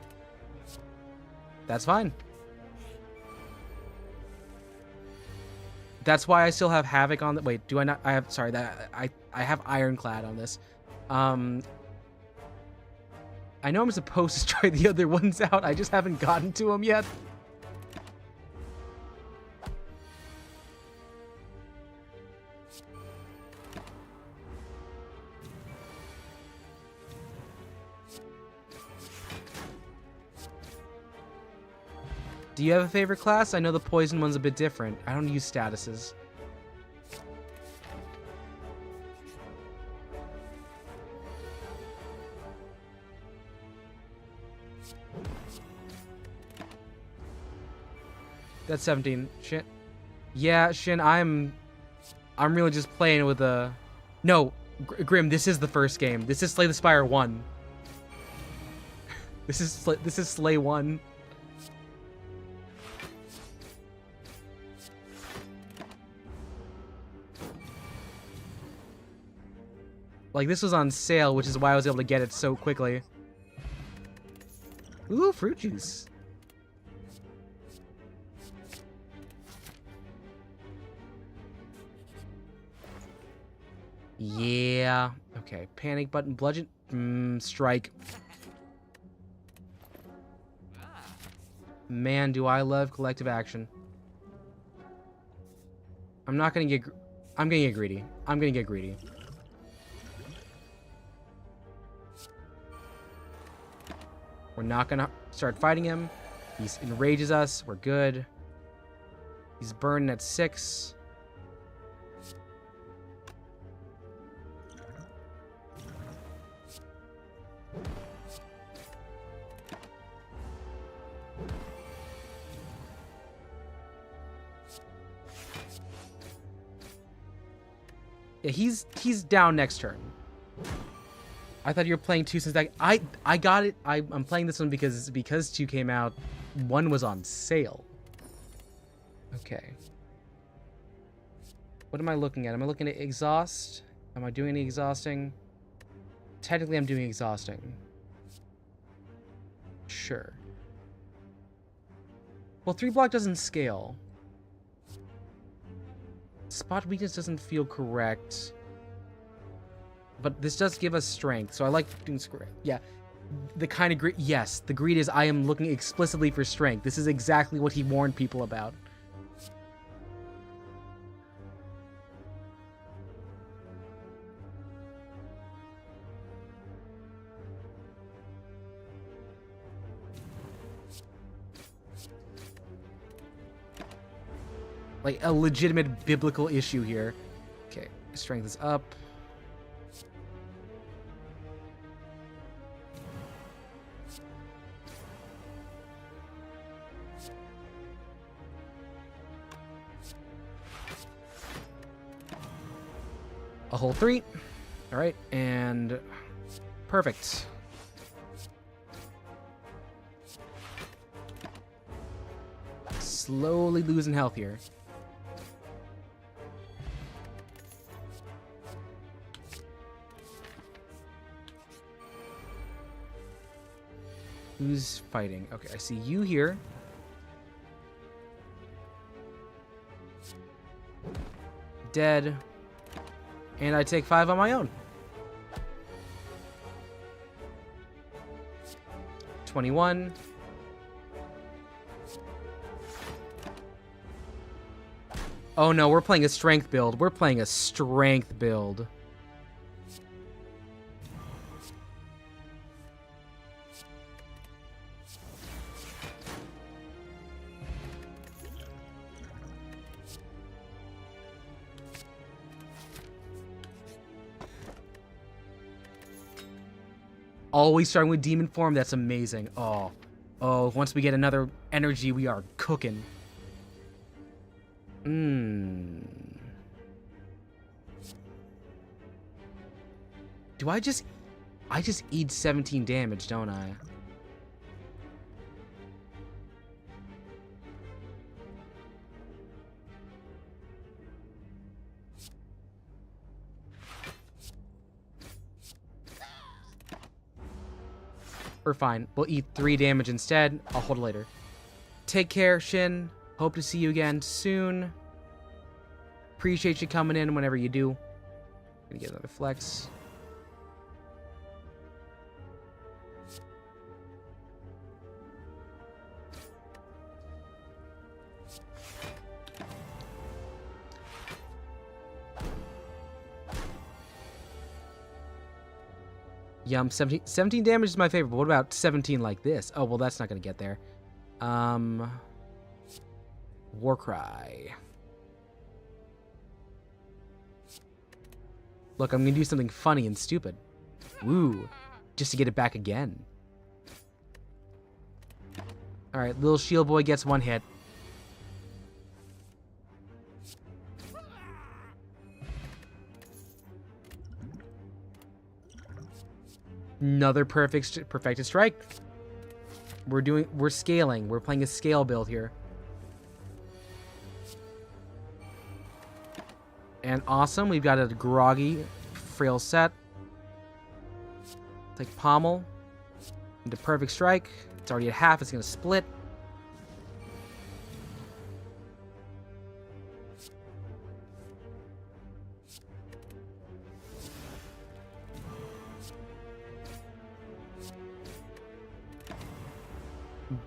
That's fine. That's why I still have Havoc on the... Wait, do I not... I have... Sorry, that I have Ironclad on this. I know I'm supposed to try the other ones out. I just haven't gotten to them yet. Do you have a favorite class? I know the poison one's a bit different. I don't use statuses. That's 17. Shin. Yeah, Shin, I'm really just playing with a... No, Grim, this is the first game. This is Slay the Spire 1. This is Slay 1. Like, this was on sale, which is why I was able to get it so quickly. Ooh, fruit juice. Yeah. Okay, panic button, bludgeon, strike. Man, do I love collective action. I'm gonna get greedy. I'm gonna get greedy. We're not gonna start fighting him. He enrages us. We're good. He's burning at 6. Yeah, he's down next turn. I thought you were playing 2 since I got it. I'm playing this one because 2 came out. 1 was on sale. Okay. What am I looking at? Am I looking at exhaust? Am I doing any exhausting? Technically, I'm doing exhausting. Sure. Well, 3 block doesn't scale. Spot weakness doesn't feel correct. But this does give us strength, so I like doing square. Yeah. The kind of greed. Yes, the greed is I am looking explicitly for strength. This is exactly what he warned people about. Like a legitimate biblical issue here. Okay, strength is up. A whole 3. All right, and perfect. Slowly losing health here. Who's fighting? Okay, I see you here. Dead. And I take 5 on my own. 21. Oh no, we're playing a strength build. We're playing a strength build. Always starting with demon form. That's amazing. Oh, once we get another energy, we are cooking. Do I just eat 17 damage, don't I? We're fine. We'll eat 3 damage instead. I'll hold it later. Take care, Shin. Hope to see you again soon. Appreciate you coming in whenever you do. Gonna get another flex. Yum, 17 damage is my favorite, but what about 17 like this? Oh, well, that's not going to get there. Warcry. Look, I'm going to do something funny and stupid. Woo. Just to get it back again. Alright, little shield boy gets 1 hit. Another perfected strike. We're scaling. We're playing a scale build here. And awesome, we've got a groggy frail set. Take pommel into perfect strike. It's already at half, it's gonna split.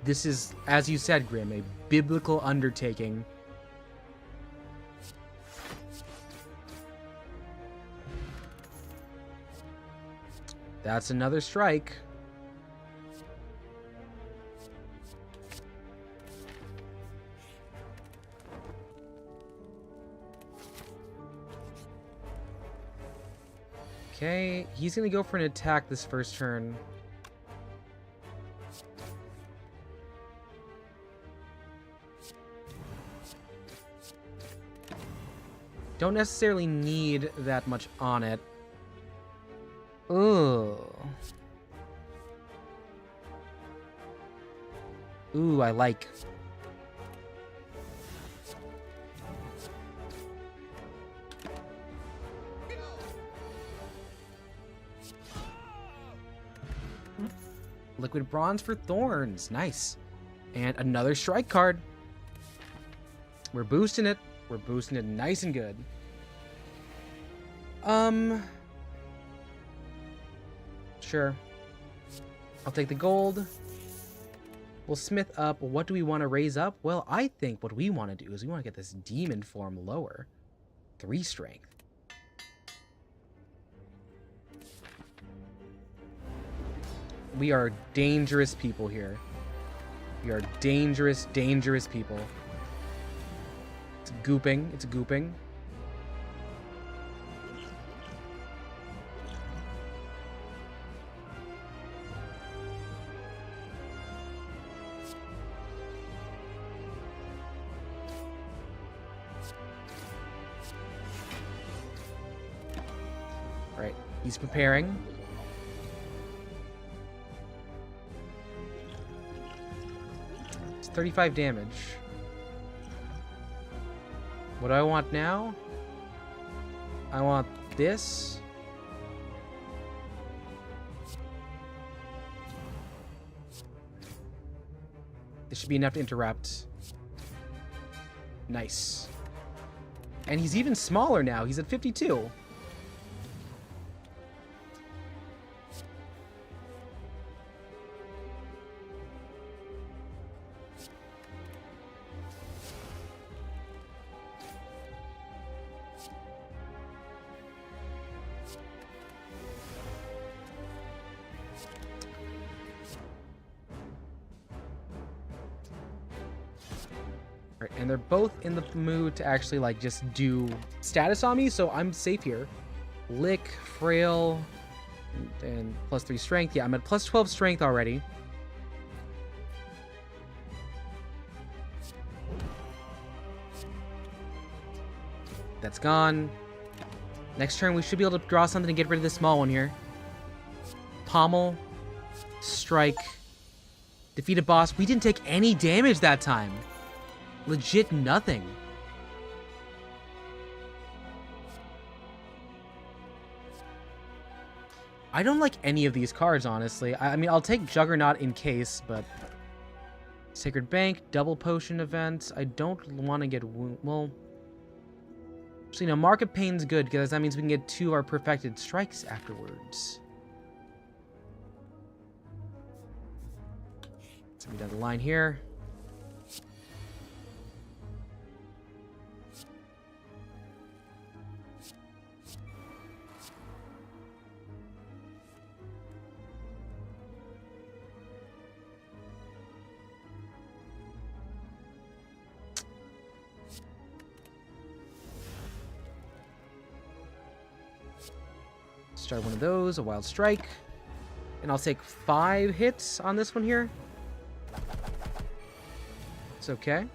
This is, as you said, Grim, a biblical undertaking. That's another strike. Okay, he's gonna go for an attack this first turn. Don't necessarily need that much on it. Ooh. Ooh, I like. Liquid bronze for thorns. Nice. And another strike card. We're boosting it. We're boosting it nice and good. Sure. I'll take the gold. We'll smith up. What do we want to raise up? Well, I think what we want to do is we want to get this demon form lower. 3 strength. We are dangerous people here. We are dangerous, dangerous people. It's gooping. It's gooping. All right, he's preparing. It's 35 damage. What do I want now? I want this. This should be enough to interrupt. Nice. And he's even smaller now. He's at 52. Right, and they're both in the mood to actually, like, just do status on me, so I'm safe here. Lick, frail, and plus 3 strength. Yeah, I'm at plus 12 strength already. That's gone. Next turn, we should be able to draw something to get rid of this small one here. Pommel, strike, defeat a boss. We didn't take any damage that time. Legit nothing. I don't like any of these cards, honestly. I mean, I'll take Juggernaut in case, but... Sacred Bank, Double Potion event. I don't want to get... Well... Actually, no, Mark of Pain's good, because that means we can get 2 of our perfected strikes afterwards. Let's move down the line here. Start one of those, a Wild Strike. And I'll take 5 hits on this one here. It's okay.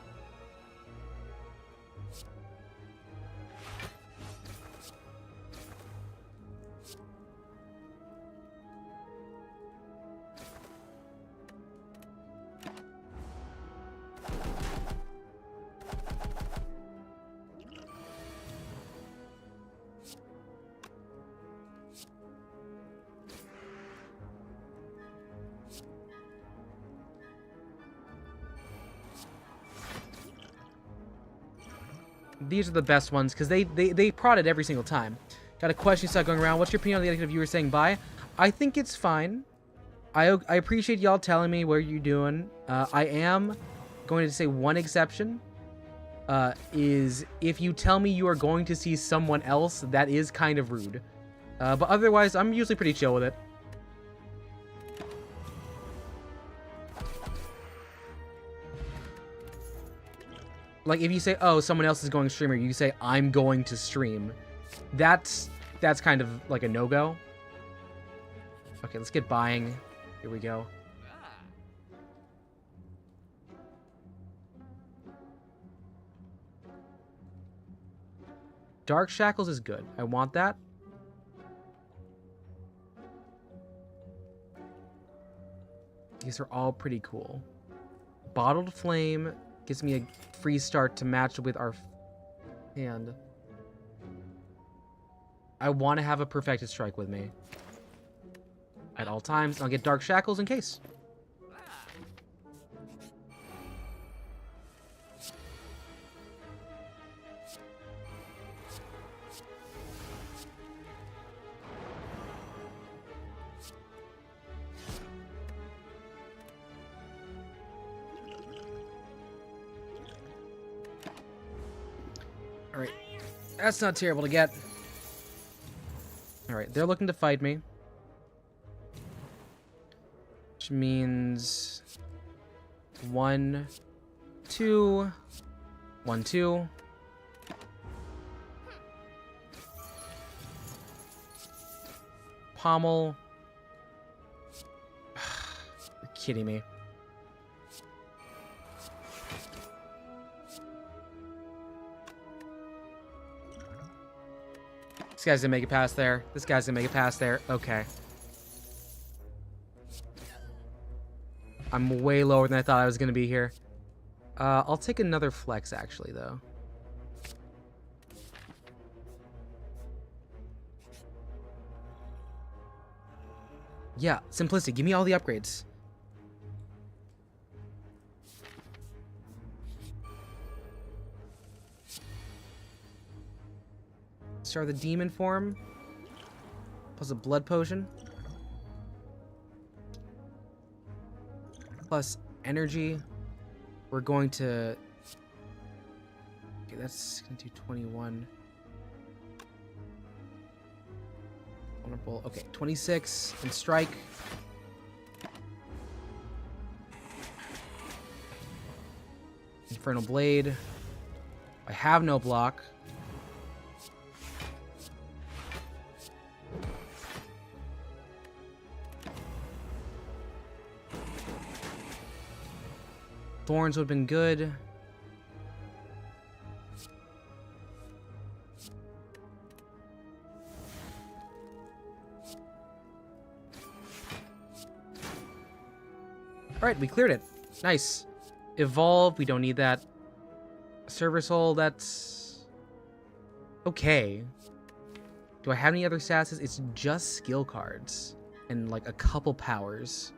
These are the best ones because they prod it every single time. Got a question start going around. What's your opinion on the idea of viewers saying bye? I think it's fine. I appreciate y'all telling me what you're doing. I am going to say one exception. Is if you tell me you are going to see someone else, that is kind of rude. But otherwise, I'm usually pretty chill with it. Like, if you say, oh, someone else is going to stream, or you say, I'm going to stream, that's kind of like a no-go. Okay, let's get buying. Here we go. Dark Shackles is good. I want that. These are all pretty cool. Bottled Flame gives me a free start to match with our hand. I want to have a Perfected Strike with me at all times. I'll get Dark Shackles in case. Alright, that's not terrible to get. Alright, they're looking to fight me. Which means 1, 2, 1, 2. Pommel. You're kidding me. This guy's gonna make it past there. This guy's gonna make it past there. Okay. I'm way lower than I thought I was gonna be here. I'll take another flex, actually, though. Yeah, simplicity. Give me all the upgrades. Start the demon form. Plus a blood potion. Plus energy. We're going to... Okay, that's going to do 21. Vulnerable. Okay, 26 and strike. Infernal Blade. I have no block. Thorns would have been good. Alright, we cleared it. Nice. Evolve, we don't need that. Server Soul, that's... okay. Do I have any other stats? It's just skill cards. And like a couple powers.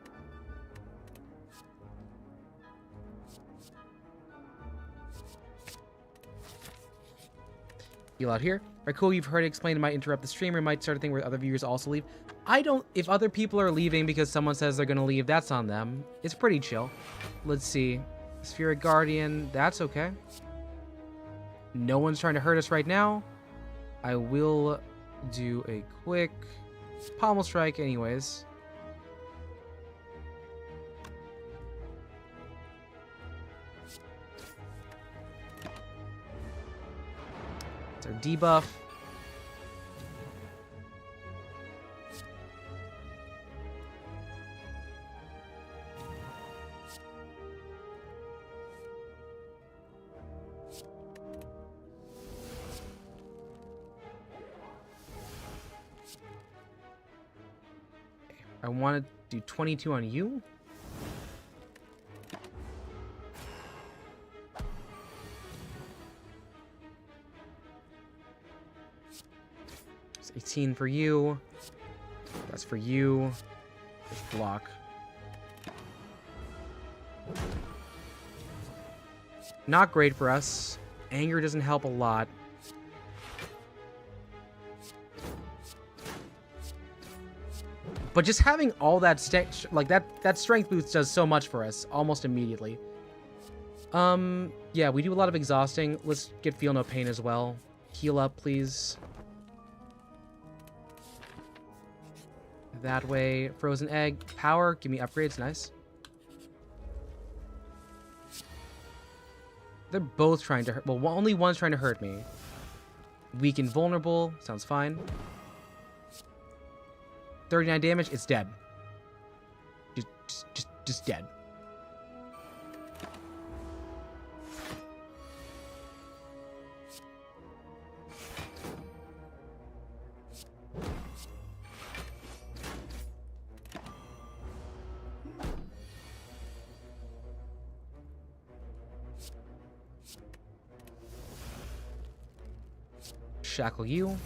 Heal out here. Alright, cool. You've heard it explained. It might interrupt the stream or might start a thing where other viewers also leave. I don't... if other people are leaving because someone says they're going to leave, that's on them. It's pretty chill. Let's see. Spheric Guardian. That's okay. No one's trying to hurt us right now. I will do a quick pommel strike anyways. It's our debuff. I want to do 22 on you. It's 18 for you. That's for you. Just block. Not great for us. Anger doesn't help a lot. But just having all that that strength boost does so much for us almost immediately. Yeah, we do a lot of exhausting. Let's get Feel No Pain as well. Heal up, please. That way. Frozen Egg. Power. Give me upgrades. Nice. They're both trying to hurt. Well, only one's trying to hurt me. Weak and vulnerable. Sounds fine. 39 damage, it's dead. Just dead. shackle you.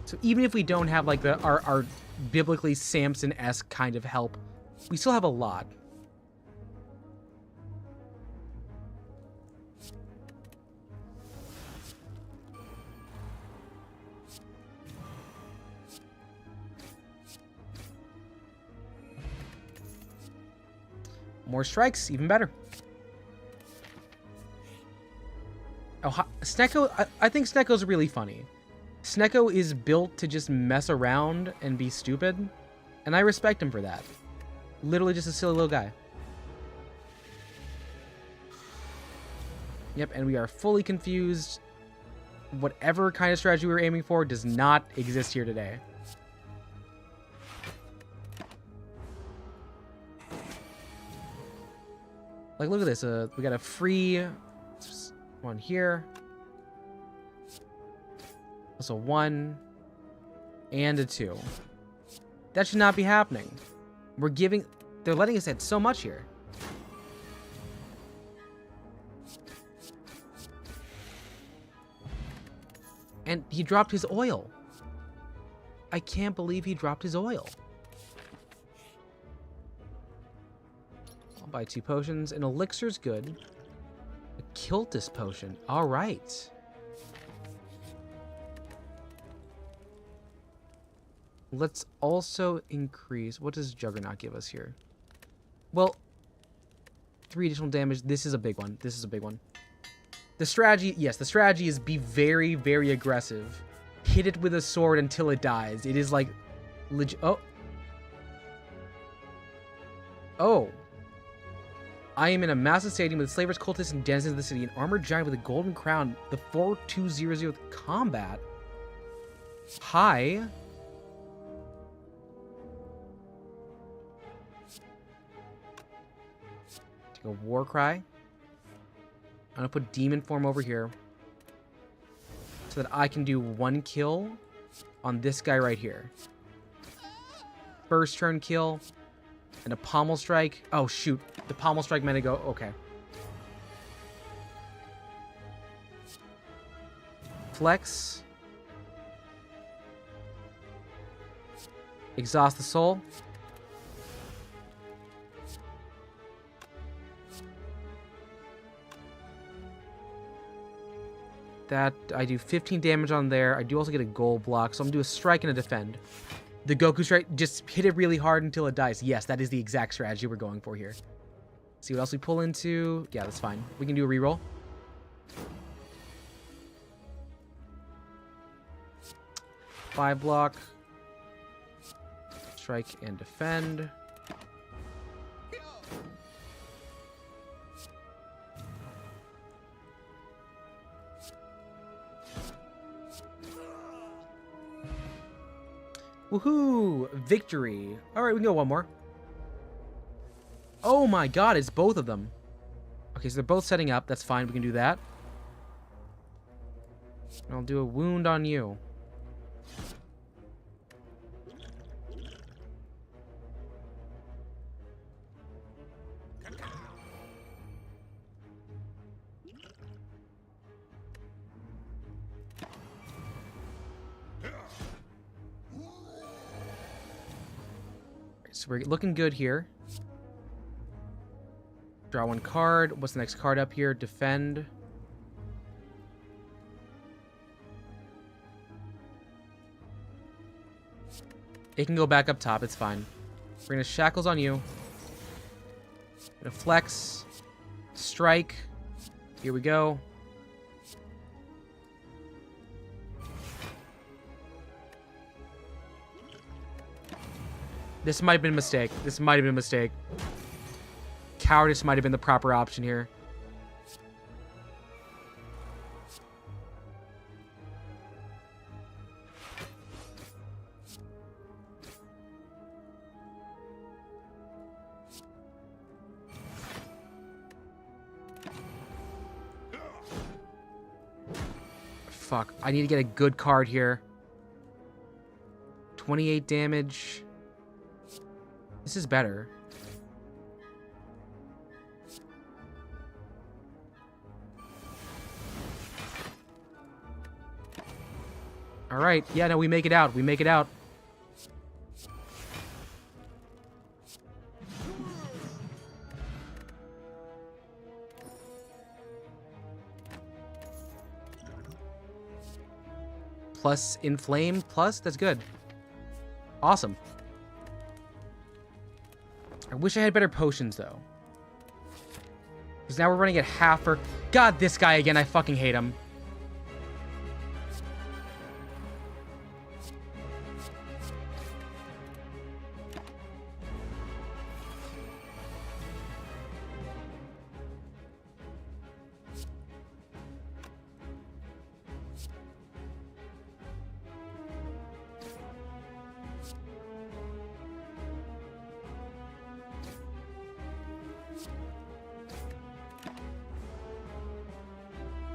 So even if we don't have like our biblically Samson-esque kind of help, we still have a lot. More strikes, even better. Oh, Snecko, I think Snecko's really funny. Snecko is built to just mess around and be stupid, and I respect him for that. Literally just a silly little guy. Yep, and we are fully confused. Whatever kind of strategy we were aiming for does not exist here today. Like, look at this. We got a free one here. That's a 1 and a 2. That should not be happening. They're letting us add so much here. And he dropped his oil. I can't believe he dropped his oil. I'll buy 2 potions. An elixir's good. A Kiltis potion. All right. Let's also increase... What does Juggernaut give us here? Well, 3 additional damage. This is a big one. This is a big one. The strategy... Yes, the strategy is be very, very aggressive. Hit it with a sword until it dies. It is like... Oh. Oh. I am in a massive stadium with slavers, cultists, and denizens of the city. An armored giant with a golden crown. The 4200 combat. Hi. Take a war cry. I'm gonna put demon form over here so that I can do 1 kill on this guy right here. First turn kill. And a pommel strike. Oh, shoot. The pommel strike meant to go. Okay. Flex. Exhaust the soul. That, I do 15 damage on there. I do also get a gold block, so I'm going to do a strike and a defend. The Goku strike, just hit it really hard until it dies. Yes, that is the exact strategy we're going for here. See what else we pull into. Yeah, that's fine. We can do a reroll. Five block. Strike and defend. Woohoo! Victory. Alright, we can go one more. Oh my god, it's both of them. Okay, so they're both setting up. That's fine. We can do that. I'll do a wound on you. So we're looking good here. Draw 1 card. What's the next card up here? Defend. It can go back up top. It's fine. We're going to shackles on you. Gonna flex. Strike. Here we go. This might have been a mistake. This might have been a mistake. Cowardice might have been the proper option here. Fuck. I need to get a good card here. 28 damage. This is better. All right. Yeah, no, we make it out. We make it out. Plus inflame, plus, that's good. Awesome. I wish I had better potions, though. Because now we're running at half for... God, this guy again. I fucking hate him.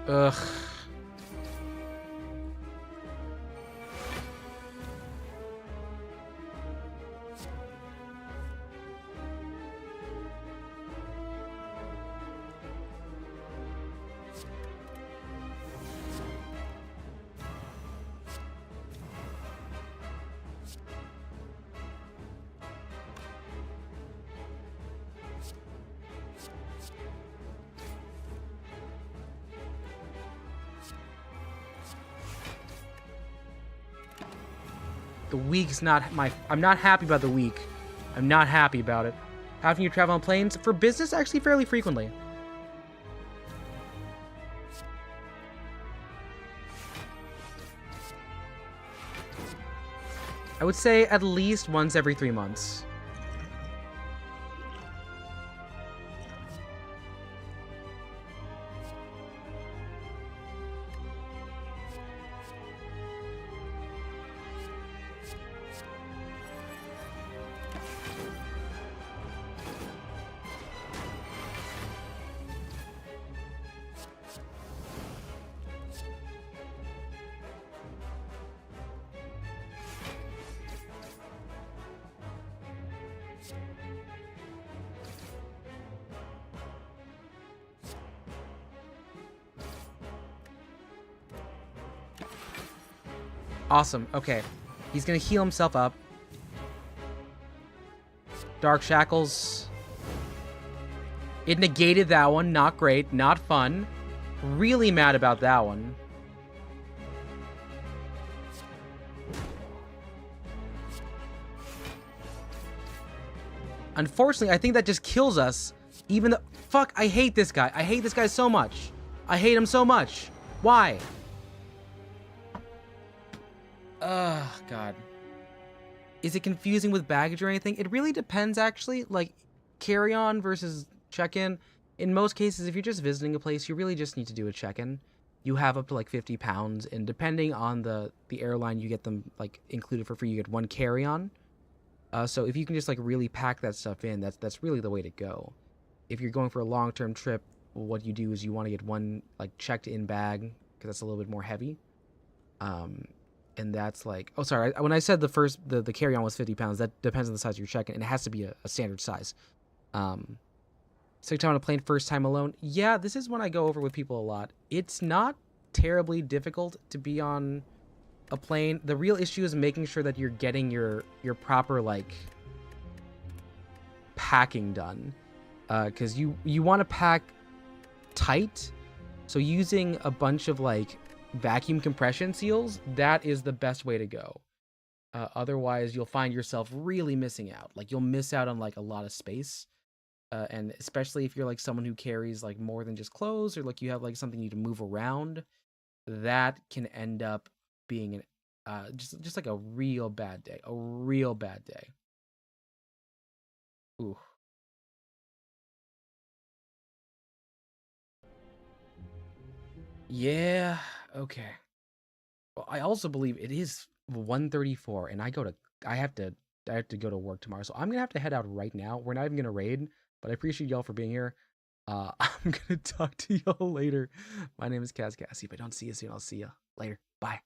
Ugh. The week's not my... I'm not happy about the week. I'm not happy about it. How often you travel on planes? For business, actually fairly frequently. I would say at least once every 3 months. Awesome. Okay. He's gonna heal himself up. Dark Shackles. It negated that one. Not great. Not fun. Really mad about that one. Unfortunately, I think that just kills us. Even though... Fuck, I hate this guy. I hate this guy so much. I hate him so much. Why? Ugh, God. Is it confusing with baggage or anything? It really depends, actually. Like, carry-on versus check-in. In most cases, if you're just visiting a place, you really just need to do a check-in. You have up to, like, 50 pounds, and depending on the airline, you get them, like, included for free. You get one carry-on. So if you can just, like, really pack that stuff in, that's really the way to go. If you're going for a long-term trip, what you do is you want to get one, like, checked-in bag, because that's a little bit more heavy. And that's like, oh, sorry. When I said the carry-on was 50 pounds, that depends on the size of your check-in, and it has to be a standard size. So time on a plane first time alone. Yeah, this is one I go over with people a lot. It's not terribly difficult to be on a plane. The real issue is making sure that you're getting your proper, like, packing done. Because you want to pack tight. So using a bunch of, like, vacuum compression seals, that is the best way to go. Otherwise, you'll find yourself really missing out. Like, you'll miss out on, like, a lot of space. And especially if you're, like, someone who carries, like, more than just clothes, or, like, you have, like, something you need to move around, that can end up being just like a real bad day. A real bad day. Ooh. Yeah, okay. Well, I also believe it is 1:34, and I have to go to work tomorrow, so I'm gonna have to head out right now. We're not even gonna raid, but I appreciate y'all for being here. I'm gonna talk to y'all later. My name is KazCassidy. If I don't see you soon, I'll see you later. Bye.